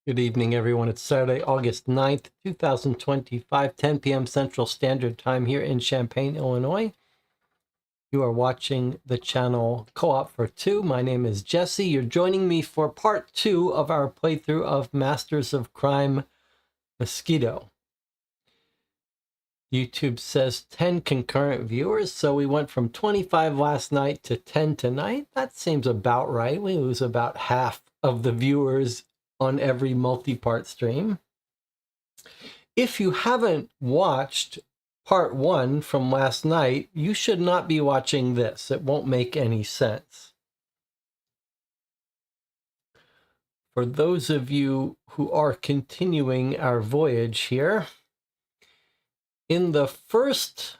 Good evening, everyone. It's Saturday, August 9th, 2025, 10 p.m. Central Standard Time here in Champaign, Illinois. You are watching the channel Co-op for Two. My name is Jesse. You're joining me for part 2 of our playthrough of Masters of Crime Mosquito. YouTube says 10 concurrent viewers, so we went from 25 last night to 10 tonight. That seems about right. We lose about half of the viewers on every multi-part stream. If you haven't watched part 1 from last night, you should not be watching this. It won't make any sense. For those of you who are continuing our voyage here, in the first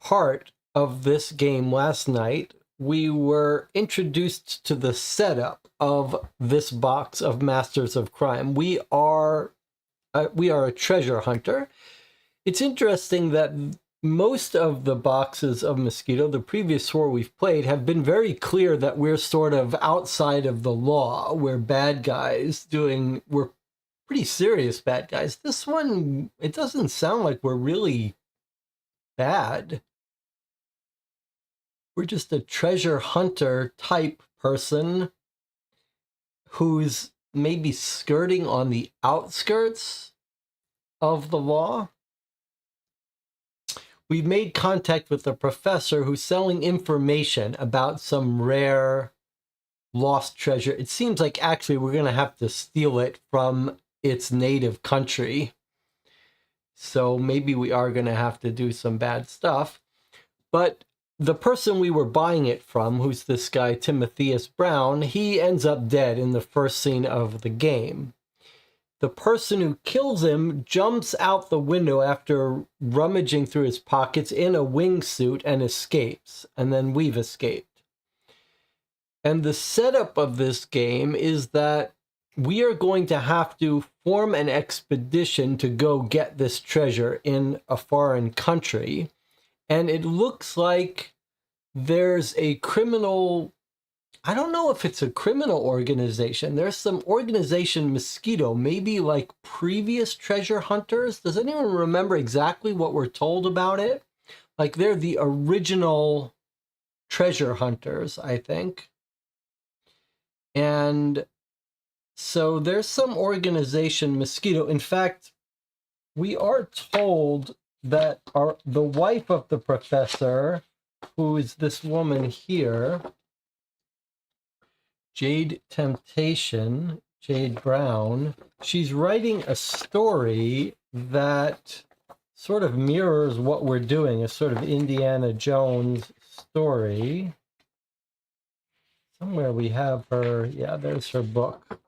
part of this game last night, we were introduced to the setup of this box of Masters of Crime. We are a treasure hunter. It's interesting that most of the boxes of Mosquito, the previous 4 we've played, have been very clear that we're sort of outside of the law. We're bad guys we're pretty serious bad guys. This one, it doesn't sound like we're really bad. We're just a treasure hunter type person who's maybe skirting on the outskirts of the law. We've made contact with a professor who's selling information about some rare lost treasure. It seems like actually we're going to have to steal it from its native country. So maybe we are going to have to do some bad stuff. But the person we were buying it from, who's this guy, Timotheus Brown, he ends up dead in the first scene of the game. The person who kills him jumps out the window after rummaging through his pockets in a wingsuit and escapes. And then we've escaped. And the setup of this game is that we are going to have to form an expedition to go get this treasure in a foreign country. And it looks like there's a criminal, I don't know if it's a criminal organization. There's some organization, Mosquito, maybe like previous treasure hunters. Does anyone remember exactly what we're told about it? Like they're the original treasure hunters, I think. And so there's some organization, Mosquito. In fact, we are told that the wife of the professor, who is this woman here, Jade Temptation, Jade Brown, she's writing a story that sort of mirrors what we're doing, a sort of Indiana Jones story. Somewhere we have her, yeah, there's her book.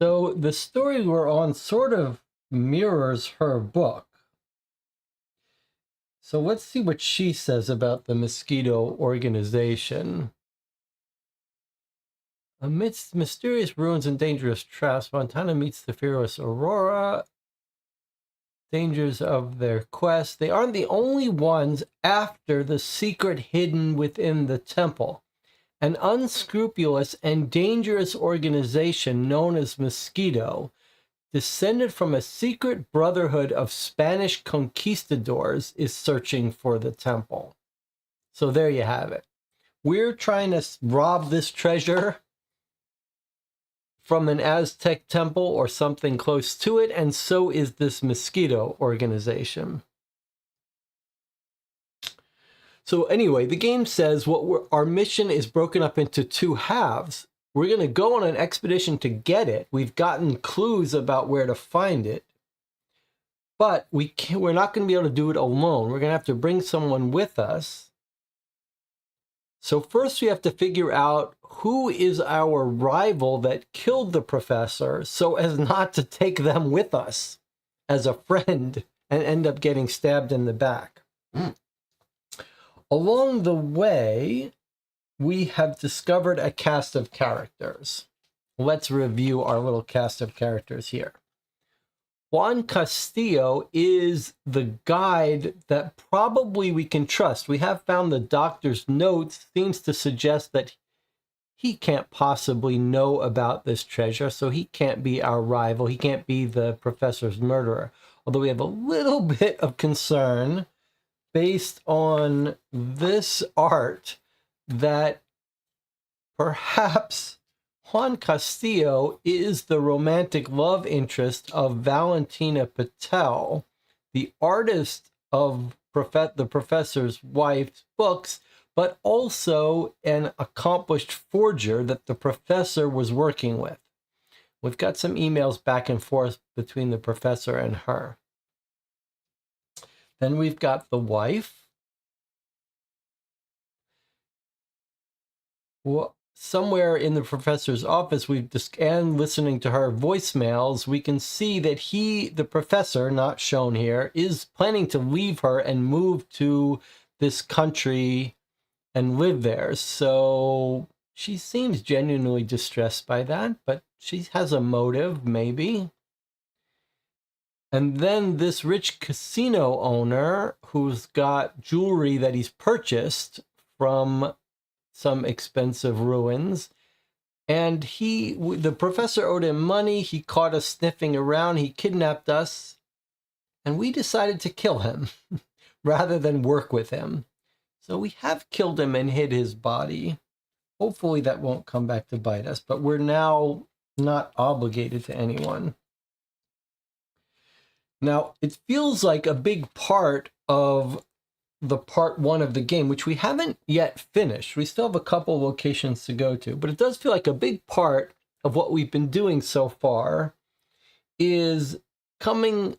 So the story we're on sort of mirrors her book. So let's see what she says about the Mosquito organization. Amidst mysterious ruins and dangerous traps, Montana meets the fearless Aurora. Dangers of their quest. They aren't the only ones after the secret hidden within the temple. An unscrupulous and dangerous organization known as Mosquito, descended from a secret brotherhood of Spanish conquistadors, is searching for the temple. So there you have it. We're trying to rob this treasure from an Aztec temple or something close to it, and so is this Mosquito organization. So anyway, the game says our mission is broken up into two halves. We're going to go on an expedition to get it. We've gotten clues about where to find it, but we're not going to be able to do it alone. We're going to have to bring someone with us. So first we have to figure out who is our rival that killed the professor so as not to take them with us as a friend and end up getting stabbed in the back. Along the way, we have discovered a cast of characters. Let's review our little cast of characters here. Juan Castillo is the guide that probably we can trust. We have found the doctor's notes seems to suggest that he can't possibly know about this treasure, so he can't be our rival. He can't be the professor's murderer. Although we have a little bit of concern based on this art that perhaps Juan Castillo is the romantic love interest of Valentina Patel, the artist of the professor's wife's books, but also an accomplished forger that the professor was working with. We've got some emails back and forth between the professor and her. Then we've got the wife. Well, somewhere in the professor's office, and listening to her voicemails, we can see that the professor, not shown here, is planning to leave her and move to this country and live there. So she seems genuinely distressed by that, but she has a motive, maybe. And then this rich casino owner who's got jewelry that he's purchased from some expensive ruins. And the professor owed him money. He caught us sniffing around. He kidnapped us. And we decided to kill him rather than work with him. So we have killed him and hid his body. Hopefully that won't come back to bite us, but we're now not obligated to anyone. Now, it feels like a big part of the part one of the game, which we haven't yet finished. We still have a couple locations to go to, but it does feel like a big part of what we've been doing so far is coming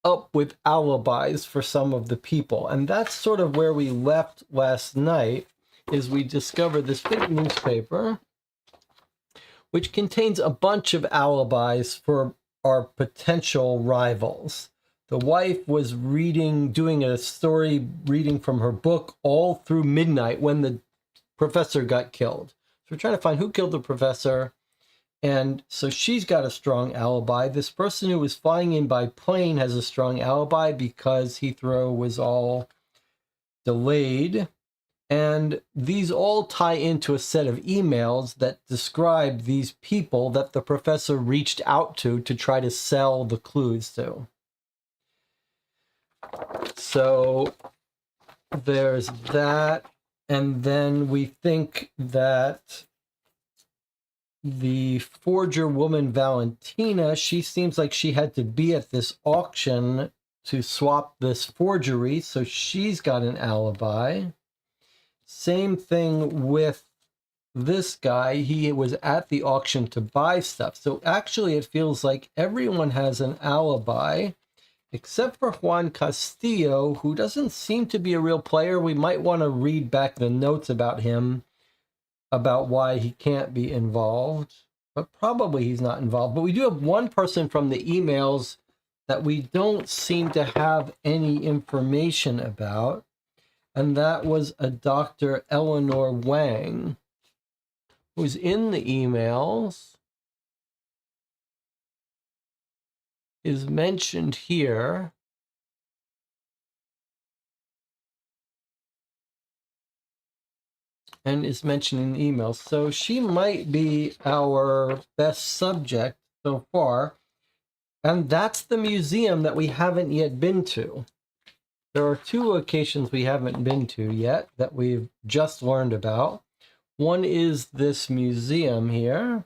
up with alibis for some of the people. And that's sort of where we left last night, is we discovered this big newspaper, which contains a bunch of alibis for our potential rivals. The wife was doing a story reading from her book all through midnight when the professor got killed. So we're trying to find who killed the professor. And so she's got a strong alibi. This person who was flying in by plane has a strong alibi because Heathrow was all delayed. And these all tie into a set of emails that describe these people that the professor reached out to try to sell the clues to. So there's that. And then we think that the forger woman, Valentina, she seems like she had to be at this auction to swap this forgery. So she's got an alibi. Same thing with this guy. He was at the auction to buy stuff. So actually it feels like everyone has an alibi except for Juan Castillo, who doesn't seem to be a real player. We might want to read back the notes about him, about why he can't be involved. but probably he's not involved. But we do have one person from the emails that we don't seem to have any information about, and that was a Dr. Eleanor Wang, who's in the emails, is mentioned here. And is mentioned in the emails. So she might be our best subject so far. And that's the museum that we haven't yet been to. There are two locations we haven't been to yet that we've just learned about. One is this museum here,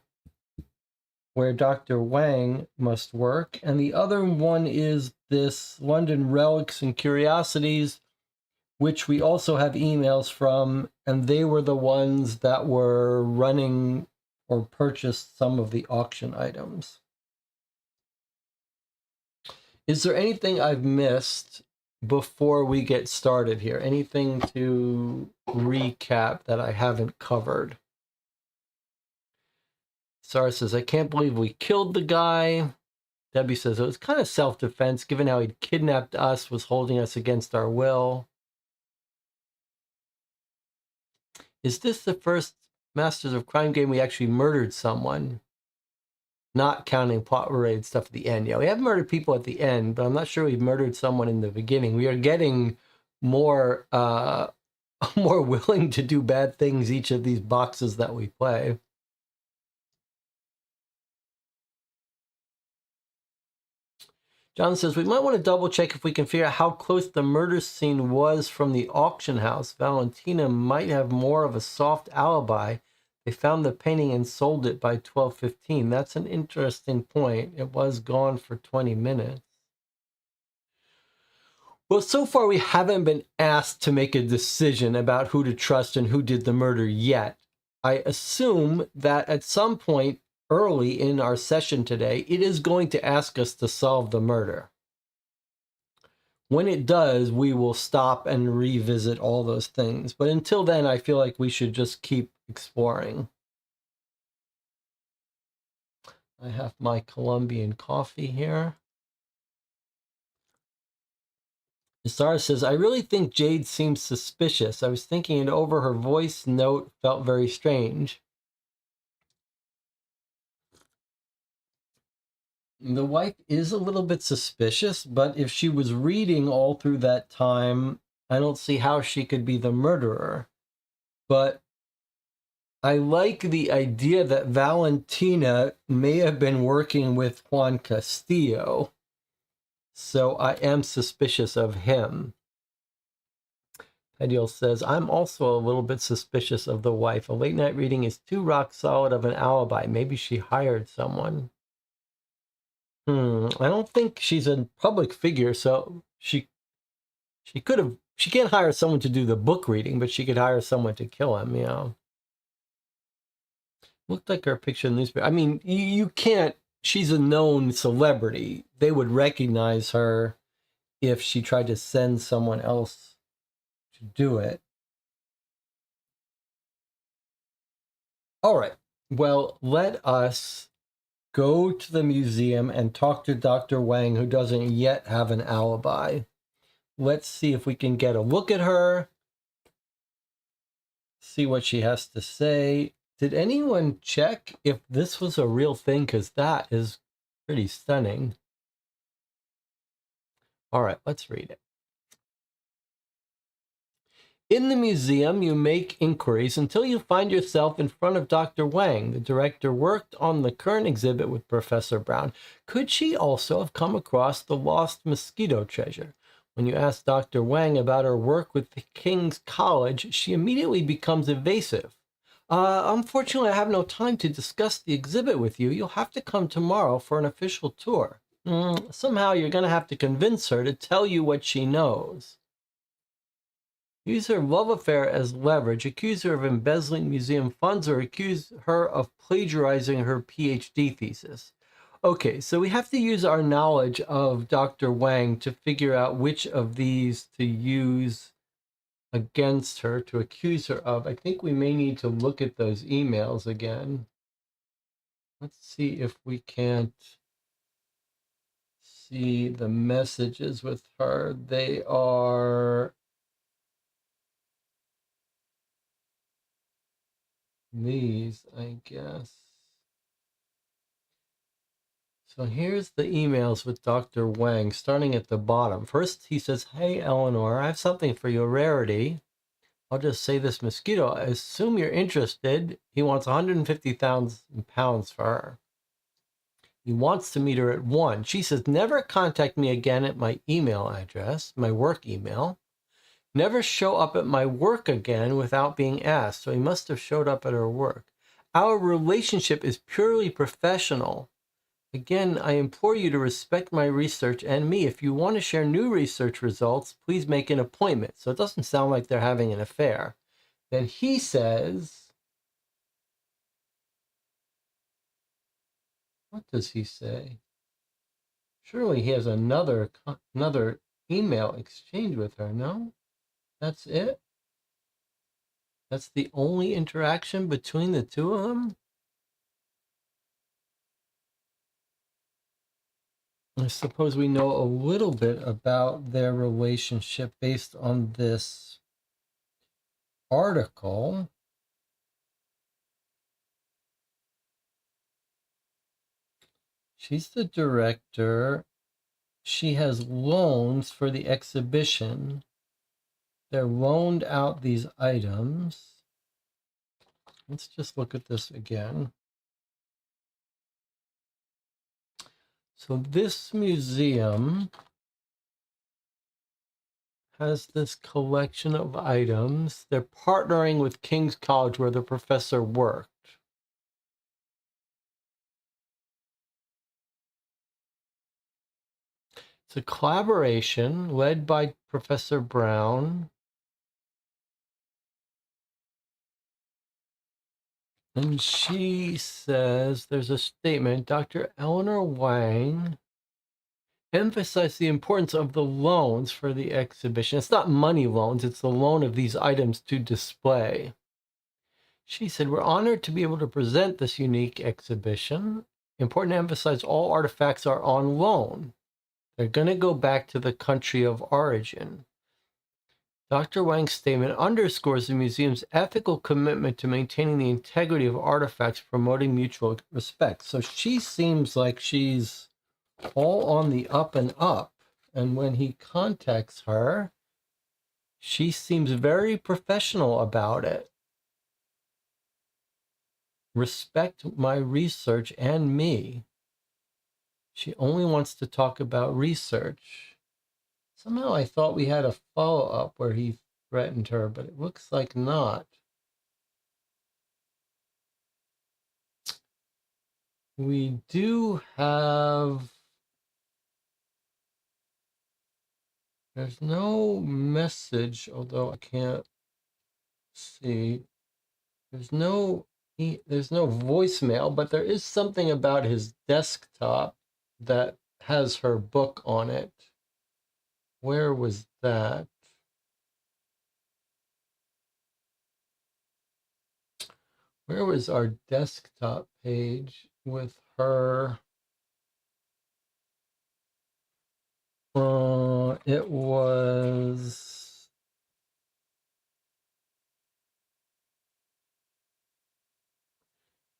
where Dr. Wang must work. And the other one is this London Relics and Curiosities, which we also have emails from, and they were the ones that were running or purchased some of the auction items. Is there anything I've missed before we get started here? Anything to recap that I haven't covered? Sarah says, I can't believe we killed the guy. Debbie says, it was kind of self-defense, given how he'd kidnapped us, was holding us against our will. Is this the first Masters of Crime game we actually murdered someone? Not counting plot-related stuff at the end. Yeah, we have murdered people at the end, but I'm not sure we've murdered someone in the beginning. We are getting more more willing to do bad things each of these boxes that we play. John says, we might want to double check if we can figure out how close the murder scene was from the auction house. Valentina might have more of a soft alibi. They found the painting and sold it by 12:15. That's an interesting point. It was gone for 20 minutes. Well, so far we haven't been asked to make a decision about who to trust and who did the murder yet. I assume that at some point early in our session today, it is going to ask us to solve the murder. When it does, we will stop and revisit all those things. But until then, I feel like we should just keep exploring. I have my Colombian coffee here. Isara says, I really think Jade seems suspicious. I was thinking it over. Her voice note felt very strange. The wife is a little bit suspicious, but if she was reading all through that time, I don't see how she could be the murderer. But I like the idea that Valentina may have been working with Juan Castillo. So I am suspicious of him. Pedial says, I'm also a little bit suspicious of the wife. A late night reading is too rock solid of an alibi. Maybe she hired someone. I don't think she's a public figure, so she can't hire someone to do the book reading, but she could hire someone to kill him, you know. Looked like her picture in the newspaper. I mean, you can't, she's a known celebrity. They would recognize her if she tried to send someone else to do it. All right. Well, let us go to the museum and talk to Dr. Wang, who doesn't yet have an alibi. Let's see if we can get a look at her, see what she has to say. Did anyone check if this was a real thing? Because that is pretty stunning. All right, let's read it. In the museum, you make inquiries until you find yourself in front of Dr. Wang. The director worked on the current exhibit with Professor Brown. Could she also have come across the lost Mosquito treasure? When you ask Dr. Wang about her work with the King's College, she immediately becomes evasive. Unfortunately, I have no time to discuss the exhibit with you. You'll have to come tomorrow for an official tour. Somehow you're going to have to convince her to tell you what she knows. Use her love affair as leverage, accuse her of embezzling museum funds, or accuse her of plagiarizing her PhD thesis. Okay, so we have to use our knowledge of Dr. Wang to figure out which of these to use against her, to accuse her of. I think we may need to look at those emails again. Let's see if we can't see the messages with her. They are these, I guess. So here's the emails with Dr. Wang, starting at the bottom. First, he says, "Hey, Eleanor, I have something for you, a rarity. I'll just say this, Mosquito. I assume you're interested." He wants 150,000 pounds for her. He wants to meet her at 1. She says, "Never contact me again at my email address, my work email. Never show up at my work again without being asked." So he must have showed up at her work. "Our relationship is purely professional. Again, I implore you to respect my research and me. If you want to share new research results, please make an appointment." So it doesn't sound like they're having an affair. Then he says, what does he say? Surely he has another email exchange with her, no? That's it? That's the only interaction between the two of them? I suppose we know a little bit about their relationship based on this article. She's the director. She has loans for the exhibition. They're loaned out these items. Let's just look at this again. So this museum has this collection of items. They're partnering with King's College where the professor worked. It's a collaboration led by Professor Brown. And she says, there's a statement, Dr. Eleanor Wang emphasized the importance of the loans for the exhibition. It's not money loans, it's the loan of these items to display. She said, "We're honored to be able to present this unique exhibition. Important to emphasize all artifacts are on loan. They're going to go back to the country of origin." Dr. Wang's statement underscores the museum's ethical commitment to maintaining the integrity of artifacts, promoting mutual respect. So she seems like she's all on the up and up. And when he contacts her, she seems very professional about it. Respect my research and me. She only wants to talk about research. Somehow I thought we had a follow-up where he threatened her, but it looks like not. We do have... There's no message, although I can't see. There's no voicemail, but there is something about his desktop that has her book on it. Where was that? Where was our desktop page with her? It was...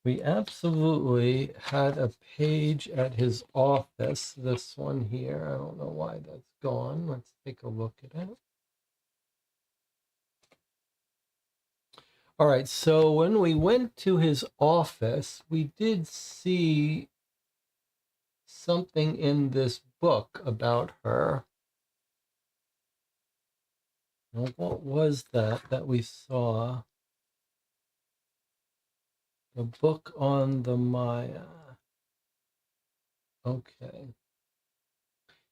We absolutely had a page at his office. This one here. I don't know why that's gone. Let's take a look at it. All right, so when we went to his office, we did see something in this book about her. Now, what was that we saw? The book on the Maya. Okay.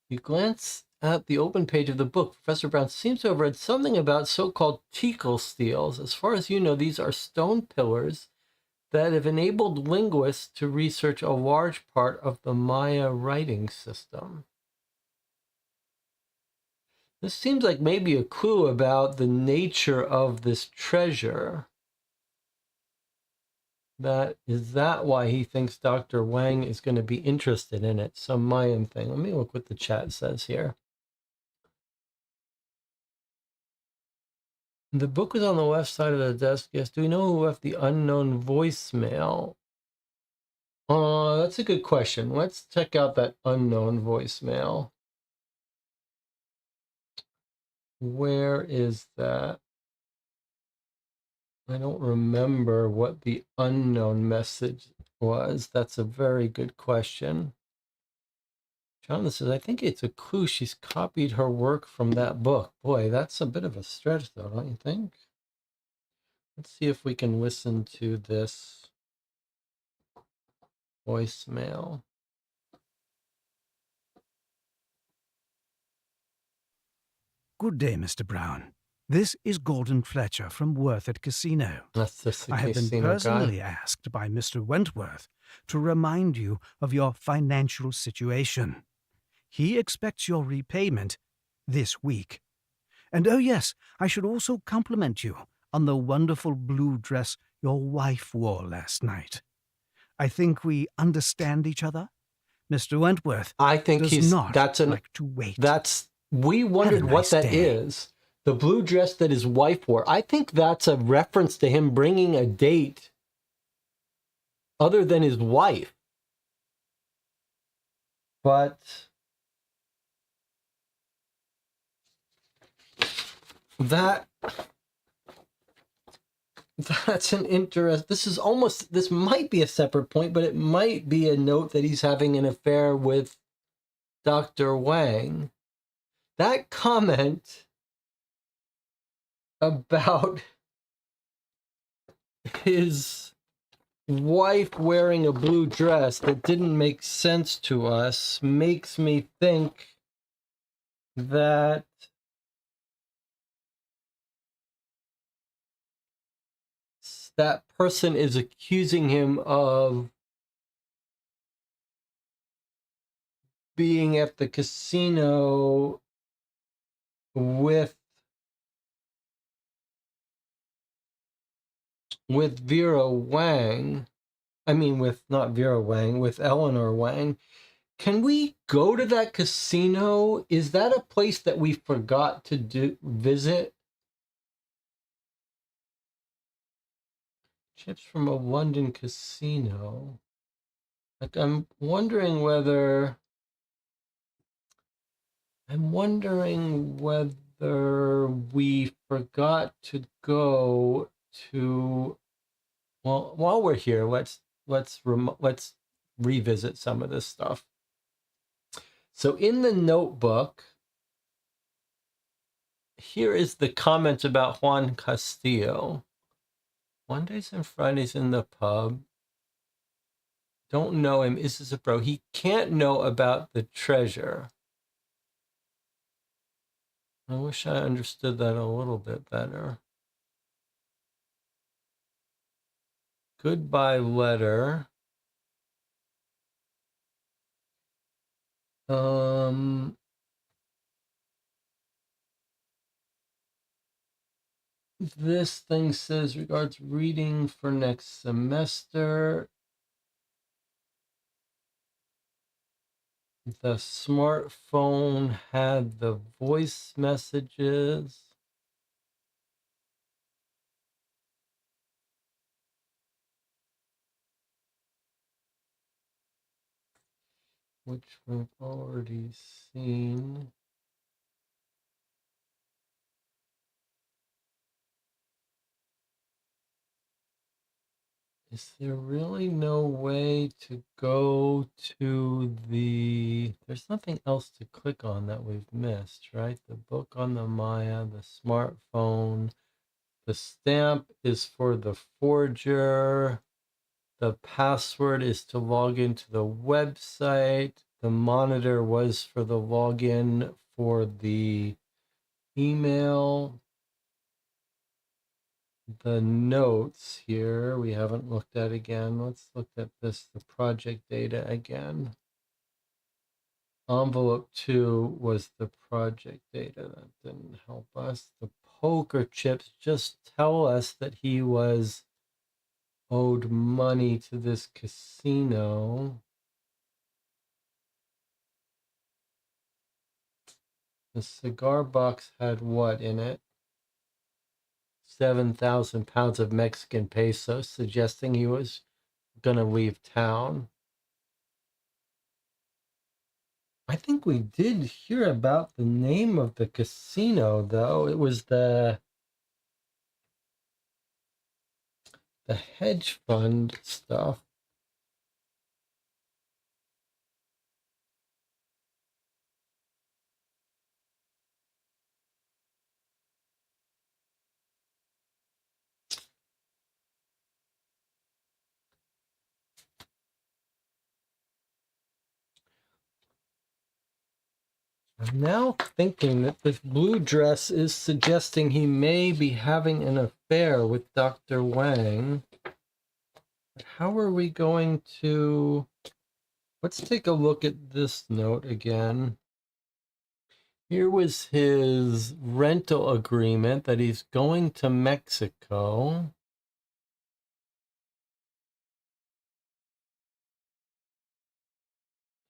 You glance at the open page of the book. Professor Brown seems to have read something about so-called teakle steels. As far as you know, these are stone pillars that have enabled linguists to research a large part of the Maya writing system. This seems like maybe a clue about the nature of this treasure. Is that why he thinks Dr. Wang is going to be interested in it? Some Mayan thing. Let me look what the chat says here. The book is on the left side of the desk. Yes. Do we know who left the unknown voicemail? That's a good question. Let's check out that unknown voicemail. Where is that? I don't remember what the unknown message was. That's a very good question. Jonathan says, I think it's a clue she's copied her work from that book. Boy, that's a bit of a stretch, though, don't you think? Let's see if we can listen to this voicemail. Good day, Mr. Brown. This is Gordon Fletcher from Worth at Casino. That's just the I have been casino personally guy. asked by Mr. Wentworth to remind you of your financial situation. He expects your repayment this week. And oh yes, I should also compliment you on the wonderful blue dress your wife wore last night. I think we understand each other. Mr. Wentworth I think does not like to wait. We wondered what that is. The blue dress that his wife wore. I think that's a reference to him bringing a date other than his wife. But that's an interest. This might be a separate point, but it might be a note that he's having an affair with Dr. Wang. That comment about his wife wearing a blue dress that didn't make sense to us makes me think that that person is accusing him of being at the casino with Vera Wang. I mean, not Vera Wang, with Eleanor Wang. Can we go to that casino? Is that a place that we forgot to visit? Chips from a London casino. Like, I'm wondering whether we forgot to go to. Well, while we're here, let's revisit some of this stuff. So in the notebook, here is the comment about Juan Castillo. Mondays and Fridays in the pub. Don't know him. Is this a bro? He can't know about the treasure. I wish I understood that a little bit better. Goodbye letter. This thing says regards reading for next semester. The smartphone had the voice messages. Which we've already seen. Is there really no way to go to there's nothing else to click on that we've missed, right? The book on the Maya, the smartphone, the stamp is for the forger, the password is to log into the website, the monitor was for the login for the email. The notes here we haven't looked at again. Let's look at the project data again. Envelope 2 was the project data. That didn't help us. The poker chips just tell us that he was owed money to this casino. The cigar box had what in it? 7,000 pounds of Mexican pesos, suggesting he was going to leave town. I think we did hear about the name of the casino, though. It was the hedge fund stuff. I'm now thinking that this blue dress is suggesting he may be having an affair with Dr. Wang. How are we going to... Let's take a look at this note again. Here was his rental agreement that he's going to Mexico.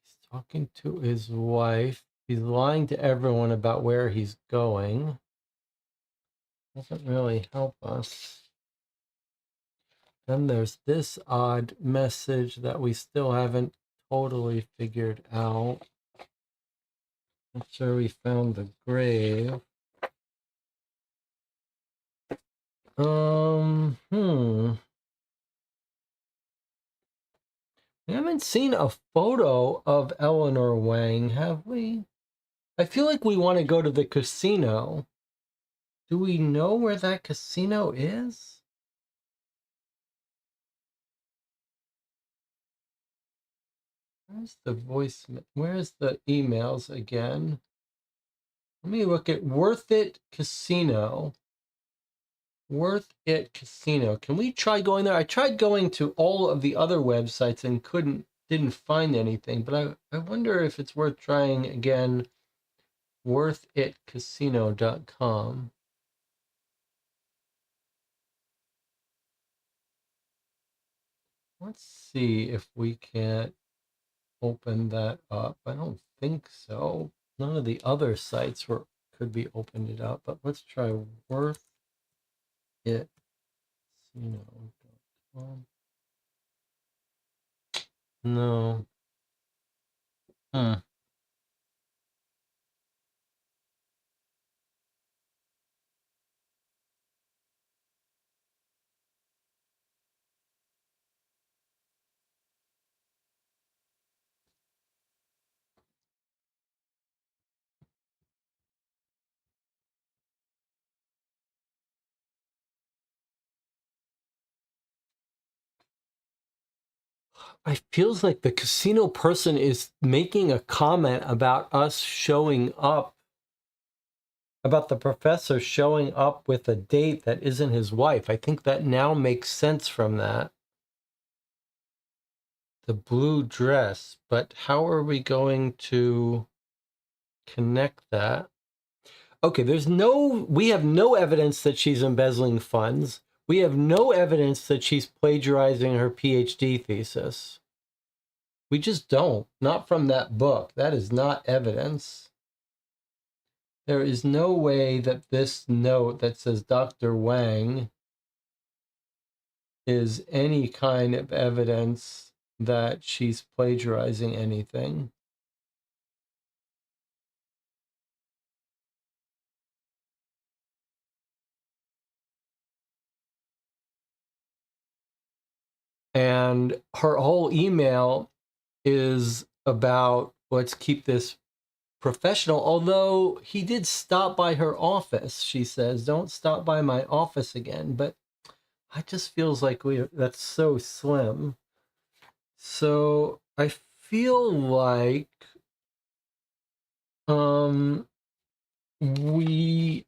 He's talking to his wife. He's lying to everyone about where he's going. Doesn't really help us. Then there's this odd message that we still haven't totally figured out. Not sure we found the grave. We haven't seen a photo of Eleanor Wang, have we? I feel like we want to go to the casino. Do we know where that casino is? Where's the voice? Where's the emails again? Let me look at Worth It Casino. Worth It Casino. Can we try going there? I tried going to all of the other websites and didn't find anything, but I wonder if it's worth trying again. worthitcasino.com. Let's see if we can't open that up. I don't think so. None of the other sites could be opened it up, but let's try worthitcasino.com. No. I feels like the casino person is making a comment about us showing up, about the professor showing up with a date that isn't his wife. I think that now makes sense from that. The blue dress, but how are we going to connect that? Okay, we have no evidence that she's embezzling funds. We have no evidence that she's plagiarizing her PhD thesis. We just don't. Not from that book. That is not evidence. There is no way that this note that says Dr. Wang is any kind of evidence that she's plagiarizing anything. And her whole email is about, let's keep this professional, although he did stop by her office. She says, don't stop by my office again, but it just feels like that's so slim. So I feel like we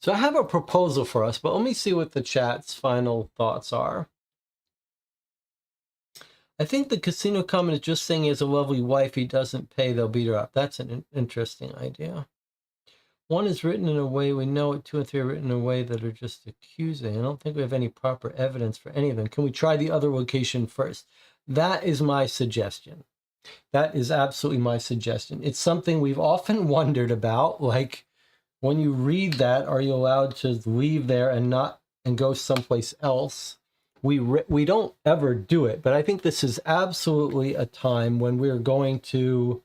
so I have a proposal for us, but let me see what the chat's final thoughts are. I think the casino comment is just saying he has a lovely wife. He doesn't pay, they'll beat her up. That's an interesting idea. 1 is written in a way we know it. 2 and 3 are written in a way that are just accusing. I don't think we have any proper evidence for any of them. Can we try the other location first? That is my suggestion. That is absolutely my suggestion. It's something we've often wondered about. Like, when you read that, are you allowed to leave there and not and go someplace else? We don't ever do it, but I think this is absolutely a time when we're going to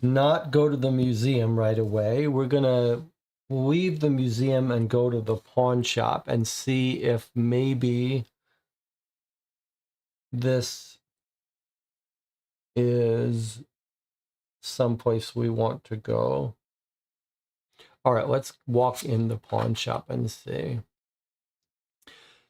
not go to the museum right away. We're going to leave the museum and go to the pawn shop and see if maybe this is someplace we want to go. All right, let's walk in the pawn shop and see.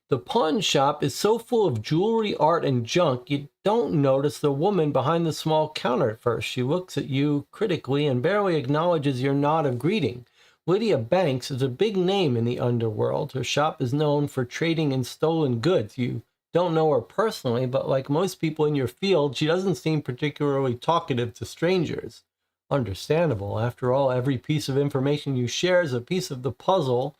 The pawn shop is so full of jewelry, art, and junk, you don't notice the woman behind the small counter at first. She looks at you critically and barely acknowledges your nod of greeting. Lydia Banks is a big name in the underworld. Her shop is known for trading in stolen goods. You don't know her personally, but like most people in your field, she doesn't seem particularly talkative to strangers. Understandable. After all, every piece of information you share is a piece of the puzzle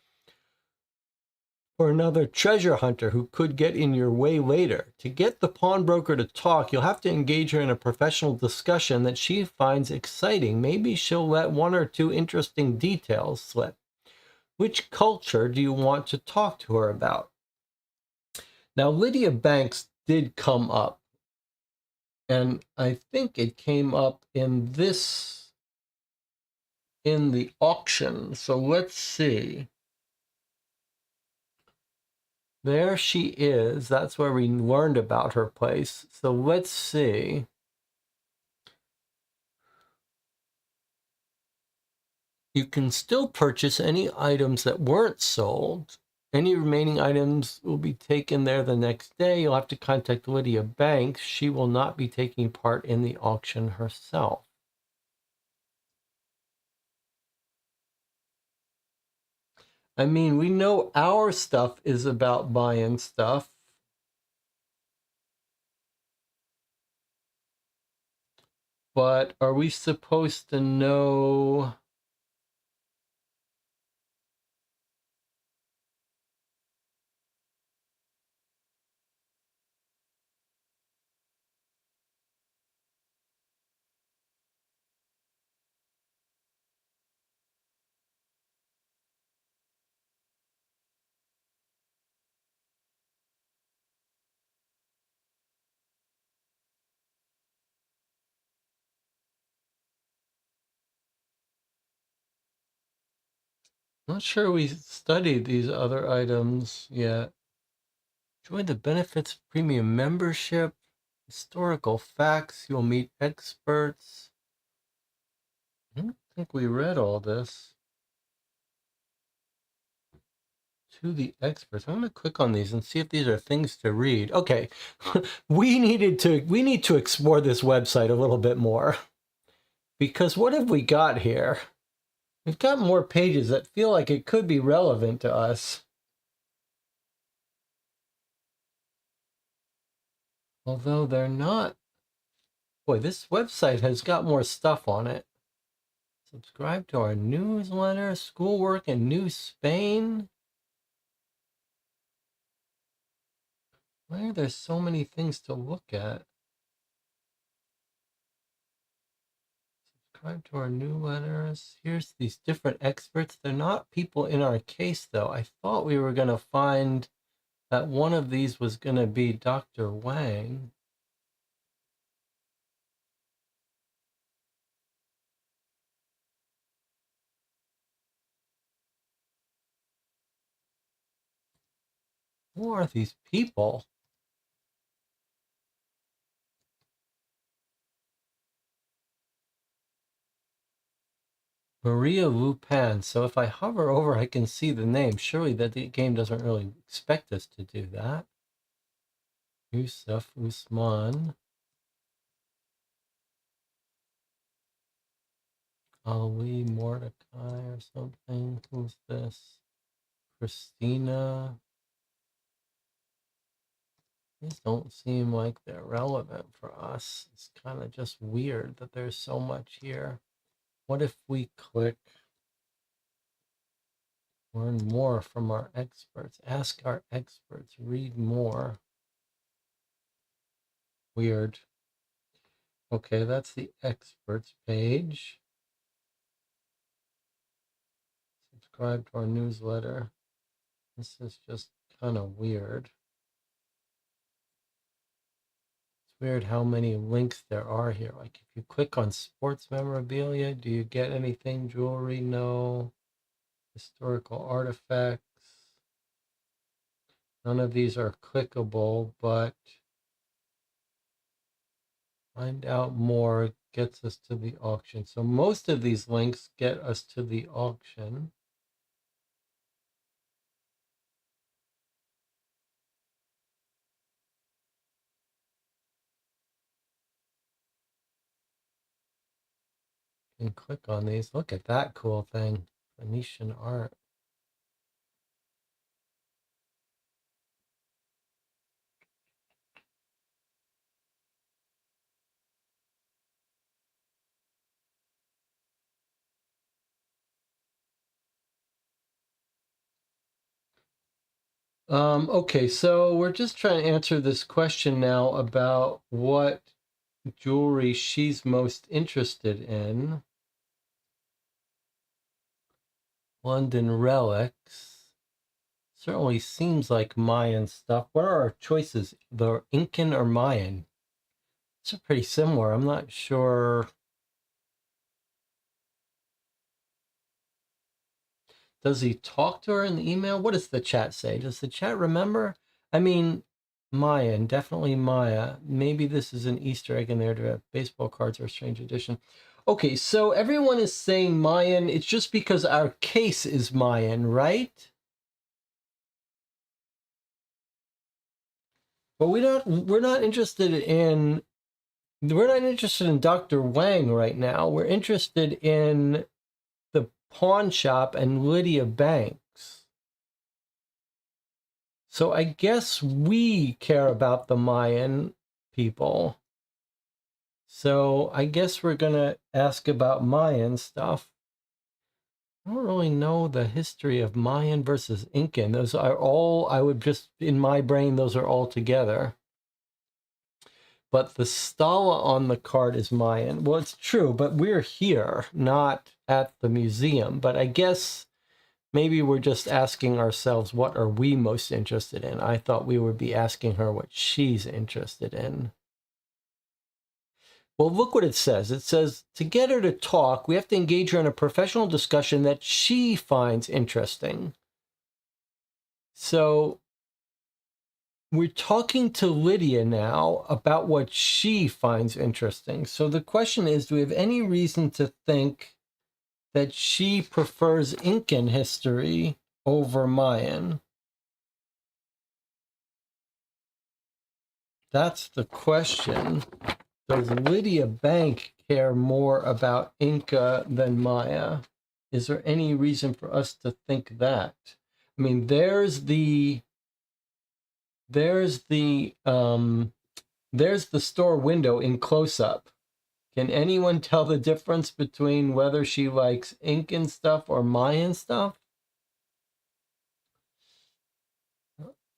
or another treasure hunter who could get in your way later. To get the pawnbroker to talk, you'll have to engage her in a professional discussion that she finds exciting. Maybe she'll let 1 or 2 interesting details slip. Which culture do you want to talk to her about? Now, Lydia Banks did come up, and I think it came up in the auction. So let's see. There she is. That's where we learned about her place. So let's see. You can still purchase any items that weren't sold. Any remaining items will be taken there the next day. You'll have to contact Lydia Banks. She will not be taking part in the auction herself. I mean, we know our stuff is about buying stuff. But are we supposed to know? Not sure we studied these other items yet. Join the benefits of premium membership. Historical facts. You'll meet experts. I don't think we read all this. To the experts. I'm going to click on these and see if these are things to read. Okay. we need to explore this website a little bit more. Because what have we got here? We've got more pages that feel like it could be relevant to us. Although they're not. Boy, this website has got more stuff on it. Subscribe to our newsletter, schoolwork in New Spain. Why are there so many things to look at? Subscribe to our newsletters. Here's these different experts. They're not people in our case, though. I thought we were going to find that one of these was going to be Dr. Wang. Who are these people? Maria Lupin. So if I hover over, I can see the name. Surely that the game doesn't really expect us to do that. Yusuf Usman. Ali Mordecai or something. Who's this? Christina. These don't seem like they're relevant for us. It's kind of just weird that there's so much here. What if we click learn more from our experts? Ask our experts, read more. Weird. Okay, that's the experts page. Subscribe to our newsletter. This is just kind of weird. It's weird how many links there are here. Like if you click on sports memorabilia, do you get anything? Jewelry? No. Historical artifacts. None of these are clickable, but find out more gets us to the auction. So most of these links get us to the auction. And click on these. Look at that cool thing. Venetian art. Okay, so we're just trying to answer this question now about what jewelry she's most interested in. London relics. Certainly seems like Mayan stuff. What are our choices? The Incan or Mayan? These are pretty similar. I'm not sure. Does he talk to her in the email? What does the chat say? Does the chat remember? I mean, Mayan, definitely Maya. Maybe this is an Easter egg in there to have baseball cards or a strange edition. Okay, so everyone is saying Mayan. It's just because our case is Mayan, right? But we're not interested in Dr. Wang right now. We're interested in the pawn shop and Lydia Banks. So I guess we care about the Mayan people. So I guess we're going to ask about Mayan stuff. I don't really know the history of Mayan versus Incan. Those are all, I would just, in my brain, those are all together. But the stala on the card is Mayan. Well, it's true, but we're here, not at the museum. But I guess maybe we're just asking ourselves, what are we most interested in? I thought we would be asking her what she's interested in. Well, look what it says. It says, to get her to talk, we have to engage her in a professional discussion that she finds interesting. So we're talking to Lydia now about what she finds interesting. So the question is, do we have any reason to think that she prefers Incan history over Mayan? That's the question. Does Lydia Bank care more about Inca than Maya? Is there any reason for us to think that? I mean, there's the store window in close up. Can anyone tell the difference between whether she likes Incan stuff or Mayan stuff?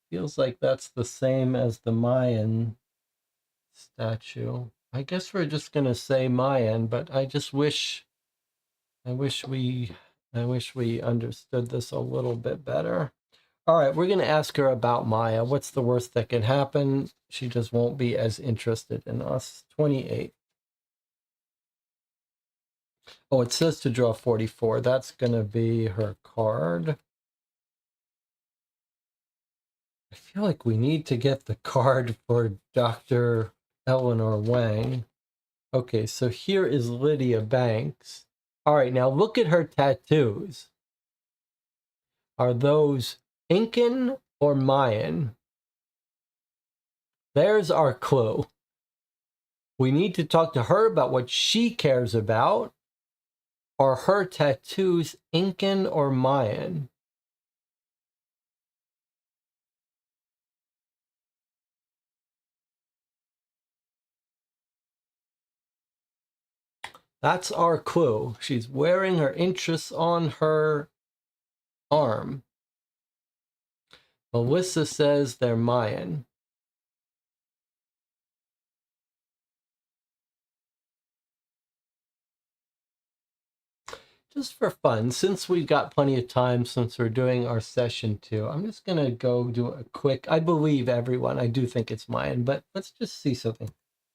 Feels like that's the same as the Mayan statue. I guess we're just gonna say Mayan, but I wish we understood this a little bit better. All right, we're gonna ask her about Maya. What's the worst that can happen? She just won't be as interested in us. 28. Oh, it says to draw 44. That's gonna be her card. I feel like we need to get the card for Dr. Eleanor Wang. Okay, so here is Lydia Banks. All right, now look at her tattoos. Are those Incan or Mayan? There's our clue. We need to talk to her about what she cares about. Are her tattoos Incan or Mayan? That's our clue. She's wearing her interests on her arm. Melissa says they're Mayan. Just for fun, since we've got plenty of time, since we're doing our session 2, I'm just going to go do a quick, I believe everyone, I do think it's Mayan, but let's just see something.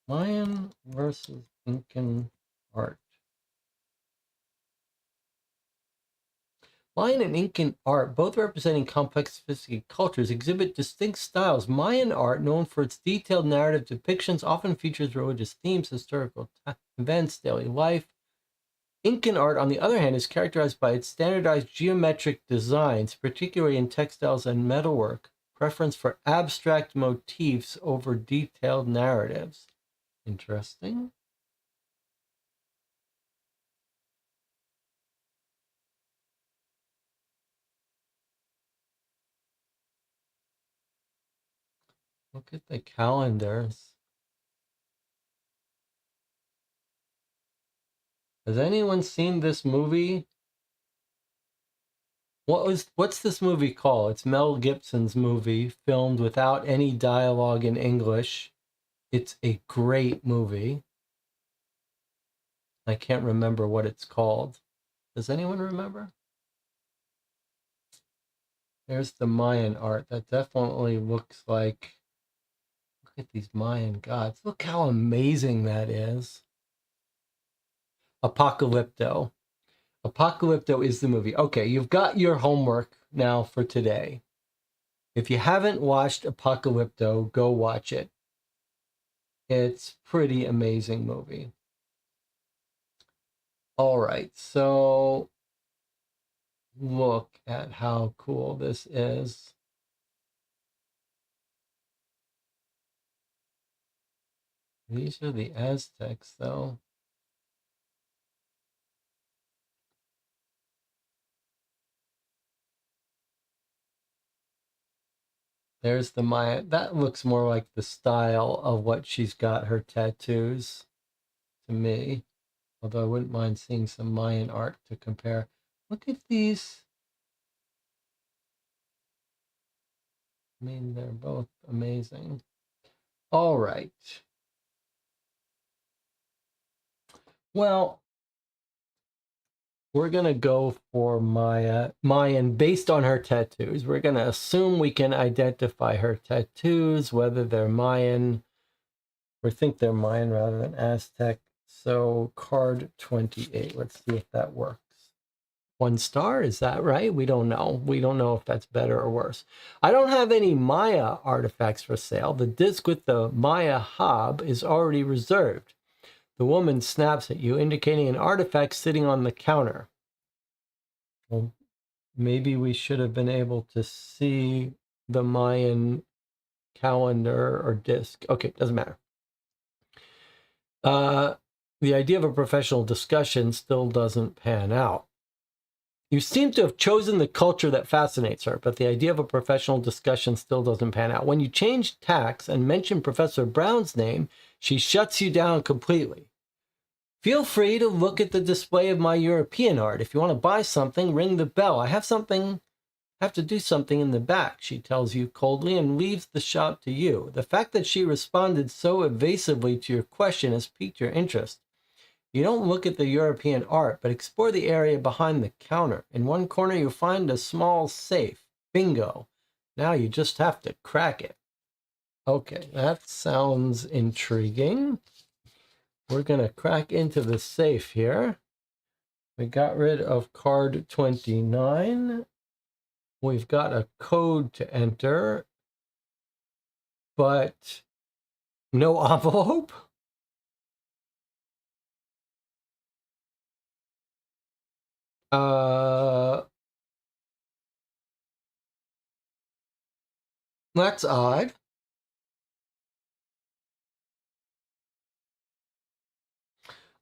Mayan versus Incan art. Mayan and Incan art, both representing complex, sophisticated cultures, exhibit distinct styles. Mayan art, known for its detailed narrative depictions, often features religious themes, historical events, daily life. Incan art, on the other hand, is characterized by its standardized geometric designs, particularly in textiles and metalwork, preference for abstract motifs over detailed narratives. Interesting. Look at the calendars. Has anyone seen this movie? What's this movie called? It's Mel Gibson's movie, filmed without any dialogue in English. It's a great movie. I can't remember what it's called. Does anyone remember? There's the Mayan art. That definitely looks like, look at these Mayan gods. Look how amazing that is. Apocalypto. Apocalypto is the movie. Okay, you've got your homework now for today. If you haven't watched Apocalypto, go watch it. It's pretty amazing movie. All right, so look at how cool this is. These are the Aztecs, though. There's the Maya. That looks more like the style of what she's got her tattoos to me. Although I wouldn't mind seeing some Mayan art to compare. Look at these. I mean, they're both amazing. All right. Well, we're going to go for Mayan based on her tattoos. We're going to assume we can identify her tattoos, whether they're Mayan or think they're Mayan rather than Aztec. So card 28. Let's see if that works. 1 star, is that right? We don't know. We don't know if that's better or worse. I don't have any Maya artifacts for sale. The disc with the Maya hob is already reserved. The woman snaps at you, indicating an artifact sitting on the counter. Well, maybe we should have been able to see the Mayan calendar or disc. Okay, doesn't matter. The idea of a professional discussion still doesn't pan out. You seem to have chosen the culture that fascinates her, but the idea of a professional discussion still doesn't pan out. When you change tacks and mention Professor Brown's name, she shuts you down completely. Feel free to look at the display of my European art. If you want to buy something, ring the bell. I have to do something in the back, she tells you coldly and leaves the shop to you. The fact that she responded so evasively to your question has piqued your interest. You don't look at the European art, but explore the area behind the counter. In one corner, you'll find a small safe. Bingo. Now you just have to crack it. Okay, that sounds intriguing. We're going to crack into the safe here. We got rid of card 29. We've got a code to enter, but no envelope. That's odd.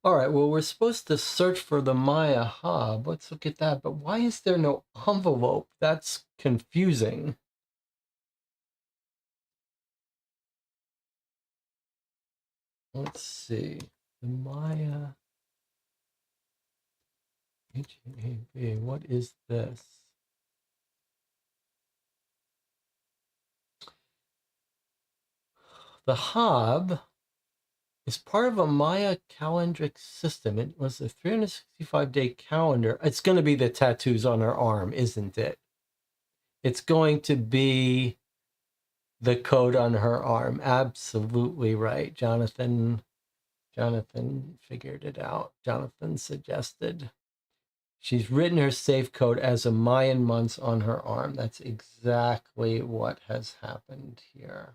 All right, well, we're supposed to search for the Maya Hub. Let's look at that. But why is there no envelope? That's confusing. Let's see. The Maya. HAB, what is this? The Hob is part of a Maya calendric system. It was a 365-day calendar. It's going to be the tattoos on her arm, isn't it? It's going to be the code on her arm. Absolutely right. Jonathan figured it out. Jonathan suggested. She's written her safe code as a Mayan months on her arm. That's exactly what has happened here.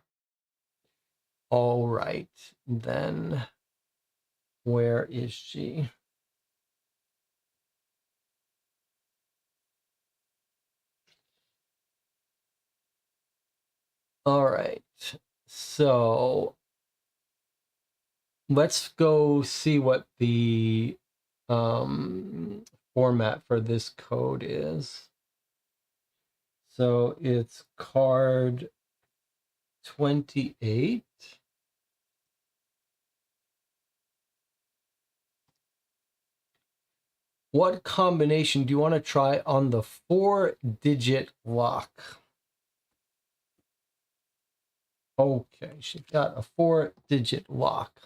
All right, then where is she? All right, so let's go see what the format for this code is. So it's card 28. What combination do you want to try on the 4-digit lock? Okay, she's got a 4-digit lock.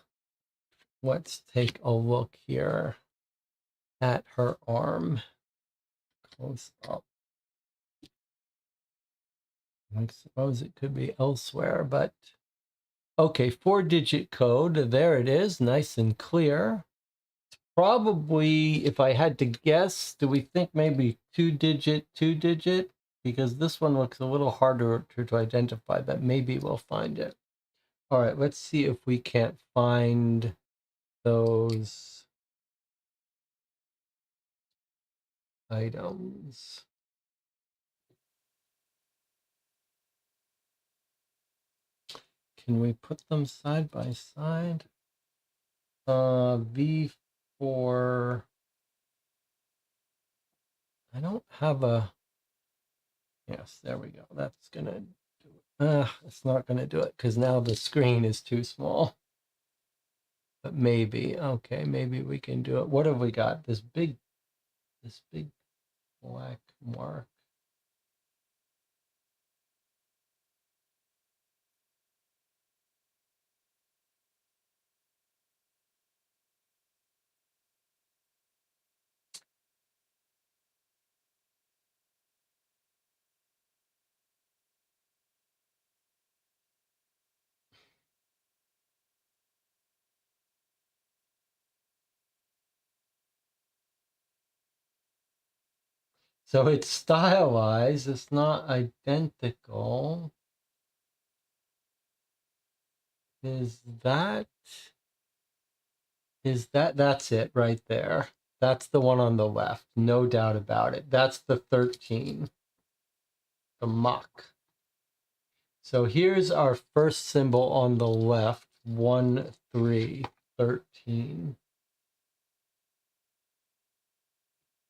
Let's take a look here at her arm. Close up. I suppose it could be elsewhere, but okay, 4-digit code. There it is, nice and clear. Probably, if I had to guess, do we think maybe 2-digit? Because this one looks a little harder to identify, but maybe we'll find it. All right, let's see if we can't find those items. Can we put them side by side? V4. I don't have a. Yes, there we go. That's gonna do it. It's not gonna do it because now the screen is too small. But maybe, okay, maybe we can do it. What have we got? This big black mark. So it's stylized. It's not identical. That's it right there. That's the one on the left. No doubt about it. That's the 13, the Mach. So here's our first symbol on the left, 1, 3, 13.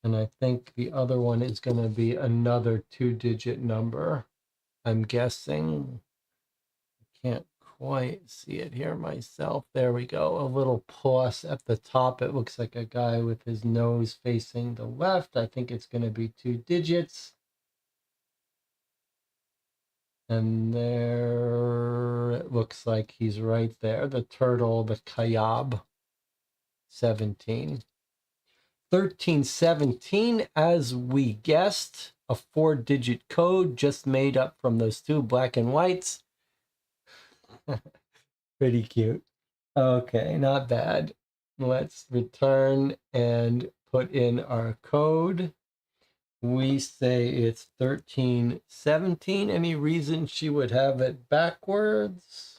And I think the other one is going to be another 2-digit number. I'm guessing. I can't quite see it here myself. There we go. A little plus at the top. It looks like a guy with his nose facing the left. I think it's going to be 2 digits. And there it looks like he's right there. The turtle, the Kayab, 17. 1317, as we guessed, a 4-digit code just made up from those two black and whites. Pretty cute. Okay, not bad. Let's return and put in our code. We say it's 1317. Any reason she would have it backwards?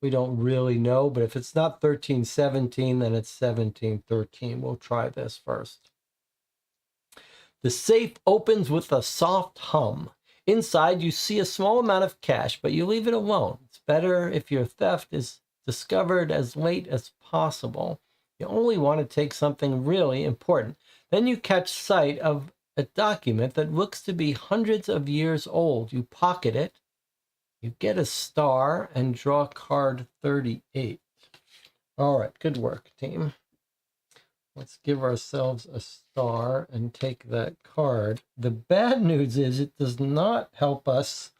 We don't really know, but if it's not 1317, then it's 1713. We'll try this first. The safe opens with a soft hum. Inside, you see a small amount of cash, but you leave it alone. It's better if your theft is discovered as late as possible. You only want to take something really important. Then you catch sight of a document that looks to be hundreds of years old. You pocket it. You get a star and draw card 38. All right, good work, team. Let's give ourselves a star and take that card. The bad news is it does not help us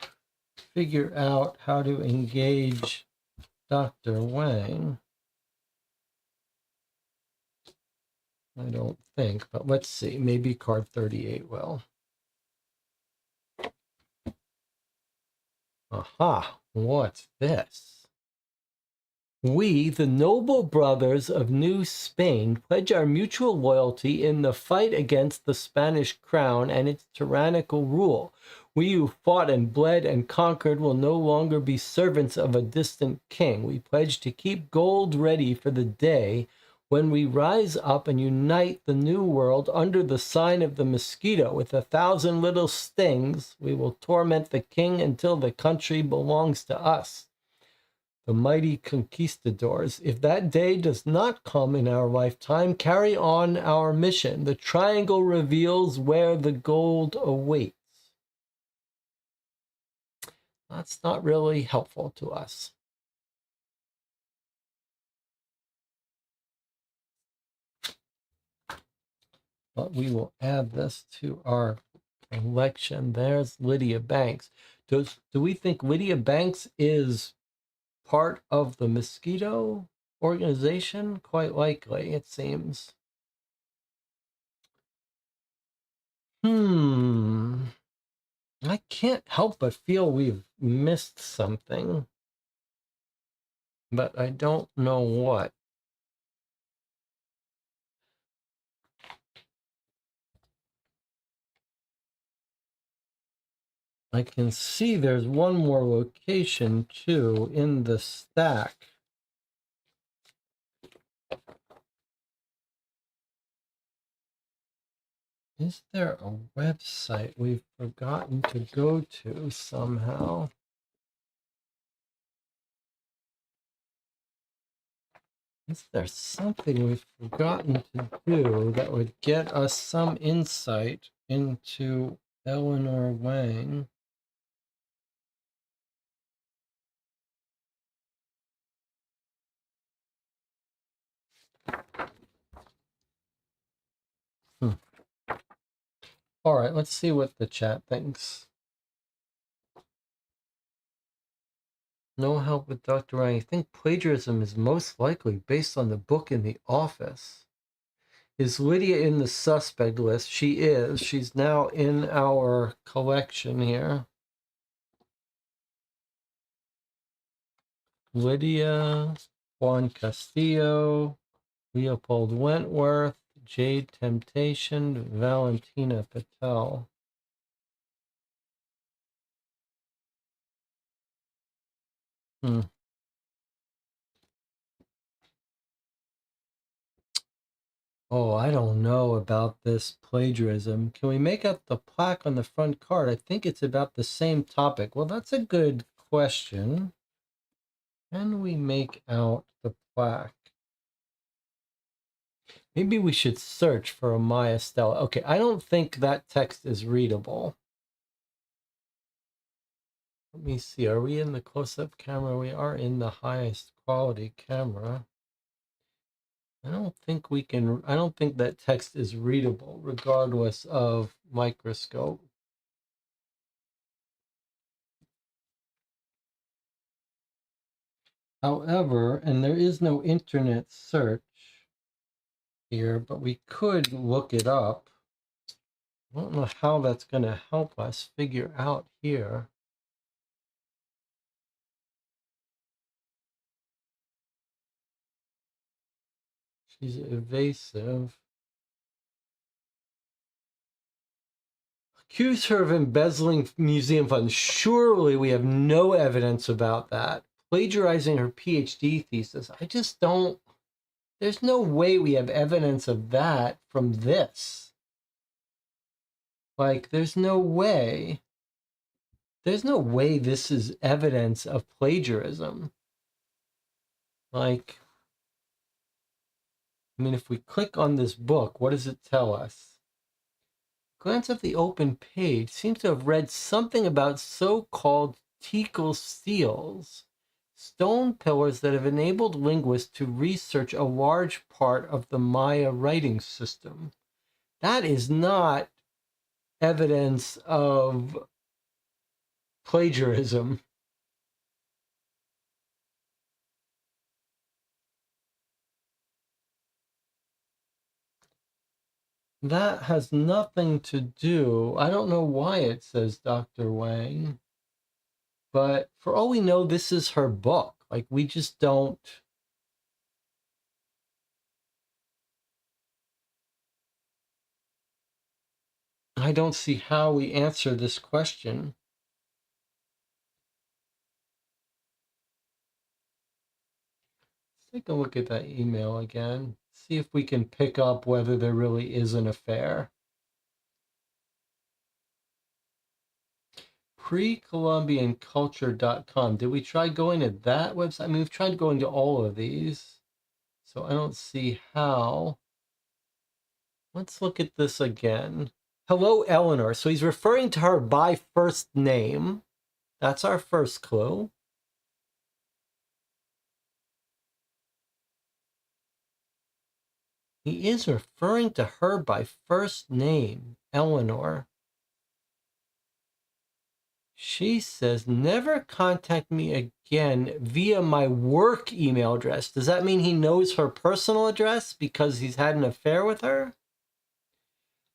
figure out how to engage Dr. Wang. I don't think, but let's see. Maybe card 38 will. Aha, what's this? We, the noble brothers of New Spain, pledge our mutual loyalty in the fight against the Spanish crown and its tyrannical rule. We who fought and bled and conquered will no longer be servants of a distant king. We pledge to keep gold ready for the day when we rise up and unite the new world under the sign of the Mosquito. With 1,000 little stings, we will torment the king until the country belongs to us. The mighty conquistadors, if that day does not come in our lifetime, carry on our mission. The triangle reveals where the gold awaits. That's not really helpful to us. But we will add this to our collection. There's Lydia Banks. Do we think Lydia Banks is part of the Mosquito organization? Quite likely, it seems. I can't help but feel we've missed something, but I don't know what. I can see there's one more location too in the stack. Is there a website we've forgotten to go to somehow? Is there something we've forgotten to do that would get us some insight into Eleanor Wang? All right, let's see what the chat thinks. No help with Dr. Wang. I think plagiarism is most likely based on the book in the office. Is Lydia in the suspect list? She is. She's now in our collection here. Lydia, Juan Castillo, Leopold Wentworth, Jade Temptation, Valentina Patel. Oh, I don't know about this plagiarism. Can we make out the plaque on the front card? I think it's about the same topic. Well, that's a good question. Can we make out the plaque? Maybe we should search for a Maya Stella. Okay, I don't think that text is readable. Let me see. Are we in the close-up camera? We are in the highest quality camera. I don't think we can. I don't think that text is readable, regardless of microscope. However, and there is no internet search here, but we could look it up. I don't know how that's going to help us figure out here. She's evasive. Accuse her of embezzling museum funds. Surely we have no evidence about that. Plagiarizing her PhD thesis. I just don't. There's no way we have evidence of that from this. Like, there's no way. There's no way this is evidence of plagiarism. Like, I mean, if we click on this book, what does it tell us? Glance at the open page. Seems to have read something about so-called Teakle seals. Stone pillars that have enabled linguists to research a large part of the Maya writing system. That is not evidence of plagiarism. That has nothing to do. I don't know why it says Dr. Wang, but for all we know, this is her book. Like, we just don't. I don't see how we answer this question. Let's take a look at that email again. See if we can pick up whether there really is an affair. Precolumbianculture.com. Did we try going to that website? I mean, we've tried going to all of these, so I don't see how. Let's look at this again. Hello, Eleanor. So he's referring to her by first name. That's our first clue. He is referring to her by first name, Eleanor. She says, never contact me again via my work email address. Does that mean he knows her personal address because he's had an affair with her?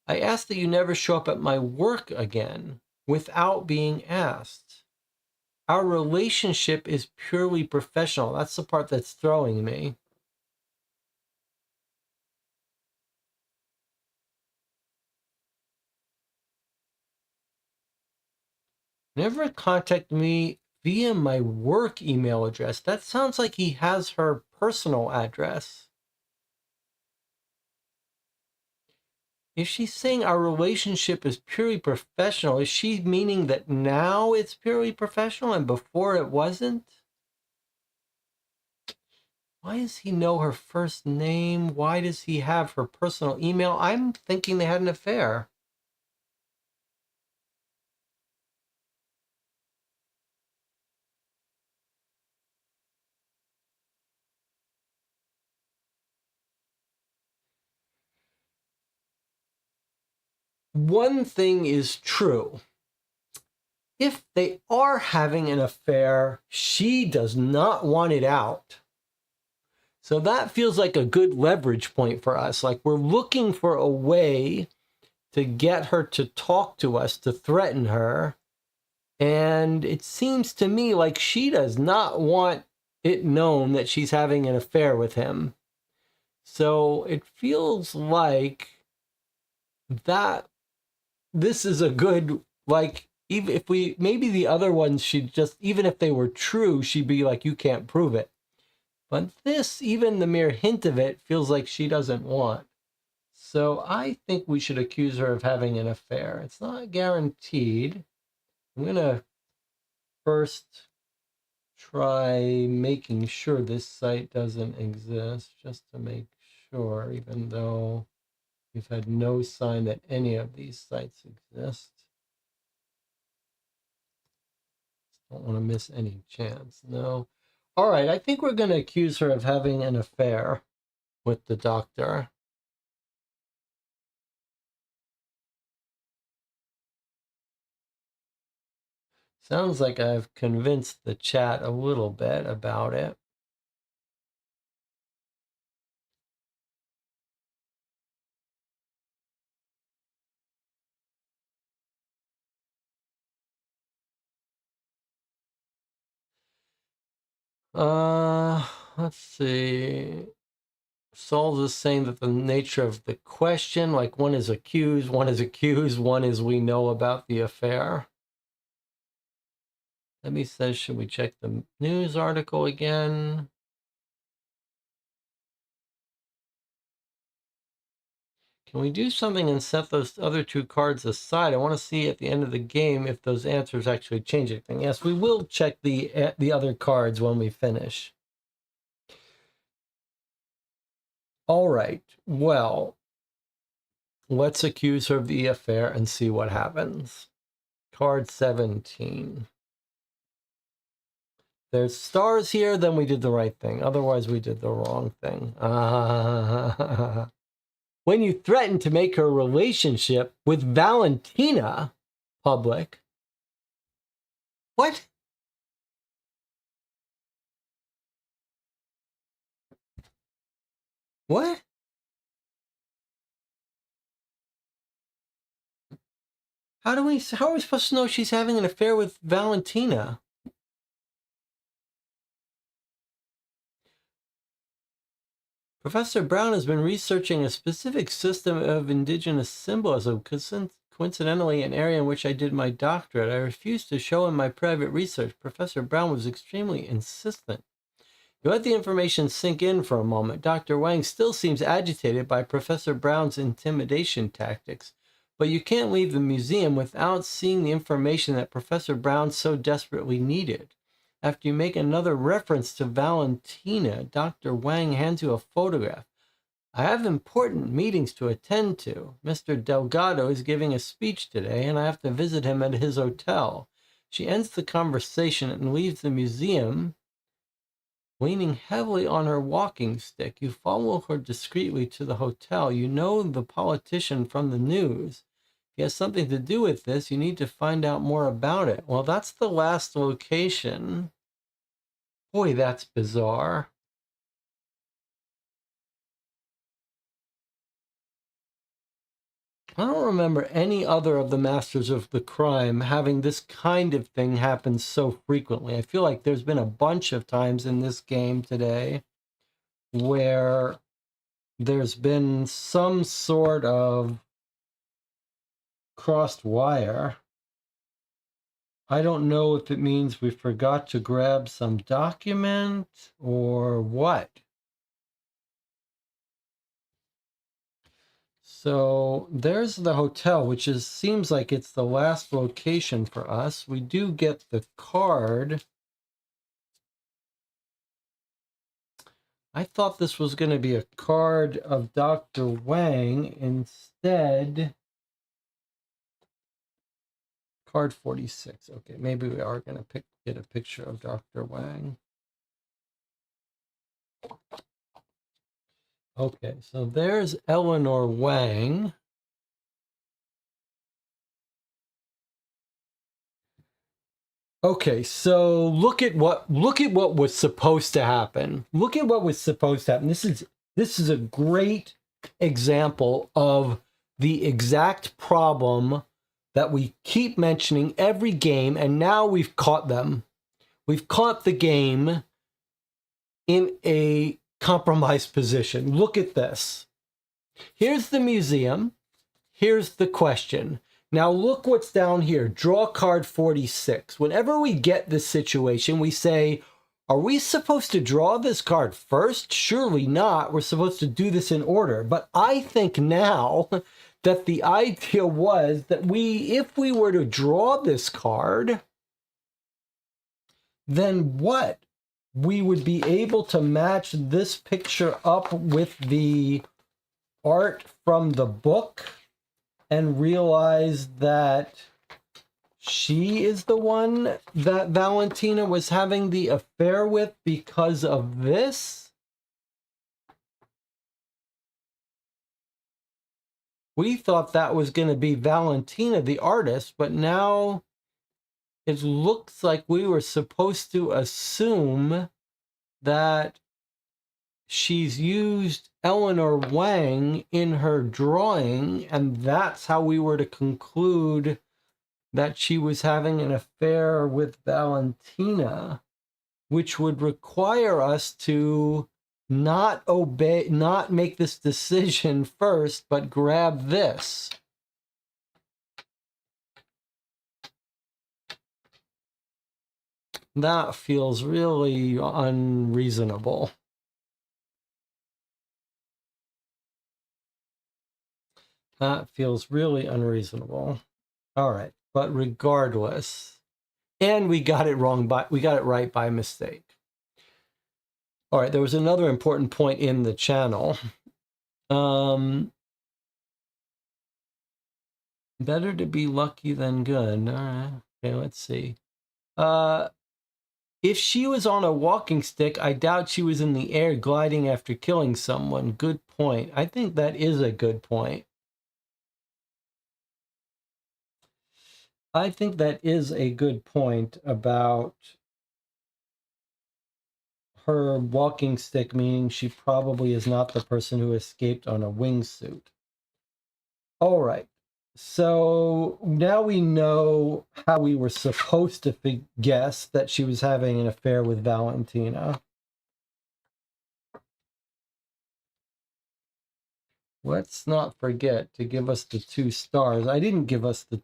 I ask that you never show up at my work again without being asked. Our relationship is purely professional. That's the part that's throwing me. Never contact me via my work email address. That sounds like he has her personal address. If she's saying our relationship is purely professional, is she meaning that now it's purely professional and before it wasn't? Why does he know her first name? Why does he have her personal email? I'm thinking they had an affair. One thing is true. If they are having an affair, she does not want it out. So that feels like a good leverage point for us. Like, we're looking for a way to get her to talk to us, to threaten her. And it seems to me like she does not want it known that she's having an affair with him. So it feels like that this is a good, like, even if we, maybe the other ones, she'd just, even if they were true, she'd be like, you can't prove it. But this, even the mere hint of it, feels like she doesn't want. So I think we should accuse her of having an affair. It's not guaranteed. I'm going to first try making sure this site doesn't exist, just to make sure, even though we've had no sign that any of these sites exist. Don't want to miss any chance. No. All right, I think we're going to accuse her of having an affair with the doctor. Sounds like I've convinced the chat a little bit about it. Let's see. Saul's is saying that the nature of the question, like one is accused, one is we know about the affair. Demi says, should we check the news article again? Can we do something and set those other two cards aside? I want to see at the end of the game if those answers actually change anything. Yes, we will check the other cards when we finish. All right. Well, let's accuse her of the affair and see what happens. Card 17. there's stars here, then we did the right thing. Otherwise, we did the wrong thing. When you threatened to make her relationship with Valentina public. What? What? How are we supposed to know she's having an affair with Valentina? Professor Brown has been researching a specific system of indigenous symbolism, coincidentally an area in which I did my doctorate. I refused to show him my private research. Professor Brown was extremely insistent. You let the information sink in for a moment. Dr. Wang still seems agitated by Professor Brown's intimidation tactics, but you can't leave the museum without seeing the information that Professor Brown so desperately needed. After you make another reference to Valentina, Dr. Wang hands you a photograph. I have important meetings to attend to. Mr. Delgado is giving a speech today, and I have to visit him at his hotel. She ends the conversation and leaves the museum, leaning heavily on her walking stick. You follow her discreetly to the hotel. You know the politician from the news. If he has something to do with this, you need to find out more about it. Well, that's the last location. Boy, that's bizarre. I don't remember any other of the Masters of the Crime having this kind of thing happen so frequently. I feel like there's been a bunch of times in this game today where there's been some sort of crossed wire. I don't know if it means we forgot to grab some document or what. So there's the hotel, which seems like it's the last location for us. We do get the card. I thought this was going to be a card of Dr. Wang. Instead, card 46. Okay, maybe we are going to get a picture of Dr. Wang. Okay, so there's Eleanor Wang. Okay, so look at what was supposed to happen. Look at what was supposed to happen. This is a great example of the exact problem that we keep mentioning every game, and now we've caught them. We've caught the game in a compromised position. Look at this. Here's the museum. Here's the question. Now look what's down here. Draw card 46. Whenever we get this situation, we say, are we supposed to draw this card first? Surely not. We're supposed to do this in order. But I think now that the idea was that if we were to draw this card, then what? We would be able to match this picture up with the art from the book and realize that she is the one that Valentina was having the affair with because of this. We thought that was going to be Valentina, the artist, but now it looks like we were supposed to assume that she's used Eleanor Wang in her drawing, and that's how we were to conclude that she was having an affair with Valentina, which would require us to not make this decision first, but grab this. That feels really unreasonable. That feels really unreasonable. All right, but regardless, and we got it right by mistake. All right, there was another important point in the channel. Better to be lucky than good. All right, okay, let's see. If she was on a walking stick, I doubt she was in the air gliding after killing someone. Good point. I think that is a good point. I think that is a good point about her walking stick, meaning she probably is not the person who escaped on a wingsuit. All right. So now we know how we were supposed to guess that she was having an affair with Valentina. Let's not forget to give us the 2 stars. I didn't give us the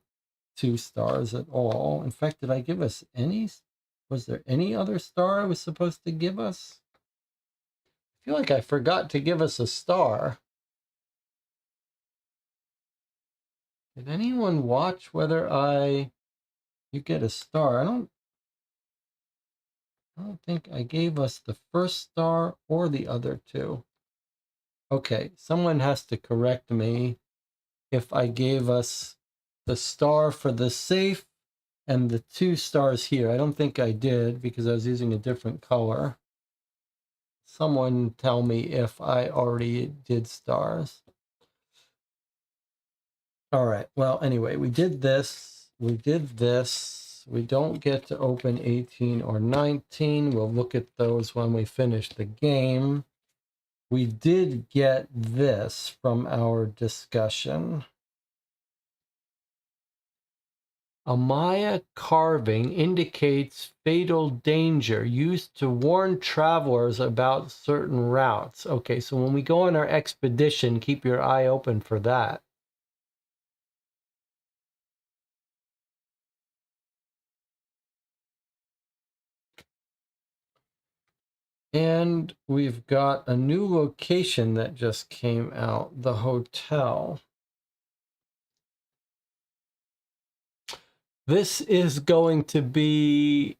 2 stars at all. In fact, did I give us any? Was there any other star I was supposed to give us? I feel like I forgot to give us a star. Did anyone watch whether you get a star? I don't think I gave us the first star or the other 2. Okay, someone has to correct me if I gave us the star for the safe and the 2 stars here. I don't think I did because I was using a different color. Someone tell me if I already did stars. All right. Well, anyway, we did this. We did this. We don't get to open 18 or 19. We'll look at those when we finish the game. We did get this from our discussion. A Maya carving indicates fatal danger used to warn travelers about certain routes. Okay, so when we go on our expedition, keep your eye open for that. And we've got a new location that just came out, the hotel. This is going to be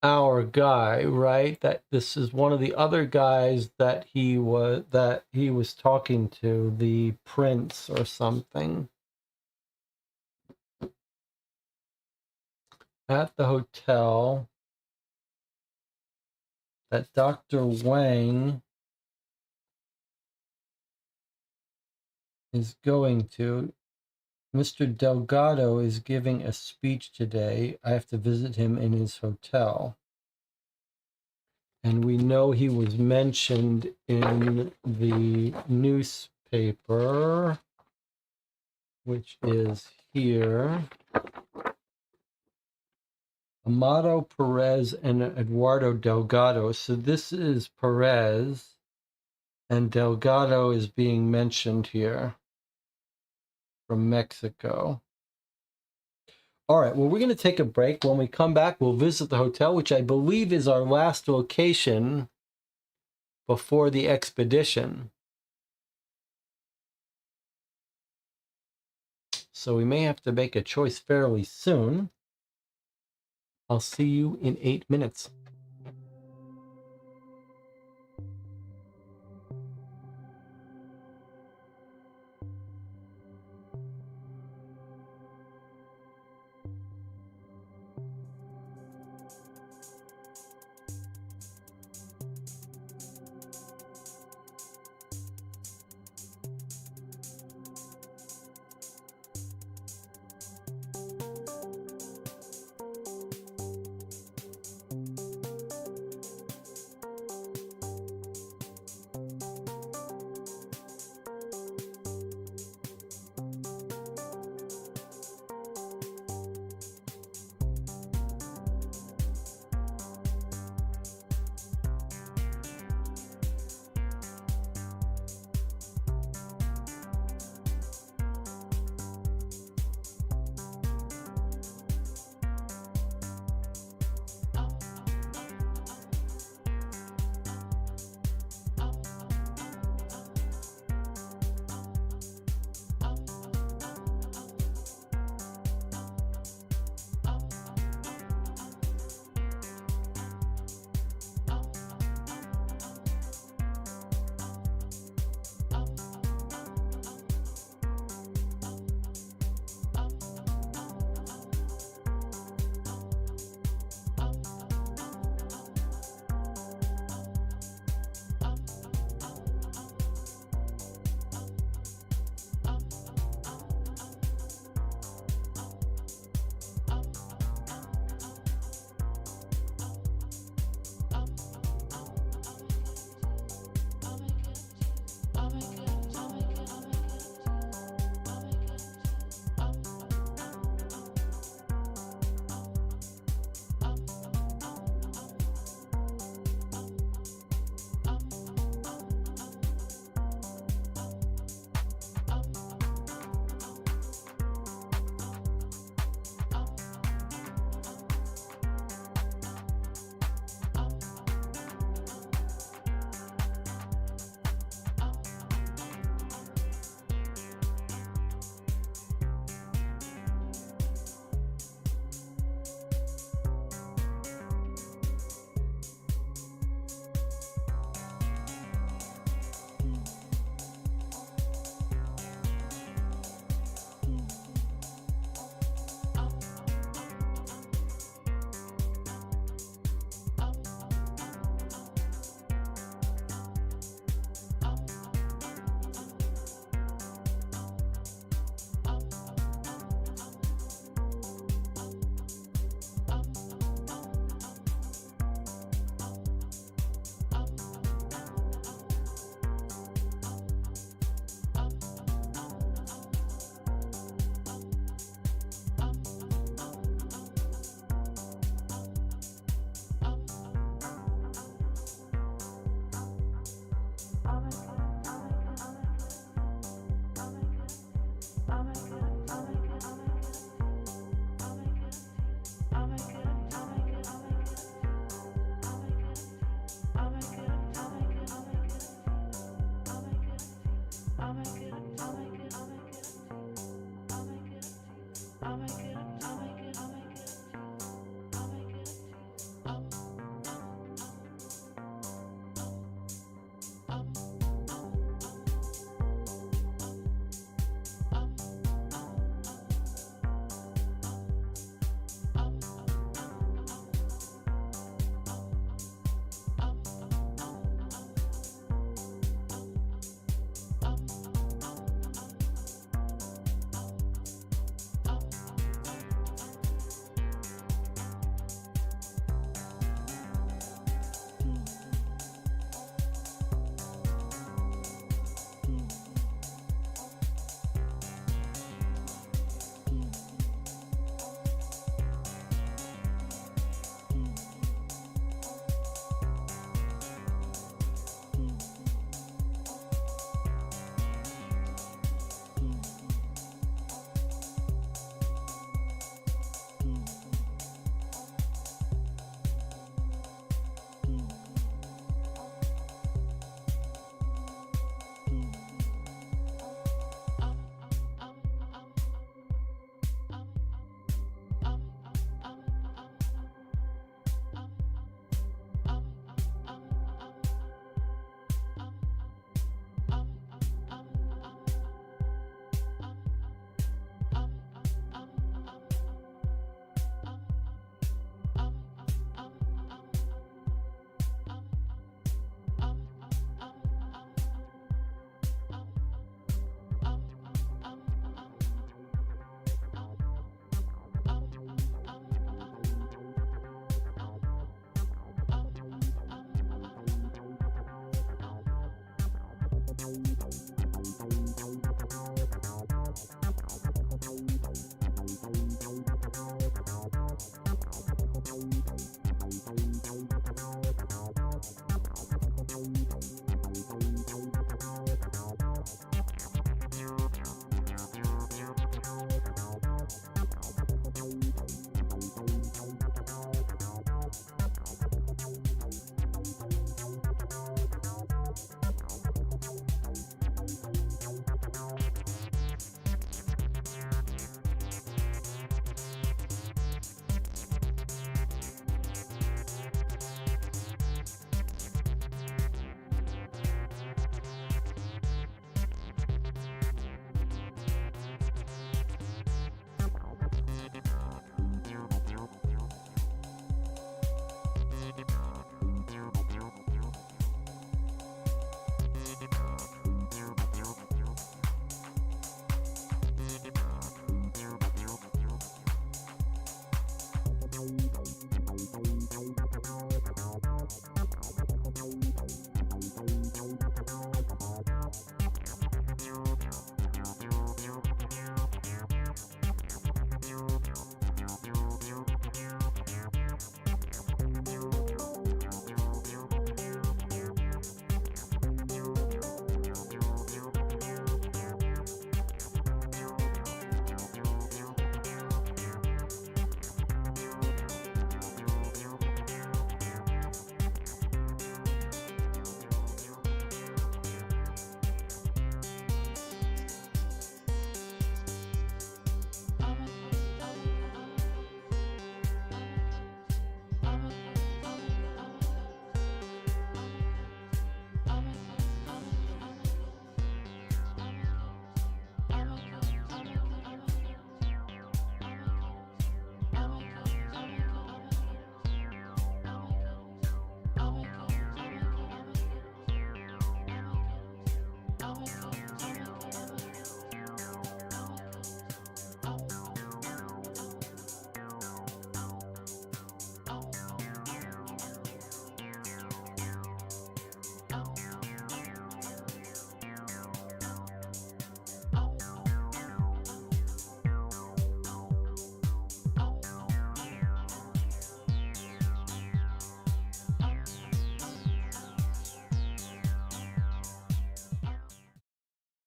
our guy, right? That this is one of the other guys that he was talking to, the prince or something. At the hotel that Dr. Wang is going to. Mr. Delgado is giving a speech today. I have to visit him in his hotel. And we know he was mentioned in the newspaper, which is here. Amado Perez and Eduardo Delgado. So this is Perez, and Delgado is being mentioned here from Mexico. All right, well, we're going to take a break. When we come back, we'll visit the hotel, which I believe is our last location before the expedition. So we may have to make a choice fairly soon. I'll see you in 8 minutes.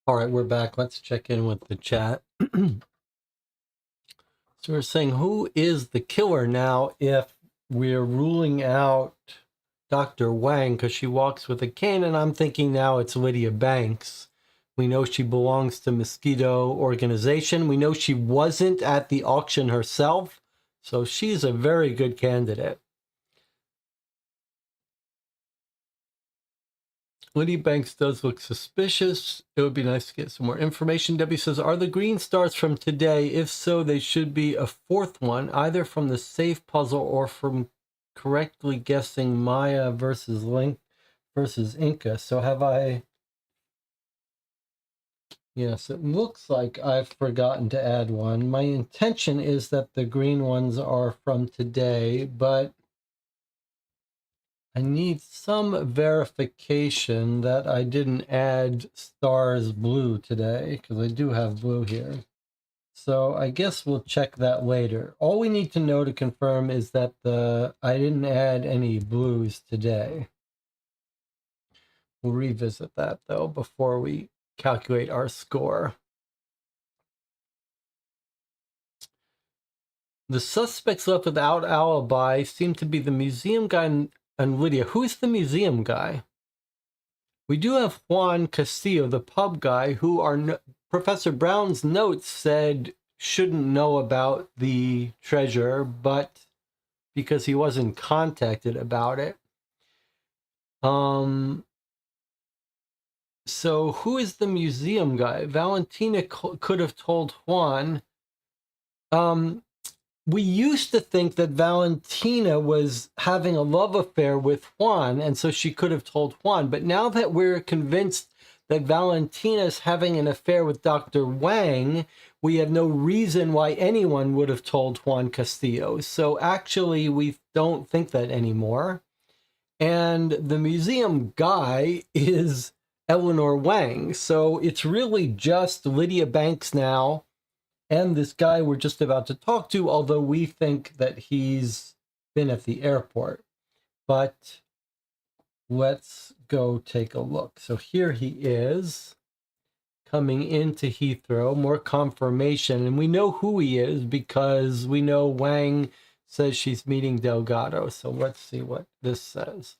All right, we're back. Let's check in with the chat. So we're saying, who is the killer now if we're ruling out Dr. Wang because she walks with a cane? And I'm thinking now it's Lydia Banks, We know she belongs to Mosquito organization. We know she wasn't at the auction herself, so she's a very good candidate. Lydia Banks does look suspicious. It would be nice to get some more information. Debbie says, are the green stars from today? If so, they should be a fourth one, either from the safe puzzle or from correctly guessing Maya versus Link versus Inca. So have I... Yes, it looks like I've forgotten to add one. My intention is that the green ones are from today, but I need some verification that I didn't add stars blue today, because I do have blue here. So I guess we'll check that later. All we need to know to confirm is that I didn't add any blues today. We'll revisit that, though, before we calculate our score. The suspects left without alibi seem to be the museum guy and Lydia. Who's the museum guy? We do have Juan Castillo, the pub guy, who Professor Brown's notes said shouldn't know about the treasure, but because he wasn't contacted about it. So who is the museum guy? Valentina could have told Juan. We used to think that Valentina was having a love affair with Juan, and so she could have told Juan. But now that we're convinced that Valentina is having an affair with Dr. Wang, we have no reason why anyone would have told Juan Castillo. So actually, we don't think that anymore. And the museum guy is Eleanor Wang. So it's really just Lydia Banks now and this guy we're just about to talk to, although we think that he's been at the airport. But let's go take a look. So here he is coming into Heathrow, more confirmation. And we know who he is because we know Wang says she's meeting Delgado. So let's see what this says.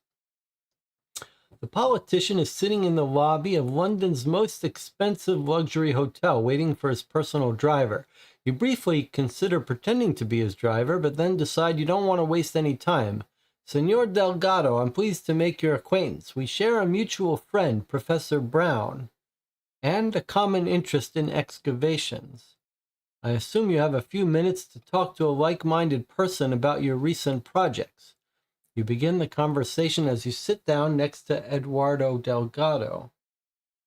The politician is sitting in the lobby of London's most expensive luxury hotel, waiting for his personal driver. You briefly consider pretending to be his driver, but then decide you don't want to waste any time. Senor Delgado, I'm pleased to make your acquaintance. We share a mutual friend, Professor Brown, and a common interest in excavations. I assume you have a few minutes to talk to a like-minded person about your recent projects. You begin the conversation as you sit down next to Eduardo Delgado.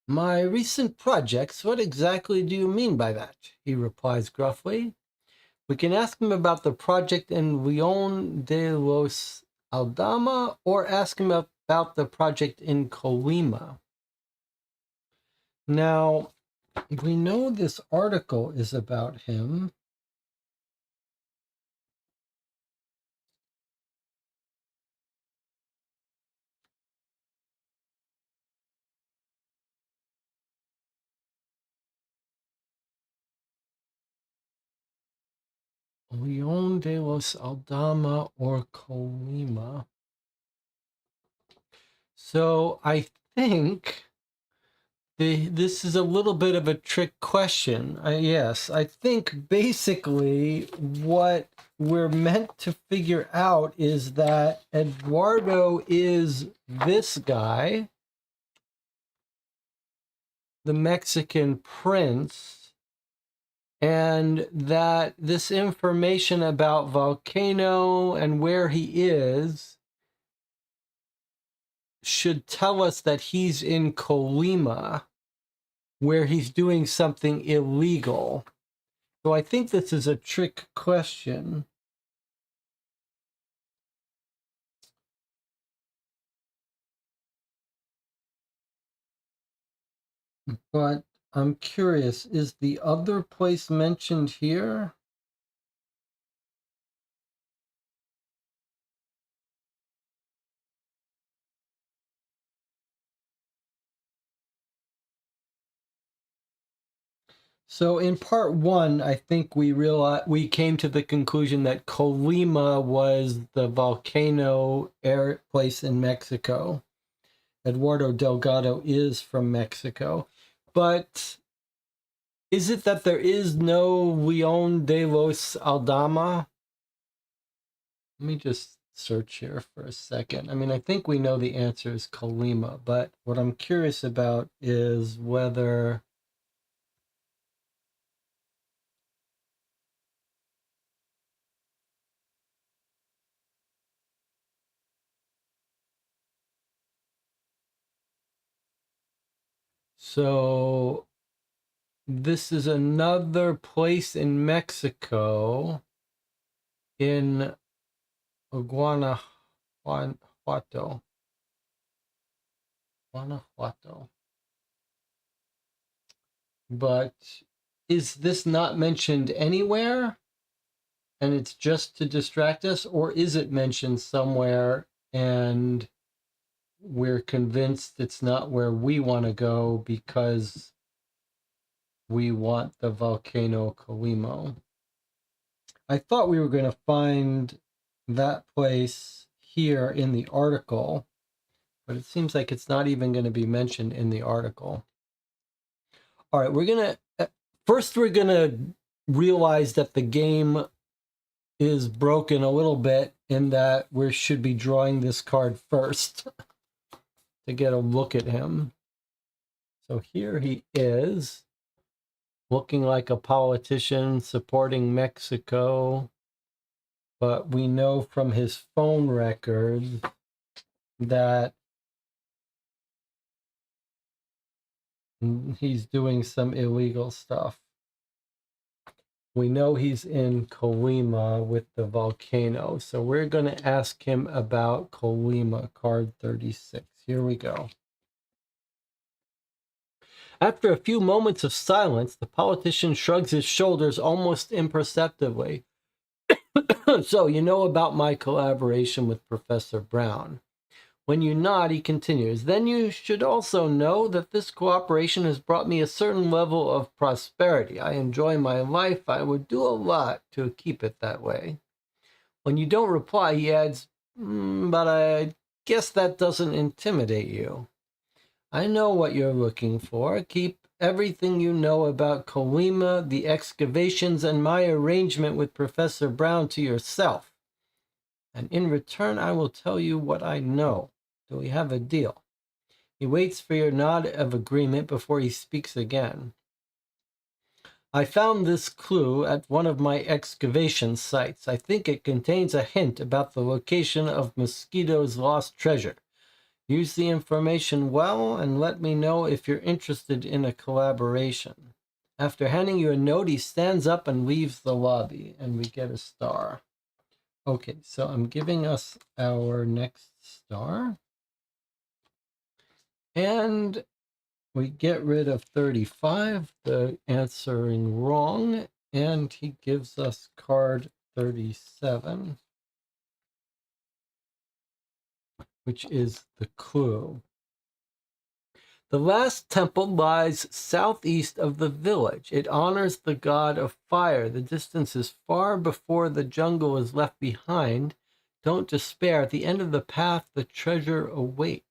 My recent projects? What exactly do you mean by that? He replies gruffly. We can ask him about the project in Leon de los Aldama or ask him about the project in Colima. Now, we know this article is about him. Leon de los Aldama or Colima. So I think this is a little bit of a trick question. Yes, I think basically what we're meant to figure out is that Eduardo is this guy, the Mexican prince, and that this information about Volcano and where he is should tell us that he's in Colima, where he's doing something illegal. So I think this is a trick question. But I'm curious, is the other place mentioned here? So in part one, I think we came to the conclusion that Colima was the volcano air place in Mexico. Eduardo Delgado is from Mexico. But is it that there is no Leon de los Aldama? Let me just search here for a second. I mean, I think we know the answer is Colima, but what I'm curious about is whether so this is another place in Mexico in Guanajuato. Guanajuato. But is this not mentioned anywhere? And it's just to distract us, or is it mentioned somewhere and we're convinced it's not where we want to go because we want the volcano Colimo? I thought we were going to find that place here in the article, but it seems like it's not even going to be mentioned in the article. All right, first we're going to realize that the game is broken a little bit in that we should be drawing this card first to get a look at him. So here he is, looking like a politician supporting Mexico, but we know from his phone records that he's doing some illegal stuff. We know he's in Colima with the volcano, so we're going to ask him about Colima, card 36. Here we go. After a few moments of silence, the politician shrugs his shoulders almost imperceptibly. So, you know about my collaboration with Professor Brown. When you nod, he continues, then you should also know that this cooperation has brought me a certain level of prosperity. I enjoy my life. I would do a lot to keep it that way. When you don't reply, he adds, but I guess that doesn't intimidate you. I know what you're looking for. Keep everything you know about Colima, the excavations, and my arrangement with Professor Brown to yourself. And in return, I will tell you what I know. Do we have a deal? He waits for your nod of agreement before he speaks again. I found this clue at one of my excavation sites. I think it contains a hint about the location of Mosquito's lost treasure. Use the information well and let me know if you're interested in a collaboration. After handing you a note, he stands up and leaves the lobby, and we get a star. Okay, so I'm giving us our next star. And we get rid of 35, the answering wrong, and he gives us card 37, which is the clue. The last temple lies southeast of the village. It honors the god of fire. The distance is far before the jungle is left behind. Don't despair. At the end of the path, the treasure awaits.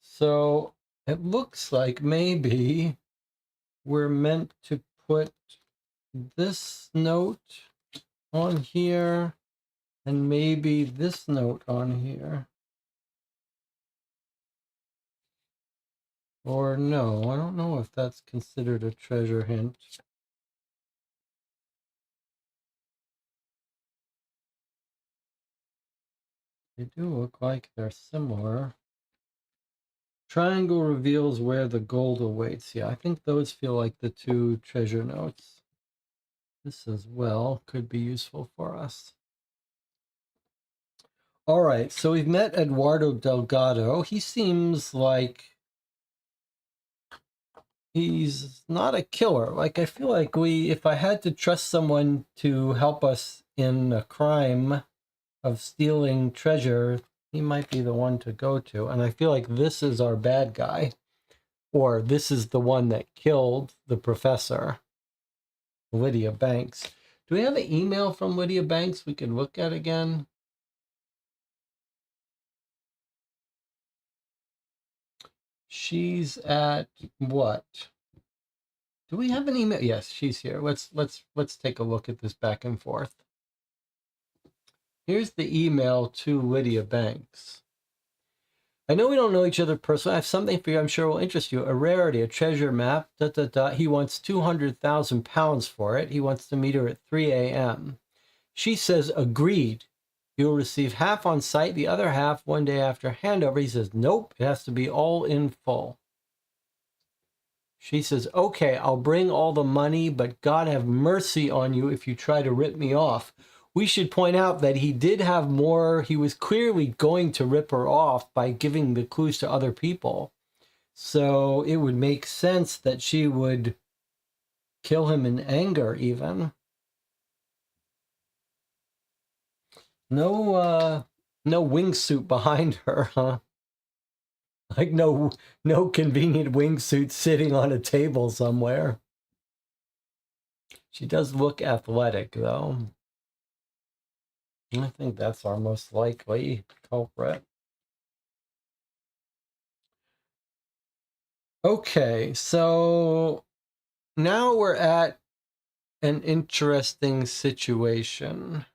So it looks like maybe we're meant to put this note on here and maybe this note on here. Or no, I don't know if that's considered a treasure hint. They do look like they're similar. Triangle reveals where the gold awaits. Yeah, I think those feel like the two treasure notes. This as well could be useful for us. All right, so we've met Eduardo Delgado. He seems like he's not a killer. Like, I feel like if I had to trust someone to help us in a crime of stealing treasure, he might be the one to go to. And I feel like this is our bad guy, or this is the one that killed the professor, Lydia Banks. Do we have an email from Lydia Banks we can look at again? She's at what? Do we have an email? Yes, she's here. Let's take a look at this back and forth. Here's the email to Lydia Banks. I know we don't know each other personally. I have something for you I'm sure will interest you. A rarity, a treasure map, He wants 200,000 pounds for it. He wants to meet her at 3 a.m. She says, agreed. You'll receive half on site, the other half one day after handover. He says, nope, it has to be all in full. She says, okay, I'll bring all the money, but God have mercy on you if you try to rip me off. We should point out that he did have more. He was clearly going to rip her off by giving the clues to other people. So it would make sense that she would kill him in anger even. No wingsuit behind her, huh? Like no convenient wingsuit sitting on a table somewhere. She does look athletic, though. I think that's our most likely culprit. Okay, so now we're at an interesting situation.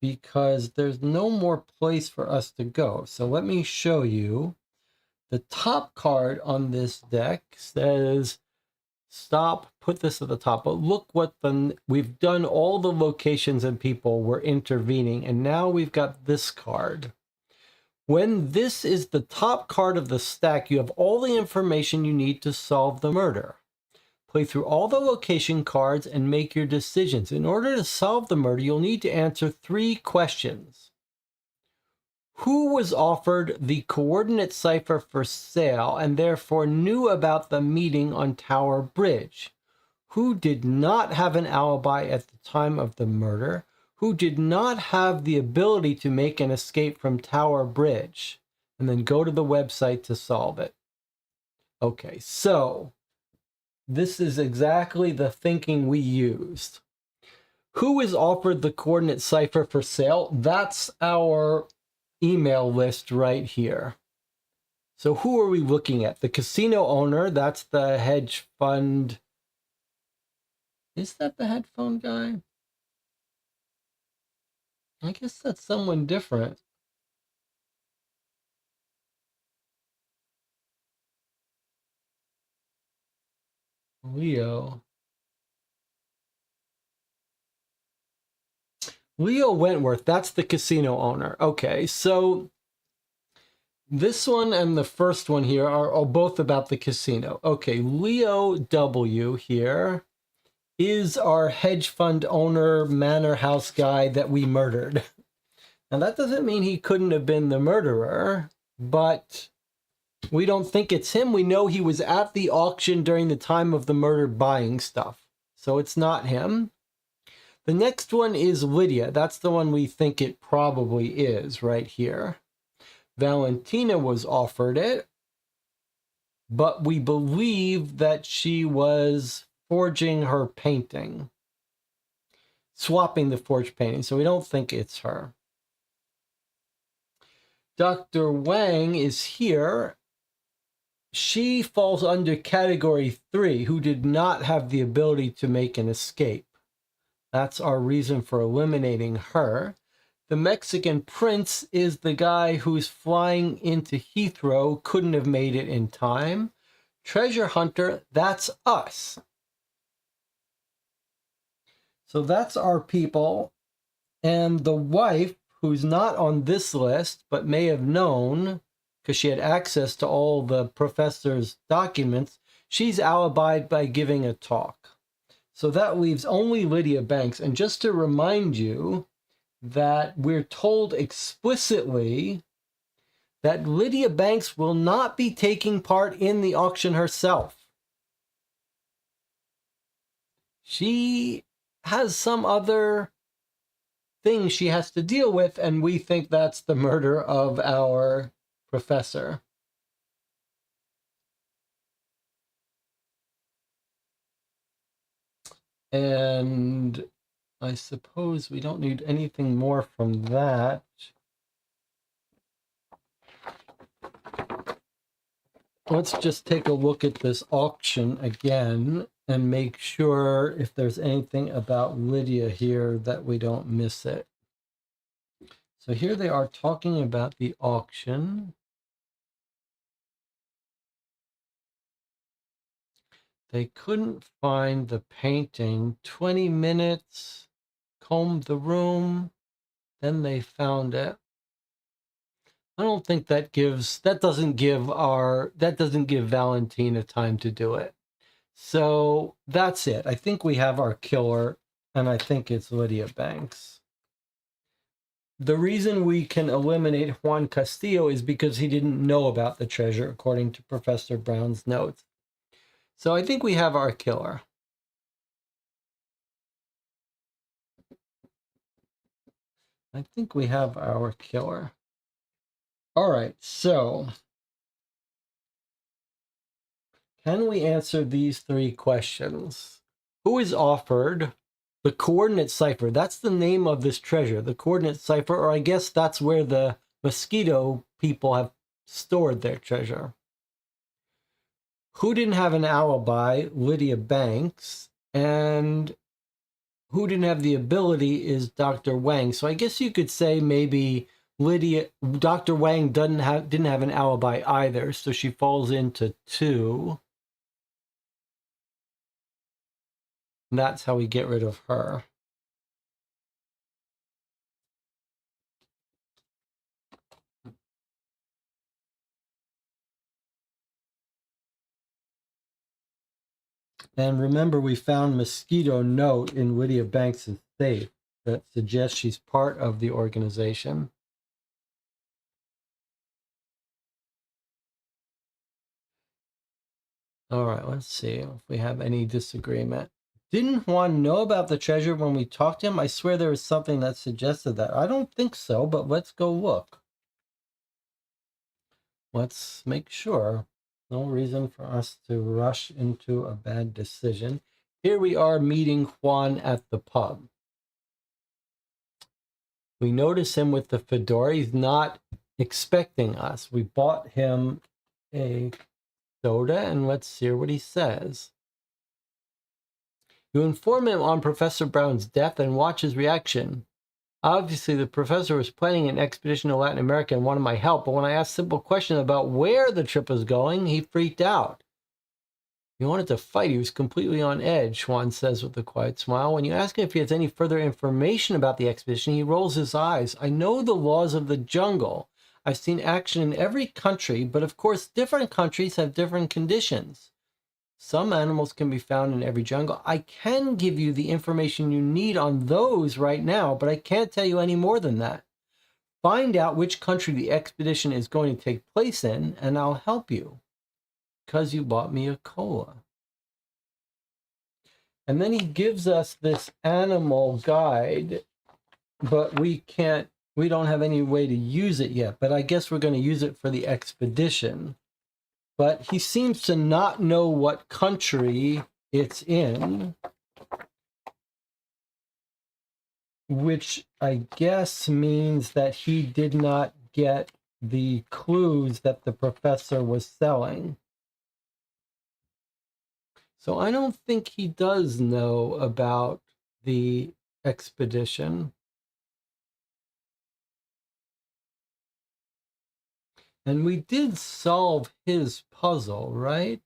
Because there's no more place for us to go. So let me show you. The top card on this deck says, stop, put this at the top. But look what we've done all the locations and people were intervening. And now we've got this card. When this is the top card of the stack, you have all the information you need to solve the murder. Play through all the location cards and make your decisions. In order to solve the murder, you'll need to answer 3 questions. Who was offered the coordinate cipher for sale and therefore knew about the meeting on Tower Bridge? Who did not have an alibi at the time of the murder? Who did not have the ability to make an escape from Tower Bridge? And then go to the website to solve it. Okay, so this is exactly the thinking we used. Who is offered the coordinate cipher for sale? That's our email list right here. So who are we looking at? The casino owner, that's the hedge fund. Is that the hedge fund guy? I guess that's someone different. Leo Wentworth, that's the casino owner. Okay, so this one and the first one here are both about the casino. Okay, Leo W here is our hedge fund owner, manor house guy that we murdered. Now, that doesn't mean he couldn't have been the murderer, but we don't think it's him. We know he was at the auction during the time of the murder buying stuff. So it's not him. The next one is Lydia. That's the one we think it probably is right here. Valentina was offered it, but we believe that she was forging her painting, swapping the forged painting. So we don't think it's her. Dr. Wang is here. She falls under category 3, who did not have the ability to make an escape. That's our reason for eliminating her. The Mexican prince is the guy who's flying into Heathrow, couldn't have made it in time. Treasure hunter, that's us. So that's our people. And the wife, who's not on this list, but may have known, because she had access to all the professor's documents, she's alibied by giving a talk. So that leaves only Lydia Banks. And just to remind you that we're told explicitly that Lydia Banks will not be taking part in the auction herself. She has some other thing she has to deal with, and we think that's the murder of our professor. And I suppose we don't need anything more from that. let's just take a look at this auction again and make sure if there's anything about Lydia here that we don't miss it. So here they are talking about the auction. They couldn't find the painting. 20 minutes, combed the room, then they found it. I don't think that doesn't give Valentina time to do it. So that's it. I think we have our killer, and I think it's Lydia Banks. The reason we can eliminate Juan Castillo is because he didn't know about the treasure, according to Professor Brown's notes. So I think we have our killer. I think we have our killer. All right, so can we answer these three questions? Who is offered the coordinate cipher? That's the name of this treasure, the coordinate cipher, or I guess that's where the Mosquito people have stored their treasure. Who didn't have an alibi? Lydia Banks. And who didn't have the ability is Dr. Wang. So I guess you could say maybe Dr. Wang didn't have an alibi either, so she falls into 2. And that's how we get rid of her. And remember, we found Mosquito note in Lydia Banks' safe that suggests she's part of the organization. All right, let's see if we have any disagreement. Didn't Juan know about the treasure when we talked to him? I swear there was something that suggested that. I don't think so, but let's go look. Let's make sure. No reason for us to rush into a bad decision. Here we are meeting Juan at the pub. We notice him with the fedora. He's not expecting us. We bought him a soda, and let's hear what he says. You inform him on Professor Brown's death and watch his reaction. Obviously, the professor was planning an expedition to Latin America and wanted my help, but when I asked simple questions about where the trip was going, he freaked out. He wanted to fight. He was completely on edge, Juan says with a quiet smile. When you ask him if he has any further information about the expedition, he rolls his eyes. I know the laws of the jungle. I've seen action in every country, but of course, different countries have different conditions. Some animals can be found in every jungle. I can give you the information you need on those right now, but I can't tell you any more than that. Find out which country the expedition is going to take place in, and I'll help you. Because you bought me a cola. And then he gives us this animal guide, but we don't have any way to use it yet. But I guess we're going to use it for the expedition. But he seems to not know what country it's in, which I guess means that he did not get the clues that the professor was selling. So I don't think he does know about the expedition. And we did solve his puzzle, right?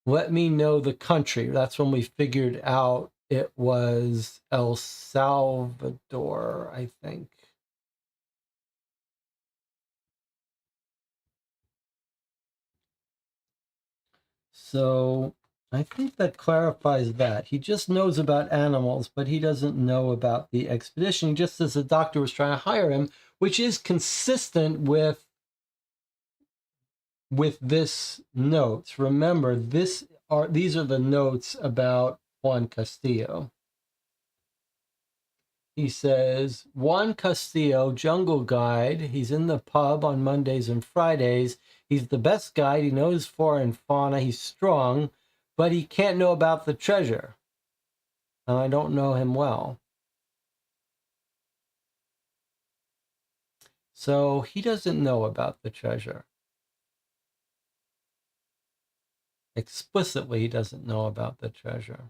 Let me know the country. That's when we figured out it was El Salvador, I think. So I think that clarifies that. He just knows about animals, but he doesn't know about the expedition. He just says the doctor was trying to hire him, which is consistent with this notes. Remember, these are the notes about Juan Castillo. He says, Juan Castillo, jungle guide. He's in the pub on Mondays and Fridays. He's the best guide. He knows flora and fauna. He's strong, but he can't know about the treasure. And I don't know him well. So he doesn't know about the treasure. explicitly he doesn't know about the treasure.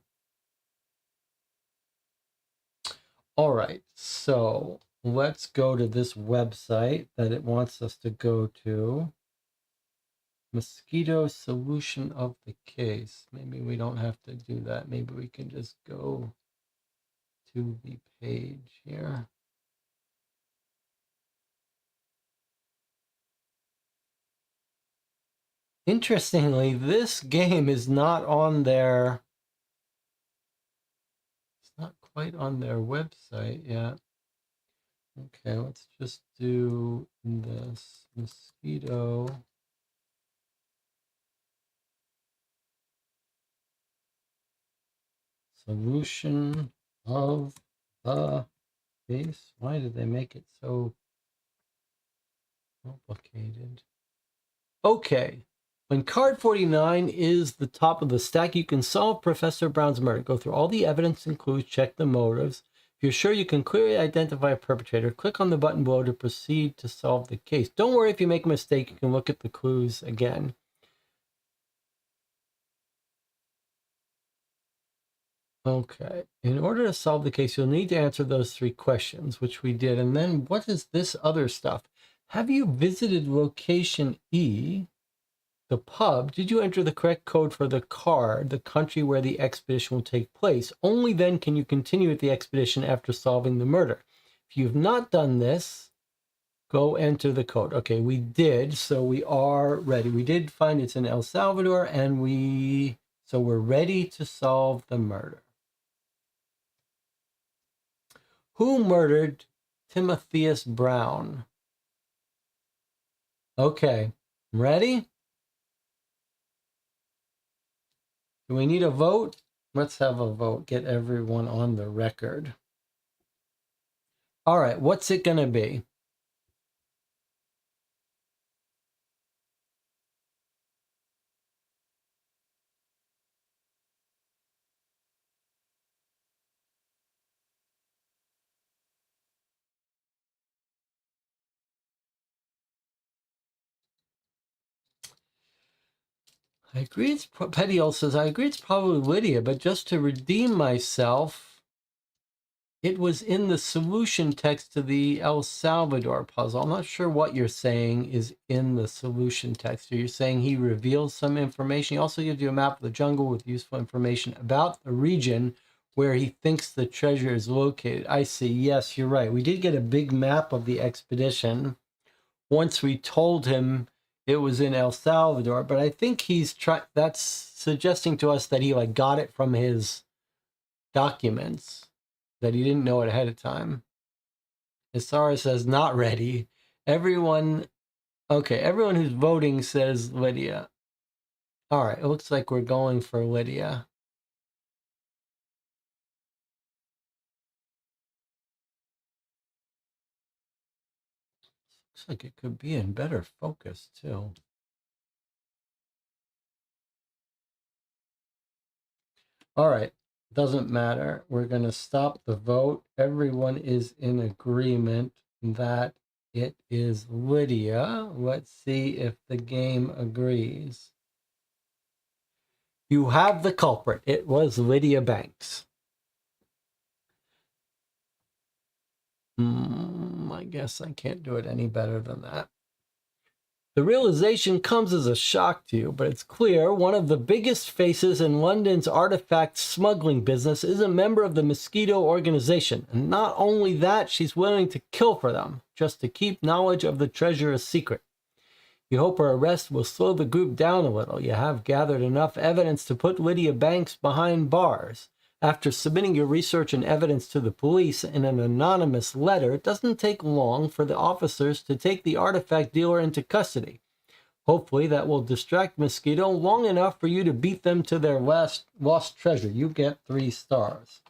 All right, so let's go to this website that it wants us to go to. Mosquito solution of the case. Maybe we don't have to do that. Maybe we can just go to the page here. Interestingly, this game is not on their, it's not quite on their website yet. Okay, let's just do this Mosquito. Solution of the case. Why did they make it so complicated? Okay. When card 49 is the top of the stack, you can solve Professor Brown's murder. Go through all the evidence and clues, check the motives. If you're sure you can clearly identify a perpetrator, click on the button below to proceed to solve the case. Don't worry if you make a mistake, you can look at the clues again. Okay. In order to solve the case, you'll need to answer those 3 questions, which we did. And then what is this other stuff? Have you visited location E? The pub, did you enter the correct code for the card, the country where the expedition will take place? Only then can you continue with the expedition after solving the murder. If you've not done this, go enter the code. Okay, we did, so we are ready. We did find it's in El Salvador, and so we're ready to solve the murder. Who murdered Timotheus Brown? Okay, ready? Do we need a vote? Let's have a vote. Get everyone on the record. All right, what's it going to be? I agree. Pettiol says, I agree it's probably Lydia, but just to redeem myself, it was in the solution text to the El Salvador puzzle. I'm not sure what you're saying is in the solution text. Are you saying he reveals some information? He also gives you a map of the jungle with useful information about the region where he thinks the treasure is located. I see. Yes, you're right. We did get a big map of the expedition once we told him it was in El Salvador, but I think that's suggesting to us that he got it from his documents, that he didn't know it ahead of time. Isara says not ready. Everyone who's voting says Lydia. All right, it looks like we're going for Lydia. Looks like it could be in better focus too. All right, doesn't matter. We're going to stop the vote. Everyone is in agreement that it is Lydia. Let's see if the game agrees. You have the culprit. It was Lydia Banks. I guess I can't do it any better than that. The realization comes as a shock to you, but it's clear one of the biggest faces in London's artifact smuggling business is a member of the Mosquito organization. And not only that, she's willing to kill for them, just to keep knowledge of the treasure a secret. You hope her arrest will slow the group down a little. You have gathered enough evidence to put Lydia Banks behind bars. After submitting your research and evidence to the police in an anonymous letter, it doesn't take long for the officers to take the artifact dealer into custody. Hopefully that will distract Mosquito long enough for you to beat them to their lost treasure. You get 3 stars.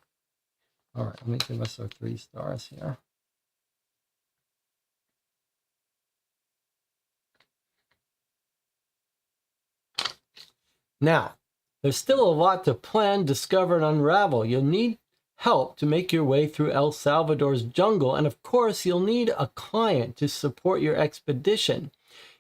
All right, let me give us our 3 stars here. Now, there's still a lot to plan, discover, and unravel. You'll need help to make your way through El Salvador's jungle, and of course, you'll need a client to support your expedition.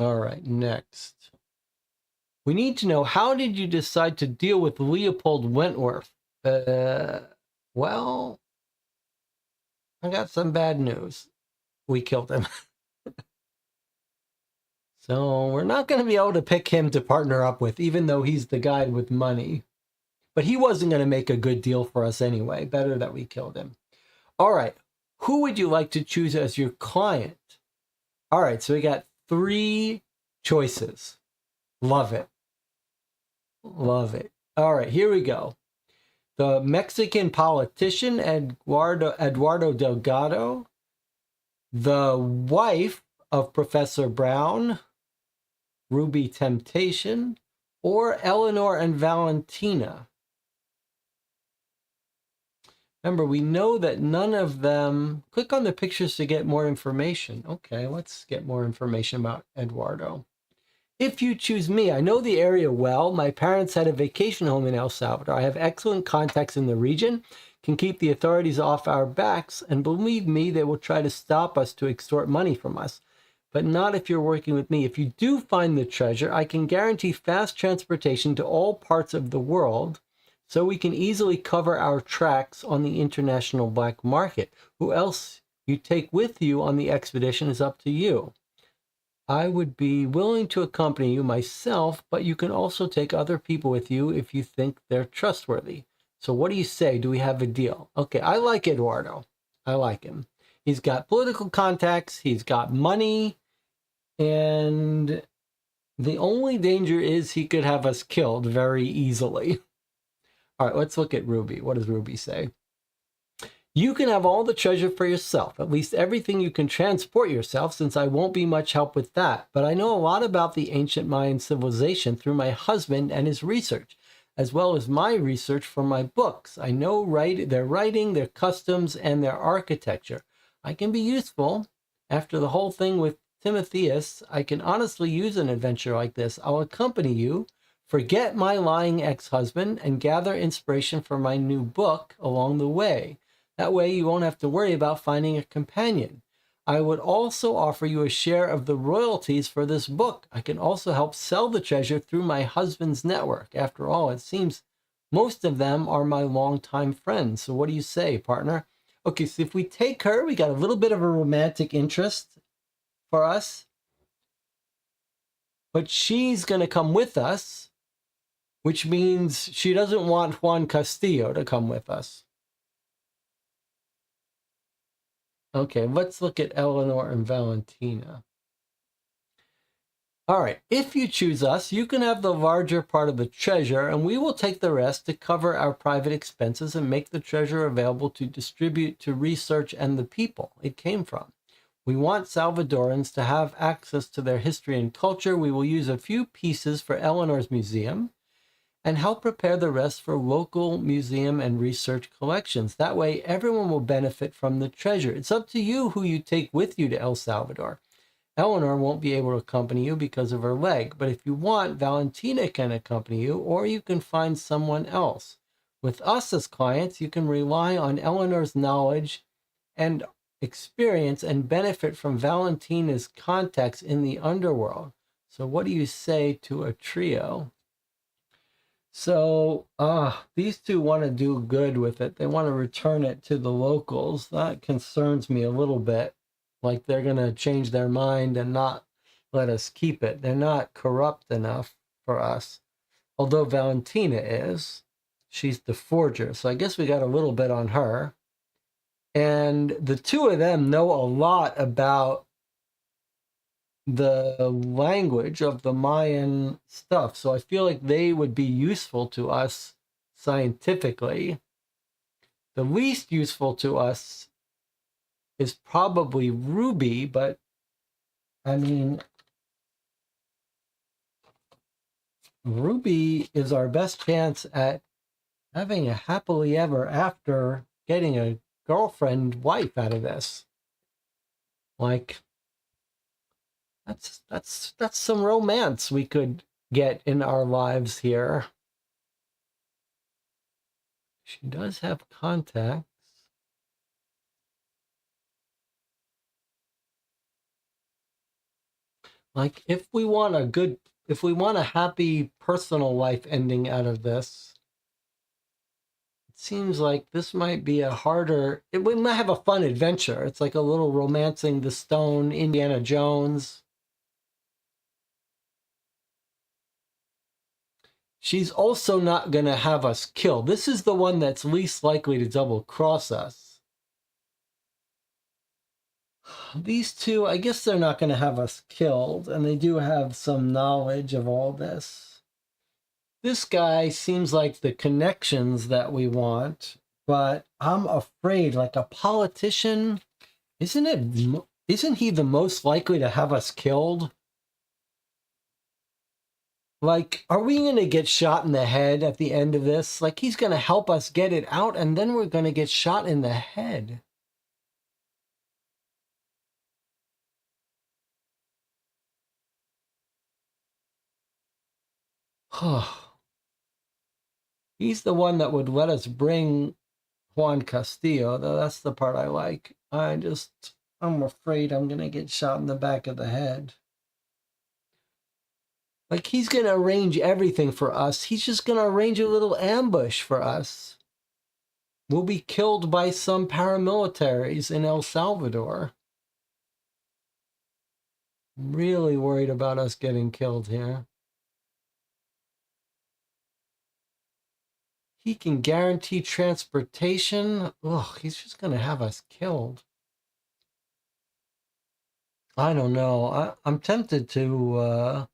All right, next. We need to know, how did you decide to deal with Leopold Wentworth? Well, I got some bad news. We killed him. So we're not going to be able to pick him to partner up with, even though he's the guy with money. But he wasn't going to make a good deal for us anyway. Better that we killed him. All right. Who would you like to choose as your client? All right. So we got 3 choices. Love it. Love it. All right. Here we go. The Mexican politician, Eduardo Delgado. The wife of Professor Brown, Ruby Temptation, or Eleanor and Valentina. Remember, we know that none of them... Click on the pictures to get more information. Okay, let's get more information about Eduardo. If you choose me, I know the area well. My parents had a vacation home in El Salvador. I have excellent contacts in the region, can keep the authorities off our backs, and believe me, they will try to stop us to extort money from us. But not if you're working with me. If you do find the treasure, I can guarantee fast transportation to all parts of the world, so we can easily cover our tracks on the international black market. Who else you take with you on the expedition is up to you. I would be willing to accompany you myself, but you can also take other people with you if you think they're trustworthy. So what do you say? Do we have a deal? Okay, I like Eduardo. I like him. He's got political contacts, he's got money, and the only danger is he could have us killed very easily. All right, let's look at Ruby. What does Ruby say? You can have all the treasure for yourself, at least everything you can transport yourself, since I won't be much help with that. But I know a lot about the ancient Mayan civilization through my husband and his research, as well as my research from my books. I know their writing, their customs, and their architecture. I can be useful. After the whole thing with Timotheus, I can honestly use an adventure like this. I'll accompany you, forget my lying ex-husband, and gather inspiration for my new book along the way. That way you won't have to worry about finding a companion. I would also offer you a share of the royalties for this book. I can also help sell the treasure through my husband's network. After all, it seems most of them are my longtime friends. So what do you say, partner? Okay, so if we take her, we got a little bit of a romantic interest for us. But she's going to come with us, which means she doesn't want Juan Castillo to come with us. Okay, let's look at Eleanor and Valentina. All right, if you choose us, you can have the larger part of the treasure, and we will take the rest to cover our private expenses and make the treasure available to distribute to research and the people it came from. We want Salvadorans to have access to their history and culture. We will use a few pieces for Eleanor's museum and help prepare the rest for local museum and research collections. That way, everyone will benefit from the treasure. It's up to you who you take with you to El Salvador. Eleanor won't be able to accompany you because of her leg, but if you want, Valentina can accompany you, or you can find someone else. With us as clients, you can rely on Eleanor's knowledge and experience and benefit from Valentina's contacts in the underworld. So what do you say to a trio? So these two want to do good with it. They want to return it to the locals. That concerns me a little bit. Like they're going to change their mind and not let us keep it. They're not corrupt enough for us. Although Valentina is. She's the forger. So I guess we got a little bit on her. And the two of them know a lot about the language of the Mayan stuff. So I feel like they would be useful to us scientifically. The least useful to us is probably Ruby, but I mean, Ruby is our best chance at having a happily ever after, getting a girlfriend, wife out of this. Like, that's some romance we could get in our lives here. She does have contacts. Like, if we want a happy personal life ending out of this, it seems like this might be we might have a fun adventure. It's like a little romancing the stone, Indiana Jones. She's also not going to have us killed. This is the one that's least likely to double cross us. These two, I guess they're not going to have us killed, and they do have some knowledge of all this. This guy seems like the connections that we want, but I'm afraid, like a politician, isn't he the most likely to have us killed? Like, are we going to get shot in the head at the end of this? Like, he's going to help us get it out, and then we're going to get shot in the head. He's the one that would let us bring Juan Castillo, though that's the part I like. I'm afraid I'm going to get shot in the back of the head. Like, he's going to arrange everything for us. He's just going to arrange a little ambush for us. We'll be killed by some paramilitaries in El Salvador. I'm really worried about us getting killed here. He can guarantee transportation. Ugh, he's just going to have us killed. I don't know. I'm tempted to...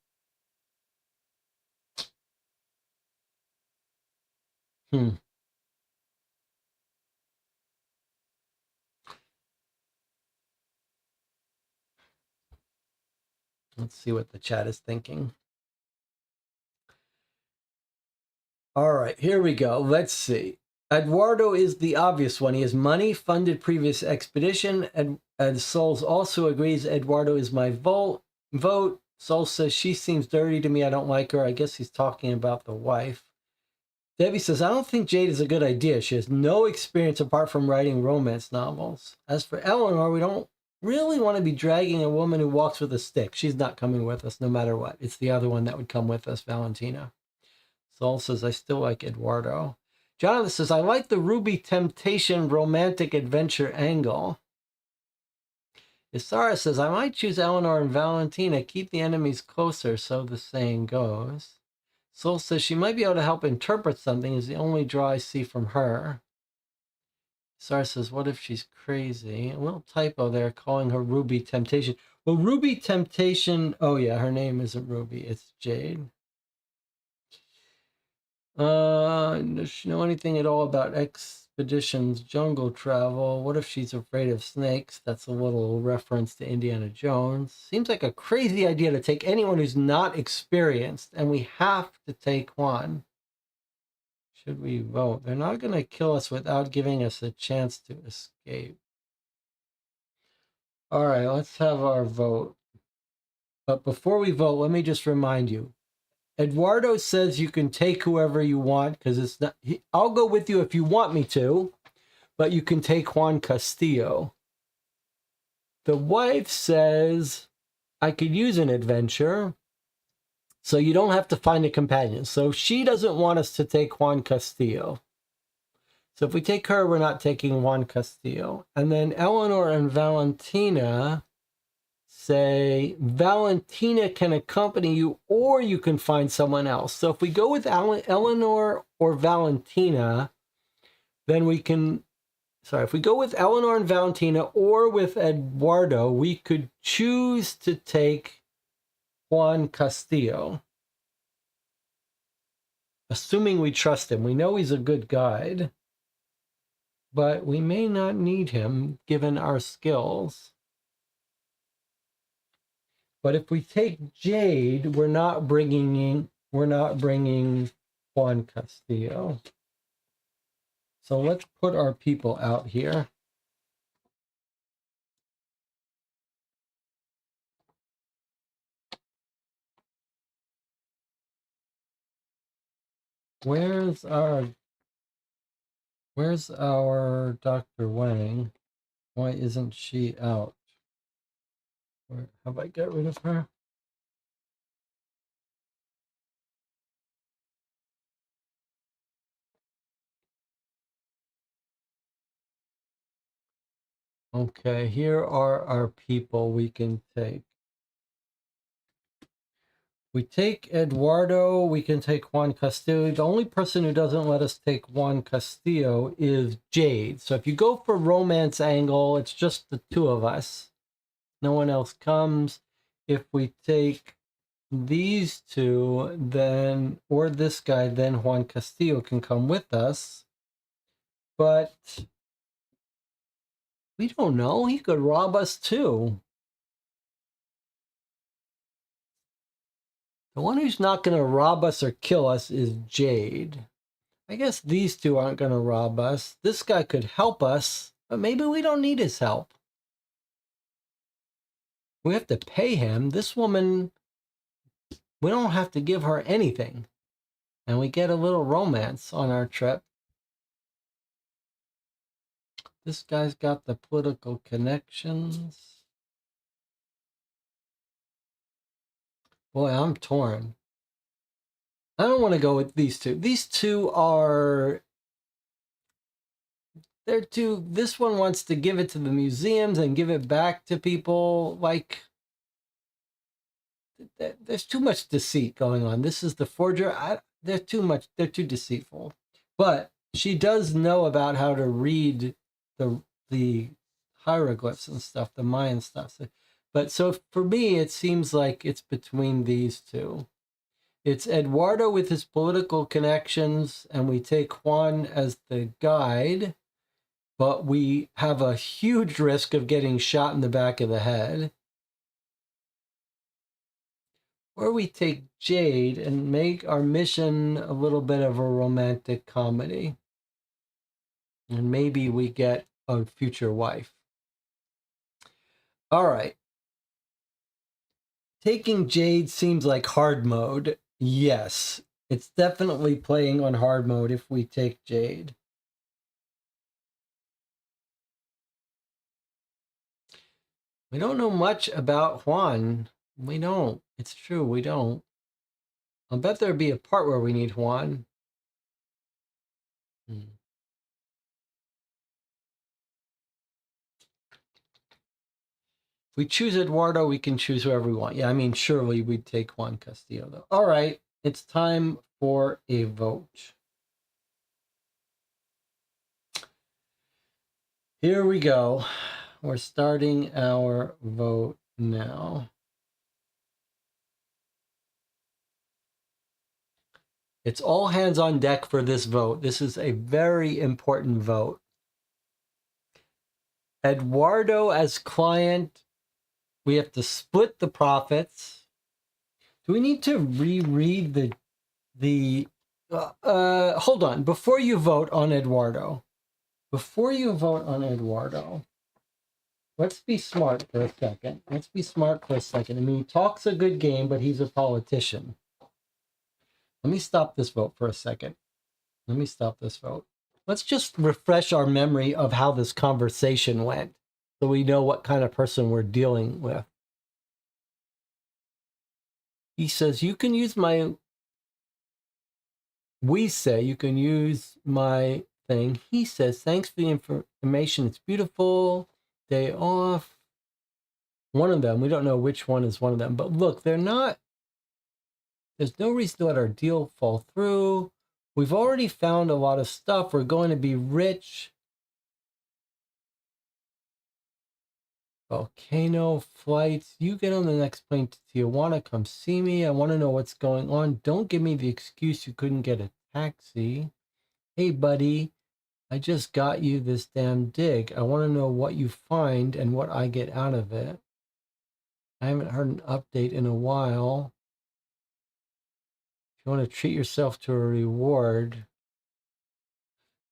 Let's see what the chat is thinking. All right, here we go. Let's see. Eduardo is the obvious one. He has money, funded previous expedition, and Souls also agrees Eduardo is my vote. Soul says she seems dirty to me. I don't like her. I guess he's talking about the wife. Debbie says, I don't think Jade is a good idea. She has no experience apart from writing romance novels. As for Eleanor, we don't really want to be dragging a woman who walks with a stick. She's not coming with us no matter what. It's the other one that would come with us, Valentina. Saul says, I still like Eduardo. Jonathan says, I like the Ruby Temptation romantic adventure angle. Isara says, I might choose Eleanor and Valentina. Keep the enemies closer, so the saying goes. Soul says she might be able to help interpret something is the only draw I see from her. Isara says, what if she's crazy? A little typo there, calling her Ruby Temptation. Well, Ruby Temptation, oh yeah, her name isn't Ruby, it's Jade. Does she know anything at all about expeditions, jungle travel? What if she's afraid of snakes? That's a little reference to Indiana Jones. Seems like a crazy idea to take anyone who's not experienced, and we have to take one. Should we vote? They're not going to kill us without giving us a chance to escape. All right, let's have our vote. But before we vote, let me just remind you, Eduardo says you can take whoever you want because it's not. I'll go with you if you want me to, but you can take Juan Castillo. The wife says I could use an adventure, so you don't have to find a companion. So she doesn't want us to take Juan Castillo. So if we take her, we're not taking Juan Castillo. And then Eleanor and Valentina say Valentina can accompany you or you can find someone else. So if we go with Eleanor or Valentina, then we can, if we go with Eleanor and Valentina or with Eduardo, we could choose to take Juan Castillo. Assuming we trust him. We know he's a good guide, but we may not need him given our skills. But if we take Jade, we're not bringing Juan Castillo. So let's put our people out here. Where's our Dr. Wang? Why isn't she out? Have I got rid of her? Okay, here are our people we can take. We take Eduardo, we can take Juan Castillo. The only person who doesn't let us take Juan Castillo is Jade. So if you go for romance angle, it's just the two of us. No one else comes. If we take these two, then, or this guy, then Juan Castillo can come with us. But we don't know. He could rob us too. The one who's not going to rob us or kill us is Jade. I guess these two aren't going to rob us. This guy could help us, but maybe we don't need his help. We have to pay him. This woman, we don't have to give her anything. And we get a little romance on our trip. This guy's got the political connections. Boy, I'm torn. I don't want to go with these two. These two are... They're too... This one wants to give it to the museums and give it back to people. Like, there's too much deceit going on. This is the forger. They're too deceitful. But she does know about how to read the hieroglyphs and stuff, the Mayan stuff. But so for me, it seems like it's between these two. It's Eduardo with his political connections, and we take Juan as the guide, but we have a huge risk of getting shot in the back of the head. Or we take Jade and make our mission a little bit of a romantic comedy. And maybe we get a future wife. All right. Taking Jade seems like hard mode. Yes, it's definitely playing on hard mode if we take Jade. We don't know much about Juan. We don't. It's true, we don't. I'll bet there'd be a part where we need Juan. If we choose Eduardo, we can choose whoever we want. Yeah, I mean, surely we'd take Juan Castillo, though. All right, it's time for a vote. Here we go. We're starting our vote now. It's all hands on deck for this vote. This is a very important vote. Eduardo as client, we have to split the profits. Do we need to reread hold on, before you vote on Eduardo, let's be smart for a second. I mean, he talks a good game, but he's a politician. Let me stop this vote for a second. Let's just refresh our memory of how this conversation went so we know what kind of person we're dealing with. He says, we say you can use my thing. He says, thanks for the information. It's beautiful. Day off. One of them, we don't know which one is one of them, but look, there's no reason to let our deal fall through. We've already found a lot of stuff. We're going to be rich. Volcano flights. You get on the next plane to Tijuana. Come see me. I want to know what's going on. Don't give me the excuse you couldn't get a taxi. Hey, buddy, I just got you this damn dig. I want to know what you find and what I get out of it. I haven't heard an update in a while. If you want to treat yourself to a reward.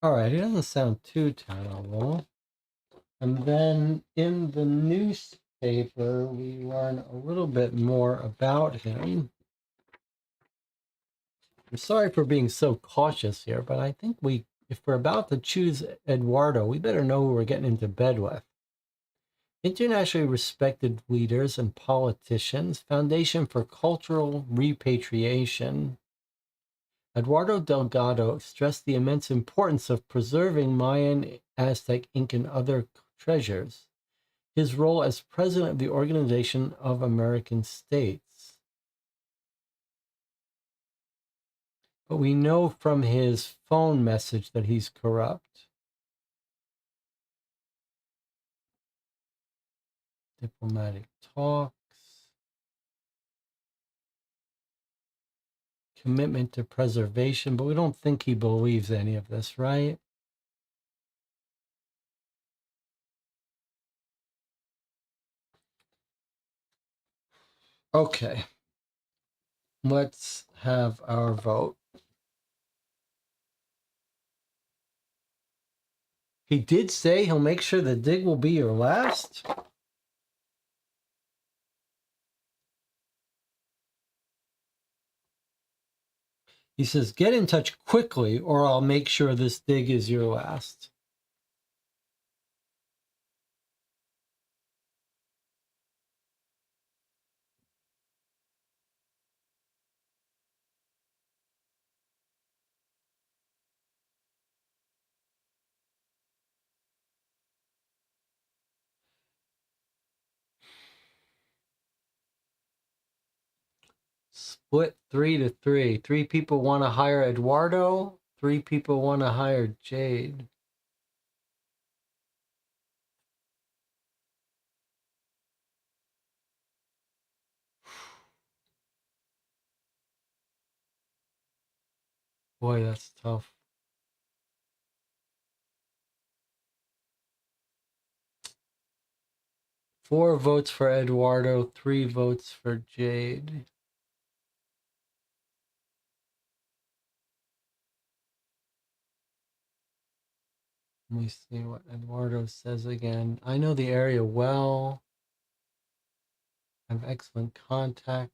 All right, it doesn't sound too terrible. And then in the newspaper, we learn a little bit more about him. I'm sorry for being so cautious here, but I think if we're about to choose Eduardo, we better know who we're getting into bed with. Internationally respected leaders and politicians, Foundation for Cultural Repatriation. Eduardo Delgado stressed the immense importance of preserving Mayan, Aztec, Incan, and other treasures. his role as president of the Organization of American States. But we know from his phone message that he's corrupt. Diplomatic talks. Commitment to preservation, but we don't think he believes any of this, right? Okay. Let's have our vote. He did say he'll make sure the dig will be your last. He says, get in touch quickly or I'll make sure this dig is your last. Split 3-3. 3 people want to hire Eduardo. 3 people want to hire Jade. Boy, that's tough. Four votes for Eduardo, 3 votes for Jade. Let me see what Eduardo says again. I know the area well. I have excellent contacts.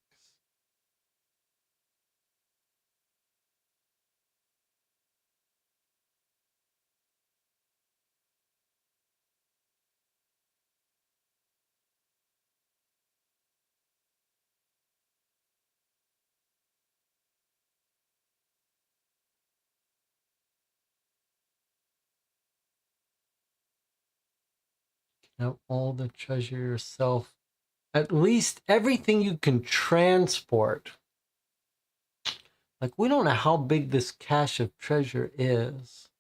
Have all the treasure yourself. At least everything you can transport. Like, we don't know how big this cache of treasure is.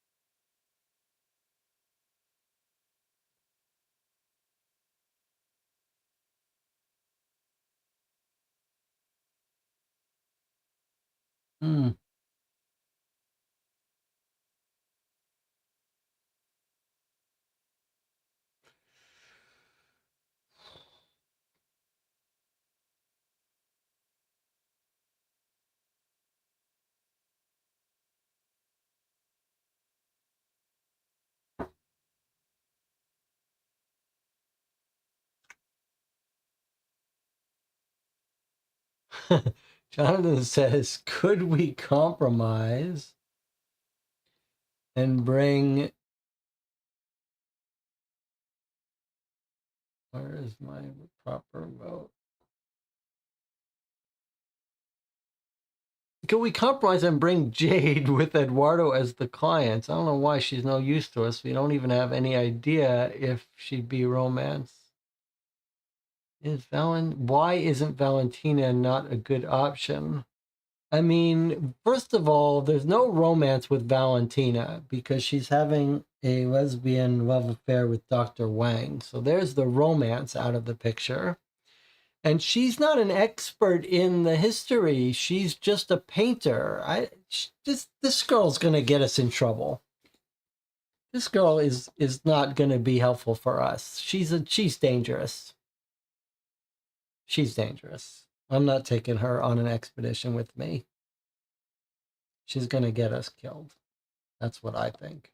Hmm. Jonathan says, could we compromise and bring... Where is my proper vote? Can we compromise and bring Jade with Eduardo as the clients? I don't know why she's no use to us. We don't even have any idea if she'd be romance. Why isn't Valentina not a good option? I mean, first of all, there's no romance with Valentina because she's having a lesbian love affair with Dr. Wang. So there's the romance out of the picture. And she's not an expert in the history. She's just a painter. This girl's going to get us in trouble. This girl is not going to be helpful for us. She's dangerous. She's dangerous. I'm not taking her on an expedition with me. She's going to get us killed. That's what I think.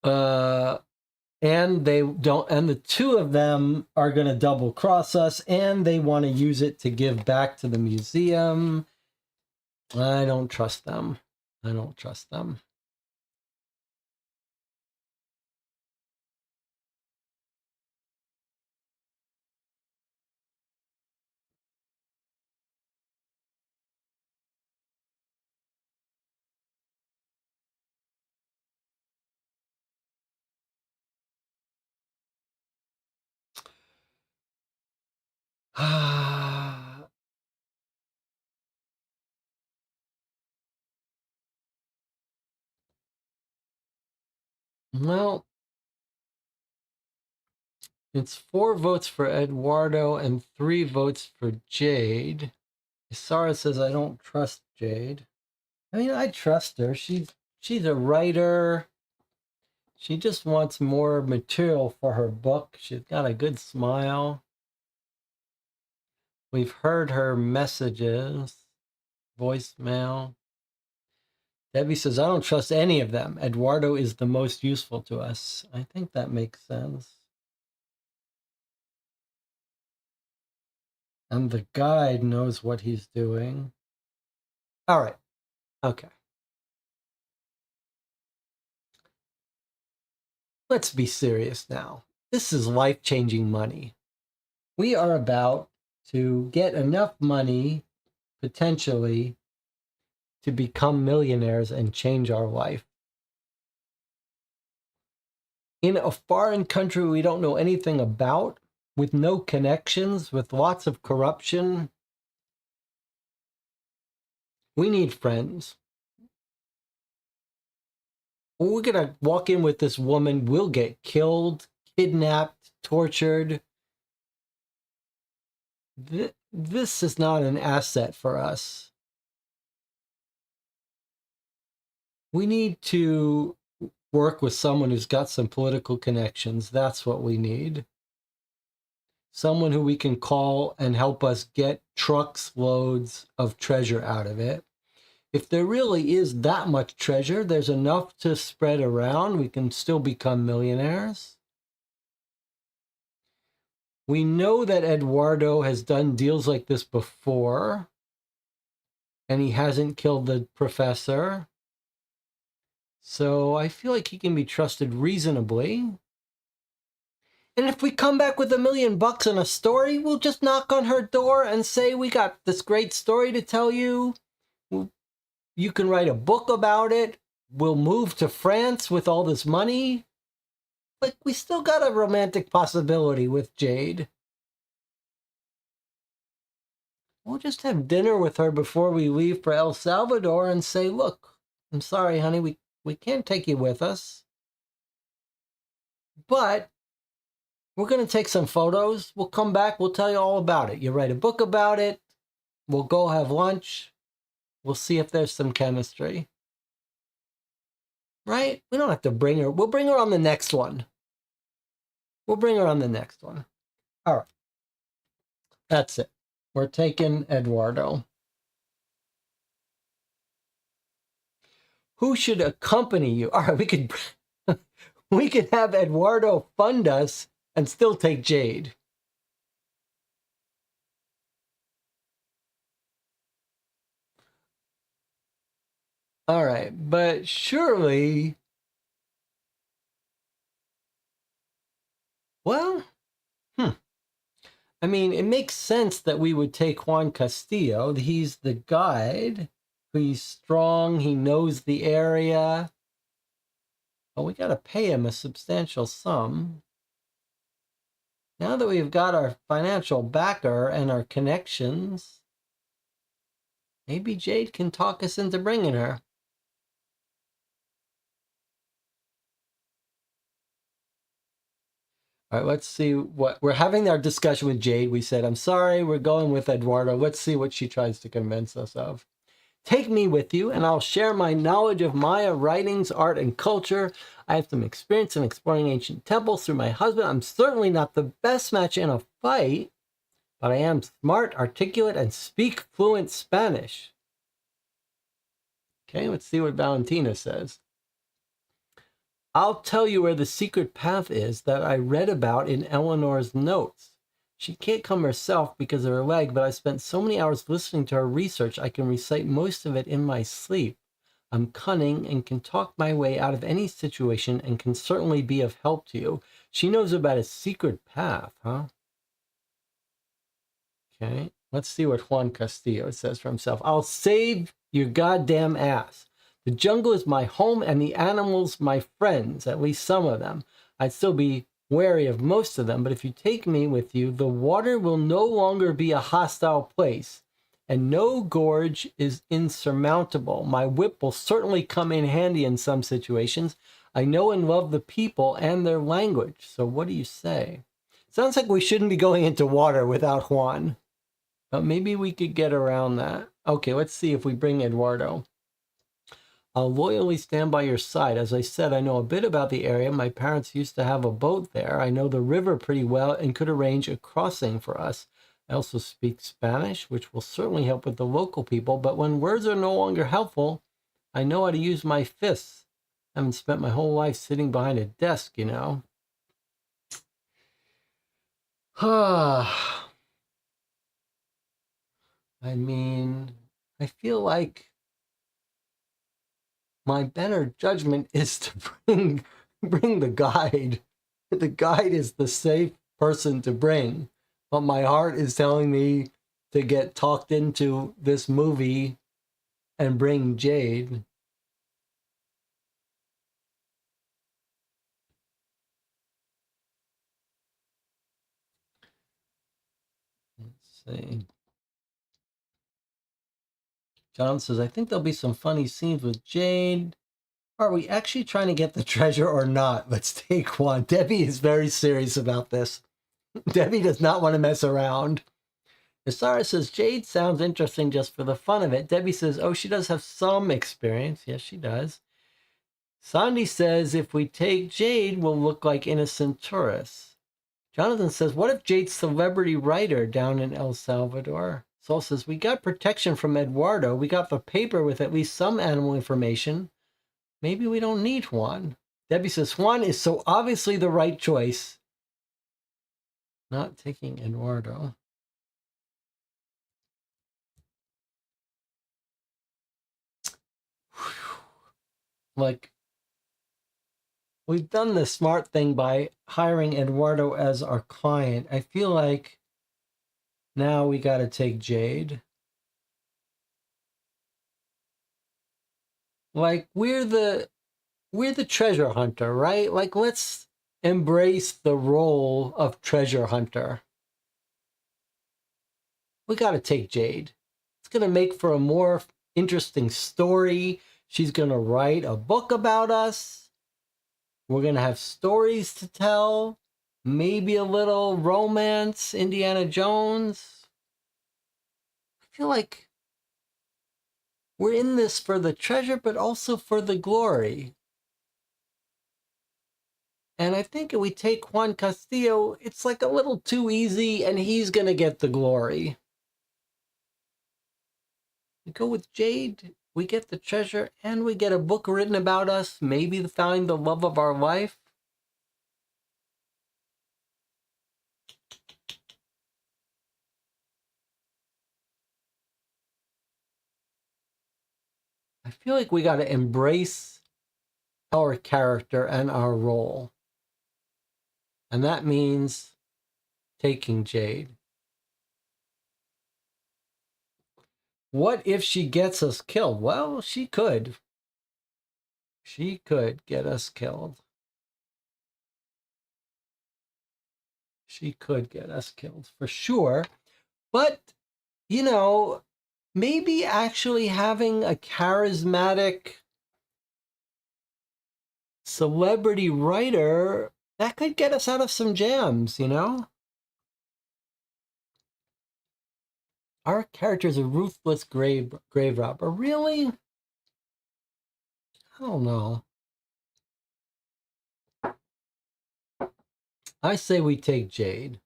And they don't, and the two of them are going to double cross us, and they want to use it to give back to the museum. I don't trust them. I don't trust them. Well, it's 4 votes for Eduardo and 3 votes for Jade. Sarah says I don't trust Jade. I mean, I trust her. She's a writer. She just wants more material for her book. She's got a good smile. We've heard her messages, voicemail. Debbie says, I don't trust any of them. Eduardo is the most useful to us. I think that makes sense. And the guide knows what he's doing. All right. Okay. Let's be serious now. This is life-changing money. We are about to get enough money, potentially, to become millionaires and change our life. In a foreign country we don't know anything about, with no connections, with lots of corruption, we need friends. We're going to walk in with this woman, we'll get killed, kidnapped, tortured. This is not an asset for us. We need to work with someone who's got some political connections. That's what we need. Someone who we can call and help us get trucks loads of treasure out of it. If there really is that much treasure, there's enough to spread around. We can still become millionaires. We know that Eduardo has done deals like this before, and he hasn't killed the professor. So I feel like he can be trusted reasonably. And if we come back with $1 million and a story, we'll just knock on her door and say, we got this great story to tell you. You can write a book about it. We'll move to France with all this money. Like, we still got a romantic possibility with Jade. We'll just have dinner with her before we leave for El Salvador and say, look, I'm sorry, honey, we can't take you with us. But we're going to take some photos. We'll come back. We'll tell you all about it. You write a book about it. We'll go have lunch. We'll see if there's some chemistry. Right? We don't have to bring her. We'll bring her on the next one. We'll bring her on the next one. All right. That's it. We're taking Eduardo. Who should accompany you? All right, we could have Eduardo fund us and still take Jade. All right, but surely, well, I mean, it makes sense that we would take Juan Castillo. He's the guide. He's strong. He knows the area. But we got to pay him a substantial sum. Now that we've got our financial backer and our connections, maybe Jade can talk us into bringing her. All right, let's see what we're having our discussion with Jade. We said, I'm sorry, we're going with Eduardo. Let's see what she tries to convince us of. Take me with you, and I'll share my knowledge of Maya writings, art, and culture. I have some experience in exploring ancient temples through my husband. I'm certainly not the best match in a fight, but I am smart, articulate, and speak fluent Spanish. Okay, let's see what Valentina says. I'll tell you where the secret path is that I read about in Eleanor's notes. She can't come herself because of her leg, but I spent so many hours listening to her research, I can recite most of it in my sleep. I'm cunning and can talk my way out of any situation and can certainly be of help to you. She knows about a secret path, huh? Okay, let's see what Juan Castillo says for himself. I'll save your goddamn ass. The jungle is my home and the animals my friends, at least some of them. I'd still be wary of most of them, but if you take me with you, the water will no longer be a hostile place, and no gorge is insurmountable. My whip will certainly come in handy in some situations. I know and love the people and their language. So what do you say? Sounds like we shouldn't be going into water without Juan. But maybe we could get around that. Okay, let's see if we bring Eduardo. I'll loyally stand by your side. As I said, I know a bit about the area. My parents used to have a boat there. I know the river pretty well and could arrange a crossing for us. I also speak Spanish, which will certainly help with the local people. But when words are no longer helpful, I know how to use my fists. I haven't spent my whole life sitting behind a desk, you know. I mean, I feel like my better judgment is to bring the guide. The guide is the safe person to bring. But my heart is telling me to get talked into this movie and bring Jade. Let's see. John says, I think there'll be some funny scenes with Jade. Are we actually trying to get the treasure or not? Let's take one. Debbie is very serious about this. Debbie does not want to mess around. Isara says, Jade sounds interesting just for the fun of it. Debbie says, oh, she does have some experience. Yes, she does. Sandy says, if we take Jade, we'll look like innocent tourists. Jonathan says, what if Jade's celebrity writer down in El Salvador? Sol says, we got protection from Eduardo. We got the paper with at least some animal information. Maybe we don't need Juan. Debbie says, Juan is so obviously the right choice. Not taking Eduardo. Like, we've done the smart thing by hiring Eduardo as our client. I feel like now we got to take Jade. Like, we're the treasure hunter, right? Like, let's embrace the role of treasure hunter. We got to take Jade. It's going to make for a more interesting story. She's going to write a book about us. We're going to have stories to tell. Maybe a little romance, Indiana Jones. I feel like we're in this for the treasure, but also for the glory. And I think if we take Juan Castillo, it's like a little too easy, and he's going to get the glory. We go with Jade, we get the treasure, and we get a book written about us, maybe find the love of our life. I feel like we got to embrace our character and our role. And that means taking Jade. What if she gets us killed? Well, she could. She could get us killed. She could get us killed for sure. But, you know, maybe actually having a charismatic celebrity writer, that could get us out of some jams, you know? Our character's a ruthless grave robber. Really? I don't know. I say we take Jade.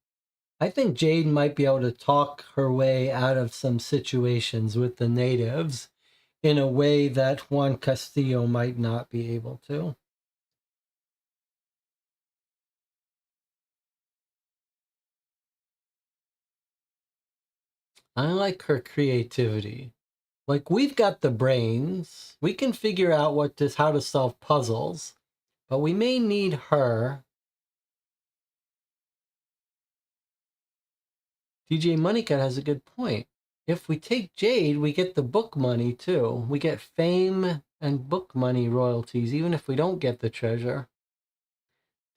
I think Jade might be able to talk her way out of some situations with the natives in a way that Juan Castillo might not be able to. I like her creativity. Like, we've got the brains. We can figure out how to solve puzzles, but we may need her. DJ Moneycat has a good point. If we take Jade, we get the book money too. We get fame and book money royalties, even if we don't get the treasure.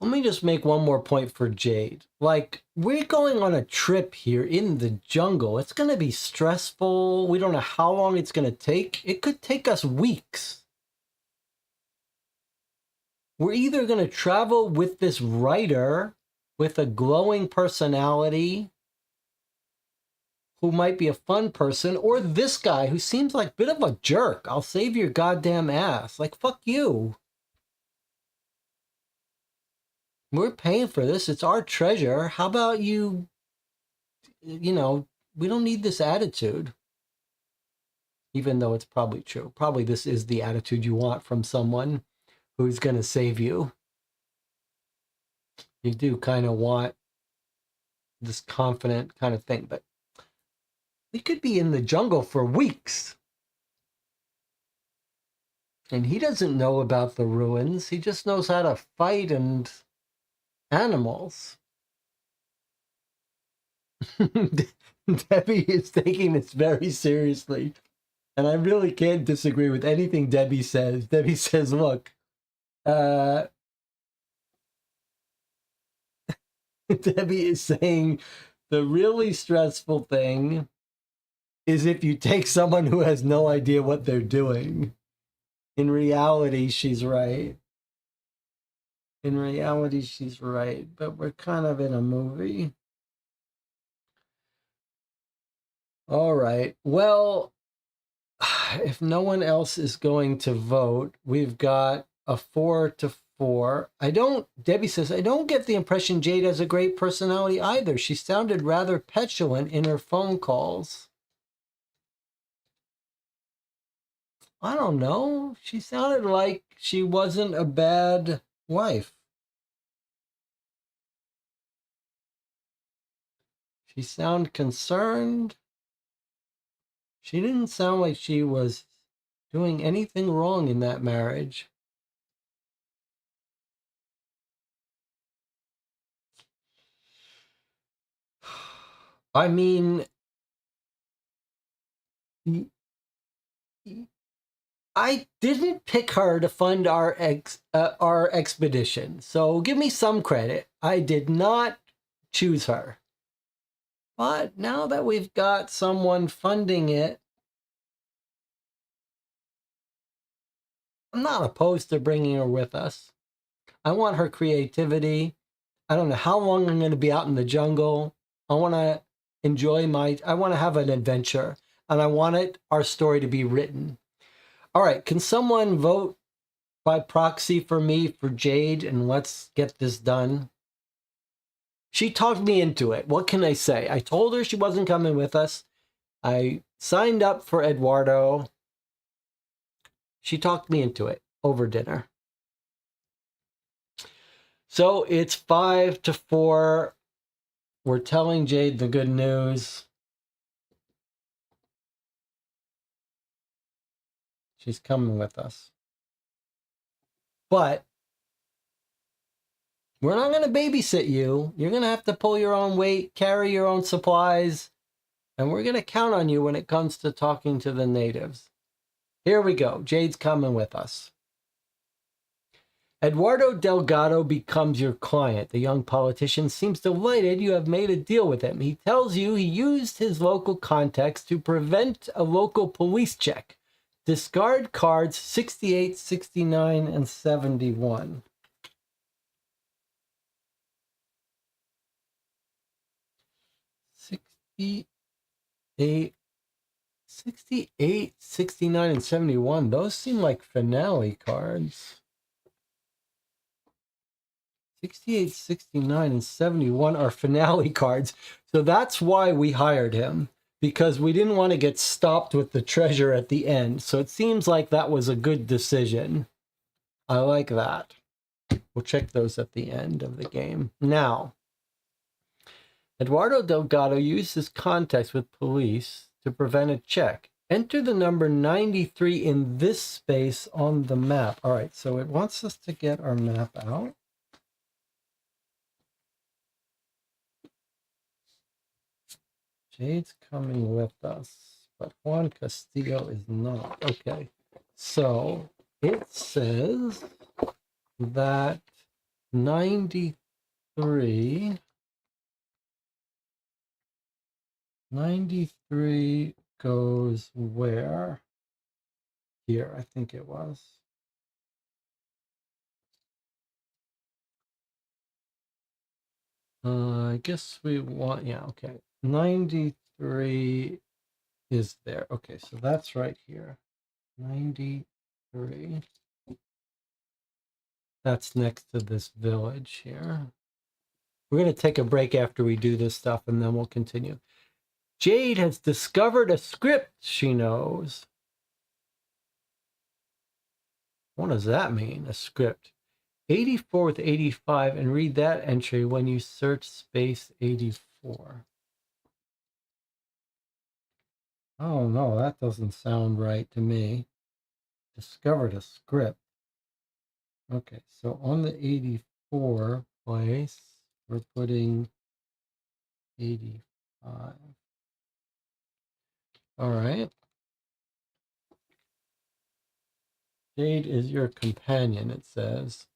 Let me just make one more point for Jade. Like, we're going on a trip here in the jungle. It's going to be stressful. We don't know how long it's going to take. It could take us weeks. We're either going to travel with this writer with a glowing personality who might be a fun person, or this guy who seems like a bit of a jerk. I'll save your goddamn ass. Like, fuck you. We're paying for this. It's our treasure. How about you know, we don't need this attitude. Even though it's probably true. Probably this is the attitude you want from someone who's going to save you. You do kind of want this confident kind of thing, but we could be in the jungle for weeks. And he doesn't know about the ruins. He just knows how to fight and animals. Debbie is taking this very seriously. And I really can't disagree with anything Debbie says. Debbie says, look, Debbie is saying the really stressful thing is if you take someone who has no idea what they're doing. In reality, she's right. In reality, she's right. But we're kind of in a movie. All right. Well, if no one else is going to vote, we've got a 4-4. Debbie says, I don't get the impression Jade has a great personality either. She sounded rather petulant in her phone calls. I don't know. She sounded like she wasn't a bad wife. She sounded concerned. She didn't sound like she was doing anything wrong in that marriage. I mean, I didn't pick her to fund our expedition, so give me some credit. I did not choose her. But now that we've got someone funding it, I'm not opposed to bringing her with us. I want her creativity. I don't know how long I'm going to be out in the jungle. I want to I want to have an adventure, and I want our story to be written. All right, can someone vote by proxy for me for Jade, and let's get this done? She talked me into it. What can I say? I told her she wasn't coming with us. I signed up for Eduardo. She talked me into it over dinner. So it's 5-4. We're telling Jade the good news. She's coming with us. But we're not going to babysit you. You're going to have to pull your own weight, carry your own supplies, and we're going to count on you when it comes to talking to the natives. Here we go. Jade's coming with us. Eduardo Delgado becomes your client. The young politician seems delighted you have made a deal with him. He tells you he used his local contacts to prevent a local police check. Discard cards 68, 69, and 71. 68, 69, and 71. Those seem like finale cards. 68, 69, and 71 are finale cards. So that's why we hired him, because we didn't want to get stopped with the treasure at the end. So it seems like that was a good decision. I like that. We'll check those at the end of the game. Now, Eduardo Delgado used his contacts with police to prevent a check. Enter the number 93 in this space on the map. All right, so it wants us to get our map out. Jade's coming with us, but Juan Castillo is not. Okay, so it says that 93. 93 goes where? Here, I think it was. I guess we want, yeah, okay. 93 is there. Okay, so that's right here. 93. That's next to this village here. We're going to take a break after we do this stuff and then we'll continue. Jade has discovered a script she knows. What does that mean, a script? 84 with 85, and read that entry when you search space 84. Oh no, that doesn't sound right to me. Discovered a script. Okay, so on the 84 place, we're putting 85. All right. Jade is your companion, it says.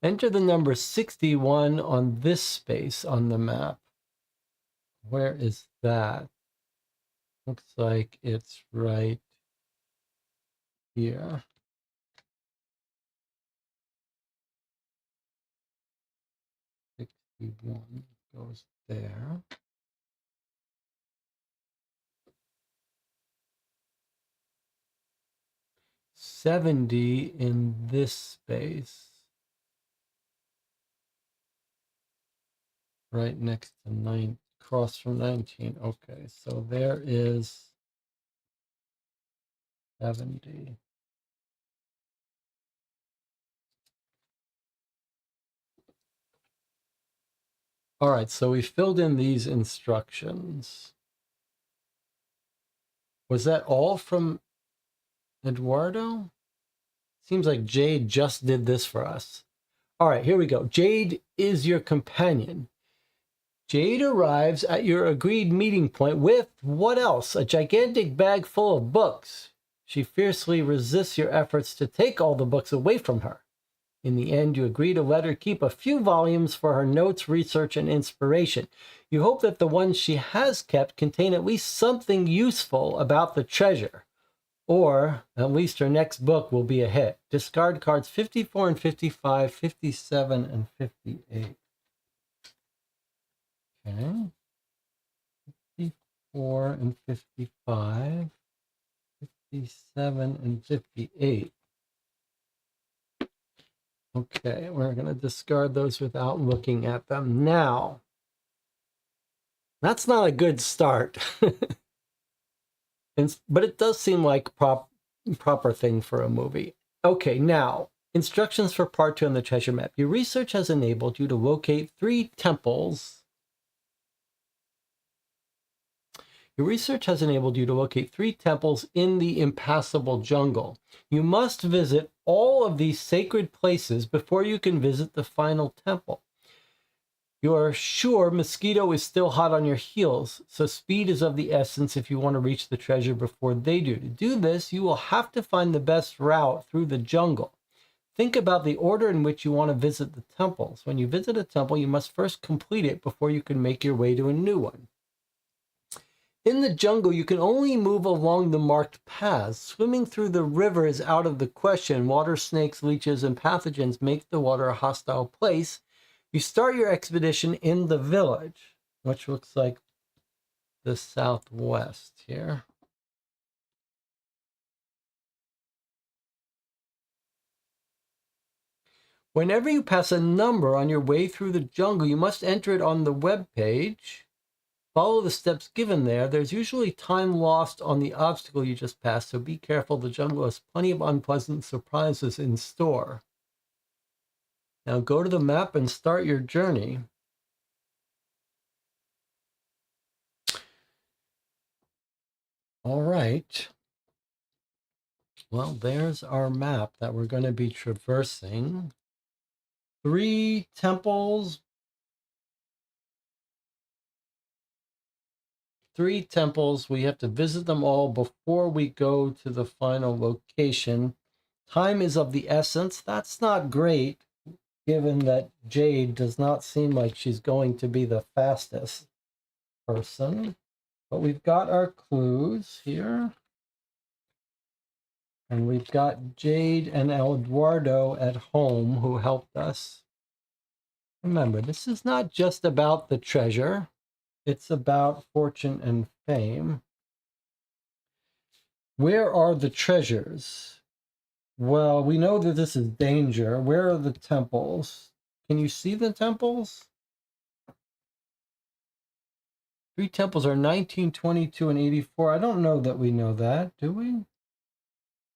Enter the number 61 on this space on the map. Where is that? Looks like it's right here. 61 goes there. $70 in this space. Right next to 9, across from 19. Okay, so there is 70. All right, so we filled in these instructions. Was that all from Eduardo? Seems like Jade just did this for us. All right, here we go. Jade is your companion. Jade arrives at your agreed meeting point with what else? A gigantic bag full of books. She fiercely resists your efforts to take all the books away from her. In the end, you agree to let her keep a few volumes for her notes, research, and inspiration. You hope that the ones she has kept contain at least something useful about the treasure. Or at least her next book will be a hit. Discard cards 54 and 55, 57 and 58. Okay. 54 and 55, 57 and 58. Okay, we're going to discard those without looking at them. Now, that's not a good start. But it does seem like proper thing for a movie. Okay, now, instructions for part 2 on the treasure map. Your research has enabled you to locate 3 temples. Your research has enabled you to locate 3 temples in the impassable jungle. You must visit all of these sacred places before you can visit the final temple. You are sure Mosquito is still hot on your heels, so speed is of the essence if you want to reach the treasure before they do. To do this, you will have to find the best route through the jungle. Think about the order in which you want to visit the temples. When you visit a temple, you must first complete it before you can make your way to a new one. In the jungle, you can only move along the marked paths. Swimming through the river is out of the question. Water snakes, leeches, and pathogens make the water a hostile place. You start your expedition in the village, which looks like the southwest here. Whenever you pass a number on your way through the jungle, you must enter it on the web page. Follow the steps given there. There's usually time lost on the obstacle you just passed, so be careful. The jungle has plenty of unpleasant surprises in store. Now go to the map and start your journey. All right. Well, there's our map that we're going to be traversing. 3 temples. 3 temples. We have to visit them all before we go to the final location. Time is of the essence. That's not great, given that Jade does not seem like she's going to be the fastest person. But we've got our clues here. And we've got Jade and Eduardo at home who helped us. Remember, this is not just about the treasure. It's about fortune and fame. Where are the treasures? Well, we know that this is danger. Where are the temples? Can you see the temples? 3 temples are 19, 22, and 84. I don't know that we know that, do we?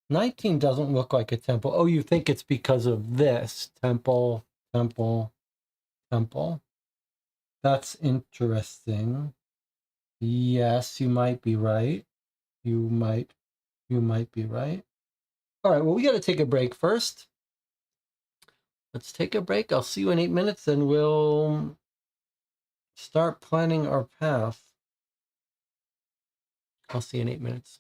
19 doesn't look like a temple. Oh, you think it's because of this. Temple, temple, temple. That's interesting. Yes, you might be right. You might be right. All right, well, we got to take a break first. Let's take a break. I'll see you in 8 minutes and we'll start planning our path. I'll see you in 8 minutes.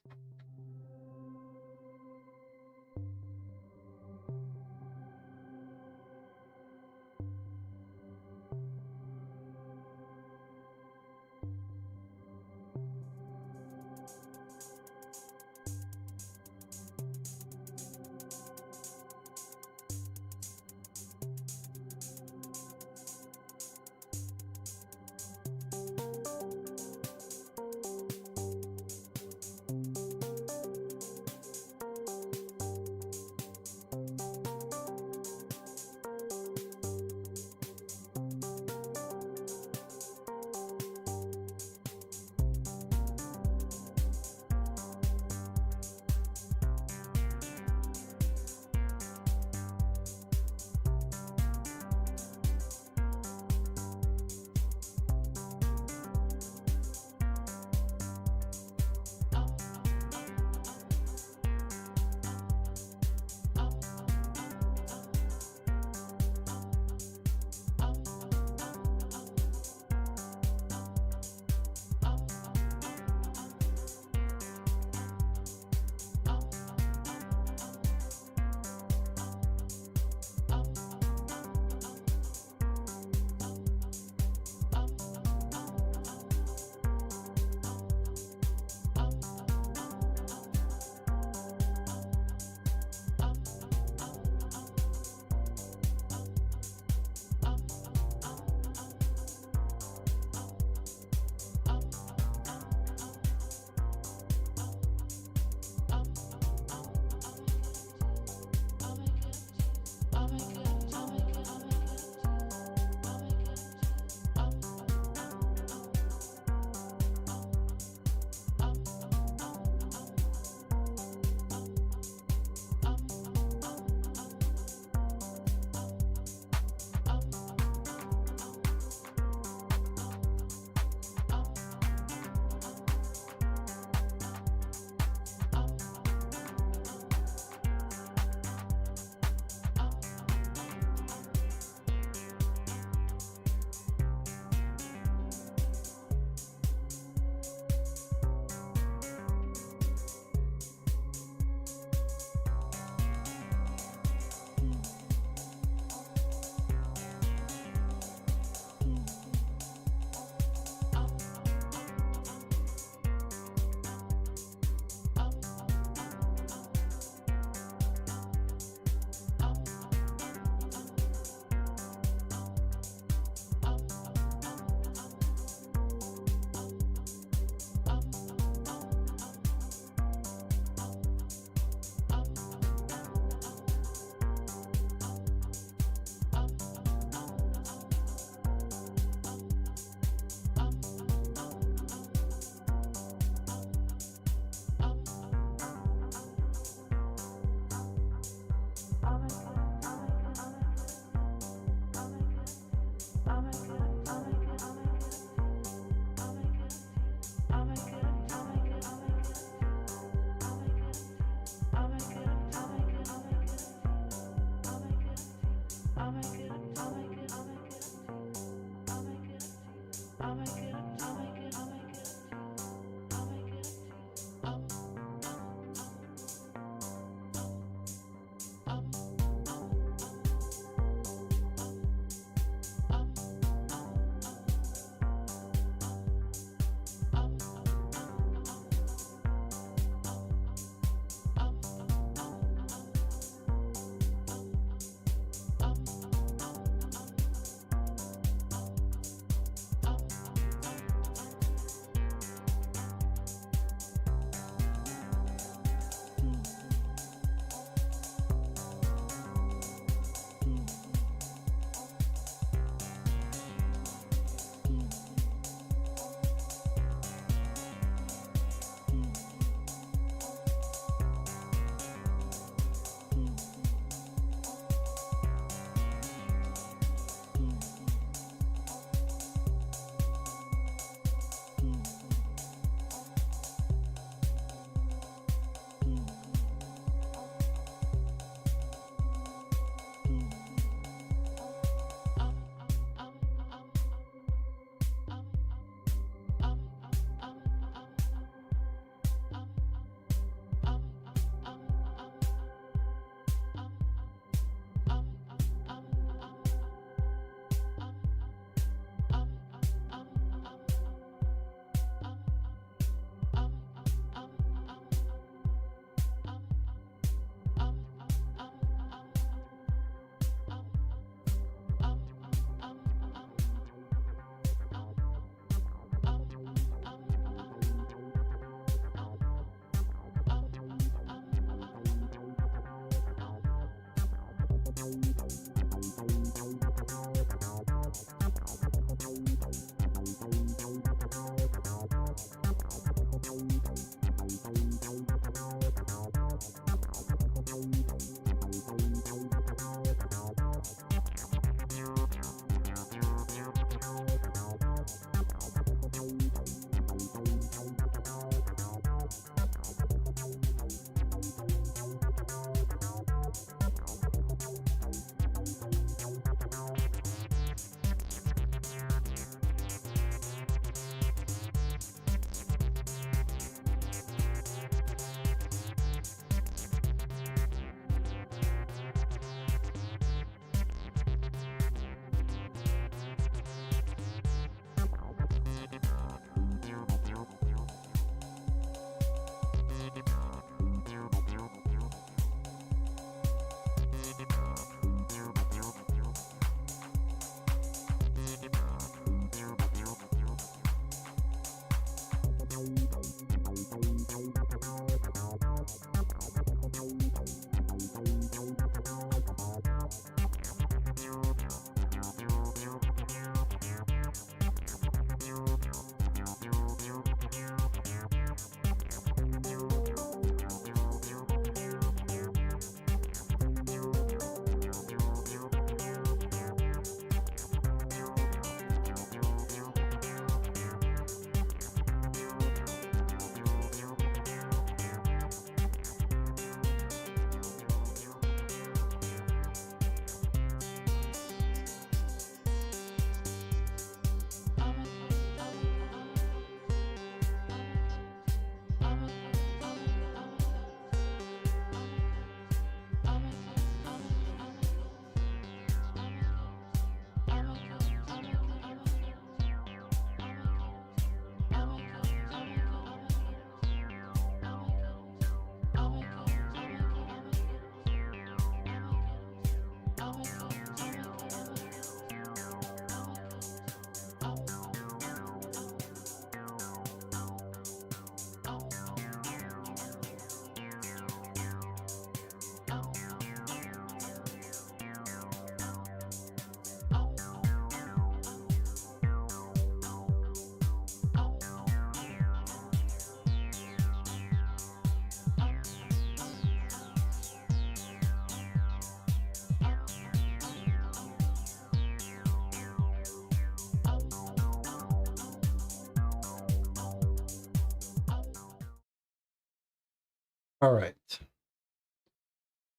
All right.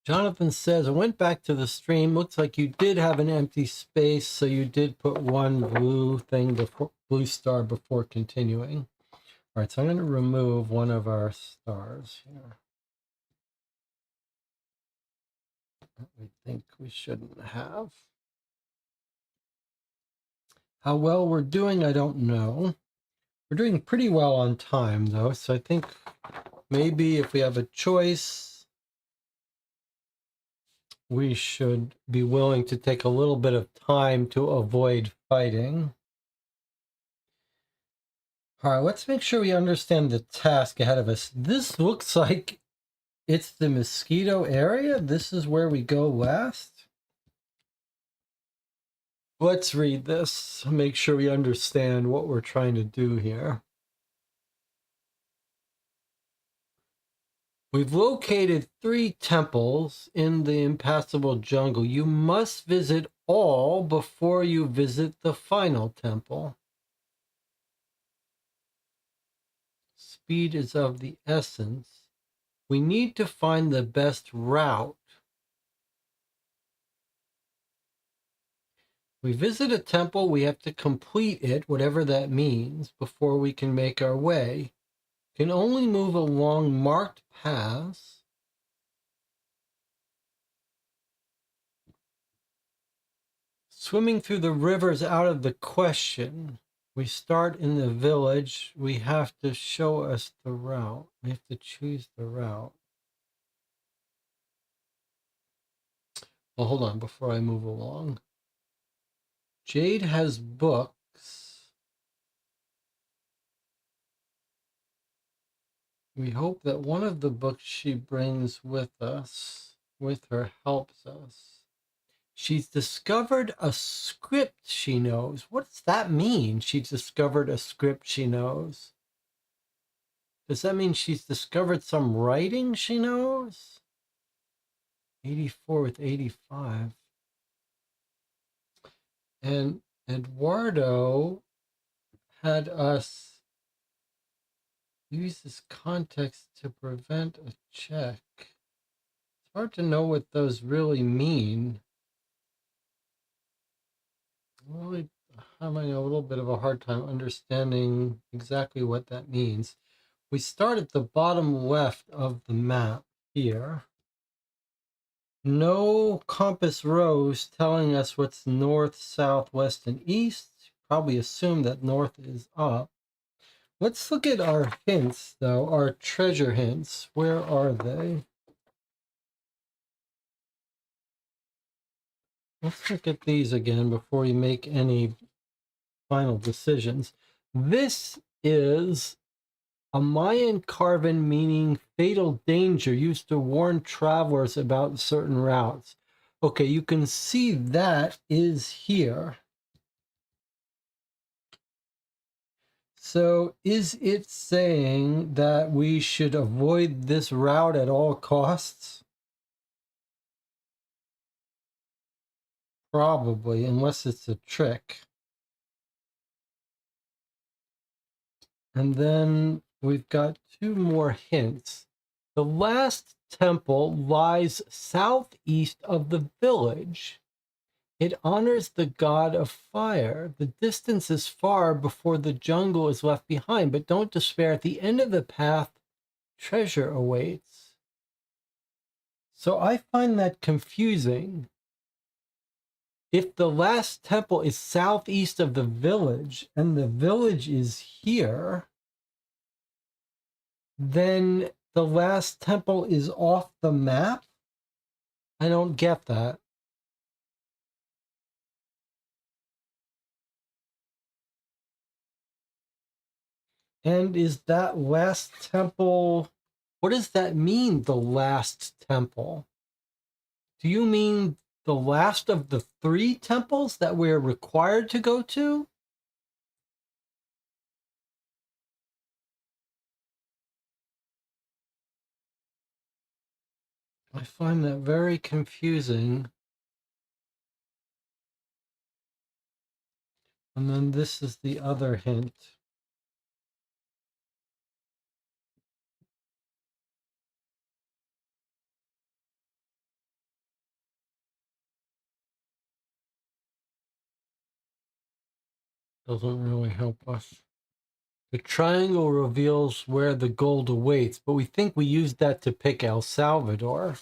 Jonathan says, I went back to the stream. Looks like you did have an empty space, so you did put one blue thing before, blue star before continuing. All right, so I'm going to remove one of our stars here. I think we shouldn't have. How well we're doing, I don't know. We're doing pretty well on time, though, so I think maybe if we have a choice, we should be willing to take a little bit of time to avoid fighting. All right, let's make sure we understand the task ahead of us. This looks like it's the Mosquito area. This is where we go last. Let's read this, make sure we understand what we're trying to do here. We've located 3 temples in the impassable jungle. You must visit all before you visit the final temple. Speed is of the essence. We need to find the best route. We visit a temple, we have to complete it, whatever that means, before we can make our way. Can only move along marked paths. Swimming through the rivers out of the question. We start in the village. We have to show us the route. We have to choose the route. Well, hold on before I move along. Jade has books. We hope that one of the books she brings with her helps us. She's discovered a script she knows. What does that mean? She's discovered a script she knows. Does that mean she's discovered some writing she knows? 84 with 85. And Eduardo had us use this context to prevent a check. It's hard to know what those really mean. I'm really having a little bit of a hard time understanding exactly what that means. We start at the bottom left of the map here. No compass rose telling us what's north, south, west, and east. Probably assume that north is up. Let's look at our hints, though, our treasure hints. Where are they? Let's look at these again before we make any final decisions. This is a Mayan carven meaning fatal danger used to warn travelers about certain routes. Okay, you can see that is here. So is it saying that we should avoid this route at all costs? Probably, unless it's a trick. And then we've got 2 more hints. The last temple lies southeast of the village. It honors the god of fire. The distance is far before the jungle is left behind, but don't despair. At the end of the path, treasure awaits. So I find that confusing. If the last temple is southeast of the village and the village is here, then the last temple is off the map? I don't get that. And is that last temple, what does that mean, the last temple? Do you mean the last of the 3 temples that we're required to go to? I find that very confusing. And then this is the other hint. Doesn't really help us. The triangle reveals where the gold awaits, but we think we used that to pick El Salvador.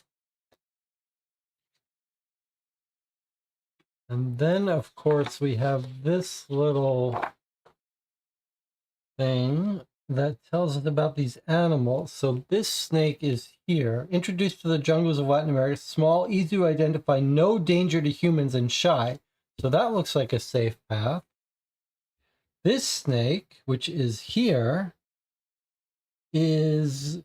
And then, of course, we have this little thing that tells us about these animals. So this snake is here. Introduced to the jungles of Latin America. Small, easy to identify, no danger to humans, and shy. So that looks like a safe path. This snake, which is here, is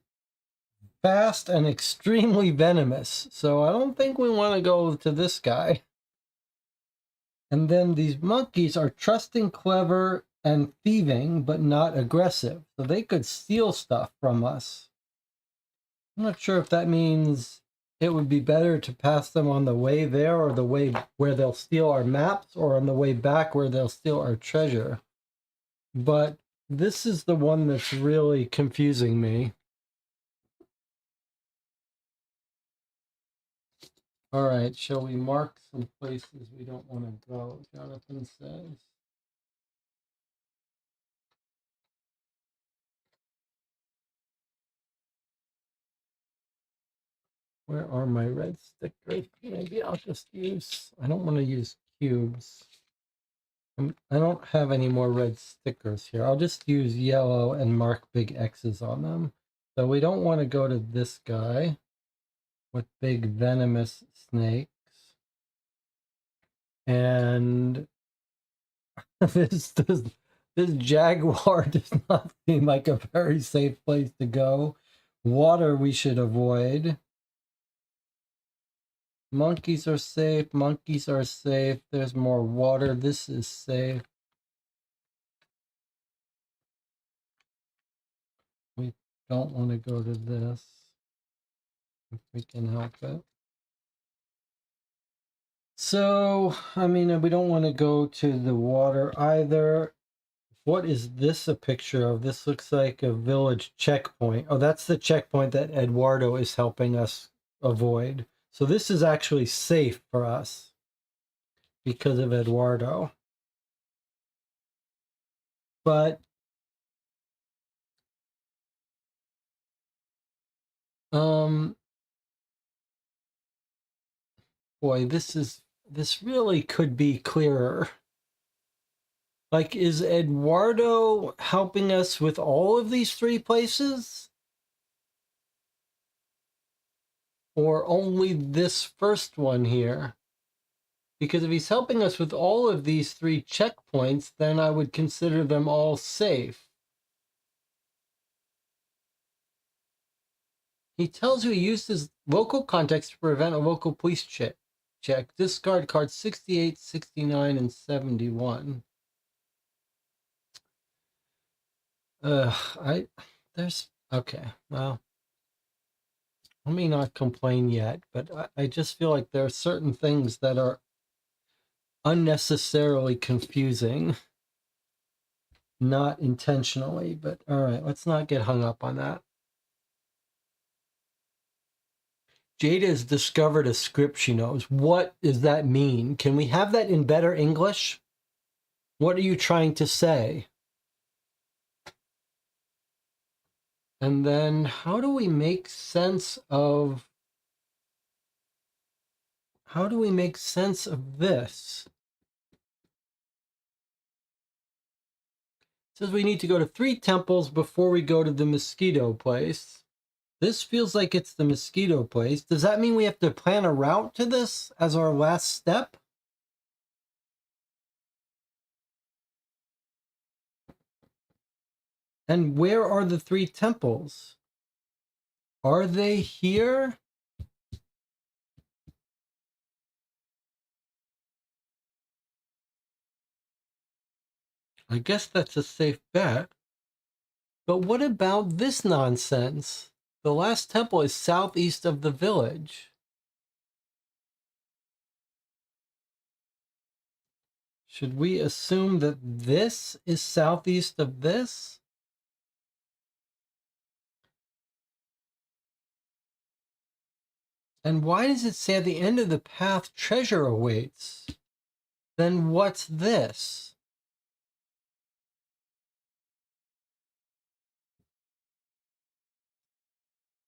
fast and extremely venomous. So I don't think we want to go to this guy. And then these monkeys are trusting, clever, and thieving, but not aggressive. So they could steal stuff from us. I'm not sure if that means it would be better to pass them on the way there, or the way where they'll steal our maps, or on the way back where they'll steal our treasure. But this is the one that's really confusing me. All right, shall we mark some places we don't want to go? Jonathan says. Where are my red stickers? Maybe I'll just use, I don't want to use cubes. I don't have any more red stickers here. I'll just use yellow and mark big X's on them. So we don't want to go to this guy with big venomous snakes. And this jaguar does not seem like a very safe place to go. Water we should avoid. Monkeys are safe. Monkeys are safe. There's more water. This is safe. We don't want to go to this if we can help it. So, I mean, we don't want to go to the water either. What is this a picture of? This looks like a village checkpoint. Oh, that's the checkpoint that Eduardo is helping us avoid. So this is actually safe for us because of Eduardo. But boy, this really could be clearer. Like, is Eduardo helping us with all of these 3 places? Or only this first one here? Because if he's helping us with all of these 3 checkpoints, then I would consider them all safe. He tells you he used his local context to prevent a local police check. Discard cards 68, 69, and 71. Okay, well, let me not complain yet, but I just feel like there are certain things that are unnecessarily confusing. Not intentionally, but all right, let's not get hung up on that. Jada has discovered a script she knows. What does that mean? Can we have that in better English? What are you trying to say? And then how do we make sense of this? It says we need to go to 3 temples before we go to the Mosquito place. This feels like it's the Mosquito place. Does that mean we have to plan a route to this as our last step? And where are the three temples? Are they here? I guess that's a safe bet. But what about this nonsense? The last temple is southeast of the village. Should we assume that this is southeast of this? And why does it say at the end of the path treasure awaits? Then what's this?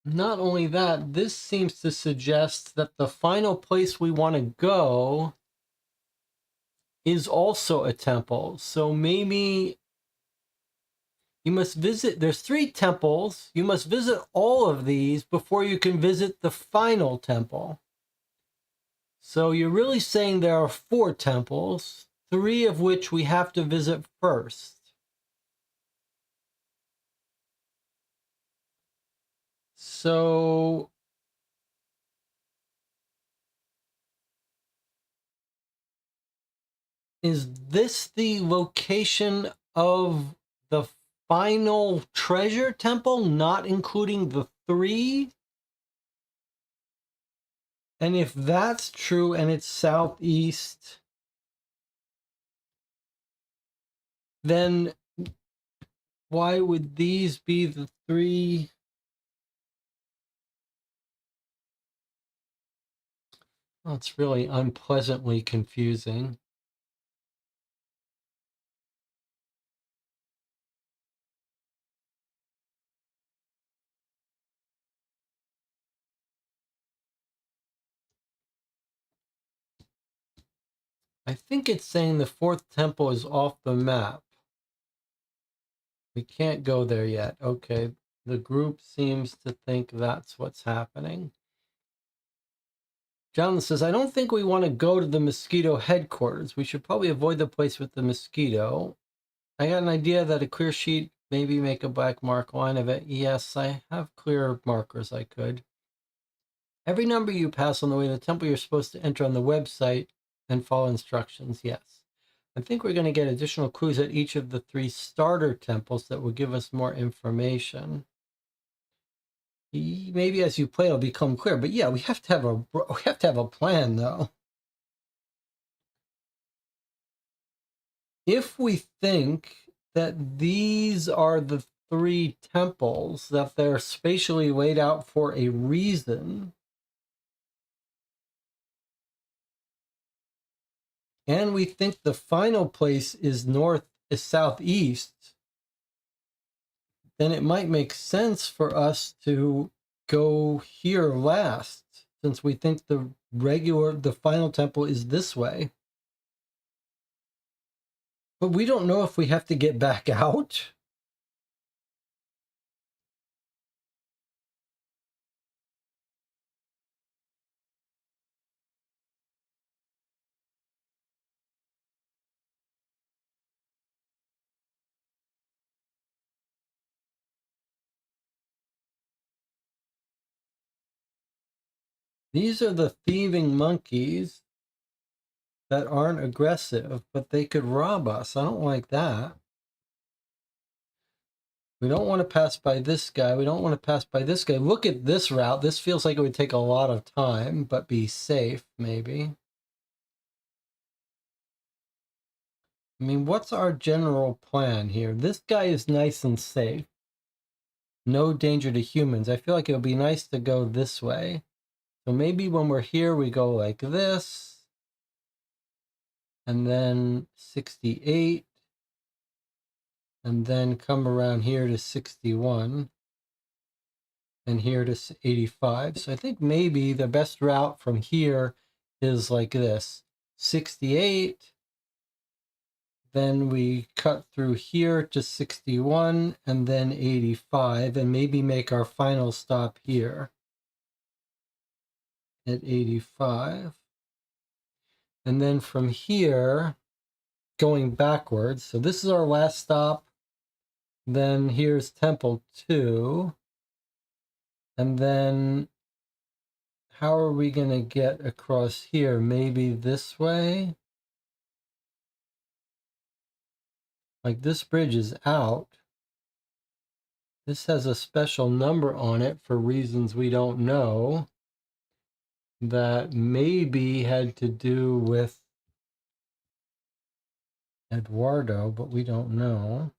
Not only that, this seems to suggest that the final place we want to go is also a temple. So maybe you must visit, there's 3 temples. You must visit all of these before you can visit the final temple. So you're really saying there are 4 temples, 3 of which we have to visit first. So is this the location of the final treasure temple, not including the 3? And if that's true and it's southeast, then why would these be the 3? Oh, it's really unpleasantly confusing. I think it's saying the 4th temple is off the map. We can't go there yet. Okay, the group seems to think that's what's happening. John says, I don't think we want to go to the Mosquito headquarters. We should probably avoid the place with the Mosquito. I got an idea that a clear sheet, maybe make a black mark line of it. Yes, I have clear markers I could. Every number you pass on the way to the temple, you're supposed to enter on the website and follow instructions. Yes. I think we're going to get additional clues at each of the 3 starter temples that will give us more information. Maybe as you play, it'll become clear. But yeah, we have to have a plan, though. If we think that these are the 3 temples, that they're spatially laid out for a reason, and we think the final place is southeast, then it might make sense for us to go here last, since we think the final temple is this way. But we don't know if we have to get back out. These are the thieving monkeys that aren't aggressive, but they could rob us. I don't like that. We don't want to pass by this guy. We don't want to pass by this guy. Look at this route. This feels like it would take a lot of time, but be safe, maybe. I mean, what's our general plan here? This guy is nice and safe. No danger to humans. I feel like it would be nice to go this way. So maybe when we're here, we go like this. And then 68. And then come around here to 61. And here to 85. So I think maybe the best route from here is like this. 68. Then we cut through here to 61 and then 85 and maybe make our final stop here at 85. And then from here, going backwards. So this is our last stop. Then here's Temple 2. And then how are we going to get across here? Maybe this way? Like this bridge is out. This has a special number on it for reasons we don't know that maybe had to do with Eduardo, but we don't know.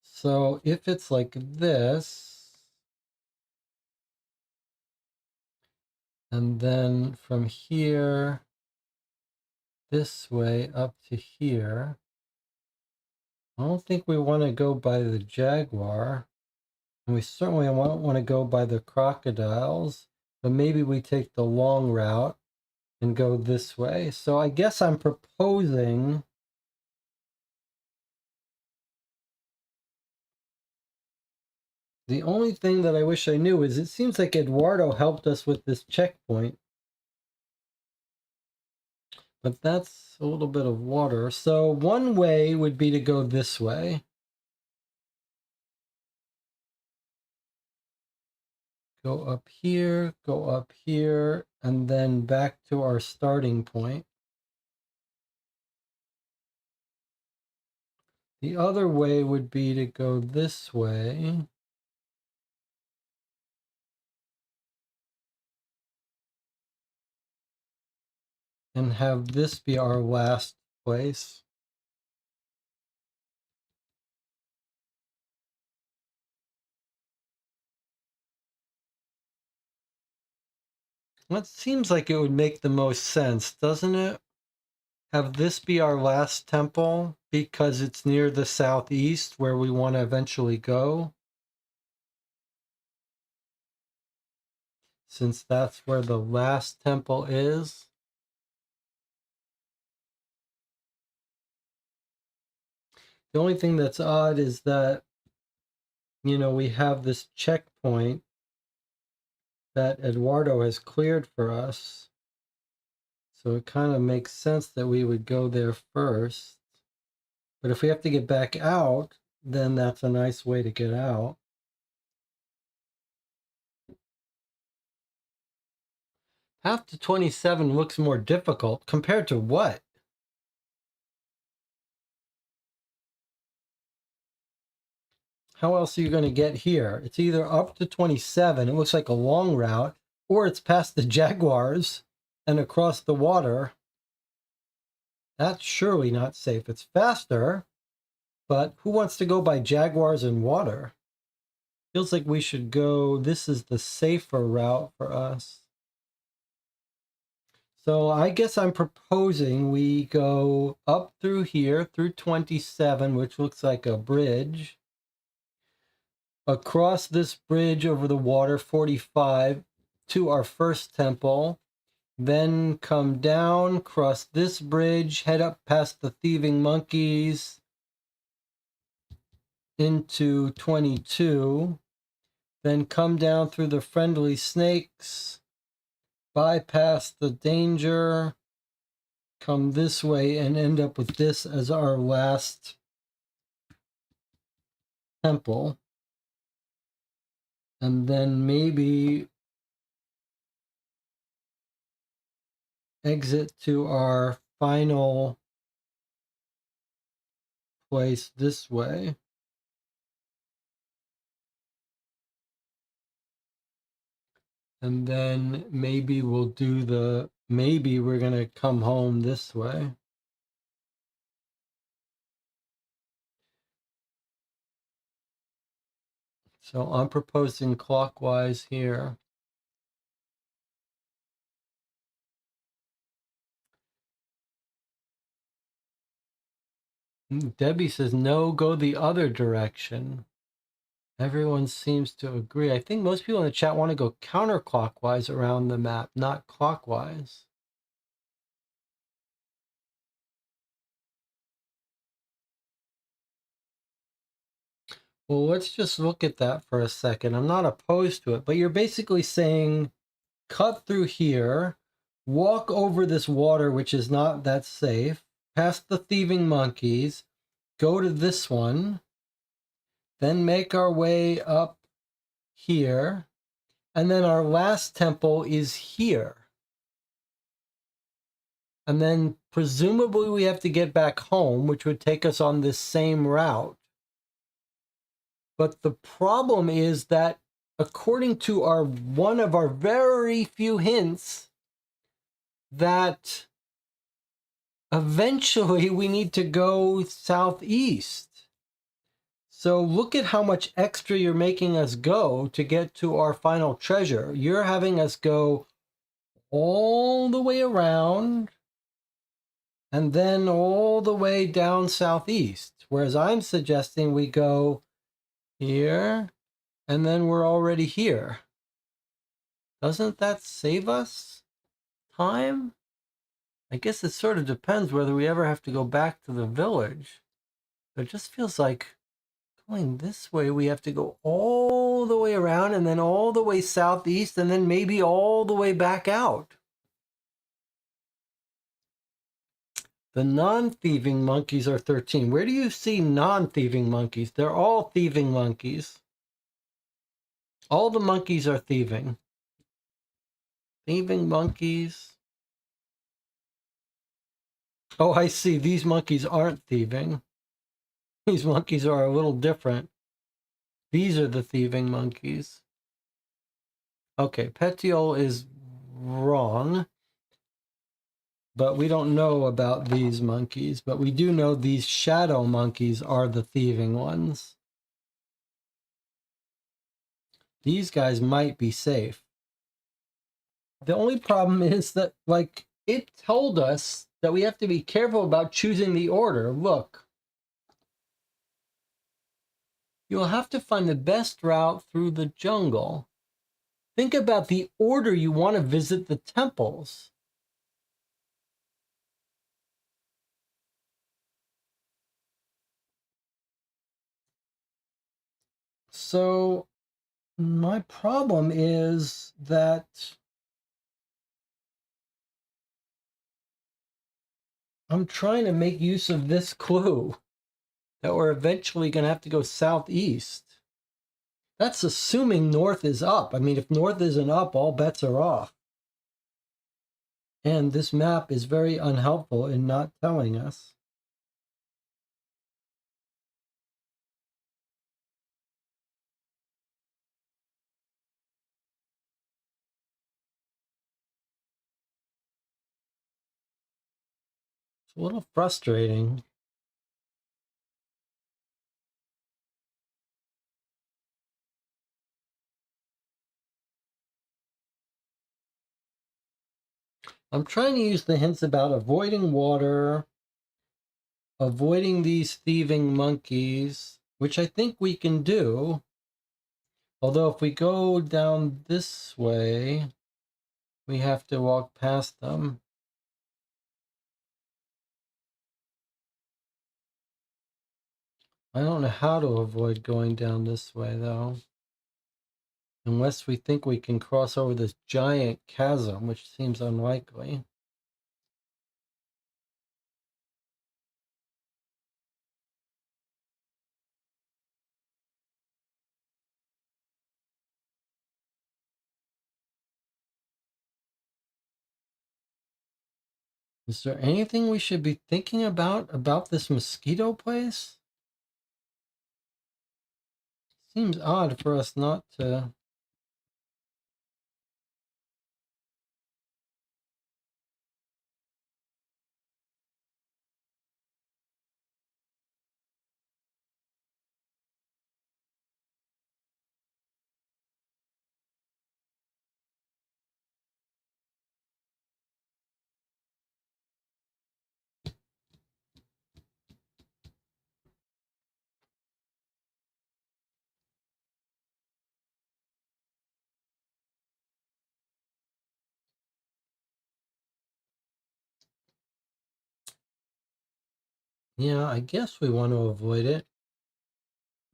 So if it's like this, and then from here, this way up to here, I don't think we want to go by the Jaguar. And we certainly won't want to go by the crocodiles, but maybe we take the long route and go this way. So I guess I'm proposing the only thing that I wish I knew is it seems like Eduardo helped us with this checkpoint. But that's a little bit of water. So one way would be to go this way. Go up here, and then back to our starting point. The other way would be to go this way. And have this be our last place. That seems like it would make the most sense, doesn't it? Have this be our last temple because it's near the southeast where we want to eventually go. Since that's where the last temple is. The only thing that's odd is that, you know, we have this checkpoint that Eduardo has cleared for us. So it kind of makes sense that we would go there first. But if we have to get back out, then that's a nice way to get out. Path to 27 looks more difficult compared to what? How else are you going to get here? It's either up to 27, it looks like a long route, or it's past the Jaguars and across the water. That's surely not safe. It's faster, but who wants to go by Jaguars and water? Feels like we should go, this is the safer route for us. So I guess I'm proposing we go up through here, through 27, which looks like a bridge. Across this bridge over the water, 45, to our first temple. Then come down, cross this bridge, head up past the thieving monkeys into 22. Then come down through the friendly snakes, bypass the danger, come this way, and end up with this as our last temple. And then maybe exit to our final place this way. And then maybe we'll do maybe we're going to come home this way. So I'm proposing clockwise here. Debbie says, no, go the other direction. Everyone seems to agree. I think most people in the chat want to go counterclockwise around the map, not clockwise. Well, let's just look at that for a second. I'm not opposed to it, but you're basically saying cut through here, walk over this water, which is not that safe, past the thieving monkeys, go to this one, then make our way up here, and then our last temple is here. And then presumably we have to get back home, which would take us on this same route. But the problem is that according to one of our very few hints, that eventually we need to go southeast. So look at how much extra you're making us go to get to our final treasure. You're having us go all the way around and then all the way down southeast. Whereas I'm suggesting we go here and then we're already here. Doesn't that save us time? I guess it sort of depends whether we ever have to go back to the village. But it just feels like going this way, we have to go all the way around and then all the way southeast and then maybe all the way back out. The non-thieving monkeys are 13. Where do you see non-thieving monkeys? They're all thieving monkeys. All the monkeys are thieving. Thieving monkeys. Oh, I see. These monkeys aren't thieving. These monkeys are a little different. These are the thieving monkeys. Okay, Petiole is wrong. But we don't know about these monkeys. But we do know these shadow monkeys are the thieving ones. These guys might be safe. The only problem is that, like, it told us that we have to be careful about choosing the order. Look. You'll have to find the best route through the jungle. Think about the order you want to visit the temples. So my problem is that I'm trying to make use of this clue that we're eventually going to have to go southeast. That's assuming north is up. I mean, if north isn't up, all bets are off. And this map is very unhelpful in not telling us. It's a little frustrating. I'm trying to use the hints about avoiding water, avoiding these thieving monkeys, which I think we can do. Although if we go down this way, we have to walk past them. I don't know how to avoid going down this way, though. Unless we think we can cross over this giant chasm, which seems unlikely. Is there anything we should be thinking about this mosquito place? Seems odd for us not to. Yeah, I guess we want to avoid it.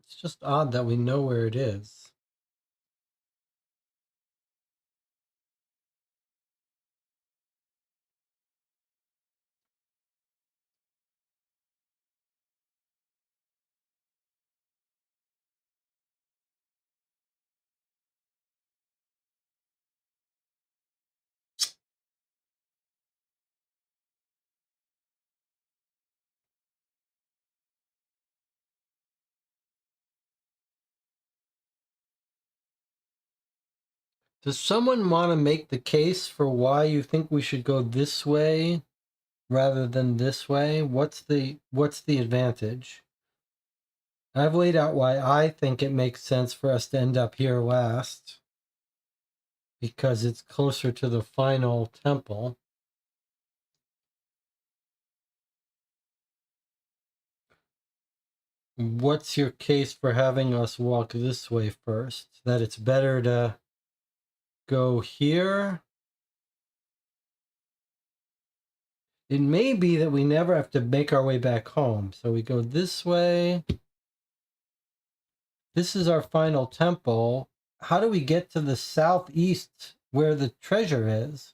It's just odd that we know where it is. Does someone want to make the case for why you think we should go this way rather than this way? What's the advantage? I've laid out why I think it makes sense for us to end up here last, because it's closer to the final temple. What's your case for having us walk this way first? That it's better to go here? It may be that we never have to make our way back home. So we go this way. This is our final temple. How do we get to the southeast where the treasure is?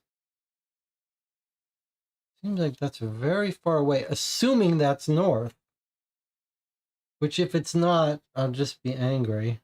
Seems like that's very far away, assuming that's north. Which, if it's not, I'll just be angry.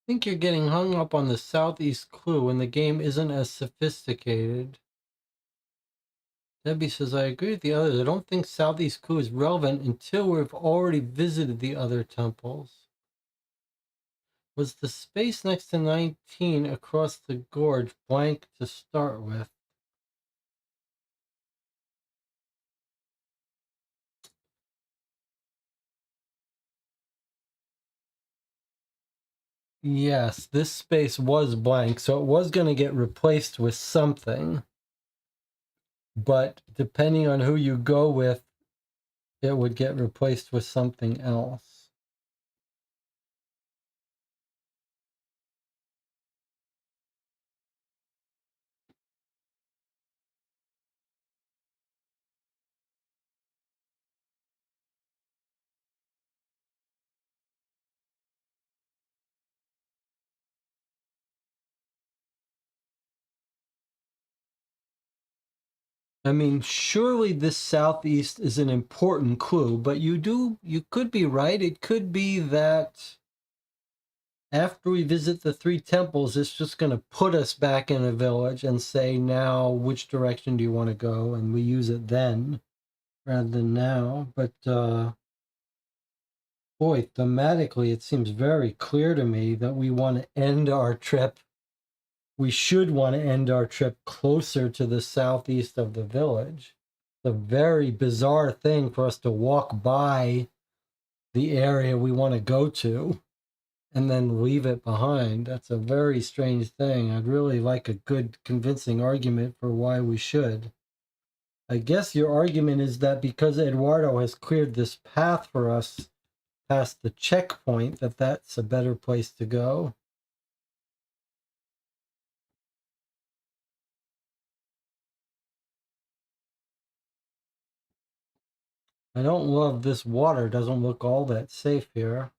I think you're getting hung up on the southeast clue when the game isn't as sophisticated. Debbie says, I agree with the others. I don't think southeast clue is relevant until we've already visited the other temples. Was the space next to 19 across the gorge blank to start with? Yes, this space was blank, so it was going to get replaced with something. But depending on who you go with, it would get replaced with something else. I mean, surely this southeast is an important clue, but you could be right. It could be that after we visit the three temples, it's just going to put us back in a village and say, now, which direction do you want to go? And we use it then rather than now. But boy, thematically, it seems very clear to me that we want to end our trip. We should want to end our trip closer to the southeast of the village. It's a very bizarre thing for us to walk by the area we want to go to and then leave it behind. That's a very strange thing. I'd really like a good convincing argument for why we should. I guess your argument is that because Eduardo has cleared this path for us past the checkpoint, that's a better place to go. I don't love this water. Doesn't look all that safe here.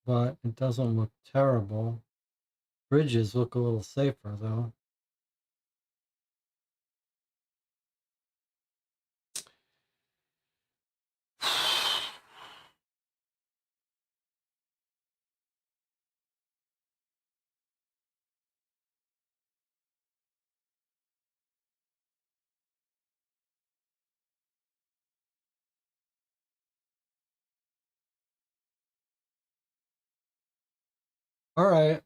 But it doesn't look terrible. Bridges look a little safer, though. All right.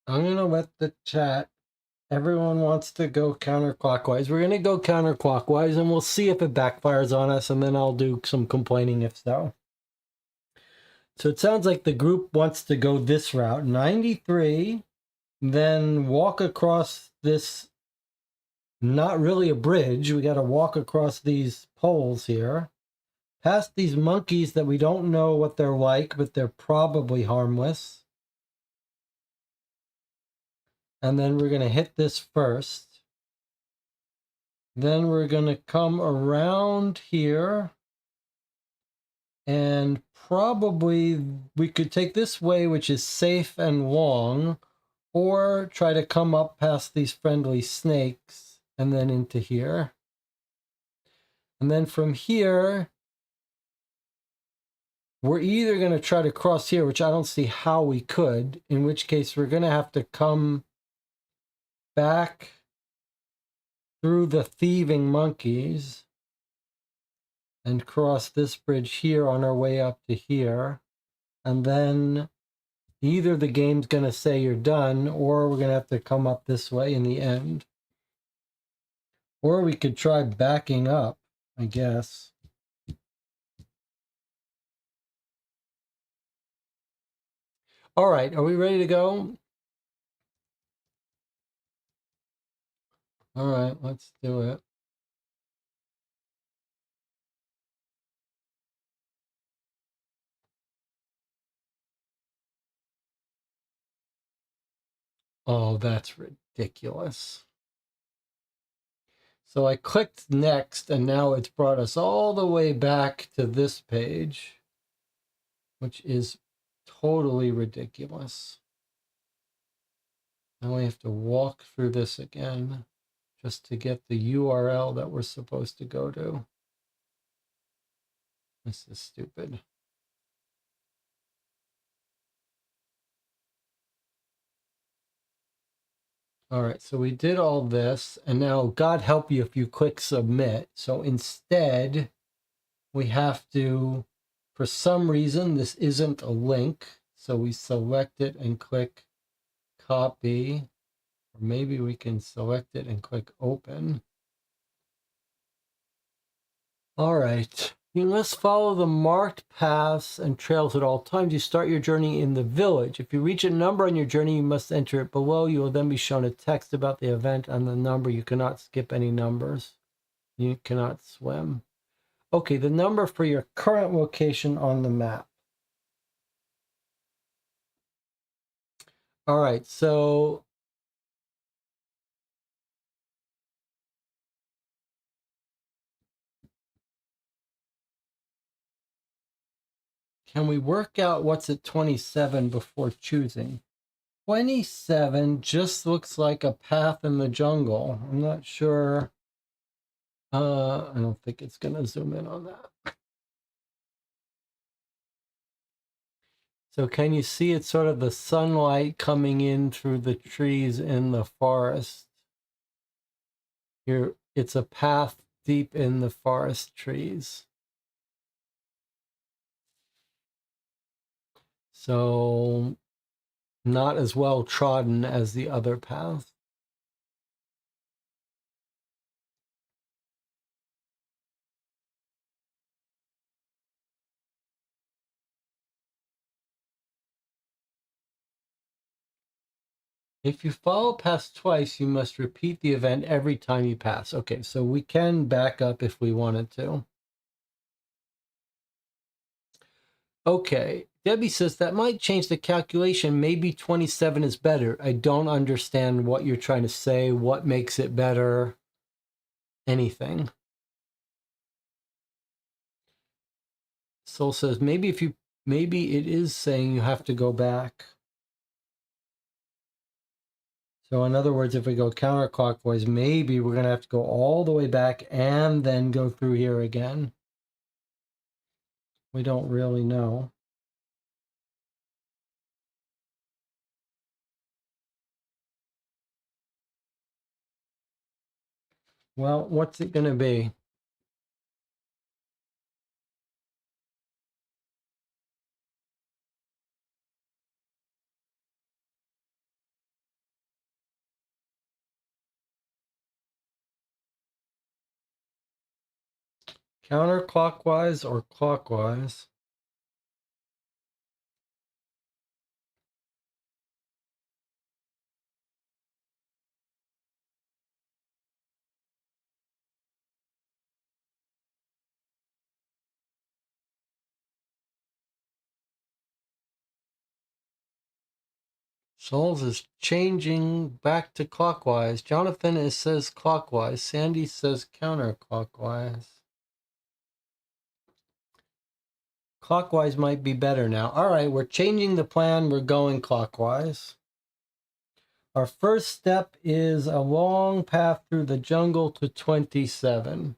I'm going to let the chat. Everyone wants to go counterclockwise. We're going to go counterclockwise and we'll see if it backfires on us, and then I'll do some complaining if so. So it sounds like the group wants to go this route, 93, then walk across this, not really a bridge. We got to walk across these poles here, past these monkeys that we don't know what they're like, but they're probably harmless. And then we're going to hit this first. Then we're going to come around here. And probably we could take this way, which is safe and long, or try to come up past these friendly snakes and then into here. And then from here, we're either going to try to cross here, which I don't see how we could, in which case we're going to have to come back through the thieving monkeys and cross this bridge here on our way up to here. And then either the game's going to say you're done, or we're going to have to come up this way in the end. Or we could try backing up, I guess. All right, are we ready to go? All right, let's do it. Oh, that's ridiculous. So I clicked next, and now it's brought us all the way back to this page, which is totally ridiculous. Now we have to walk through this again just to get the URL that we're supposed to go to. This is stupid. All right, so we did all this, and now God help you if you click submit. So instead, we have to, for some reason, this isn't a link. So we select it and click copy, or maybe we can select it and click open. All right, you must follow the marked paths and trails at all times. You start your journey in the village. If you reach a number on your journey, you must enter it below. You will then be shown a text about the event and the number. You cannot skip any numbers. You cannot swim. Okay, the number for your current location on the map. All right, so can we work out what's at 27 before choosing? 27 just looks like a path in the jungle. I'm not sure. I don't think it's going to zoom in on that. So can you see it's sort of the sunlight coming in through the trees in the forest? Here, it's a path deep in the forest trees. So not as well trodden as the other path. If you follow past twice, you must repeat the event every time you pass. Okay, so we can back up if we wanted to. Okay, Debbie says that might change the calculation. Maybe 27 is better. I don't understand what you're trying to say. What makes it better? Anything. Soul says maybe it is saying you have to go back. So in other words, if we go counterclockwise, maybe we're going to have to go all the way back and then go through here again. We don't really know. Well, what's it going to be? Counterclockwise or clockwise? Souls is changing back to clockwise. Jonathan says clockwise. Sandy says counterclockwise. Clockwise might be better now. All right, we're changing the plan. We're going clockwise. Our first step is a long path through the jungle to 27.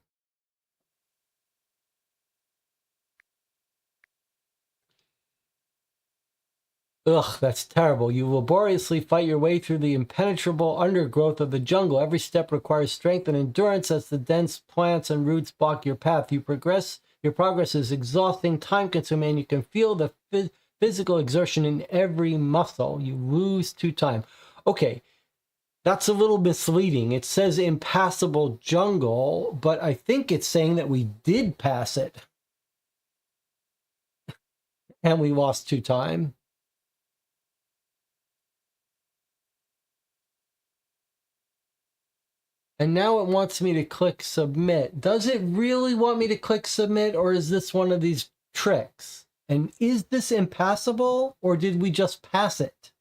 Ugh, that's terrible. You laboriously fight your way through the impenetrable undergrowth of the jungle. Every step requires strength and endurance as the dense plants and roots block your path. Your progress is exhausting, time-consuming, and you can feel the physical exertion in every muscle. You lose to time. Okay, that's a little misleading. It says impassable jungle, but I think it's saying that we did pass it. And we lost to time. And now it wants me to click submit. Does it really want me to click submit, or is this one of these tricks? And is this impassable, or did we just pass it?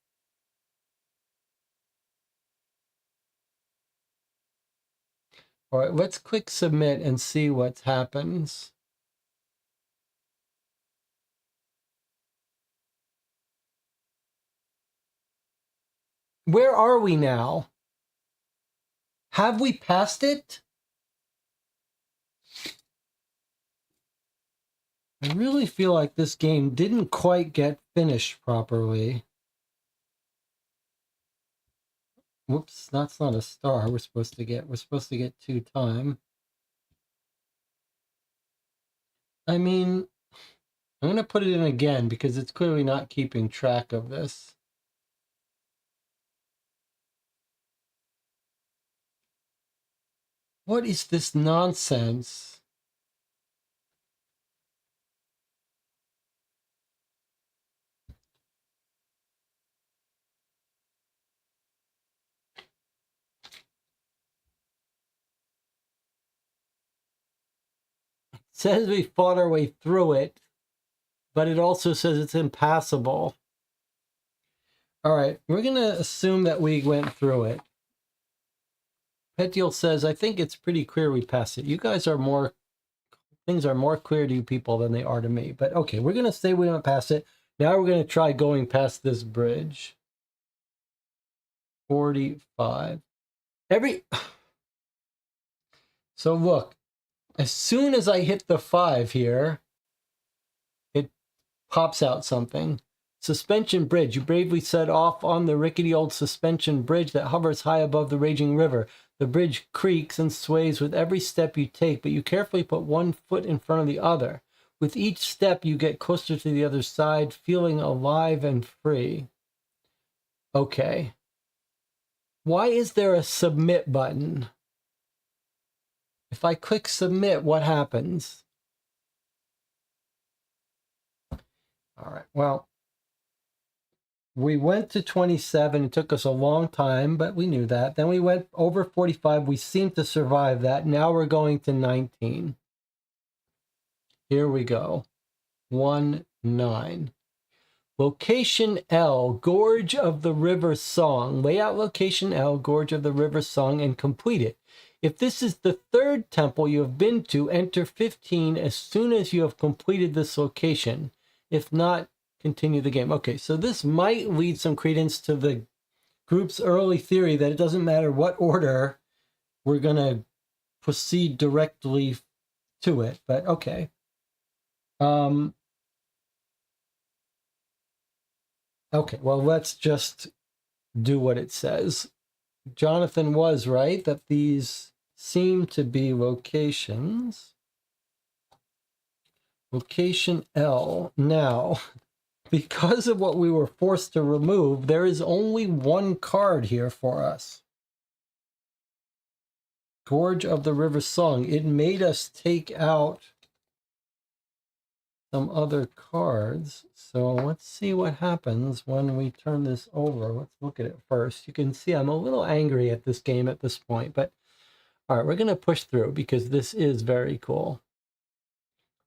All right, let's click submit and see what happens. Where are we now? Have we passed it? I really feel like this game didn't quite get finished properly. Whoops, that's not a star we're supposed to get. We're supposed to get 2 time. I mean, I'm going to put it in again because it's clearly not keeping track of this. What is this nonsense? It says we fought our way through it, but it also says it's impassable. All right, we're going to assume that we went through it. Petiel says, I think it's pretty clear we passed it. You guys are more, things are more clear to you people than they are to me. But okay, we're going to say we went past it. Now we're going to try going past this bridge. 45. So look, as soon as I hit the 5 here, it pops out something. Suspension bridge. You bravely set off on the rickety old suspension bridge that hovers high above the raging river. The bridge creaks and sways with every step you take, but you carefully put one foot in front of the other. With each step, you get closer to the other side, feeling alive and free. Okay. Why is there a submit button? If I click submit, what happens? All right, well, we went to 27. It took us a long time, but we knew that. Then we went over 45. We seemed to survive that. Now we're going to 19. Here we go. 1-9. Location L, Gorge of the River Song. Lay out location L, Gorge of the River Song, and complete it. If this is the 3rd temple you have been to, enter 15 as soon as you have completed this location. If not, continue the game. Okay, so this might lead some credence to the group's early theory that it doesn't matter what order, we're going to proceed directly to it, but okay. Okay, well, let's just do what it says. Jonathan was right that these seem to be locations. Location L. Now, because of what we were forced to remove, there is only one card here for us. Gorge of the River Song. It made us take out some other cards. So let's see what happens when we turn this over. Let's look at it first. You can see I'm a little angry at this game at this point, but all right, we're going to push through because this is very cool.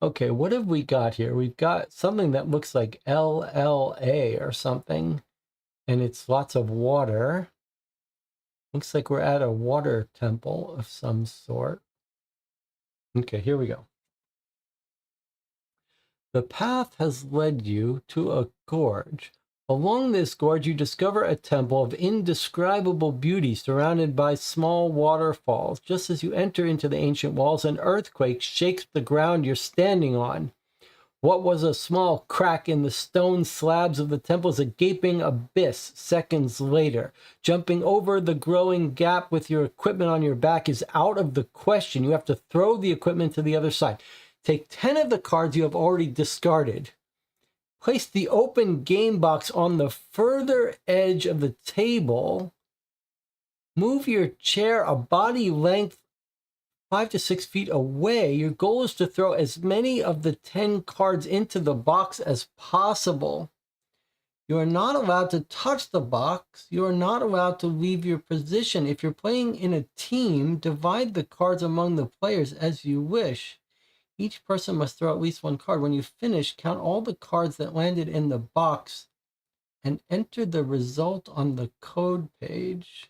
Okay, what have we got here? We've got something that looks like LLA or something, and it's lots of water. Looks like we're at a water temple of some sort. Okay, here we go. The path has led you to a gorge. Along this gorge, you discover a temple of indescribable beauty surrounded by small waterfalls. Just as you enter into the ancient walls, an earthquake shakes the ground you're standing on. What was a small crack in the stone slabs of the temple is a gaping abyss seconds later. Jumping over the growing gap with your equipment on your back is out of the question. You have to throw the equipment to the other side. Take 10 of the cards you have already discarded. Place the open game box on the further edge of the table. Move your chair a body length 5 to 6 feet away. Your goal is to throw as many of the 10 cards into the box as possible. You are not allowed to touch the box. You are not allowed to leave your position. If you're playing in a team, divide the cards among the players as you wish. Each person must throw at least one card. When you finish, count all the cards that landed in the box and enter the result on the code page.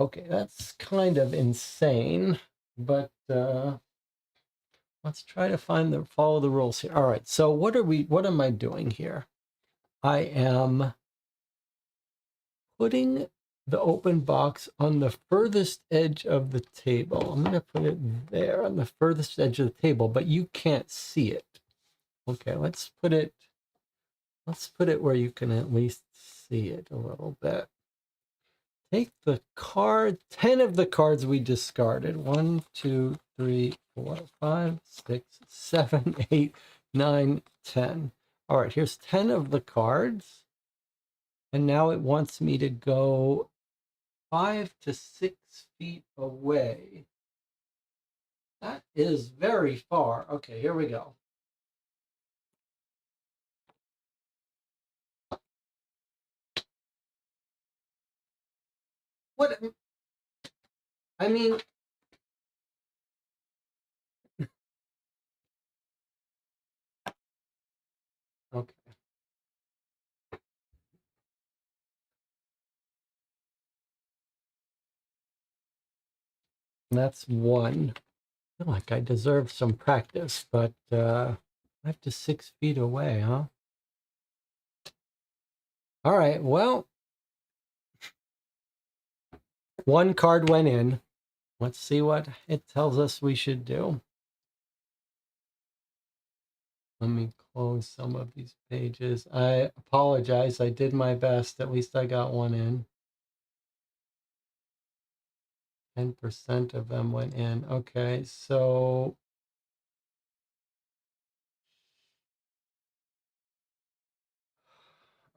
Okay, that's kind of insane, but let's try to follow the rules here. All right, so what am I doing here? I am putting the open box on the furthest edge of the table. I'm going to put it there on the furthest edge of the table, but you can't see it. Okay, let's put it where you can at least see it a little bit. Take the card, 10 of the cards we discarded. 1, 2, 3, 4, 5, 6, 7, 8, 9, 10. All right, here's 10 of the cards. And now it wants me to go 5 to 6 feet away. That is very far. Okay, here we go. What? I mean, okay. That's one. I feel like I deserve some practice, but 5 to 6 feet away, huh? All right, well, one card went in. Let's see what it tells us we should do. Let me close some of these pages. I apologize. I did my best. At least I got one in. 10% of them went in. Okay, so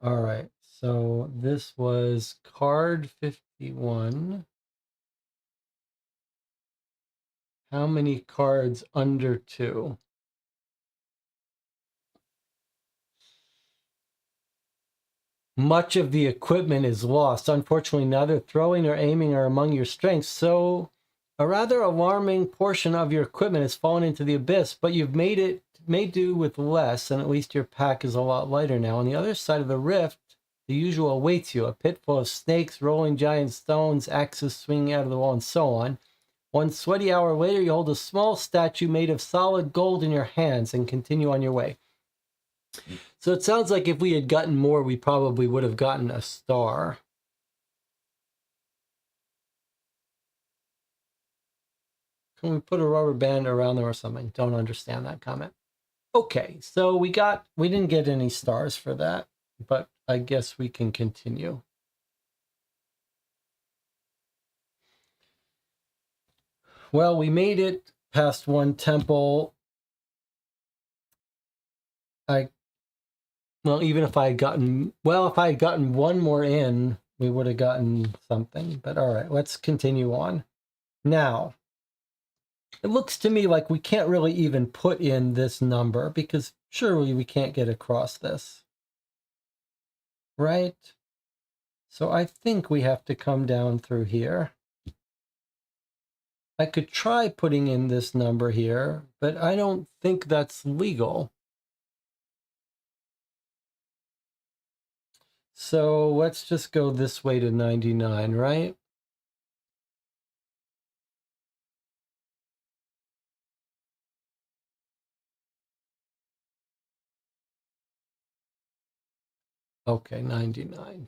all right. So this was card 51. How many cards under 2? Much of the equipment is lost. Unfortunately, neither throwing nor aiming are among your strengths, so a rather alarming portion of your equipment has fallen into the abyss, but you've made do with less, and at least your pack is a lot lighter now. On the other side of the rift, the usual awaits you, a pit full of snakes, rolling giant stones, axes swinging out of the wall, and so on. One sweaty hour later, you hold a small statue made of solid gold in your hands and continue on your way. So it sounds like if we had gotten more, we probably would have gotten a star. Can we put a rubber band around them or something? Don't understand that comment. Okay, so we didn't get any stars for that, but I guess we can continue. Well, we made it past one temple. Even if I had gotten, if I had gotten one more in, we would have gotten something. But all right, let's continue on. Now, It looks to me like we can't really even put in this number because surely we can't get across this, right? So I think we have to come down through here. I could try putting in this number here, but I don't think that's legal. So let's just go this way to 99, right? Okay, 99.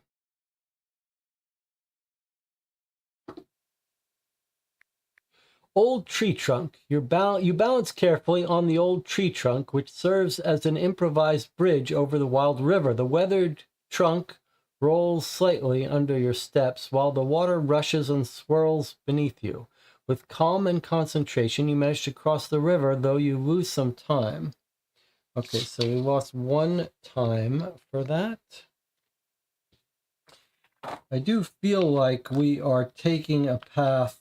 Old tree trunk. You balance carefully on the old tree trunk, which serves as an improvised bridge over the wild river. The weathered trunk rolls slightly under your steps while the water rushes and swirls beneath you. With calm and concentration, you manage to cross the river, though you lose some time. Okay, so we lost 1 time for that. I do feel like we are taking a path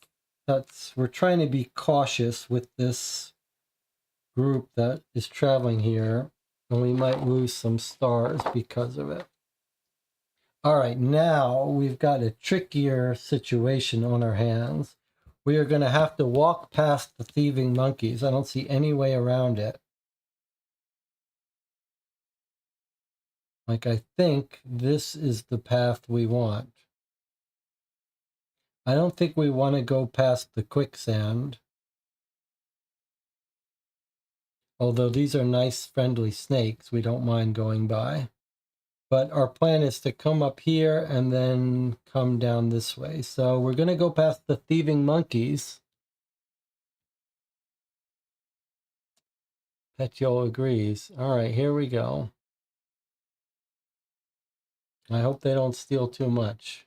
we're trying to be cautious with this group that is traveling here, and we might lose some stars because of it. All right, now we've got a trickier situation on our hands. We are going to have to walk past the thieving monkeys. I don't see any way around it. Like, I think this is the path we want. I don't think we want to go past the quicksand. Although these are nice, friendly snakes, we don't mind going by. But our plan is to come up here and then come down this way. So we're going to go past the thieving monkeys. Petio agrees. All right, here we go. I hope they don't steal too much.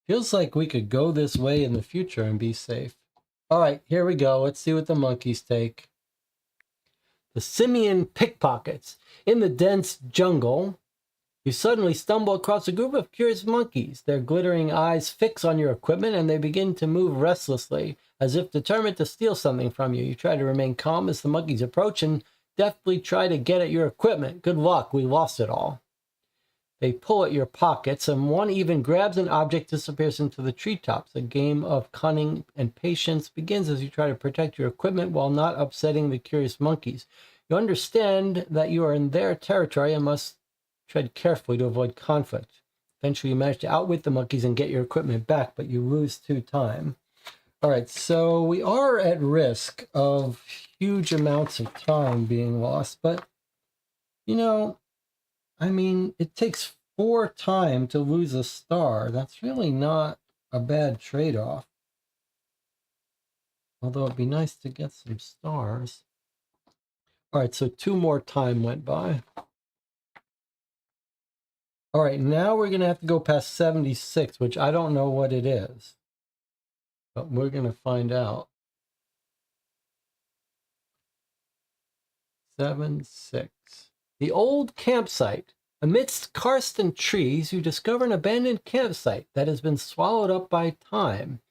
Feels like we could go this way in the future and be safe. All right, here we go. Let's see what the monkeys take. The simian pickpockets. In the dense jungle, you suddenly stumble across a group of curious monkeys. Their glittering eyes fix on your equipment and they begin to move restlessly, as if determined to steal something from you. You try to remain calm as the monkeys approach and deftly try to get at your equipment. Good luck, we lost it all. They pull at your pockets, and one even grabs an object, disappears into the treetops. A game of cunning and patience begins as you try to protect your equipment while not upsetting the curious monkeys. You understand that you are in their territory and must tread carefully to avoid conflict. Eventually, you manage to outwit the monkeys and get your equipment back, but you lose 2 time. All right, so we are at risk of huge amounts of time being lost, but, you know, I mean, it takes 4 time to lose a star. That's really not a bad trade-off. Although it'd be nice to get some stars. All right, so 2 more time went by. All right, now we're going to have to go past 76, which I don't know what it is. But we're going to find out. 76. The old campsite. Amidst karst and trees, you discover an abandoned campsite that has been swallowed up by time.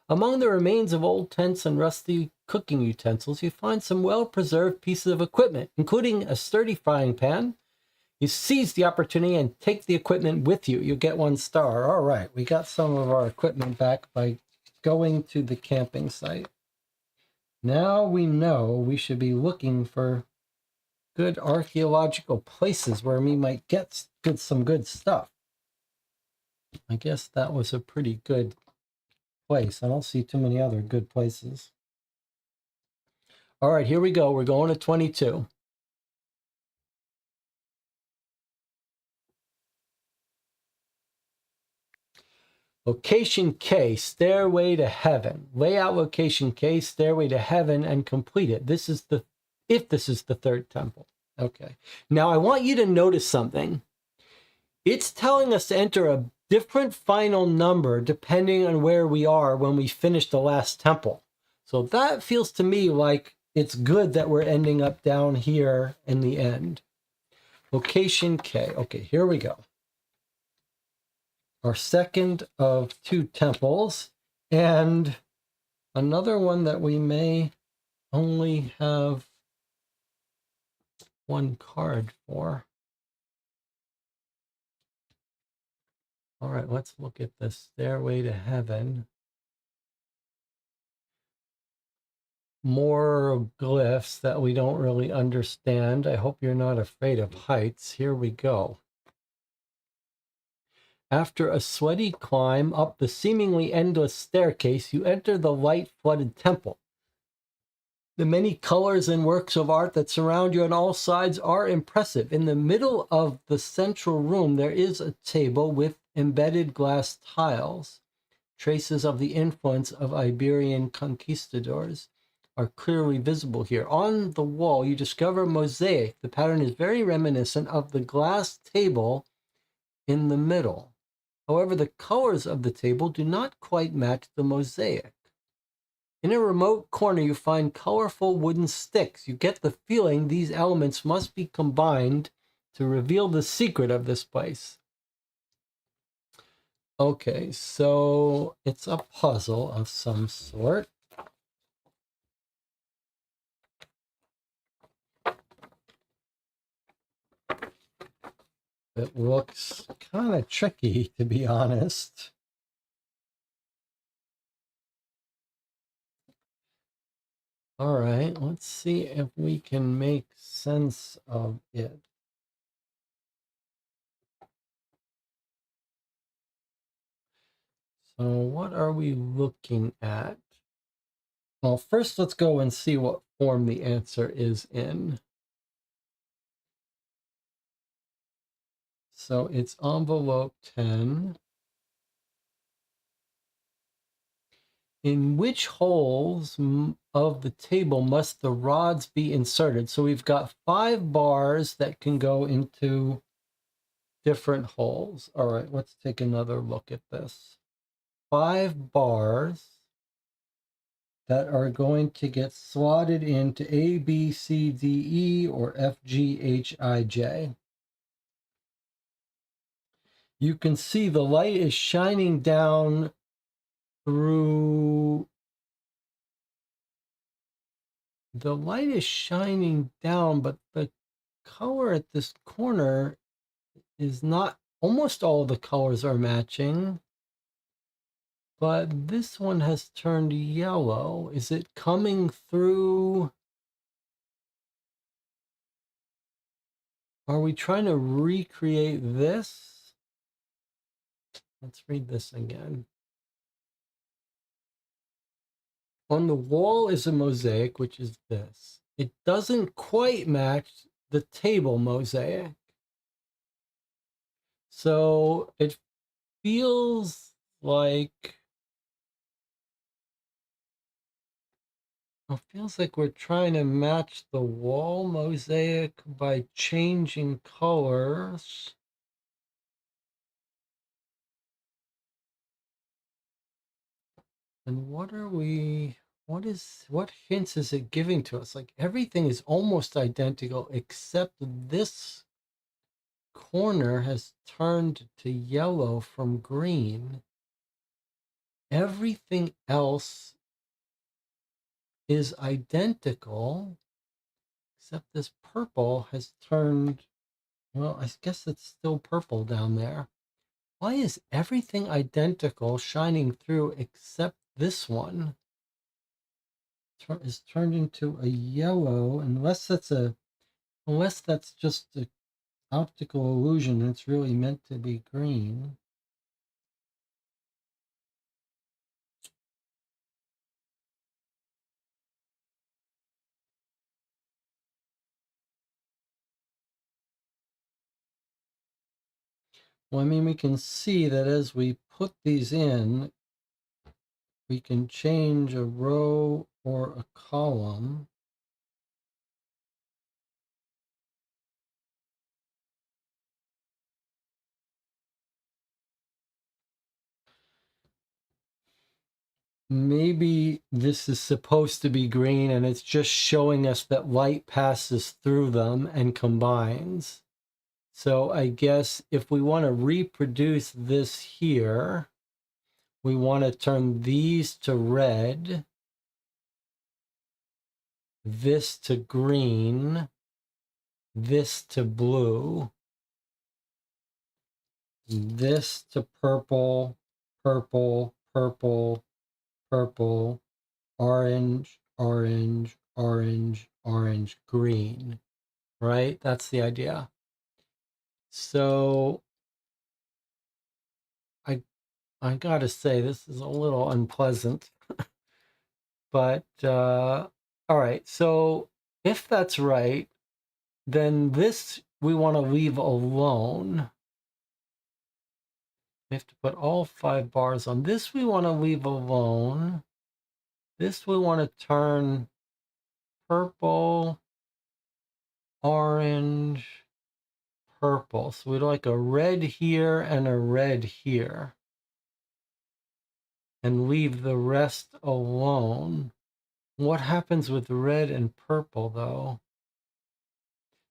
Among the remains of old tents and rusty cooking utensils, you find some well-preserved pieces of equipment, including a sturdy frying pan. You seize the opportunity and take the equipment with you. You get 1 star. All right, we got some of our equipment back by going to the camping site. Now we know we should be looking for good archaeological places where we might get some good stuff. I guess that was a pretty good place. I don't see too many other good places. All right, here we go. We're going to 22. Location K, Stairway to Heaven. Lay out location K, Stairway to Heaven, and complete it. This is the 3rd temple. Okay. Now I want you to notice something. It's telling us to enter a different final number depending on where we are when we finish the last temple. So that feels to me like it's good that we're ending up down here in the end. Location K. Okay, here we go. Our second of 2 temples And another one that we may only have one card for. All right, let's look at the Stairway to Heaven. More glyphs that we don't really understand. I hope you're not afraid of heights. Here we go. After a sweaty climb up the seemingly endless staircase, you enter the light-flooded temple. The many colors and works of art that surround you on all sides are impressive. In the middle of the central room, there is a table with embedded glass tiles. Traces of the influence of Iberian conquistadors are clearly visible here. On the wall, you discover a mosaic. The pattern is very reminiscent of the glass table in the middle. However, the colors of the table do not quite match the mosaic. In a remote corner, you find colorful wooden sticks. You get the feeling these elements must be combined to reveal the secret of this place. Okay, so it's a puzzle of some sort. It looks kind of tricky, to be honest. All right, let's see if we can make sense of it. So what are we looking at? Well, first let's go and see what form the answer is in. So it's envelope 10. In which holes of the table must the rods be inserted? So we've got 5 bars that can go into different holes. All right, let's take another look at this. 5 bars that are going to get slotted into A, B, C, D, E, or F, G, H, I, J. You can see the light is shining down through. The light is shining down, but the color at this corner is not, almost all the colors are matching, but this one has turned yellow. Is it coming through? Are we trying to recreate this? Let's read this again. On the wall is a mosaic, which is this. It doesn't quite match the table mosaic. So it feels like we're trying to match the wall mosaic by changing colors. And what hints is it giving to us? Like everything is almost identical except this corner has turned to yellow from green. Everything else is identical, except this purple has turned, well, I guess it's still purple down there. Why is everything identical shining through except this one is turned into a yellow, unless that's just an optical illusion and it's really meant to be green. Well, I mean, we can see that as we put these in, we can change a row or a column. Maybe this is supposed to be green and it's just showing us that light passes through them and combines. So I guess if we want to reproduce this here, we want to turn these to red, this to green, this to blue, this to purple, purple, purple, purple, orange, orange, orange, orange, green, right? That's the idea. So I gotta say, this is a little unpleasant, but all right. So if that's right, then this we want to leave alone. We have to put all 5 bars on. This we want to leave alone. This we want to turn purple, orange, purple. So we'd like a red here and a red here. And leave the rest alone. What happens with red and purple, though?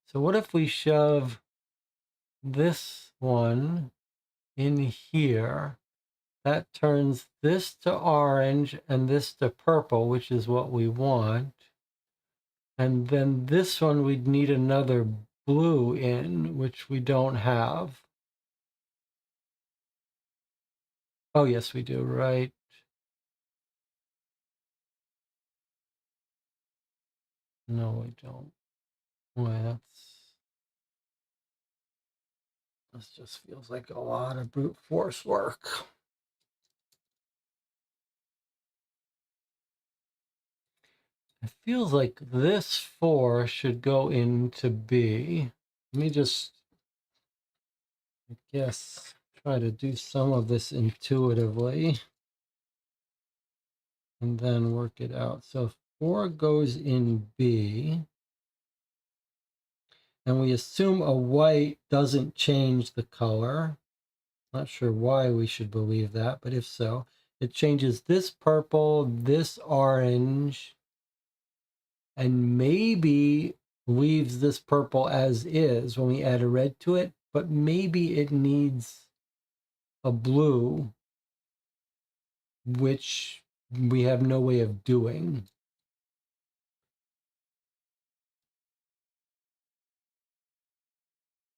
So what if we shove this one in here? That turns this to orange and this to purple, which is what we want. And then this one, we'd need another blue in, which we don't have. Oh, yes, we do, right? No, we don't. Well, this just feels like a lot of brute force work. It feels like this 4 should go into B. Let me just, I guess, try to do some of this intuitively and then work it out. So 4 goes in B, and we assume a white doesn't change the color. Not sure why we should believe that, but if so, it changes this purple, this orange, and maybe leaves this purple as is when we add a red to it, but maybe it needs a blue, which we have no way of doing.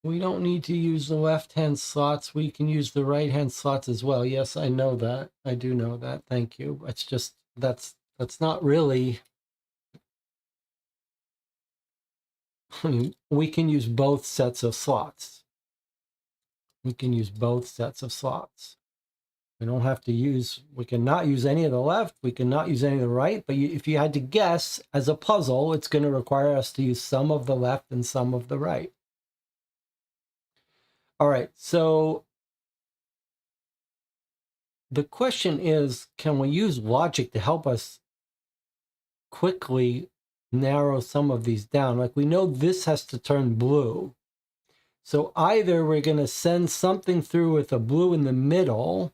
We don't need to use the left-hand slots. We can use the right-hand slots as well. Yes, I know that. I do know that. Thank you. It's just, that's not really, I mean, we can use both sets of slots. We can use both sets of slots. We don't have to use, we cannot use any of the left, we cannot use any of the right, but if you had to guess as a puzzle, it's going to require us to use some of the left and some of the right. All right, so the question is, can we use logic to help us quickly narrow some of these down? Like we know this has to turn blue. So either we're going to send something through with a blue in the middle,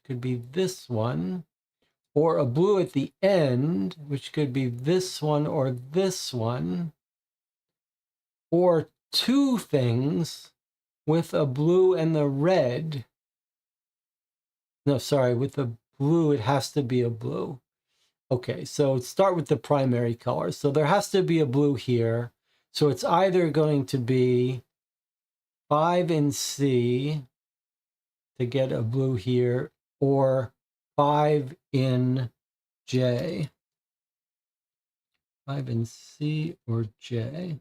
could be this one, or a blue at the end, which could be this one or this one, or 2 things with a blue and the red. No, sorry, with the blue, it has to be a blue. Okay, so start with the primary color. So there has to be a blue here. So it's either going to be 5 in C to get a blue here, or 5 in J. 5 in C or J.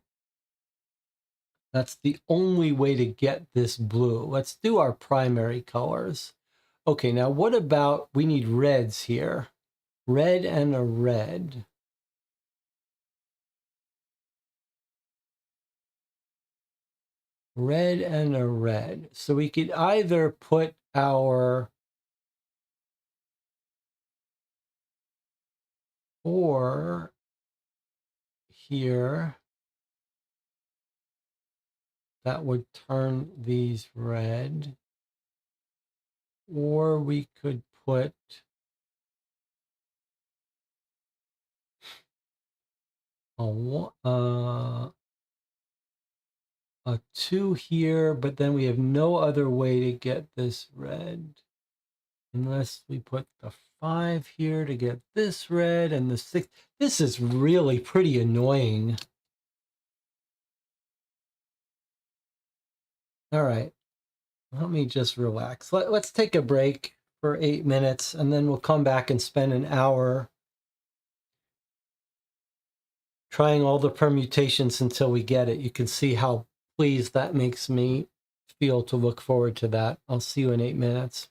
That's the only way to get this blue. Let's do our primary colors. Okay, now what about, we need reds here. Red and a red. Red and a red. So we could either put our 4 here. That would turn these red. Or we could put a a 2 here, but then we have no other way to get this red. Unless we put the 5 here to get this red and the 6. This is really pretty annoying. All right, let me just relax. Let's take a break for 8 minutes, and then we'll come back and spend an hour trying all the permutations until we get it. You can see how pleased that makes me feel to look forward to that. I'll see you in 8 minutes.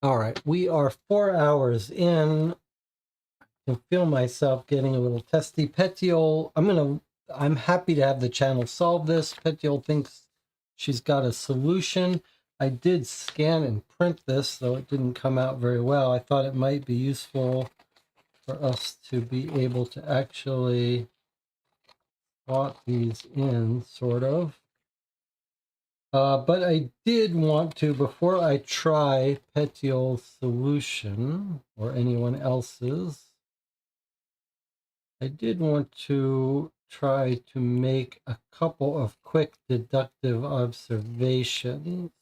All right, we are 4 hours in. I can feel myself getting a little testy. Petiole, I'm happy to have the channel solve this. Petiole thinks she's got a solution. I did scan and print this, though it didn't come out very well. I thought it might be useful for us to be able to actually plot these in, sort of. But I did want to, before I try Petiole's solution, or anyone else's, I did want to try to make a couple of quick deductive observations.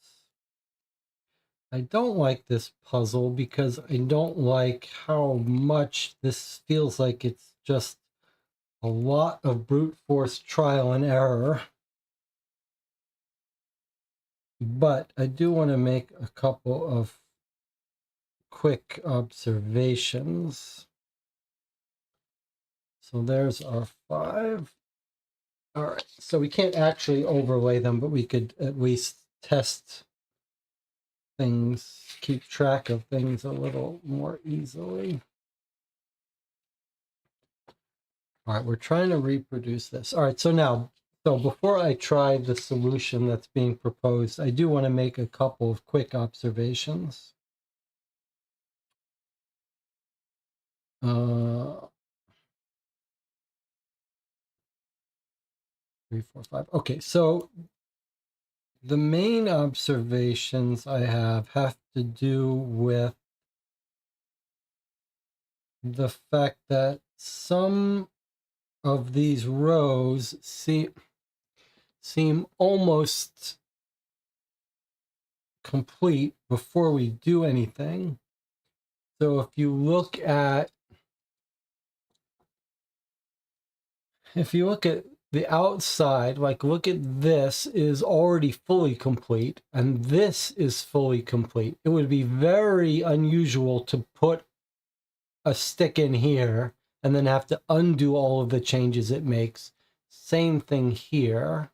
I don't like this puzzle because I don't like how much this feels like it's just a lot of brute force trial and error. But I do want to make a couple of quick observations. So there's our 5. All right, so we can't actually overlay them, but we could at least test things, keep track of things a little more easily. All right, we're trying to reproduce this. All right, so before I try the solution that's being proposed, I do want to make a couple of quick observations. Uh, 3, 4, 5. Okay, so the main observations I have to do with the fact that some of these rows seem almost complete before we do anything. So if you look at the outside, like look at this is already fully complete and this is fully complete. It would be very unusual to put a stick in here and then have to undo all of the changes it makes. Same thing here.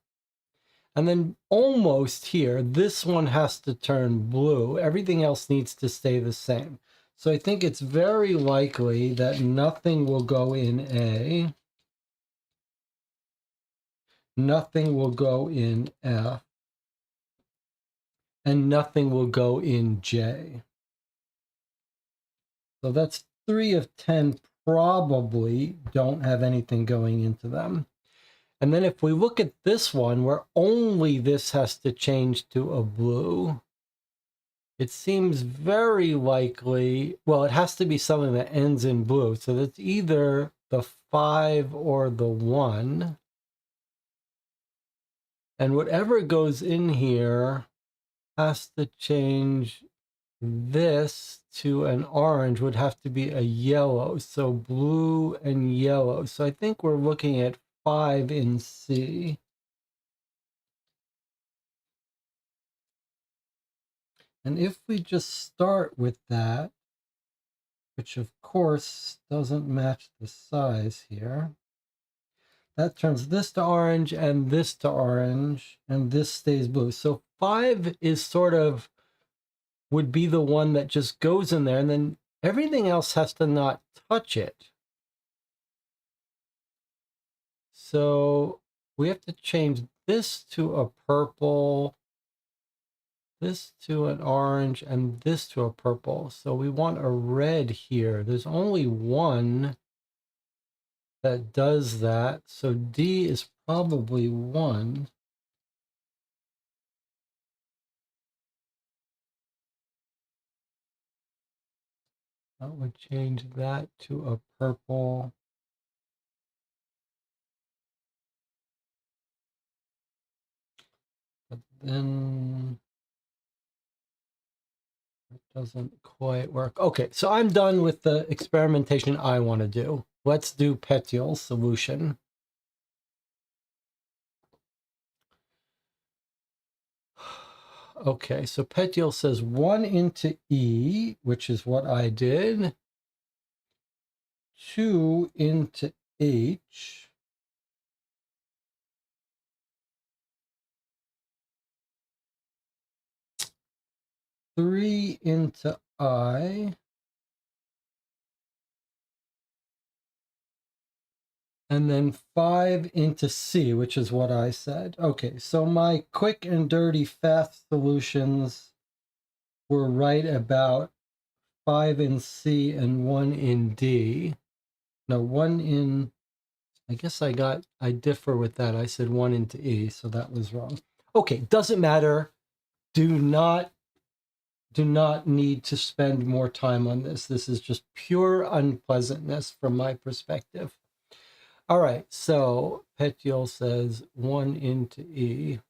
And then almost here, this one has to turn blue. Everything else needs to stay the same. So I think it's very likely that nothing will go in A. Nothing will go in F. And nothing will go in J. So that's 3 of 10 probably don't have anything going into them. And then if we look at this one where only this has to change to a blue, it seems very likely, well, it has to be something that ends in blue. So that's either the 5 or the 1. And whatever goes in here has to change this to an orange, would have to be a yellow. So blue and yellow. So I think we're looking at 5 in C. And if we just start with that, which of course doesn't match the size here, that turns this to orange and this to orange, and this stays blue. So 5 is sort of, would be the one that just goes in there, and then everything else has to not touch it. So we have to change this to a purple, this to an orange, and this to a purple. So we want a red here. There's only one that does that. So D is probably 1. That would change that to a purple. But then it doesn't quite work. Okay, so I'm done with the experimentation I want to do. Let's do Pétiol's solution. Okay, so Pétiol says 1 into E, which is what I did. 2 into H. 3 into I. And then 5 into C, which is what I said. Okay, so my quick and dirty fast solutions were right about 5 in C and 1 in D. No, 1 in, I guess I differ with that. I said 1 into E, so that was wrong. Okay, doesn't matter. Do not need to spend more time on this. This is just pure unpleasantness from my perspective. All right, so Pétiol says 1 into E.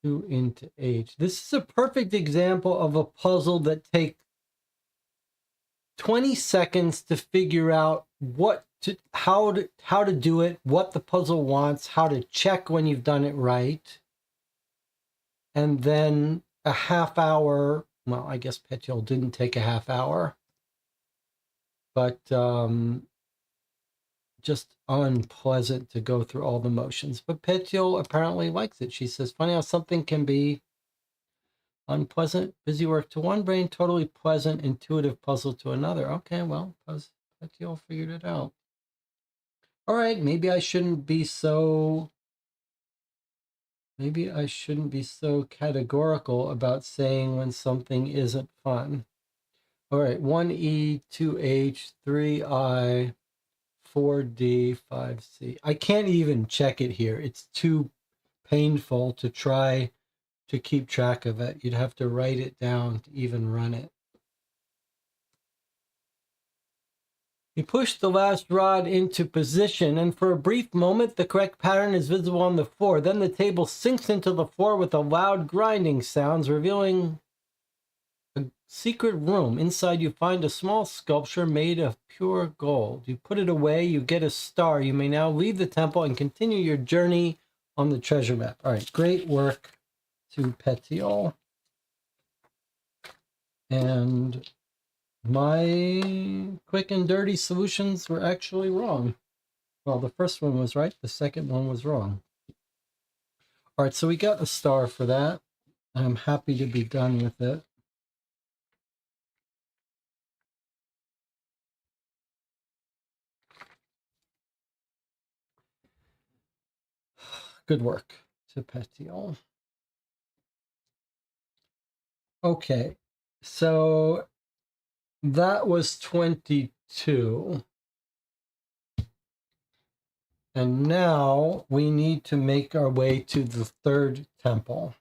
Two into H. This is a perfect example of a puzzle that takes 20 seconds to figure out how to do it, what the puzzle wants, how to check when you've done it right. And then a half hour, well, I guess Pétiol didn't take a half hour, but just unpleasant to go through all the motions. But Pétiol apparently likes it. She says, funny how something can be unpleasant, busy work to one brain, totally pleasant, intuitive puzzle to another. Okay, well, Pétiol figured it out. All right, maybe I shouldn't be so Maybe I shouldn't be so categorical about saying when something isn't fun. All right, 1E, 2H, 3I, 4D, 5C. I can't even check it here. It's too painful to try to keep track of it. You'd have to write it down to even run it. You push the last rod into position, and for a brief moment, the correct pattern is visible on the floor. Then the table sinks into the floor with a loud grinding sounds, revealing a secret room. Inside, you find a small sculpture made of pure gold. You put it away, you get a star. You may now leave the temple and continue your journey on the treasure map. All right, great work to Petiole. And my quick and dirty solutions were actually wrong. Well, the first one was right. The second one was wrong. All right, so we got a star for that. I'm happy to be done with it. Good work to Petiole. Okay, so that was 22. And now we need to make our way to the third temple.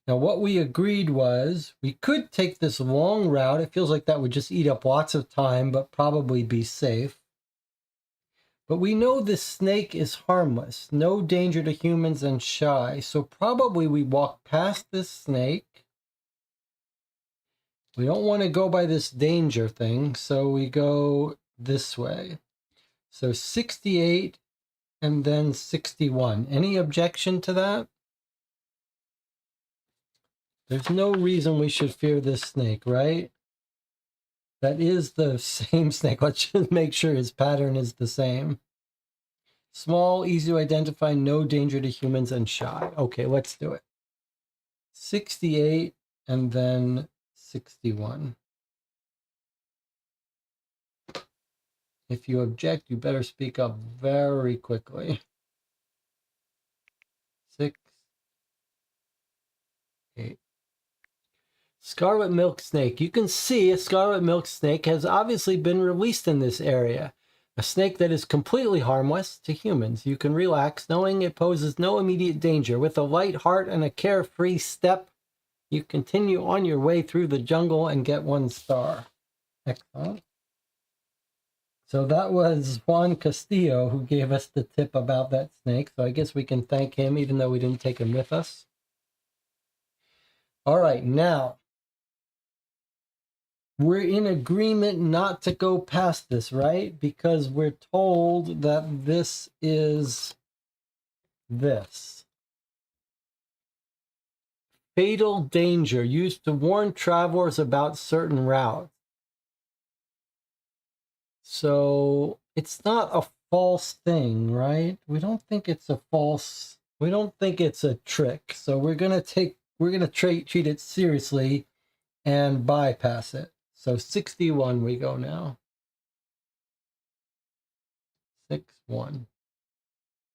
Now, what we agreed was we could take this long route. It feels like that would just eat up lots of time, but probably be safe. But we know this snake is harmless, no danger to humans and shy. So probably we walk past this snake. We don't want to go by this danger thing, so we go this way. So 68 and then 61. Any objection to that? There's no reason we should fear this snake, right? That is the same snake. Let's just make sure his pattern is the same. Small, easy to identify, no danger to humans, and shy. Okay, let's do it. 68 and then 61. If you object, you better speak up very quickly. 6, 8. Scarlet milk snake. You can see a scarlet milk snake has obviously been released in this area. A snake that is completely harmless to humans. You can relax knowing it poses no immediate danger. With a light heart and a carefree step, you continue on your way through the jungle and get 1 star. Excellent. So that was Juan Castillo who gave us the tip about that snake. So I guess we can thank him even though we didn't take him with us. All right, now we're in agreement not to go past this, right? Because we're told that this is this. Fatal danger used to warn travelers about certain routes. So it's not a false thing, right? We don't think it's a false, we don't think it's a trick. So we're going to treat it seriously and bypass it. So 61 we go now. 6-1.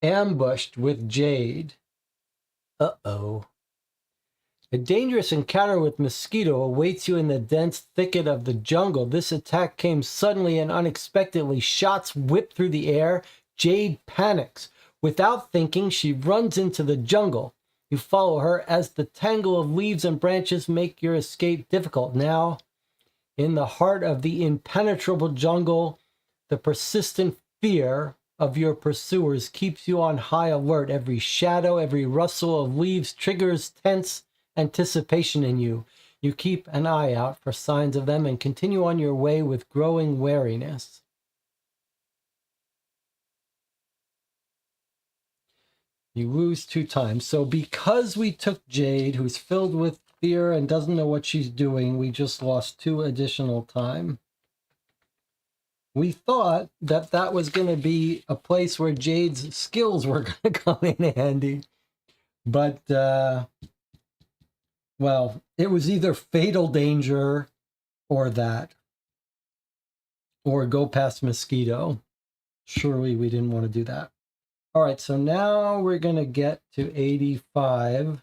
Ambushed with Jade. Uh-oh. A dangerous encounter with Mosquito awaits you in the dense thicket of the jungle. This attack came suddenly and unexpectedly. Shots whip through the air. Jade panics. Without thinking, she runs into the jungle. You follow her as the tangle of leaves and branches make your escape difficult. Now, in the heart of the impenetrable jungle, the persistent fear of your pursuers keeps you on high alert. Every shadow, every rustle of leaves triggers tense anticipation in you. You keep an eye out for signs of them and continue on your way with growing wariness. You lose 2 times. So because we took Jade, who's filled with fear and doesn't know what she's doing, we just lost 2 additional time. We thought that that was going to be a place where Jade's skills were going to come in handy. But, well, it was either fatal danger or that. Or go past Mosquito. Surely we didn't want to do that. All right, so now we're going to get to 85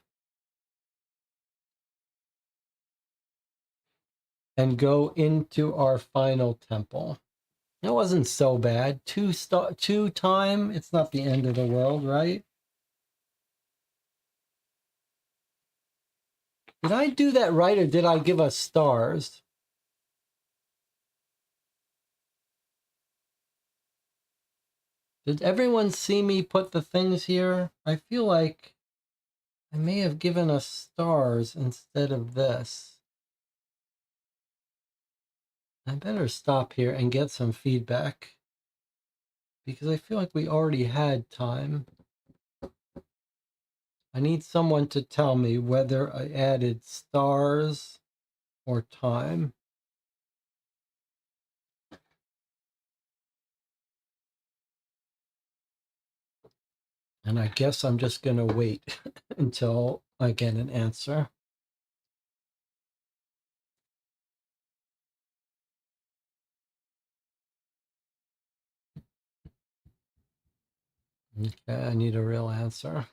and go into our final temple. It wasn't so bad. Two time, it's not the end of the world, right? Did I do that right, or did I give us stars? Did everyone see me put the things here? I feel like I may have given us stars instead of this. I better stop here and get some feedback, because I feel like we already had time. I need someone to tell me whether I added stars or time. And I guess I'm just going to wait until I get an answer. Okay, I need a real answer.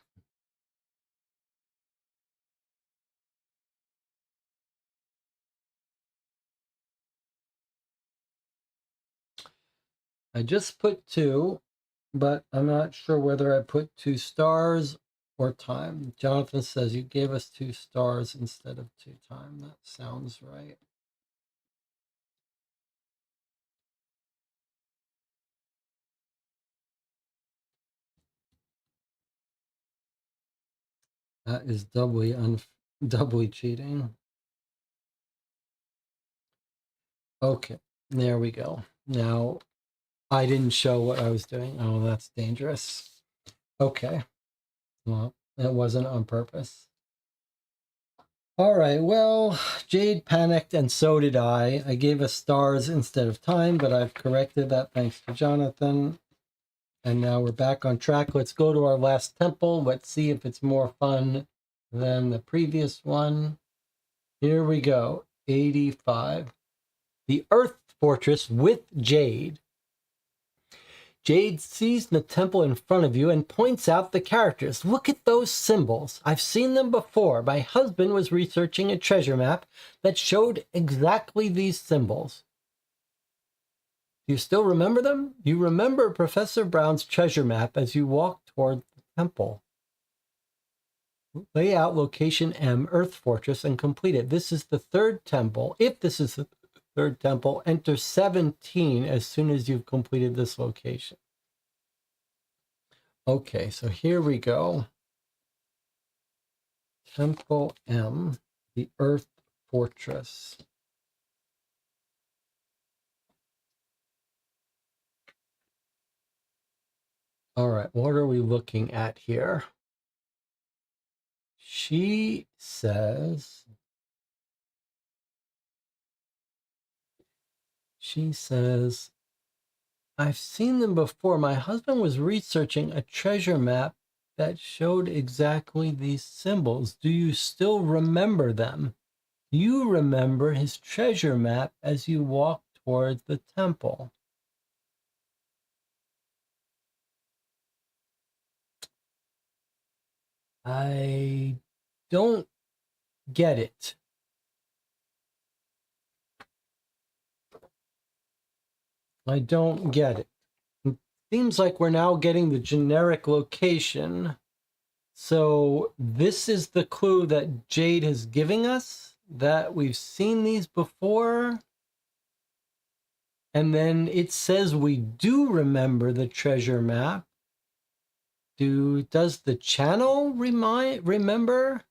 I just put 2, but I'm not sure whether I put 2 stars or time. Jonathan says you gave us 2 stars instead of 2 time. That sounds right. That is doubly cheating. Okay, there we go. Now, I didn't show what I was doing. Oh, that's dangerous. Okay. Well, it wasn't on purpose. All right, well, Jade panicked and so did I. I gave us stars instead of time, but I've corrected that thanks to Jonathan. And now we're back on track. Let's go to our last temple. Let's see if it's more fun than the previous one. Here we go. 85. The Earth Fortress with Jade. Jade sees the temple in front of you and points out the characters. Look at those symbols. I've seen them before. My husband was researching a treasure map that showed exactly these symbols. Do you still remember them? You remember Professor Brown's treasure map as you walk toward the temple. Lay out location M, Earth Fortress, and complete it. This is the third temple. If this is the third temple, enter 17 as soon as you've completed this location. Okay, so here we go. Temple M, the Earth Fortress. All right, what are we looking at here? She says, I've seen them before. My husband was researching a treasure map that showed exactly these symbols. Do you still remember them? You remember his treasure map as you walk towards the temple. I don't get it. I don't get it. It seems like we're now getting the generic location. So this is the clue that Jade is giving us, that we've seen these before. And then it says we do remember the treasure map. Does the channel remember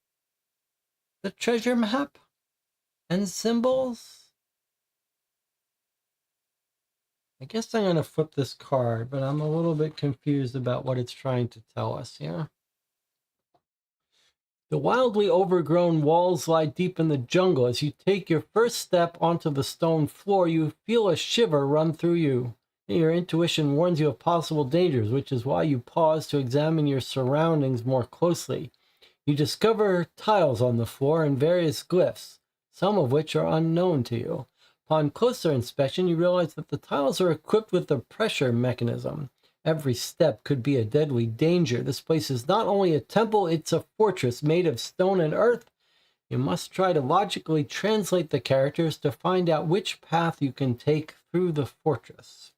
the treasure map and symbols? I guess I'm going to flip this card, but I'm a little bit confused about what it's trying to tell us here. The wildly overgrown walls lie deep in the jungle. As you take your first step onto the stone floor, you feel a shiver run through you. Your intuition warns you of possible dangers, which is why you pause to examine your surroundings more closely. You discover tiles on the floor and various glyphs, some of which are unknown to you. Upon closer inspection, you realize that the tiles are equipped with a pressure mechanism. Every step could be a deadly danger. This place is not only a temple, it's a fortress made of stone and earth. You must try to logically translate the characters to find out which path you can take through the fortress.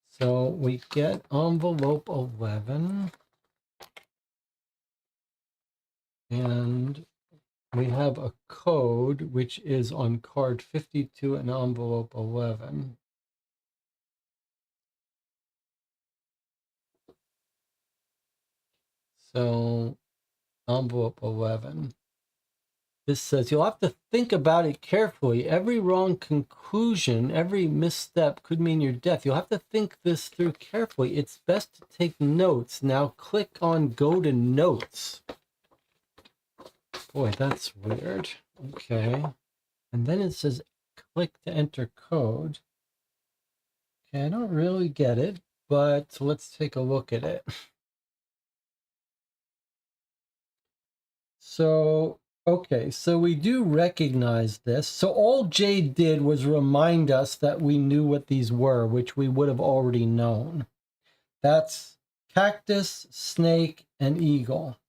So we get envelope 11. And we have a code which is on card 52 and envelope 11. So envelope 11. This says you'll have to think about it carefully. Every wrong conclusion, every misstep could mean your death. You'll have to think this through carefully. It's best to take notes. Now click on go to notes. Boy, that's weird. Okay. And then it says click to enter code. Okay, I don't really get it, but let's take a look at it. So, okay, so we do recognize this. So all Jade did was remind us that we knew what these were, which we would have already known. That's cactus, snake, and eagle.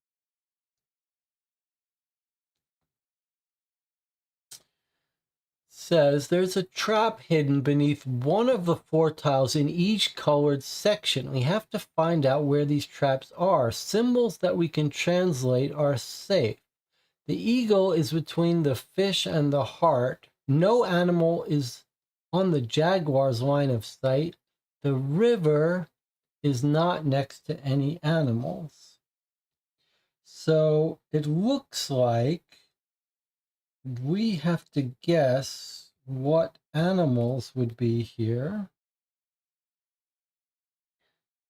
Says there's a trap hidden beneath one of the 4 tiles in each colored section. We have to find out where these traps are. Symbols that we can translate are safe. The eagle is between the fish and the heart. No animal is on the jaguar's line of sight. The river is not next to any animals. So it looks like we have to guess what animals would be here.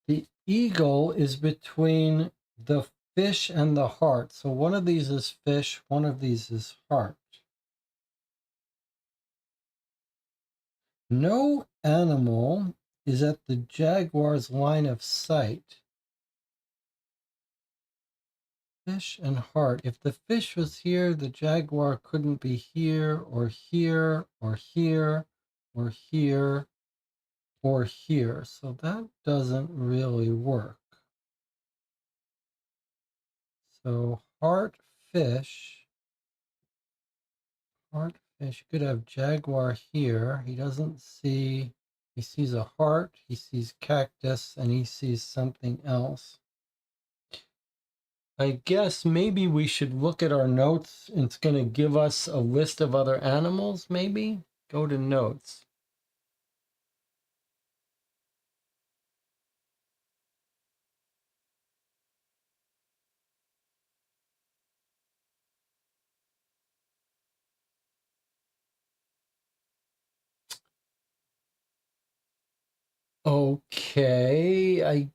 The eagle is between the fish and the heart. So one of these is fish, one of these is heart. No animal is at the jaguar's line of sight. Fish and heart. If the fish was here, the jaguar couldn't be here, or here, or here, or here, or here. So that doesn't really work. So heart, fish. Heart, fish. Could have jaguar here. He doesn't see. He sees a heart, he sees cactus, and he sees something else. I guess maybe we should look at our notes. It's going to give us a list of other animals, maybe? Go to notes. Okay,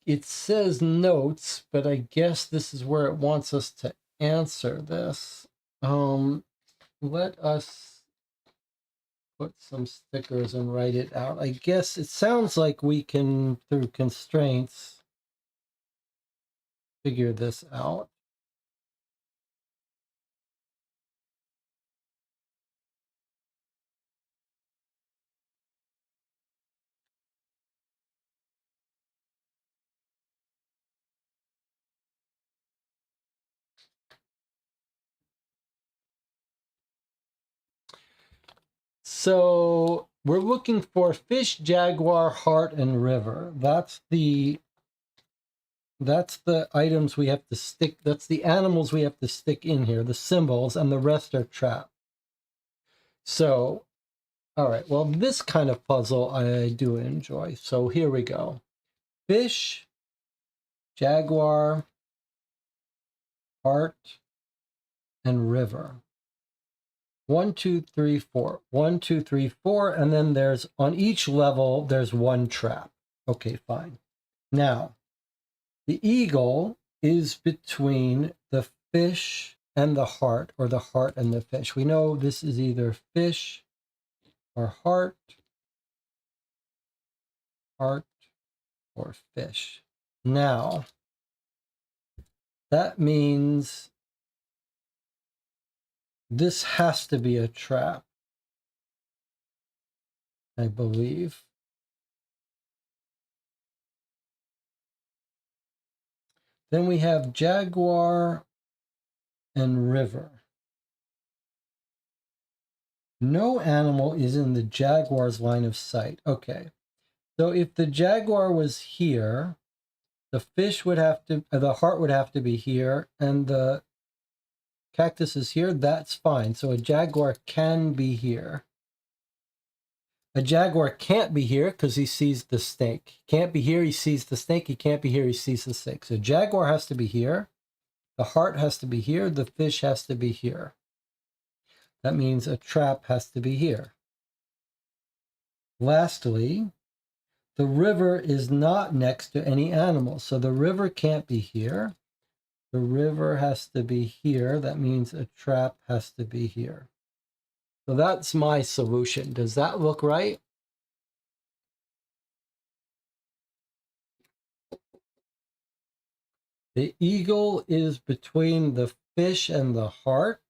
it says notes, but I guess this is where it wants us to answer this. Let us put some stickers and write it out. I guess it sounds like we can, through constraints, figure this out. So we're looking for fish, jaguar, heart, and river. That's the items we have to stick. That's the animals we have to stick in here, the symbols, and the rest are trapped. So, all right, well, this kind of puzzle I do enjoy. So here we go. Fish, jaguar, heart, and river. 1, 2, 3, 4. 1, 2, 3, 4. And then there's, on each level, there's one trap. Okay, fine. Now, the eagle is between the fish and the heart, or the heart and the fish. We know this is either fish or heart, heart or fish. Now, that means this has to be a trap, I believe. Then we have jaguar and river. No animal is in the jaguar's line of sight. Okay. So if the jaguar was here, the fish would have to, the heart would have to be here, and the cactus is here. That's fine. So a jaguar can be here. A jaguar can't be here because he sees the snake. Can't be here, he sees the snake. He can't be here, he sees the snake. So jaguar has to be here. The heart has to be here. The fish has to be here. That means a trap has to be here. Lastly, the river is not next to any animal. So the river can't be here. The river has to be here. That means a trap has to be here. So that's my solution. Does that look right? The eagle is between the fish and the heart.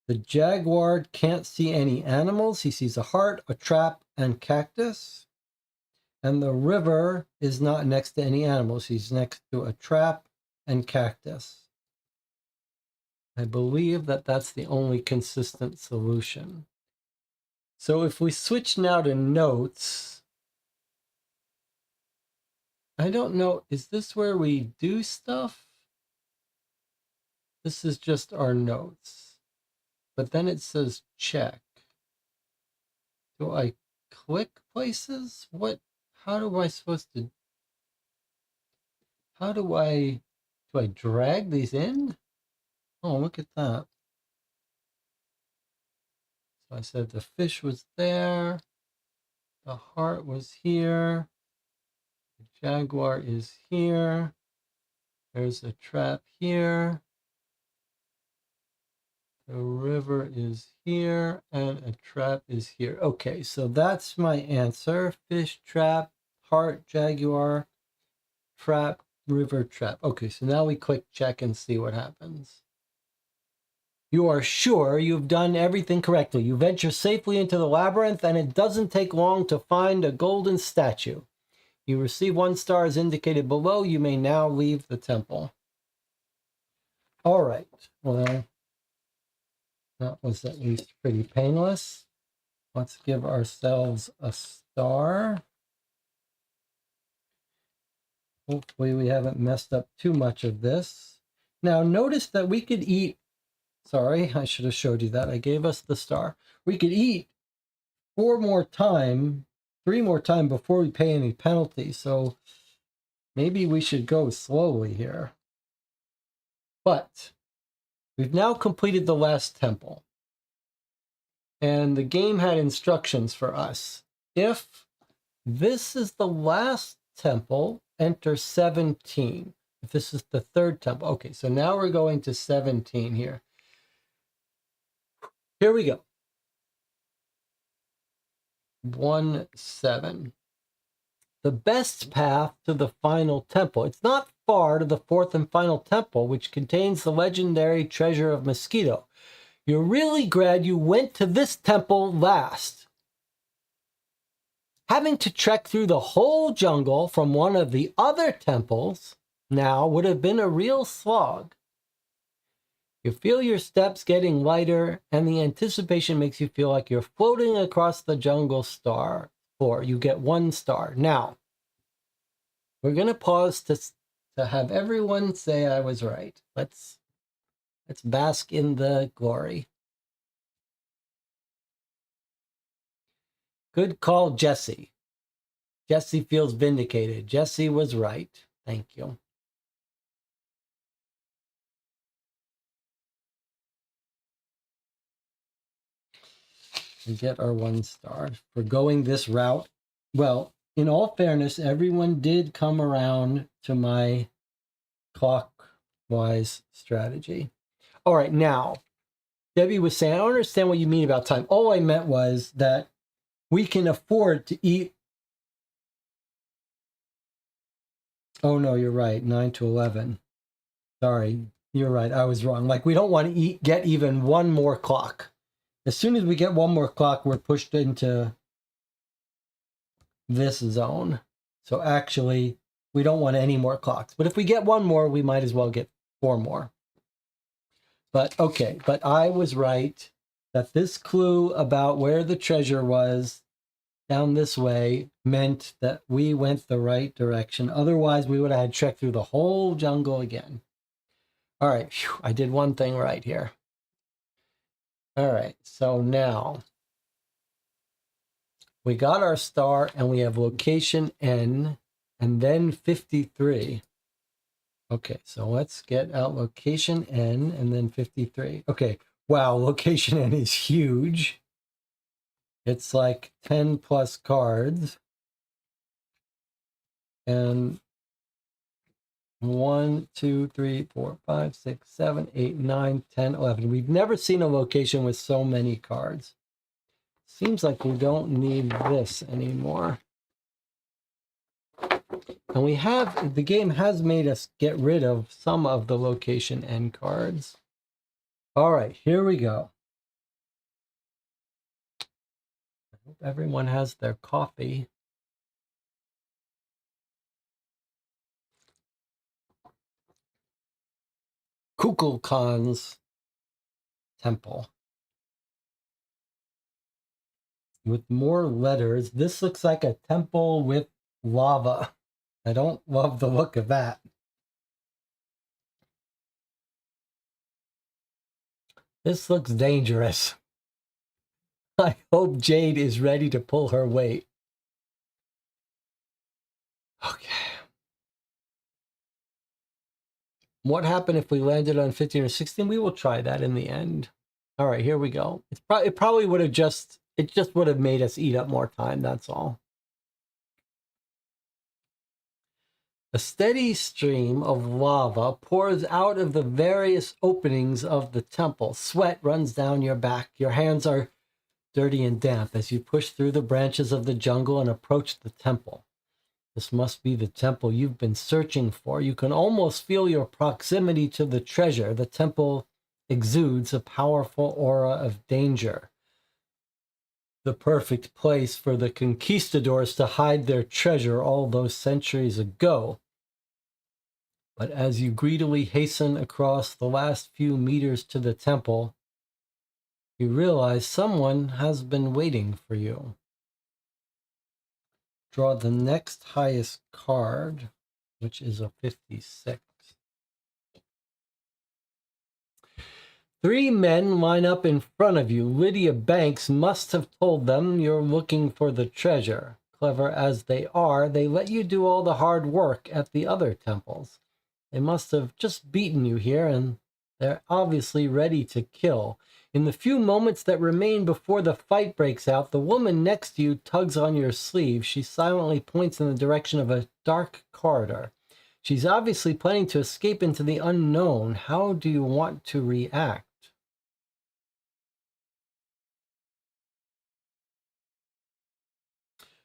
The jaguar can't see any animals. He sees a heart, a trap, and cactus. And the river is not next to any animals. He's next to a trap and cactus. I believe that that's the only consistent solution. So if we switch now to notes, I don't know, is this where we do stuff? This is just our notes. But then it says check. Do I click places? What? How do I supposed to? How do I drag these in? Oh, look at that. So I said the fish was there. The heart was here. The jaguar is here. There's a trap here. The river is here and a trap is here. Okay, so that's my answer. Fish, trap, heart, jaguar, trap, river, trap. Okay, so now we click check and see what happens. You are sure you've done everything correctly. You venture safely into the labyrinth and it doesn't take long to find a golden statue. You receive 1 star as indicated below. You may now leave the temple. All right, well, that was at least pretty painless. Let's give ourselves a star. Hopefully we haven't messed up too much of this. Now notice that we could eat, sorry, I should have showed you that. I gave us the star. We could eat 3 more times before we pay any penalty. So maybe we should go slowly here. But we've now completed the last temple. And the game had instructions for us. If this is the last temple, enter 17. If this is the 3rd temple. Okay, so now we're going to 17 here. Here we go. 1-7. The best path to the final temple. It's not far to the 4th and final temple, which contains the legendary treasure of Mosquito. You're really glad you went to this temple last. Having to trek through the whole jungle from one of the other temples now would have been a real slog. You feel your steps getting lighter, and the anticipation makes you feel like you're floating across the jungle floor. You get 1 star. Now, we're going to pause to have everyone say I was right. Let's bask in the glory. Good call, Jesse. Jesse feels vindicated. Jesse was right. Thank you. We get our 1 star for going this route. Well, in all fairness, everyone did come around to my clockwise strategy. All right, now, Debbie was saying, I don't understand what you mean about time. All I meant was that we can afford to eat. Oh, no, you're right. 9 to 11. Sorry, you're right. I was wrong. Like, we don't want to get even 1 more clock. As soon as we get 1 more clock, we're pushed into this zone. So actually, We don't want any more clocks. But if we get one more, we might as well get 4 more. But okay, but I was right that this clue about where the treasure was down this way meant that we went the right direction. Otherwise, we would have had to trek through the whole jungle again. All right, phew, I did one thing right here. All right, so now we got our star and we have location N and then 53. Okay, so let's get out location N and then 53. Okay, wow, location N is huge. It's like 10 plus cards. And 1, 2, 3, 4, 5, 6, 7, 8, 9, 10, 11. We've never seen a location with so many cards. Seems like we don't need this anymore. And we have, the game has made us get rid of some of the location N cards. All right, here we go. I hope everyone has their coffee. Kukulkan's temple. With more letters. This looks like a temple with lava. I don't love the look of that. This looks dangerous. I hope Jade is ready to pull her weight. Okay. What happened if we landed on 15 or 16? We will try that in the end. All right, here we go. It probably would have just would have made us eat up more time, that's all. A steady stream of lava pours out of the various openings of the temple. Sweat runs down your back. Your hands are dirty and damp as you push through the branches of the jungle and approach the temple. This must be the temple you've been searching for. You can almost feel your proximity to the treasure. The temple exudes a powerful aura of danger. The perfect place for the conquistadors to hide their treasure all those centuries ago. But as you greedily hasten across the last few meters to the temple, you realize someone has been waiting for you. Draw the next highest card, which is a 56. 3 men line up in front of you. Lydia Banks must have told them you're looking for the treasure. Clever as they are, they let you do all the hard work at the other temples. They must have just beaten you here, and they're obviously ready to kill. In the few moments that remain before the fight breaks out, the woman next to you tugs on your sleeve. She silently points in the direction of a dark corridor. She's obviously planning to escape into the unknown. How do you want to react?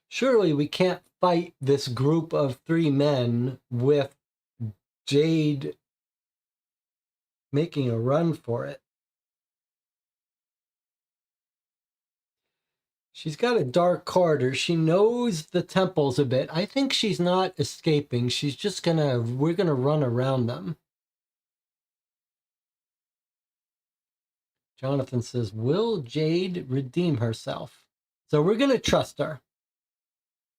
Surely we can't fight this group of 3 men with Jade making a run for it. She's got a dark corridor. She knows the temples a bit. I think she's not escaping. She's just we're gonna run around them. Jonathan says, will Jade redeem herself? So we're gonna trust her.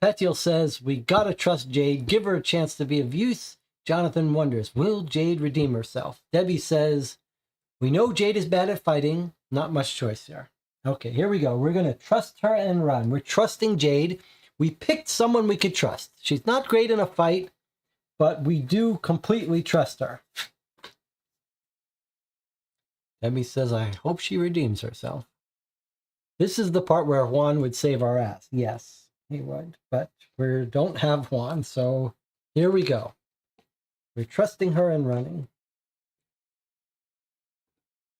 Petiel says, we gotta trust Jade. Give her a chance to be of use. Jonathan wonders, will Jade redeem herself? Debbie says, we know Jade is bad at fighting. Not much choice here. Okay, here we go. We're going to trust her and run. We're trusting Jade. We picked someone we could trust. She's not great in a fight, but we do completely trust her. Debbie says, I hope she redeems herself. This is the part where Juan would save our ass. Yes, he would. But we don't have Juan, so here we go. We're trusting her and running.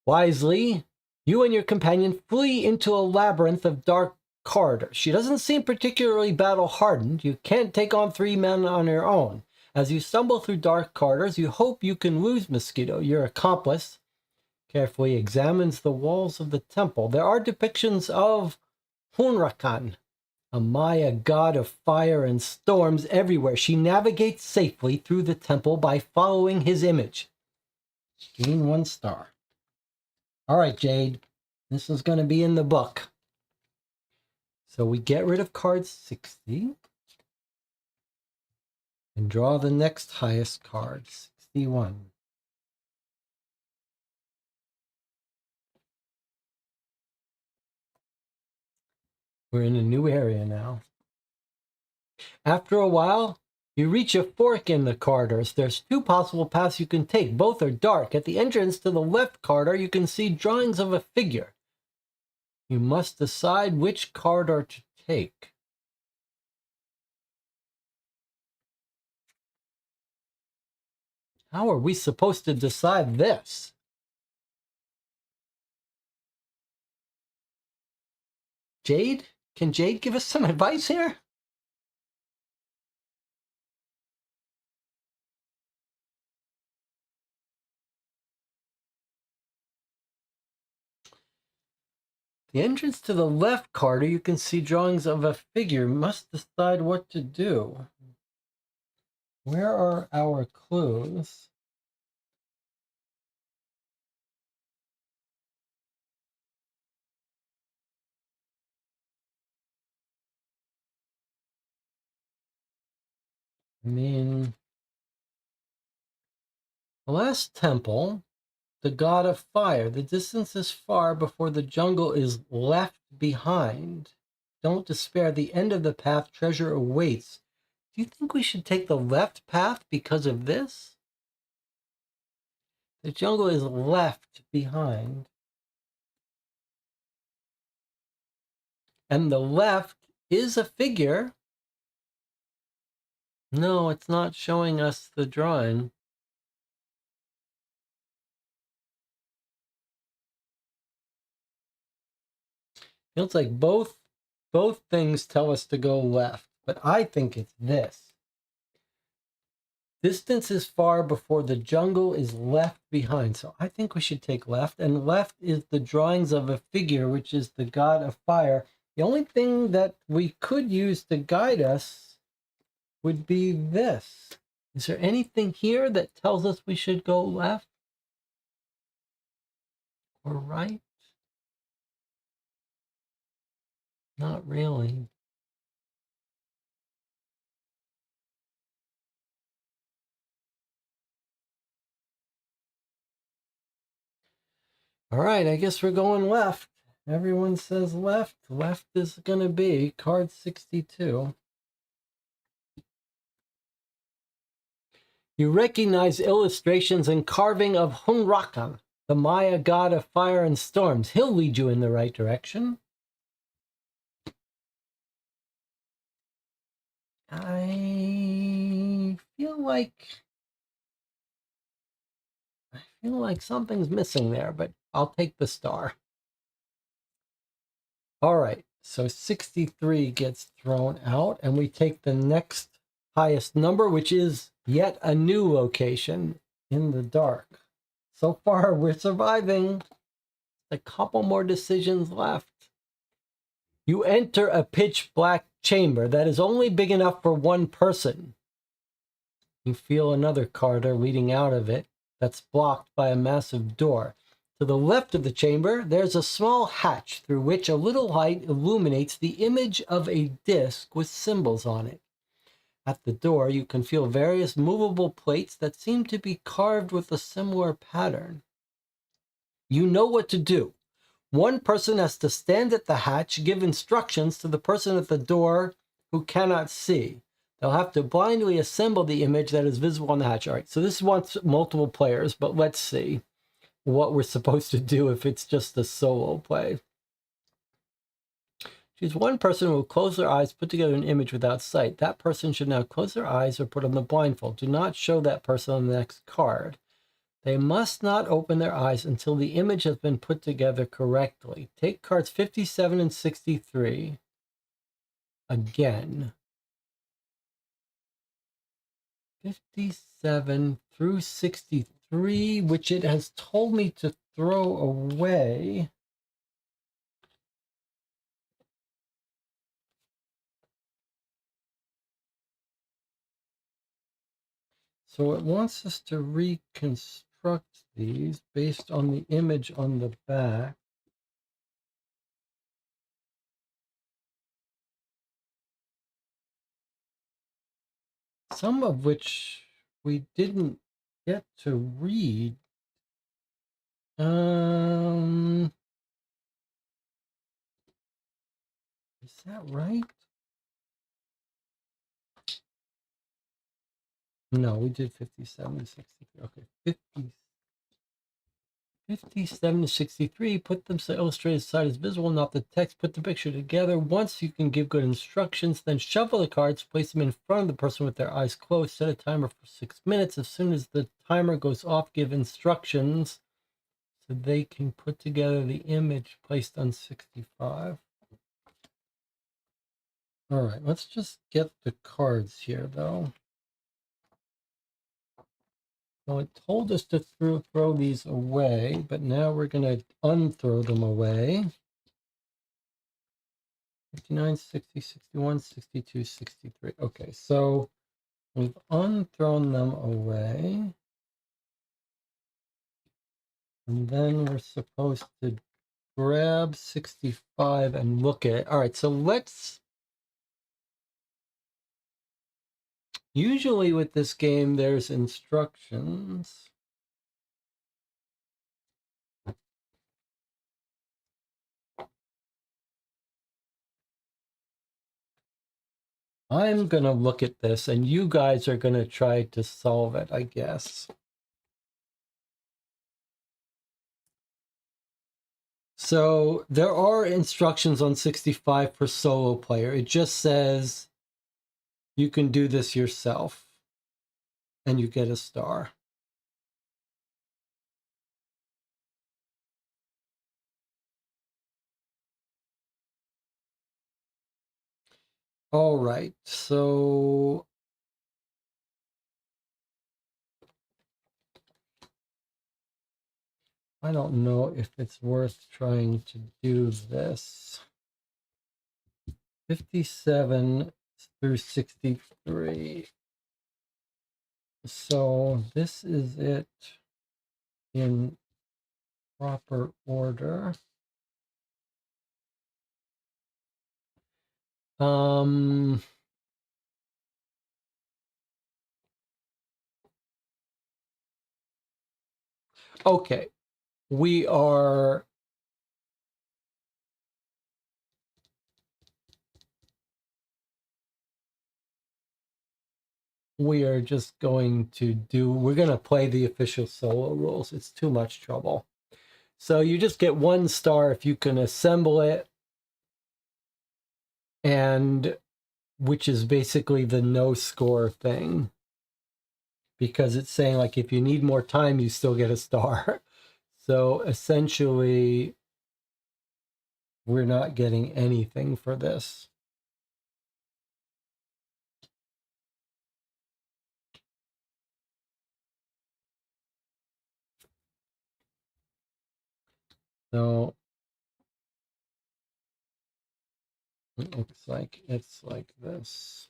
Wisely, you and your companion flee into a labyrinth of dark corridors. She doesn't seem particularly battle-hardened. You can't take on 3 men on your own. As you stumble through dark corridors, you hope you can lose Mosquito. Your accomplice carefully examines the walls of the temple. There are depictions of Hunrakan, A Maya god of fire and storms everywhere. She navigates safely through the temple by following his image. Gain 1 star. All right, Jade. This is going to be in the book. So we get rid of card 60 and draw the next highest card, 61. We're in a new area now. After a while, you reach a fork in the corridors. There's 2 possible paths you can take. Both are dark. At the entrance to the left corridor, you can see drawings of a figure. You must decide which corridor to take. How are we supposed to decide this? Jade? Can Jade give us some advice here? The entrance to the left corridor, you can see drawings of a figure. You must decide what to do. Where are our clues? I mean, the last temple, the god of fire. The distance is far before the jungle is left behind. Don't despair. The end of the path, treasure awaits. Do you think we should take the left path because of this? The jungle is left behind. And the left is a figure. No, it's not showing us the drawing. Feels like both things tell us to go left, but I think it's this. Distance is far before the jungle is left behind. So I think we should take left. And left is the drawings of a figure, which is the god of fire. The only thing that we could use to guide us would be this. Is there anything here that tells us we should go left or right? Not really. All right, I guess we're going left. Everyone says left. Left is going to be card 62. You recognize illustrations and carving of Hunrakan, the Maya god of fire and storms. He'll lead you in the right direction. I feel like something's missing there, but I'll take the star. All right, so 63 gets thrown out, and we take the next highest number, which is yet a new location in the dark. So far, we're surviving. A couple more decisions left. You enter a pitch black chamber that is only big enough for 1 person. You feel another corridor leading out of it that's blocked by a massive door. To the left of the chamber, there's a small hatch through which a little light illuminates the image of a disc with symbols on it. At the door, you can feel various movable plates that seem to be carved with a similar pattern. You know what to do. 1 person has to stand at the hatch, give instructions to the person at the door who cannot see. They'll have to blindly assemble the image that is visible on the hatch. All right, so this wants multiple players, but let's see what we're supposed to do if it's just a solo play. Choose 1 person who will close their eyes, put together an image without sight. That person should now close their eyes or put on the blindfold. Do not show that person on the next card. They must not open their eyes until the image has been put together correctly. Take cards 57 and 63 again. 57 through 63, which it has told me to throw away. So it wants us to reconstruct these based on the image on the back. Some of which we didn't get to read. Is that right? No, we did 57 to 63. Okay, 57 to 63. Put them so illustrated side is visible, not the text. Put the picture together. Once you can give good instructions, then shuffle the cards, place them in front of the person with their eyes closed. Set a timer for 6 minutes. As soon as the timer goes off, give instructions so they can put together the image placed on 65. All right, let's just get the cards here, though. Well, it told us to throw these away, but now we're going to unthrow them away. 59, 60, 61, 62, 63. Okay, so we've unthrown them away. And then we're supposed to grab 65 and look at it. All right, so let's... Usually with this game, there's instructions. I'm going to look at this, and you guys are going to try to solve it, I guess. So there are instructions on 65 for solo player. It just says you can do this yourself, and you get a star. All right, so I don't know if it's worth trying to do this. 57 through 63. So this is it in proper order. Okay, we are just going to we're going to play the official solo rules. It's too much trouble. So you just get 1 star if you can assemble it, and which is basically the no score thing, because it's saying like if you need more time, you still get a star. So essentially, we're not getting anything for this. So it looks like it's like this.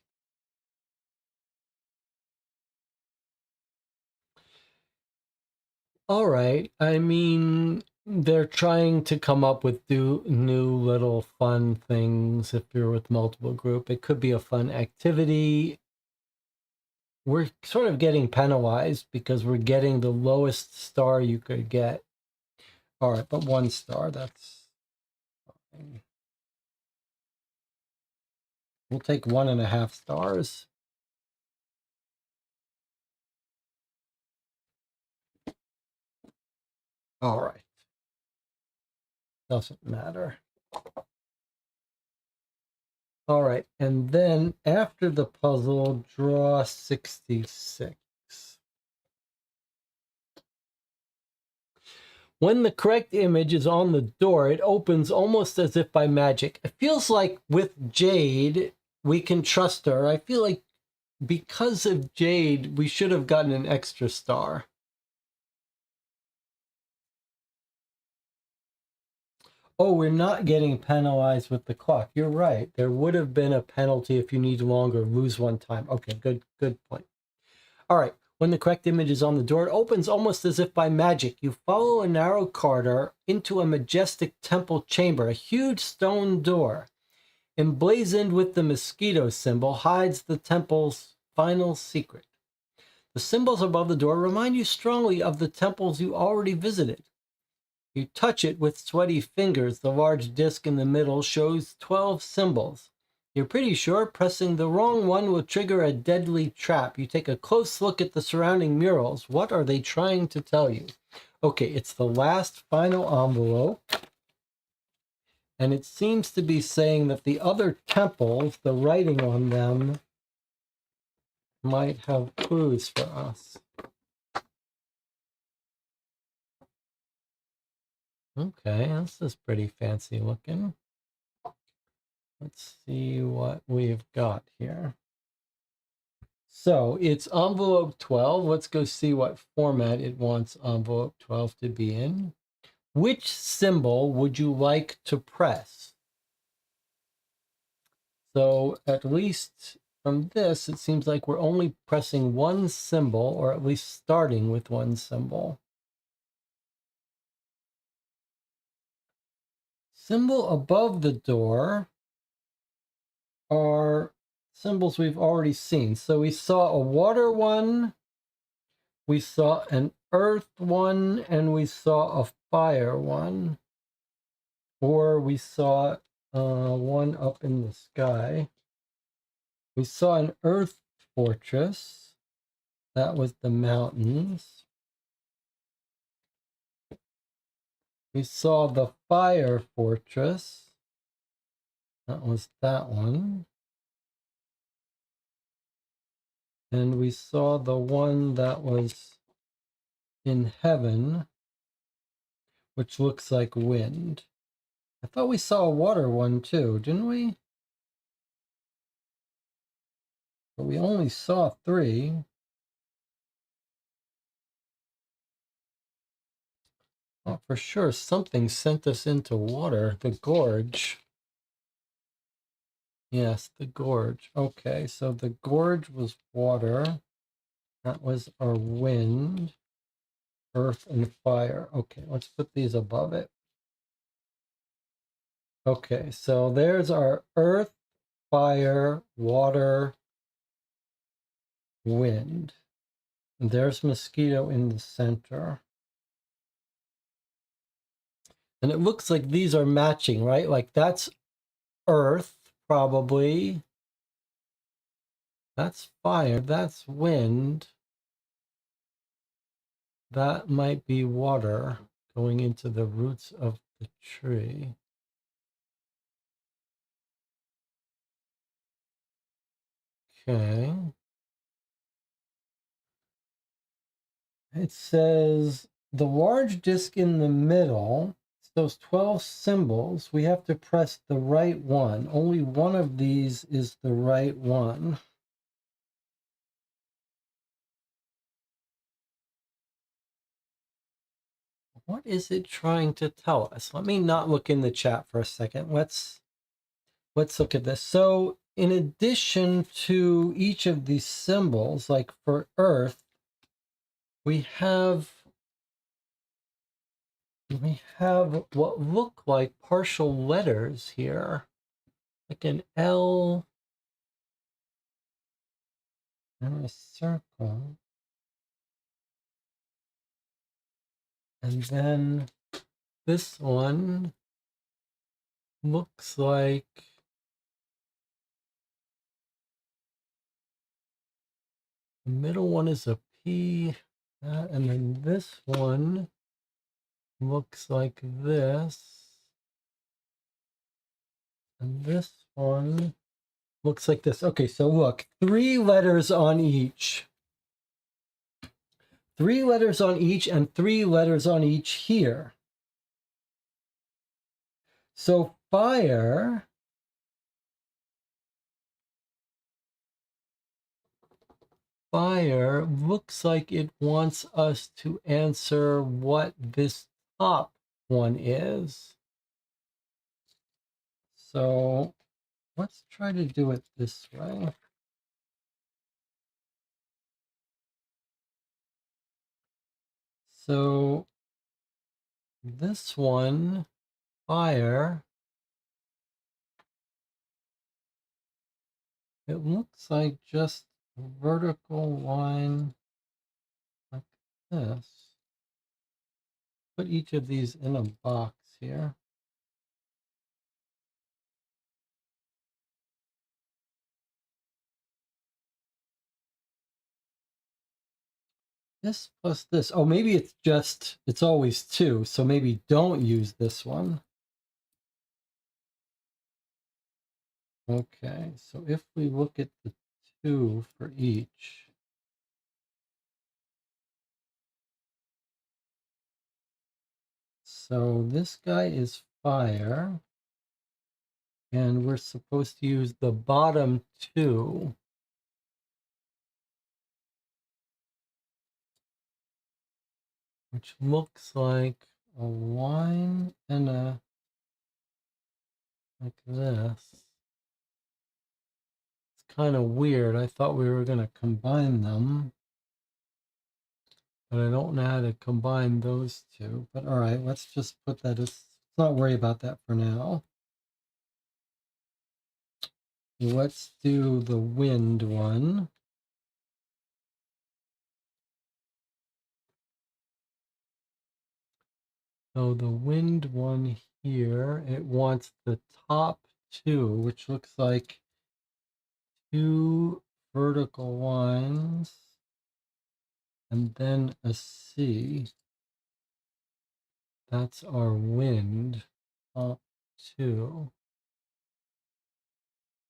All right. I mean, they're trying to come up with new little fun things. If you're with multiple group, it could be a fun activity. We're sort of getting penalized because we're getting the lowest star you could get. All right, but 1 star, that's fine. We'll take 1.5 stars. All right. Doesn't matter. All right, and then after the puzzle, draw 66. When the correct image is on the door, it opens almost as if by magic. It feels like with Jade, we can trust her. I feel like because of Jade, we should have gotten an extra star. Oh, we're not getting penalized with the clock. You're right. There would have been a penalty if you need longer, lose 1 time. Okay, good point. All right, When the correct image is on the door, it opens almost as if by magic. You follow a narrow corridor into a majestic temple chamber. A huge stone door, emblazoned with the mosquito symbol, hides the temple's final secret. The symbols above the door remind you strongly of the temples you already visited. You touch it with sweaty fingers. The large disc in the middle shows 12 symbols. You're pretty sure pressing the wrong one will trigger a deadly trap. You take a close look at the surrounding murals. What are they trying to tell you? Okay, it's the last final envelope. And it seems to be saying that the other temples, the writing on them, might have clues for us. Okay, this is pretty fancy looking. Let's see what we've got here. So it's envelope 12. Let's go see what format it wants envelope 12 to be in. Which symbol would you like to press? So at least from this, it seems like we're only pressing one symbol, or at least starting with one symbol. Symbol above the door are symbols we've already seen. So we saw a water one, we saw an earth one, and we saw a fire one. Or we saw one up in the sky. We saw an earth fortress. That was the mountains. We saw the fire fortress. That was that one. And we saw the one that was in heaven, which looks like wind. I thought we saw a water one too, didn't we? But we only saw 3. Oh, for sure, something sent us into water. The gorge. Yes, the gorge. Okay, so the gorge was water. That was our wind, earth, and fire. Okay, let's put these above it. Okay, so there's our earth, fire, water, wind. And there's mosquito in the center. And it looks like these are matching, right? Like that's earth, probably. That's fire, that's wind. That might be water going into the roots of the tree. Okay. It says the large disc in the middle, it's those 12 symbols. We have to press the right one. Only one of these is the right one. What is it trying to tell us? Let me not look in the chat for a second. Let's look at this. So in addition to each of these symbols, like for Earth, we have what look like partial letters here, like an L and a circle. And then this one looks like the middle one is a P, and then this one looks like this, and this one looks like this. Okay, so look, 3 letters on each. 3 letters on each and 3 letters on each here. So fire looks like it wants us to answer what this top one is. So let's try to do it this way. So this one, fire, it looks like just a vertical line like this. Put each of these in a box here. This plus this. Oh, maybe it's just, it's always two. So maybe don't use this one. Okay, so if we look at the two for each, so this guy is fire, and we're supposed to use the bottom two. Which looks like a line and a, like this. It's kind of weird. I thought we were going to combine them, but I don't know how to combine those two. But all right, let's just put that as, let's not worry about that for now. Let's do the wind one. So the wind one here, it wants the top two, which looks like two vertical lines and then a C. That's our wind up two.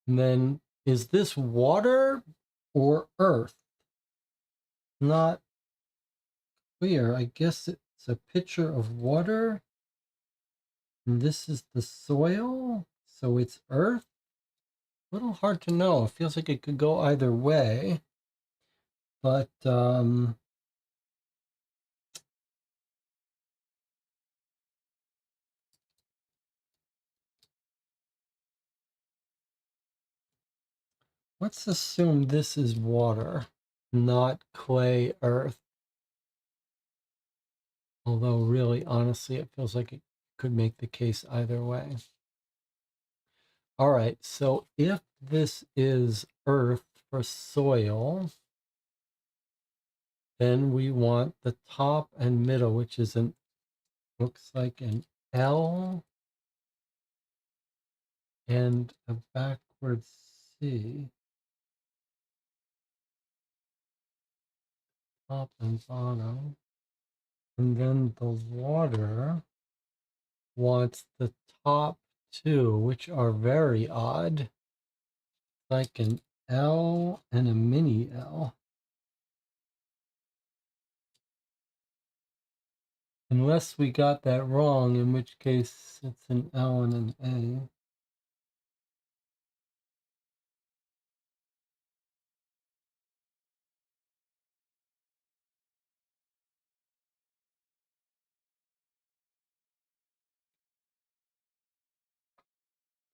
And then is this water or earth? Not clear. I guess it's a picture of water. And this is the soil. So it's earth. A little hard to know. It feels like it could go either way. But let's assume this is water, not clay earth. Although really, honestly, it feels like it could make the case either way. All right, so if this is earth for soil, then we want the top and middle, which is an, looks like an L and a backward C. Top and bottom. And then the water wants the top two, which are very odd. Like an L and a mini L. Unless we got that wrong, in which case it's an L and an A.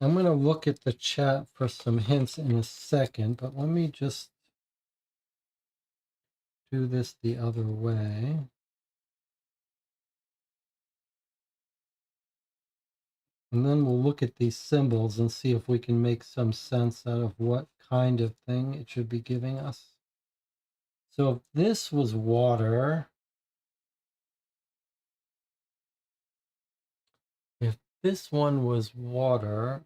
I'm going to look at the chat for some hints in a second, but let me just do this the other way. And then we'll look at these symbols and see if we can make some sense out of what kind of thing it should be giving us. So if this was water, if this one was water,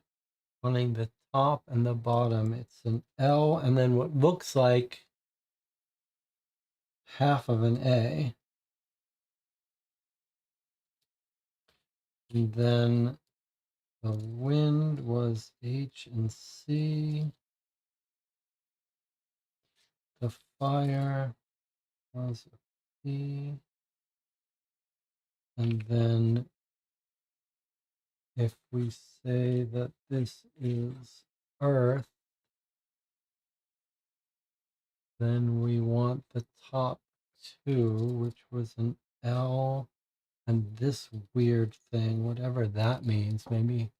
running the top and the bottom, it's an L and then what looks like half of an A. And then the wind was H and C. The fire was a P. And then if we say that this is Earth, then we want the top two, which was an L, and this weird thing, whatever that means, maybe.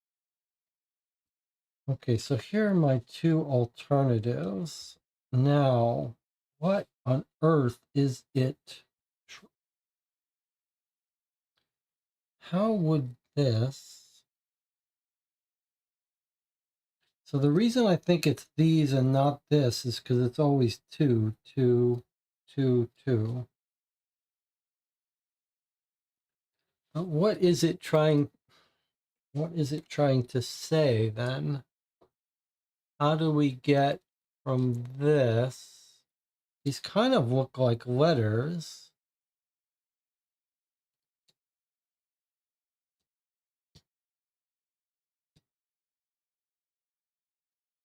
Okay, so here are my two alternatives. Now, what on earth is it how would this... So the reason I think it's these and not this is because it's always 2, 2, 2, 2. But what is it trying to say then? How do we get from this? These kind of look like letters.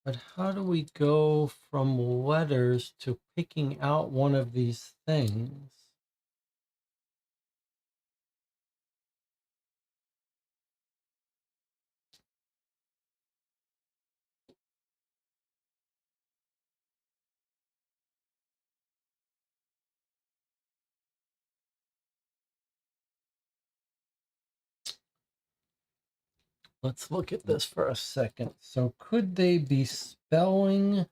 But how do we go from letters to picking out one of these things? Let's look at this for a second. So could they be spelling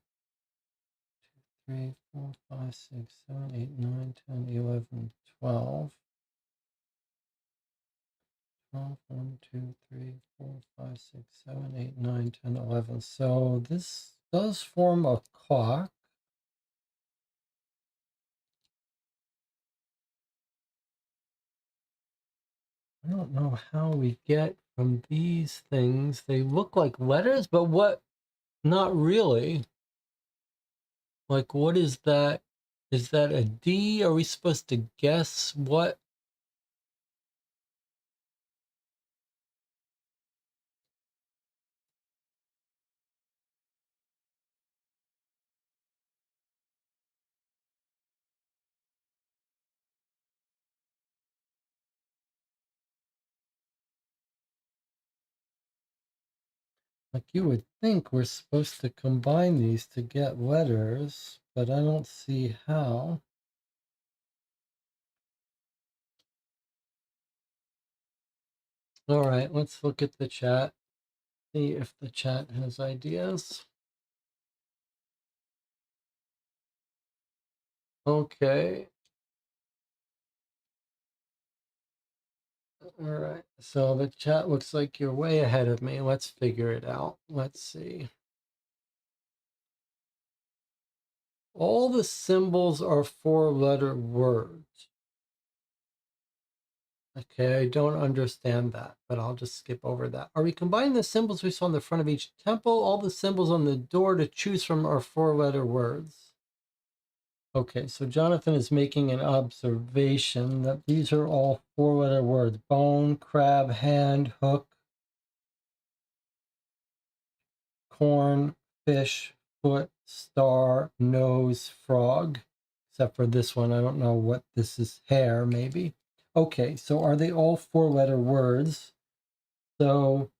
3, 4, 5, 6, 7, 8, 9, 10, 11, 12? 12, 1, 2, 3, 4, 5, 6, 7, 8, 9, 10, 11. So this does form a clock. I don't know how we get from these things. They look like letters, but what? Not really. Like, what is that? Is that a D? Are we supposed to guess what? Like, you would think we're supposed to combine these to get letters, but I don't see how. All right, let's look at the chat. See if the chat has ideas. Okay. All right. So the chat looks like you're way ahead of me. Let's figure it out. Let's see. All the symbols are 4-letter words. Okay, I don't understand that, but I'll just skip over that. Are we combining the symbols we saw on the front of each temple? All the symbols on the door to choose from are 4-letter words. Okay, so Jonathan is making an observation that these are all 4-letter words. Bone, crab, hand, hook, corn, fish, foot, star, nose, frog. Except for this one, I don't know what this is. Hair, maybe. Okay, so are they all 4-letter words? So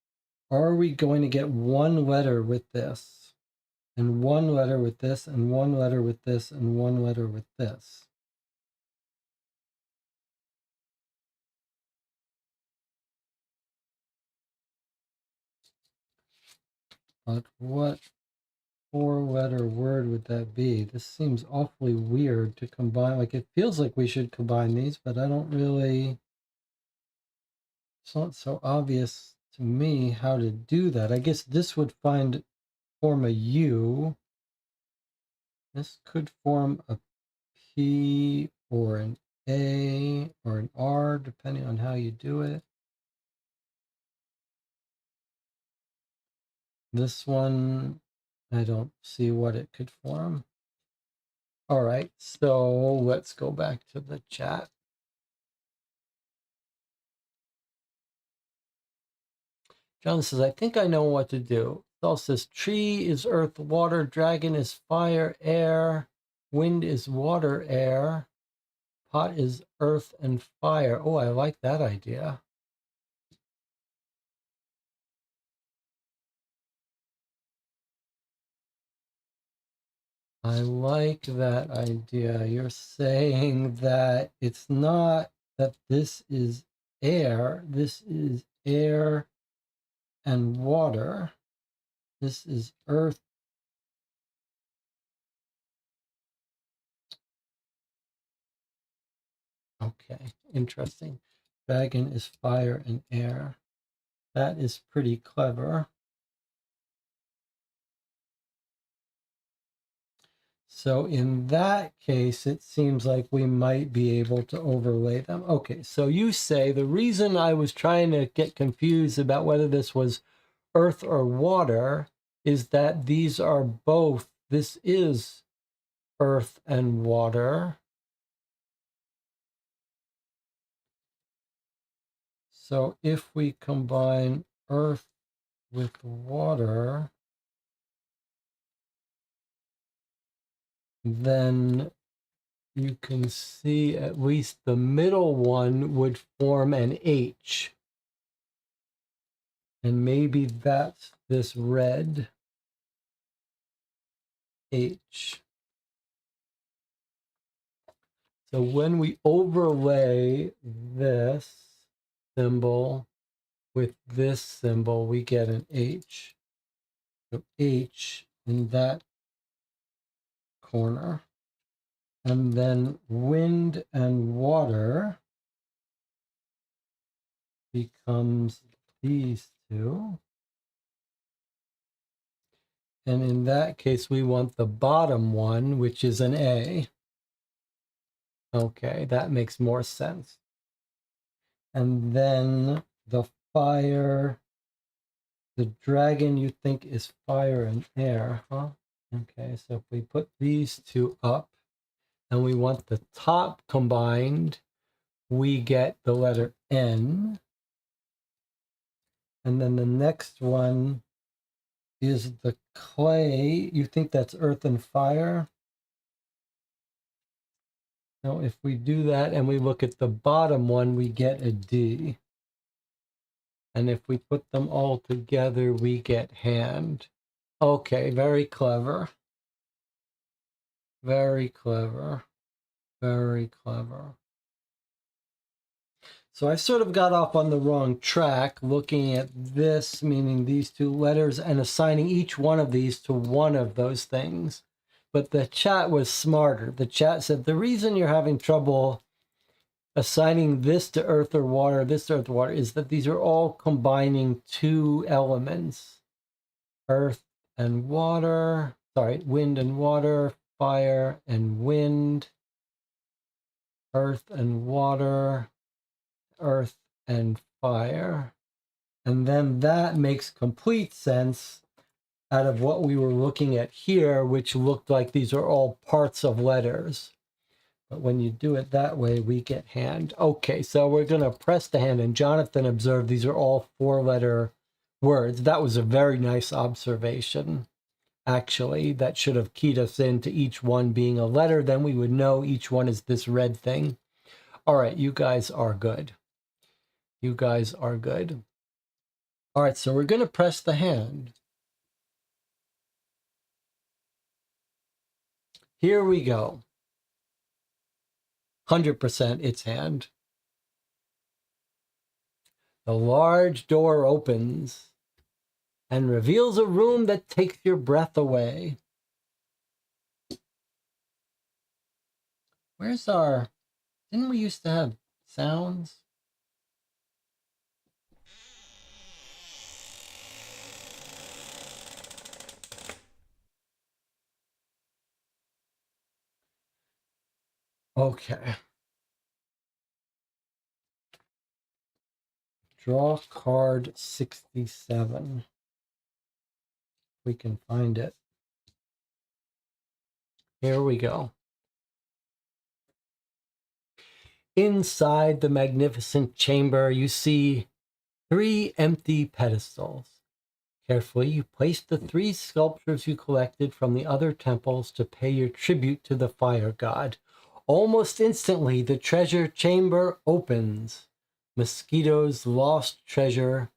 are we going to get one letter with this, and one letter with this, and one letter with this, and one letter with this? But what 4-letter word would that be? This seems awfully weird to combine. Like, it feels like we should combine these, but I don't really... It's not so obvious to me how to do that. I guess this would form a U. This could form a P or an A or an R, depending on how you do it. This one, I don't see what it could form. All right, so let's go back to the chat. John says, I think I know what to do. Saul says, tree is earth, water, dragon is fire, air, wind is water, air, pot is earth and fire. Oh, I like that idea. I like that idea. You're saying that it's not that this is air and water. This is earth. Okay, interesting. Dragon is fire and air. That is pretty clever. So in that case, it seems like we might be able to overlay them. Okay, so you say the reason I was trying to get confused about whether this was earth or water is that these are both, this is earth and water. So if we combine earth with water, then you can see at least the middle one would form an H. And maybe that's this red H. So when we overlay this symbol with this symbol, we get an H. So H in that corner. And then wind and water becomes these two. And in that case, we want the bottom one, which is an A. Okay, that makes more sense. And then the fire, the dragon you think is fire and air, huh? Okay, so if we put these two up and we want the top combined, we get the letter N. And then the next one is the clay. You think that's earth and fire? Now, if we do that and we look at the bottom one, we get a D. And if we put them all together, we get hand. Okay, very clever. Very clever. Very clever. So I sort of got off on the wrong track looking at this, meaning these two letters, and assigning each one of these to one of those things. But the chat was smarter. The chat said the reason you're having trouble assigning this to earth or water, this to earth or water, is that these are all combining two elements. Earth and water, sorry, wind and water, fire and wind, earth and water, earth and fire. And then that makes complete sense out of what we were looking at here, which looked like these are all parts of letters. But when you do it that way, we get hand. Okay, so we're going to press the hand. And Jonathan observed these are all four-letter words. That was a very nice observation, actually. That should have keyed us into each one being a letter. Then we would know each one is this red thing. All right, you guys are good. You guys are good. All right, so we're going to press the hand. Here we go. 100% it's hand. The large door opens and reveals a room that takes your breath away. Where's our... Didn't we used to have sounds? Okay. Draw card 67. We can find it. Here we go. Inside the magnificent chamber, you see 3 empty pedestals. Carefully, you place the 3 sculptures you collected from the other temples to pay your tribute to the fire god. Almost instantly, the treasure chamber opens. Mosquito's lost treasure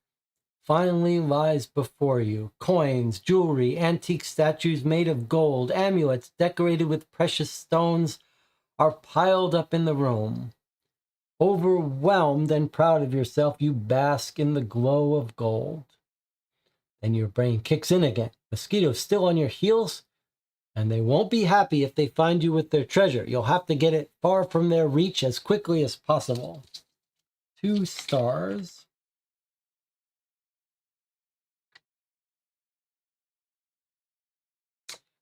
finally lies before you. Coins, jewelry, antique statues made of gold, amulets decorated with precious stones are piled up in the room. Overwhelmed and proud of yourself, you bask in the glow of gold. Then your brain kicks in again. Mosquito's still on your heels, and they won't be happy if they find you with their treasure. You'll have to get it far from their reach as quickly as possible. 2 stars.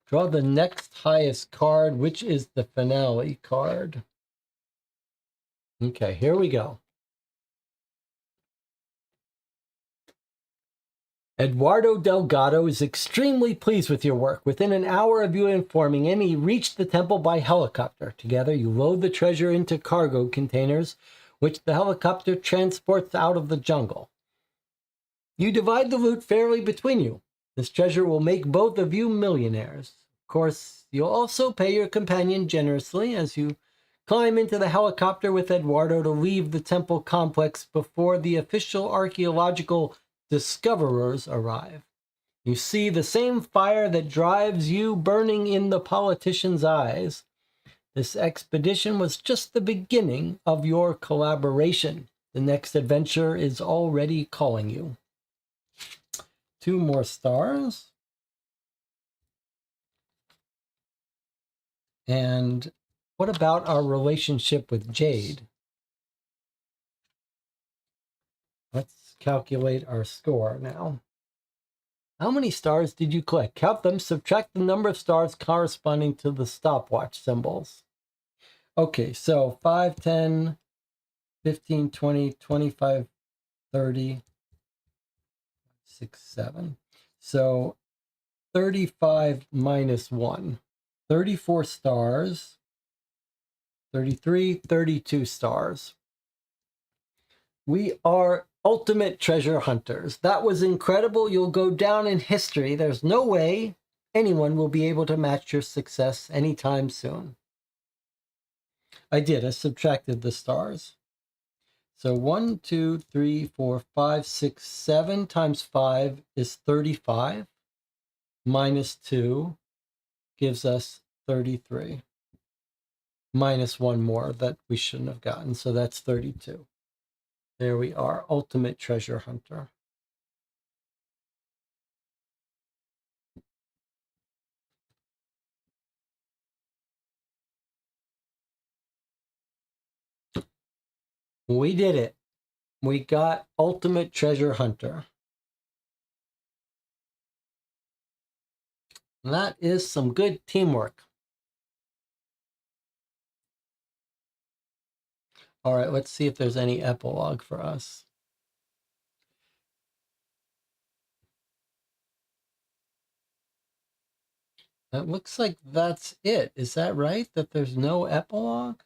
Draw the next highest card, which is the finale card. Okay, here we go. Eduardo Delgado is extremely pleased with your work. Within an hour of you informing him, he reached the temple by helicopter. Together, you load the treasure into cargo containers, which the helicopter transports out of the jungle. You divide the loot fairly between you. This treasure will make both of you millionaires. Of course, you'll also pay your companion generously as you climb into the helicopter with Eduardo to leave the temple complex before the official archaeological discoverers arrive. You see the same fire that drives you burning in the politician's eyes. This expedition was just the beginning of your collaboration. The next adventure is already calling you. 2 more stars. And what about our relationship with Jade? Let's calculate our score now. How many stars did you collect? Count them, subtract the number of stars corresponding to the stopwatch symbols. Okay, so 5, 10, 15, 20, 25, 30, 6, 7. So 35 minus 1. 34 stars. 33, 32 stars. We are ultimate treasure hunters. That was incredible. You'll go down in history. There's no way anyone will be able to match your success anytime soon. I did. I subtracted the stars. So 1, 2, 3, 4, 5, 6, 7 times 5 is 35. Minus 2 gives us 33. Minus 1 more that we shouldn't have gotten. So that's 32. There we are, ultimate treasure hunter. We did it. We got ultimate treasure hunter. And that is some good teamwork. All right, let's see if there's any epilogue for us. It looks like that's it. Is that right? That there's no epilogue?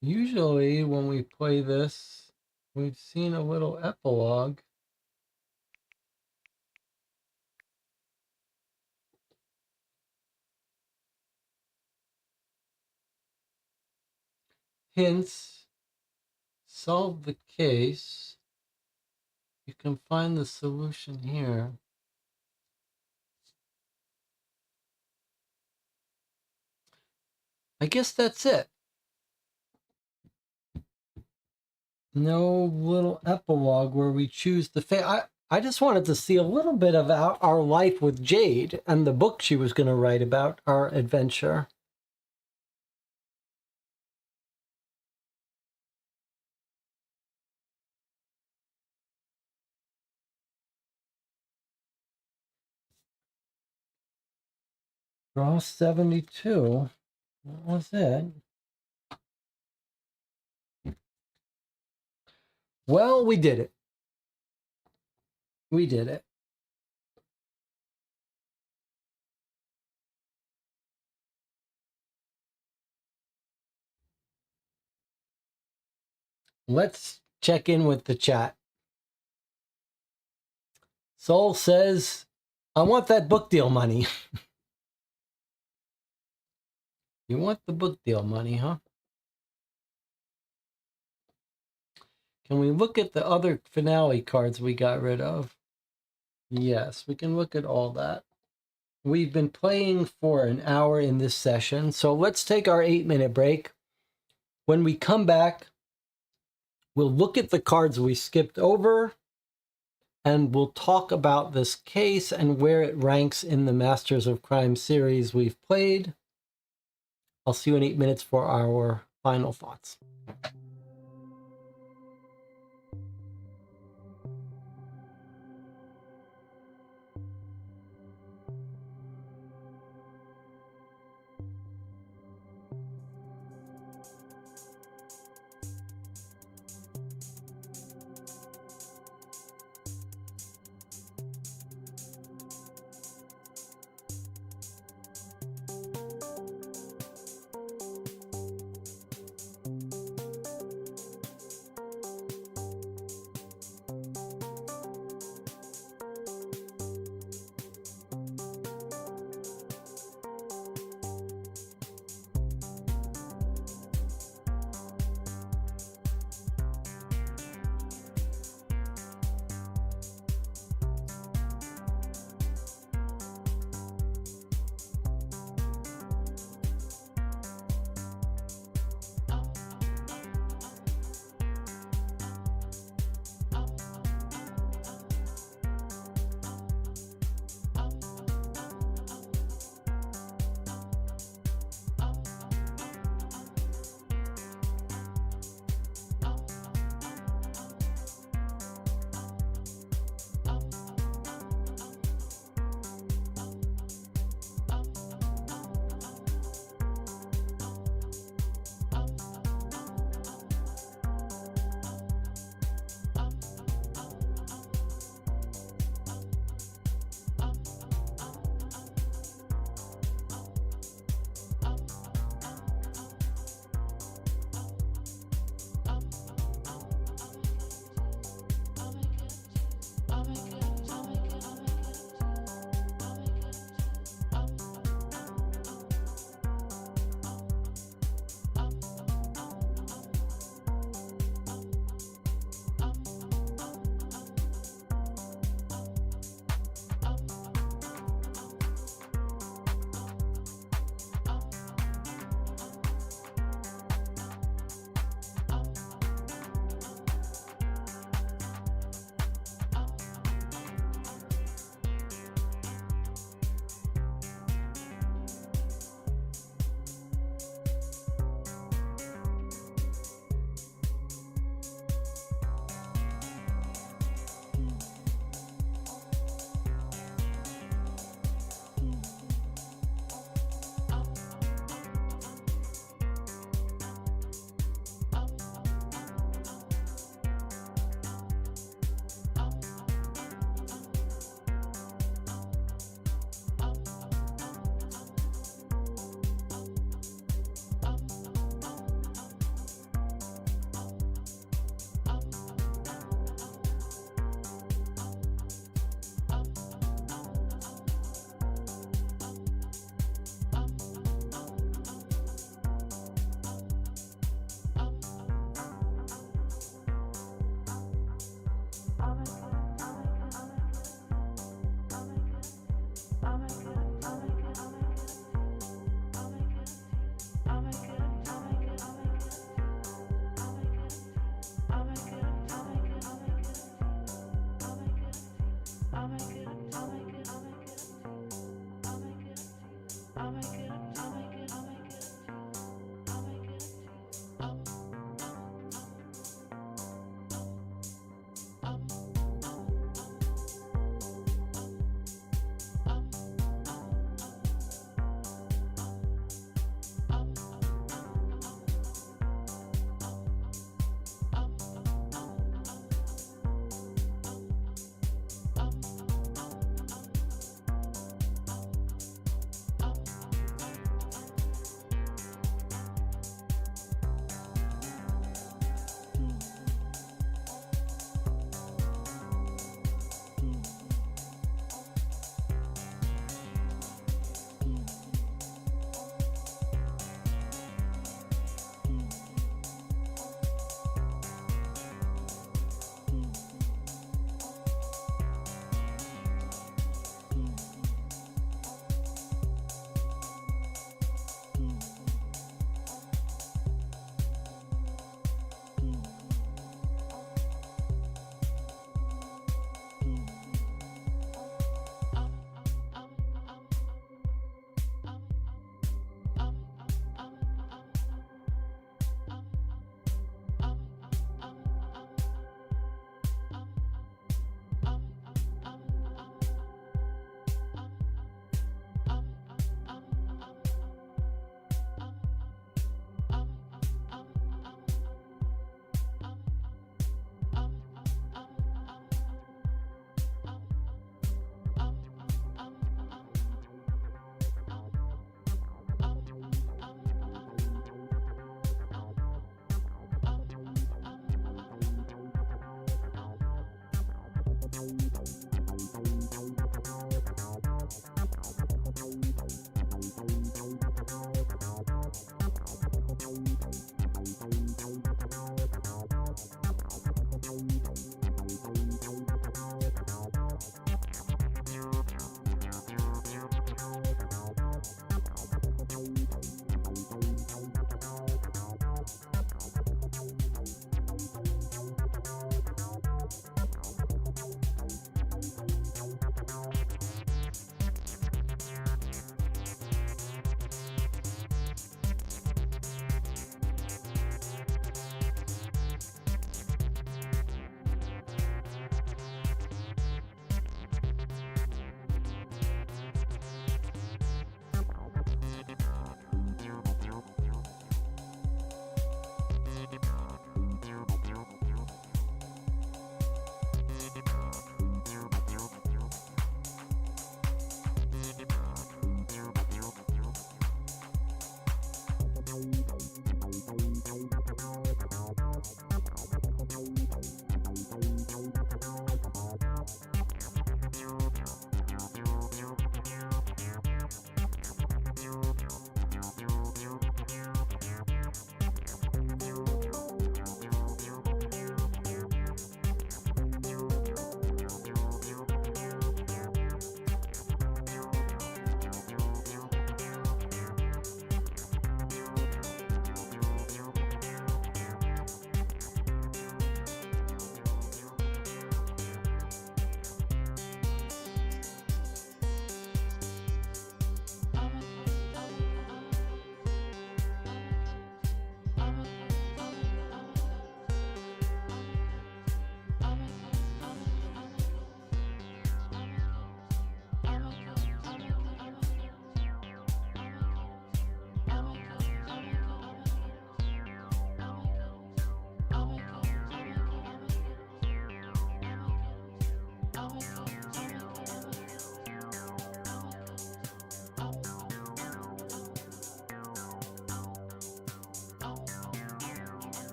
Usually when we play this, we've seen a little epilogue. Hints, solve the case. You can find the solution here. I guess that's it. No little epilogue where we choose the fate. I just wanted to see a little bit of our life with Jade and the book she was going to write about our adventure. Draw 72. What was it? Well, we did it. We did it. Let's check in with the chat. Soul says, I want that book deal money. You want the book deal money, huh? Can we look at the other finale cards we got rid of? Yes, we can look at all that. We've been playing for an hour in this session, so let's take our 8-minute break. When we come back, we'll look at the cards we skipped over, and we'll talk about this case and where it ranks in the Masters of Crime series we've played. I'll see you in 8 minutes for our final thoughts.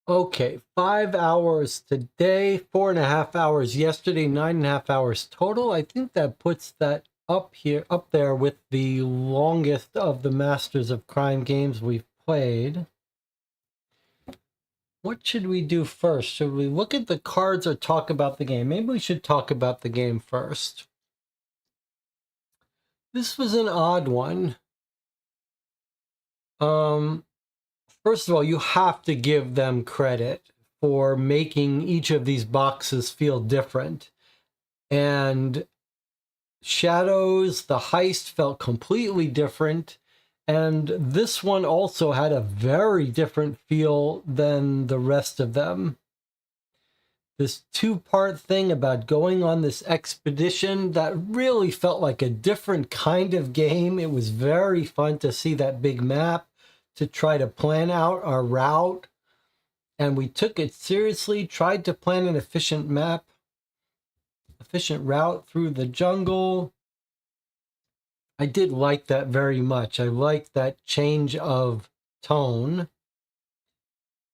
Okay, 5 hours today, 4.5 hours yesterday, 9.5 hours total. I think that puts that up there with the longest of the Masters of Crime games we've played. What should we do first? Should we look at the cards or talk about the game? Maybe we should talk about the game first. This was an odd one. First of all, you have to give them credit for making each of these boxes feel different. And Shadows, the heist, felt completely different. And this one also had a very different feel than the rest of them. This two-part thing about going on this expedition, that really felt like a different kind of game. It was very fun to see that big map, to try to plan out our route. And we took it seriously, tried to plan an efficient route through the jungle. I did like that very much. I liked that change of tone.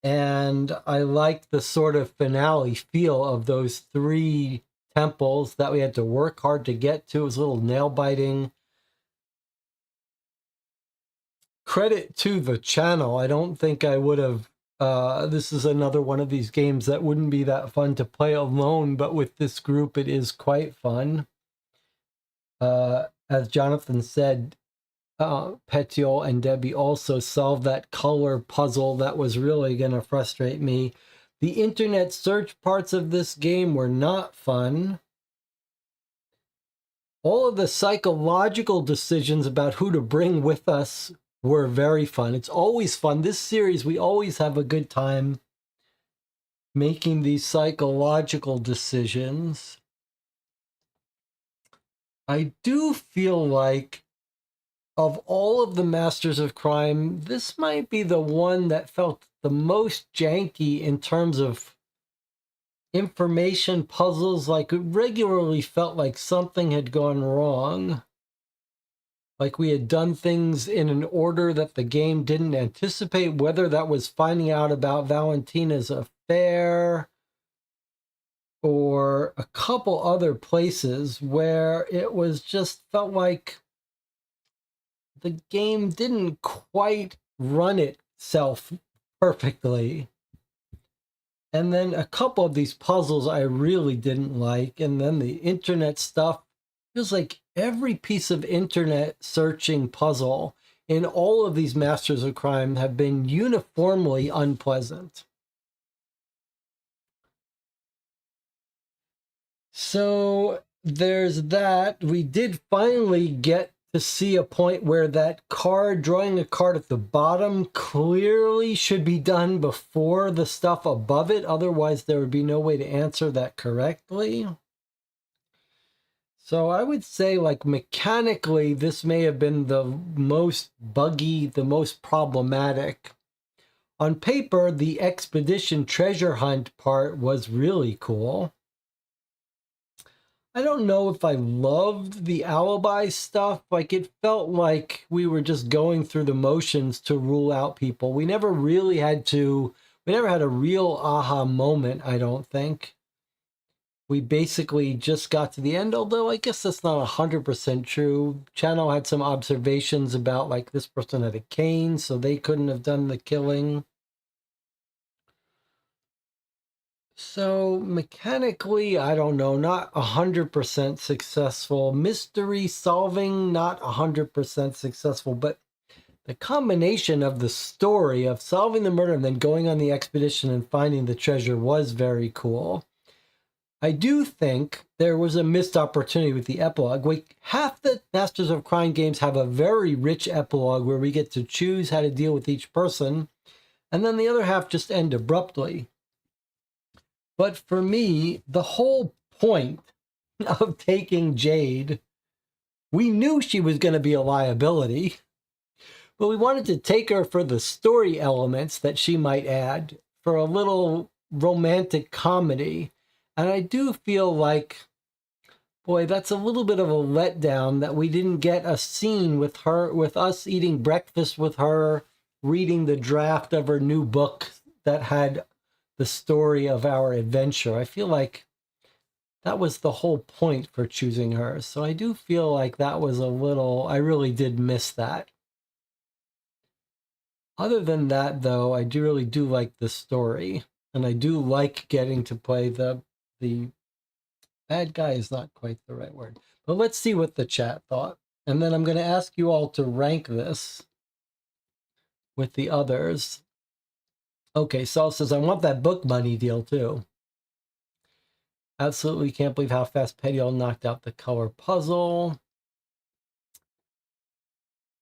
And I liked the sort of finale feel of those 3 temples that we had to work hard to get to. It was a little nail-biting. Credit to the channel. I don't think I would have... this is another one of these games that wouldn't be that fun to play alone, but with this group it is quite fun. As Jonathan said, Petiol and Debbie also solved that color puzzle that was really going to frustrate me. The internet search parts of this game were not fun. All of the psychological decisions about who to bring with us were very fun. It's always fun. This series, we always have a good time. making these psychological decisions. I do feel like of all of the Masters of Crime, this might be the one that felt the most janky in terms of information puzzles. Like, it regularly felt like something had gone wrong. Like we had done things in an order that the game didn't anticipate, whether that was finding out about Valentina's affair or a couple other places where it was just felt like the game didn't quite run itself perfectly. And then a couple of these puzzles I really didn't like. And then the internet stuff feels like every piece of internet searching puzzle in all of these Masters of Crime have been uniformly unpleasant. So there's that. We did finally get to see a point where that card, drawing a card at the bottom, clearly should be done before the stuff above it. Otherwise, there would be no way to answer that correctly. So I would say, like, mechanically, this may have been the most buggy, the most problematic. On paper, the expedition treasure hunt part was really cool. I don't know if I loved the alibi stuff. Like, it felt like we were just going through the motions to rule out people. We never had a real aha moment, I don't think. We basically just got to the end, although I guess that's not 100% true. Chano had some observations about, like, this person had a cane, so they couldn't have done the killing. So mechanically, I don't know, not 100% successful. Mystery solving, not 100% successful, but the combination of the story of solving the murder and then going on the expedition and finding the treasure was very cool. I do think there was a missed opportunity with the epilogue. Half the Masters of Crime games have a very rich epilogue where we get to choose how to deal with each person, and then the other half just end abruptly. But for me, the whole point of taking Jade, we knew she was going to be a liability, but we wanted to take her for the story elements that she might add, for a little romantic comedy. And I do feel like, boy, that's a little bit of a letdown that we didn't get a scene with her, with us eating breakfast with her, reading the draft of her new book that had the story of our adventure. I feel like that was the whole point for choosing her. So I do feel like that was I really did miss that. Other than that, though, I really do like the story. And I do like getting to play the bad guy is not quite the right word. But let's see what the chat thought. And then I'm going to ask you all to rank this with the others. Okay, Saul says, I want that book money deal too. Absolutely can't believe how fast Petiol knocked out the color puzzle.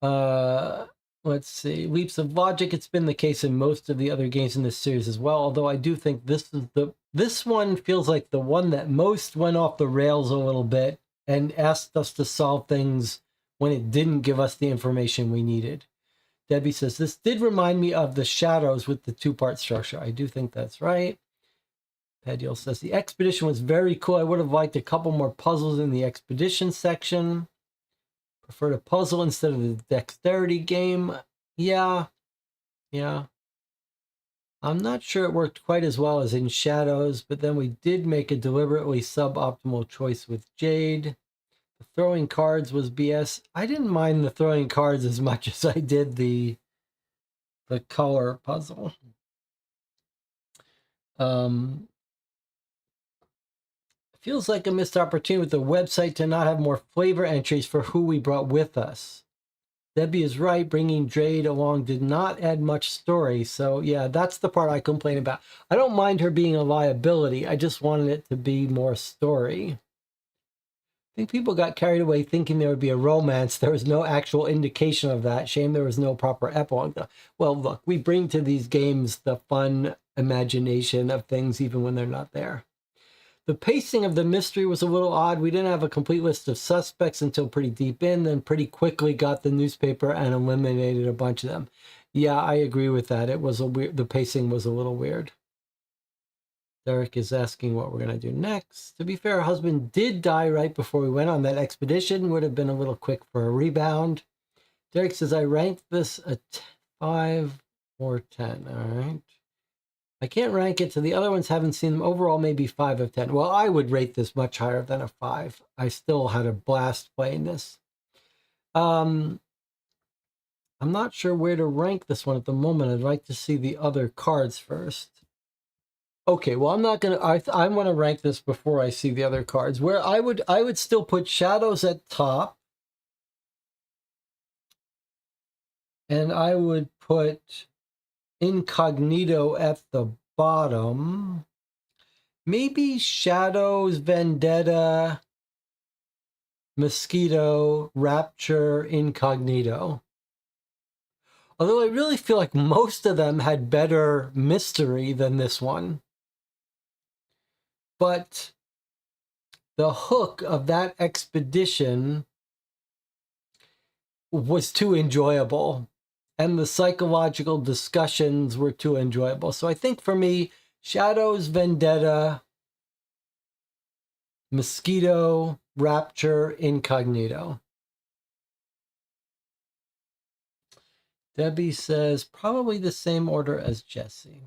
Let's see. Leaps of logic. It's been the case in most of the other games in this series as well. Although I do think this one feels like the one that most went off the rails a little bit and asked us to solve things when it didn't give us the information we needed. Debbie says, this did remind me of the Shadows with the two-part structure. I do think that's right. Pediel says, the expedition was very cool. I would have liked a couple more puzzles in the expedition section. Preferred a puzzle instead of the dexterity game. Yeah. I'm not sure it worked quite as well as in Shadows, but then we did make a deliberately suboptimal choice with Jade. The throwing cards was BS. I didn't mind the throwing cards as much as I did the color puzzle. Feels like a missed opportunity with the website to not have more flavor entries for who we brought with us. Debbie is right. Bringing Jade along did not add much story. So yeah, that's the part I complain about. I don't mind her being a liability. I just wanted it to be more story. I think people got carried away thinking there would be a romance. There was no actual indication of that. Shame there was no proper epilogue. Well, look, we bring to these games the fun imagination of things even when they're not there. The pacing of the mystery was a little odd. We didn't have a complete list of suspects until pretty deep in, then pretty quickly got the newspaper and eliminated a bunch of them. Yeah, I agree with that. It was the pacing was a little weird. Derek is asking what we're going to do next. To be fair, her husband did die right before we went on that expedition. Would have been a little quick for a rebound. Derek says, I ranked this a 5 or 10. All right. I can't rank it, so the other ones haven't seen them. Overall, maybe 5 of 10. Well, I would rate this much higher than a 5. I still had a blast playing this. I'm not sure where to rank this one at the moment. I'd like to see the other cards first. Okay, well, I'm not gonna. I want to rank this before I see the other cards. Where I would still put Shadows at top, and I would put Incognito at the bottom. Maybe Shadows, Vendetta, Mosquito, Rapture, Incognito. Although I really feel like most of them had better mystery than this one. But the hook of that expedition was too enjoyable. And the psychological discussions were too enjoyable. So I think for me, Shadows, Vendetta, Mosquito, Rapture, Incognito. Debbie says probably the same order as Jesse.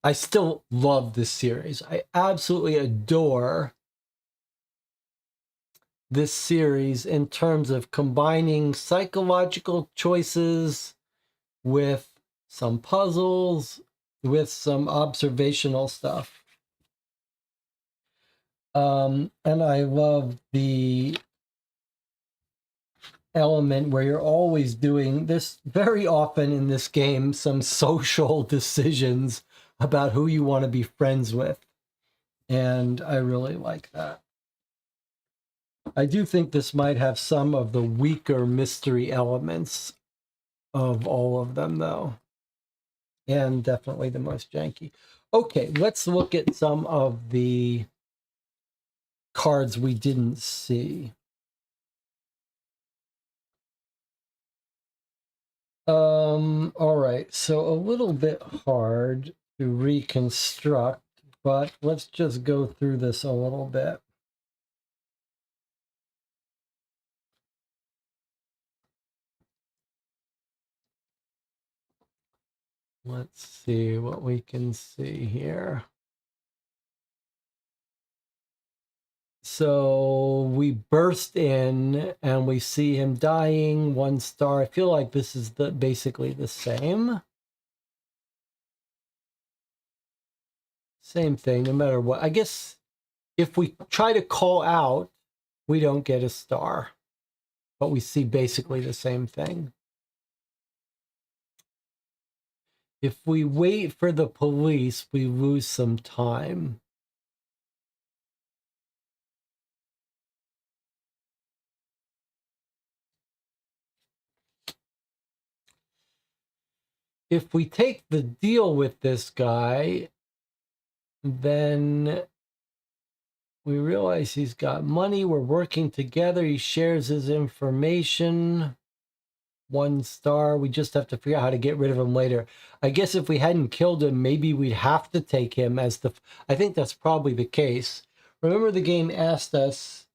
I still love this series. I absolutely adore this series in terms of combining psychological choices with some puzzles, with some observational stuff. And I love the element where you're always doing this very often in this game, some social decisions about who you want to be friends with. And I really like that. I do think this might have some of the weaker mystery elements of all of them, though. And definitely the most janky. Okay, let's look at some of the cards we didn't see. All right, so a little bit hard to reconstruct, but let's just go through this a little bit. Let's see what we can see here. So we burst in and we see him dying, 1 star. I feel like this is basically the same. Same thing, no matter what. I guess if we try to call out, we don't get a star. But we see basically the same thing. If we wait for the police, we lose some time. If we take the deal with this guy, then we realize he's got money. We're working together. He shares his information. 1 star. We just have to figure out how to get rid of him later. I guess if we hadn't killed him, maybe we'd have to take him as the... I think that's probably the case. Remember, the game asked us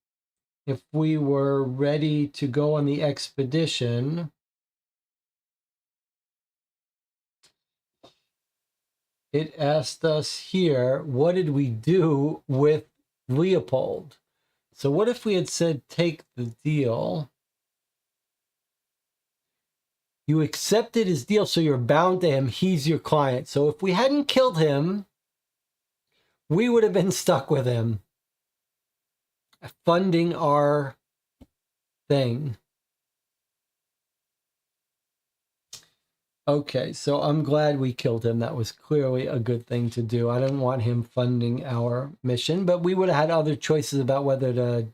if we were ready to go on the expedition. It asked us here, what did we do with Leopold? So what if we had said, take the deal? You accepted his deal, so you're bound to him. He's your client. So if we hadn't killed him, we would have been stuck with him, funding our thing. Okay, so I'm glad we killed him. That was clearly a good thing to do. I didn't want him funding our mission, but we would have had other choices about whether to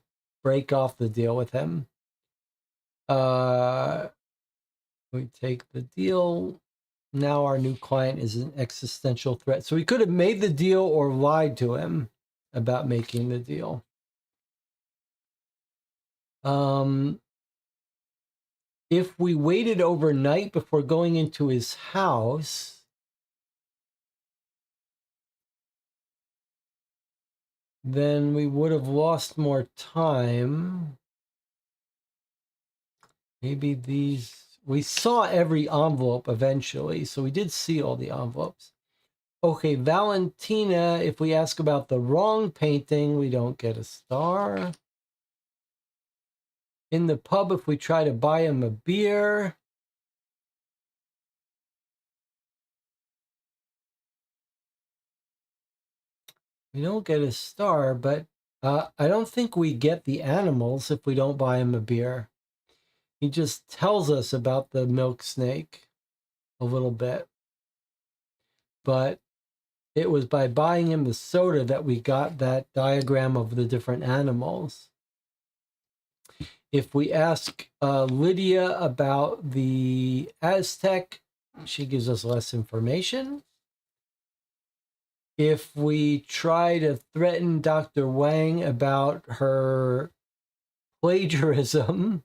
break off the deal with him. We take the deal. Now our new client is an existential threat. So we could have made the deal or lied to him about making the deal. If we waited overnight before going into his house, then we would have lost more time. Maybe we saw every envelope eventually, so we did see all the envelopes. Okay, Valentina, if we ask about the wrong painting, we don't get a star. In the pub, if we try to buy him a beer, we don't get a star, but I don't think we get the animals if we don't buy him a beer. He just tells us about the milk snake a little bit. But it was by buying him the soda that we got that diagram of the different animals. If we ask Lydia about the Aztec, she gives us less information. If we try to threaten Dr. Wang about her plagiarism,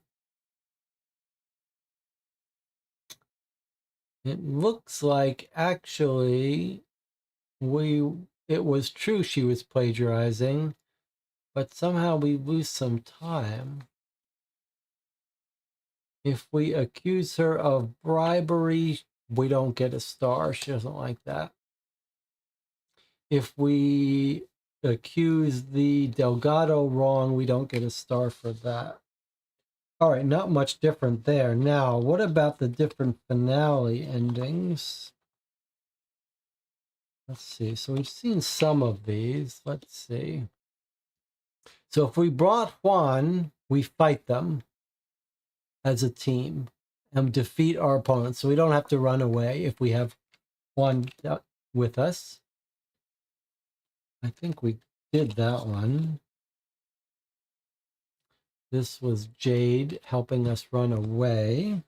it looks like actually it was true she was plagiarizing, but somehow we lose some time. If we accuse her of bribery, we don't get a star. She doesn't like that. If we accuse the Delgado wrong, we don't get a star for that. All right, not much different there. Now, what about the different finale endings? Let's see. So we've seen some of these. Let's see. So if we brought Juan, we fight them as a team and defeat our opponents. So we don't have to run away if we have Juan with us. I think we did that one. This was Jade helping us run away.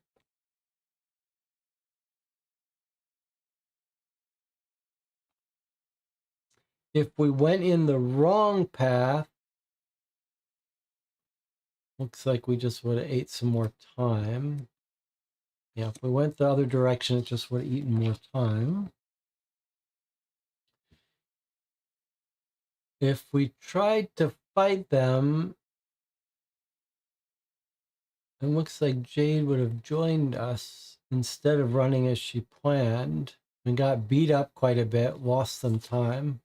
If we went in the wrong path, looks like we just would have ate some more time. Yeah, if we went the other direction, it just would have eaten more time. If we tried to fight them, it looks like Jade would have joined us instead of running as she planned and got beat up quite a bit, lost some time.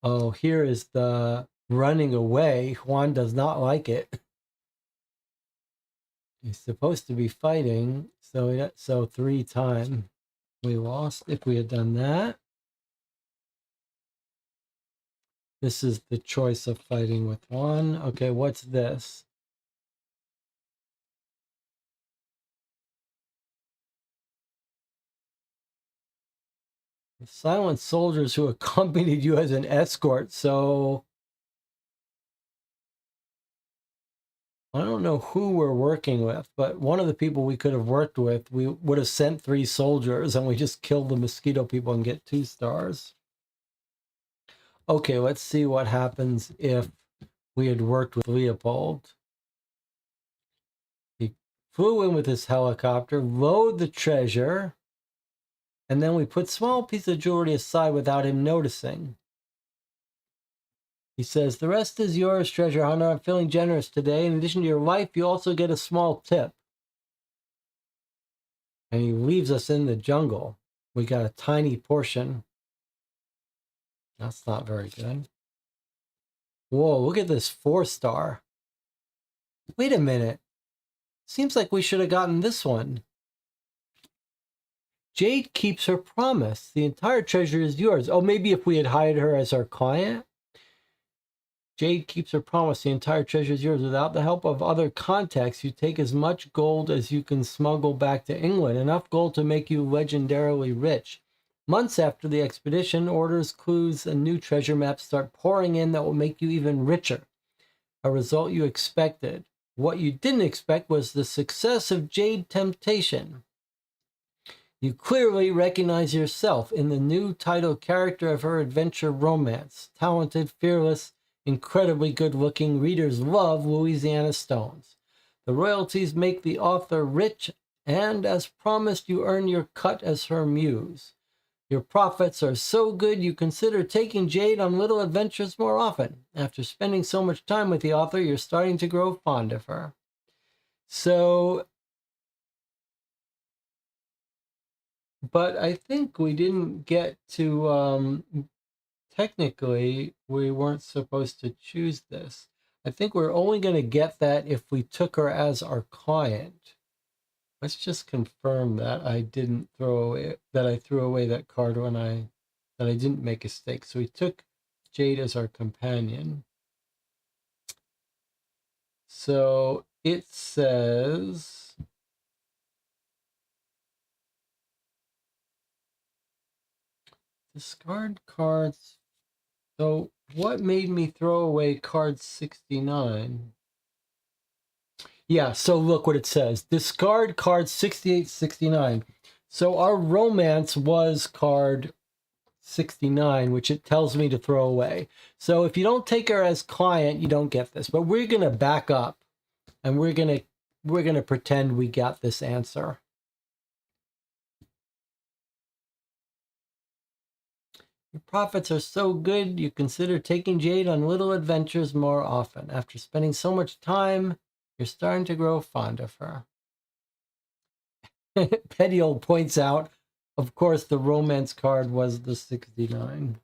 Oh, here is the running away. Juan does not like it. He's supposed to be fighting, so 3 times we lost if we had done that. This is the choice of fighting with Juan. Okay, what's this? The silent soldiers who accompanied you as an escort. So I don't know who we're working with, but one of the people we could have worked with, we would have sent 3 soldiers and we just killed the Mosquito people and get 2 stars. Okay, let's see what happens if we had worked with Leopold. He flew in with his helicopter, load the treasure, and then we put small piece of jewelry aside without him noticing. He says, the rest is yours, treasure hunter. I'm feeling generous today. In addition to your life, you also get a small tip. And he leaves us in the jungle. We got a tiny portion. That's not very good. Whoa, look at this 4-star. Wait a minute. Seems like we should have gotten this one. Jade keeps her promise. The entire treasure is yours. Oh, maybe if we had hired her as our client? Jade keeps her promise. The entire treasure is yours. Without the help of other contacts, you take as much gold as you can smuggle back to England. Enough gold to make you legendarily rich. Months after the expedition, orders, clues, and new treasure maps start pouring in that will make you even richer. A result you expected. What you didn't expect was the success of Jade Temptation. You clearly recognize yourself in the new title character of her adventure romance. Talented, fearless, incredibly good-looking, readers love Louisiana Stones. The royalties make the author rich, and as promised, you earn your cut as her muse. Your profits are so good you consider taking Jade on little adventures more often. After spending so much time with the author, you're starting to grow fond of her. So, but I think we didn't get to, technically, we weren't supposed to choose this. I think we're only going to get that if we took her as our client. Let's just confirm that I didn't throw away, that I threw away that card that I didn't make a mistake. So we took Jade as our companion. So it says, discard cards. So what made me throw away card 69? Yeah, so look what it says. Discard card 68, 69. So our romance was card 69, which it tells me to throw away. So if you don't take her as client, you don't get this. But we're going to back up and we're going to pretend we got this answer. Your profits are so good, you consider taking Jade on little adventures more often. After spending so much time, you're starting to grow fond of her. Petiold points out, of course, the romance card was the 69.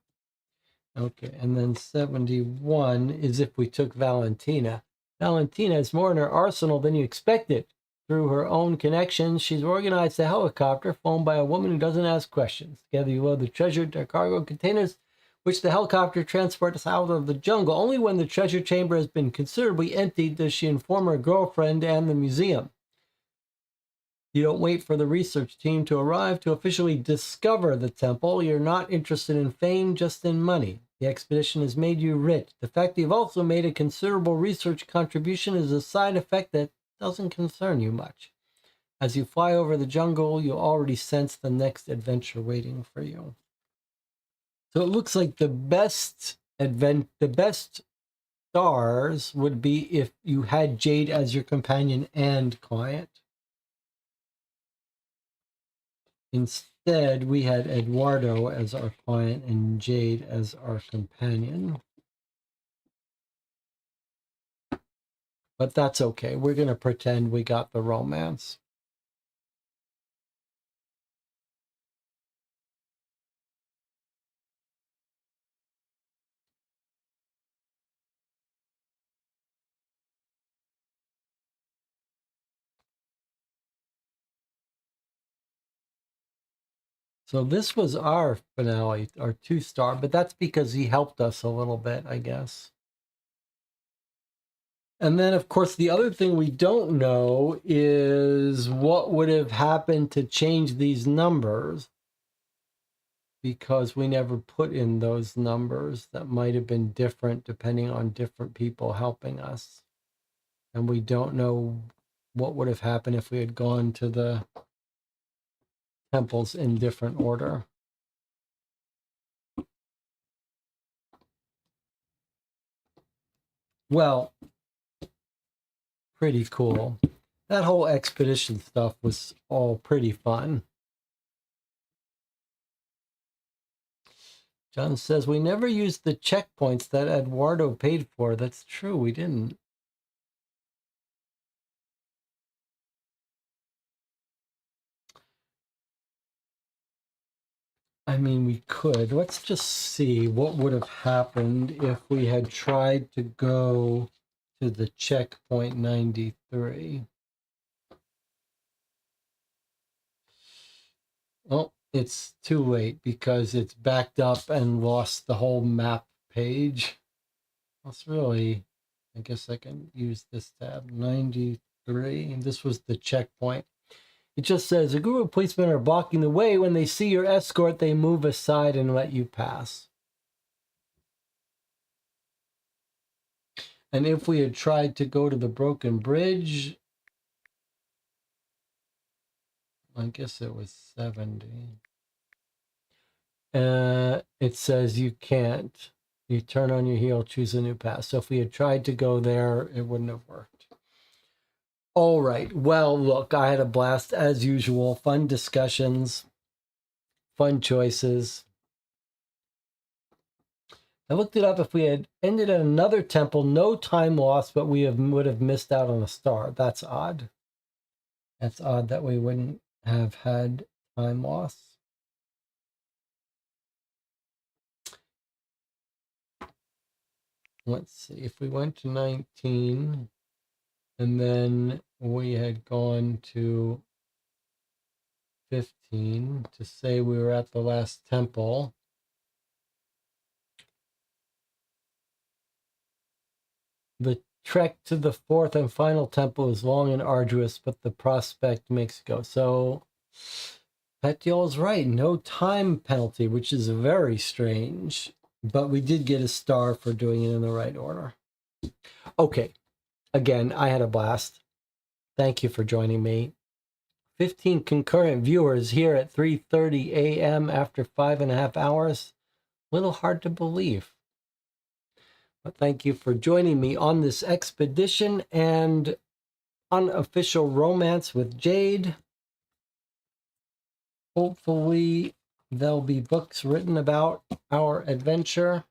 Okay, and then 71 is if we took Valentina. Valentina has more in her arsenal than you expected. Through her own connections, she's organized a helicopter flown by a woman who doesn't ask questions. Together you load the treasure to cargo containers, which the helicopter transports out of the jungle. Only when the treasure chamber has been considerably emptied does she inform her girlfriend and the museum. You don't wait for the research team to arrive to officially discover the temple. You're not interested in fame, just in money. The expedition has made you rich. The fact that you've also made a considerable research contribution is a side effect that doesn't concern you much. As you fly over the jungle, you already sense the next adventure waiting for you. So it looks like the best stars would be if you had Jade as your companion and client. Instead, we had Eduardo as our client and Jade as our companion. But that's okay. We're going to pretend we got the romance. So this was our finale, our 2-star, but that's because he helped us a little bit, I guess. And then, of course, the other thing we don't know is what would have happened to change these numbers, because we never put in those numbers that might have been different depending on different people helping us. And we don't know what would have happened if we had gone to the temples in different order. Well, pretty cool. That whole expedition stuff was all pretty fun. John says, we never used the checkpoints that Eduardo paid for. That's true, we didn't. I mean, we could. Let's just see what would have happened if we had tried to go to the checkpoint 93. Well, it's too late because it's backed up and lost the whole map page. That's really, I guess I can use this tab, 93. And this was the checkpoint. It just says, a group of policemen are blocking the way. When they see your escort, they move aside and let you pass. And if we had tried to go to the broken bridge, I guess it was 70. It says you can't. You turn on your heel, choose a new path. So if we had tried to go there, it wouldn't have worked. All right. Well, look, I had a blast as usual. Fun discussions, fun choices. I looked it up. If we had ended at another temple, no time lost, but we would have missed out on a star. That's odd. That's odd that we wouldn't have had time loss. Let's see. If we went to 19 and then we had gone to 15 to say we were at the last temple. The trek to the fourth and final temple is long and arduous, but the prospect makes it go. So Petiol's right. No time penalty, which is very strange. But we did get a star for doing it in the right order. Okay. Again, I had a blast. Thank you for joining me. 15 concurrent viewers here at 3:30 a.m. after 5.5 hours. Little hard to believe. But thank you for joining me on this expedition and unofficial romance with Jade. Hopefully there'll be books written about our adventure.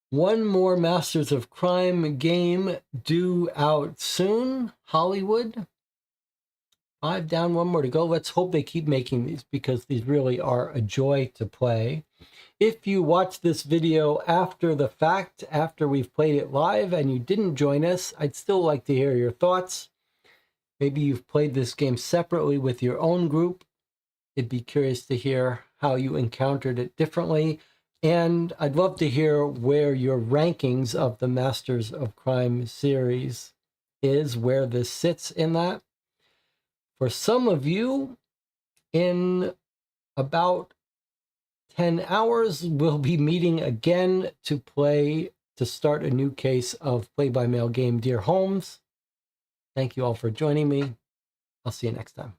One more Masters of Crime game due out soon. Hollywood. 5 down, 1 more to go. Let's hope they keep making these because these really are a joy to play. If you watch this video after the fact, after we've played it live and you didn't join us, I'd still like to hear your thoughts. Maybe you've played this game separately with your own group. I'd be curious to hear how you encountered it differently. And I'd love to hear where your rankings of the Masters of Crime series is, where this sits in that. For some of you, in about 10 hours, we'll be meeting again to start a new case of play-by-mail game Dear Holmes. Thank you all for joining me. I'll see you next time.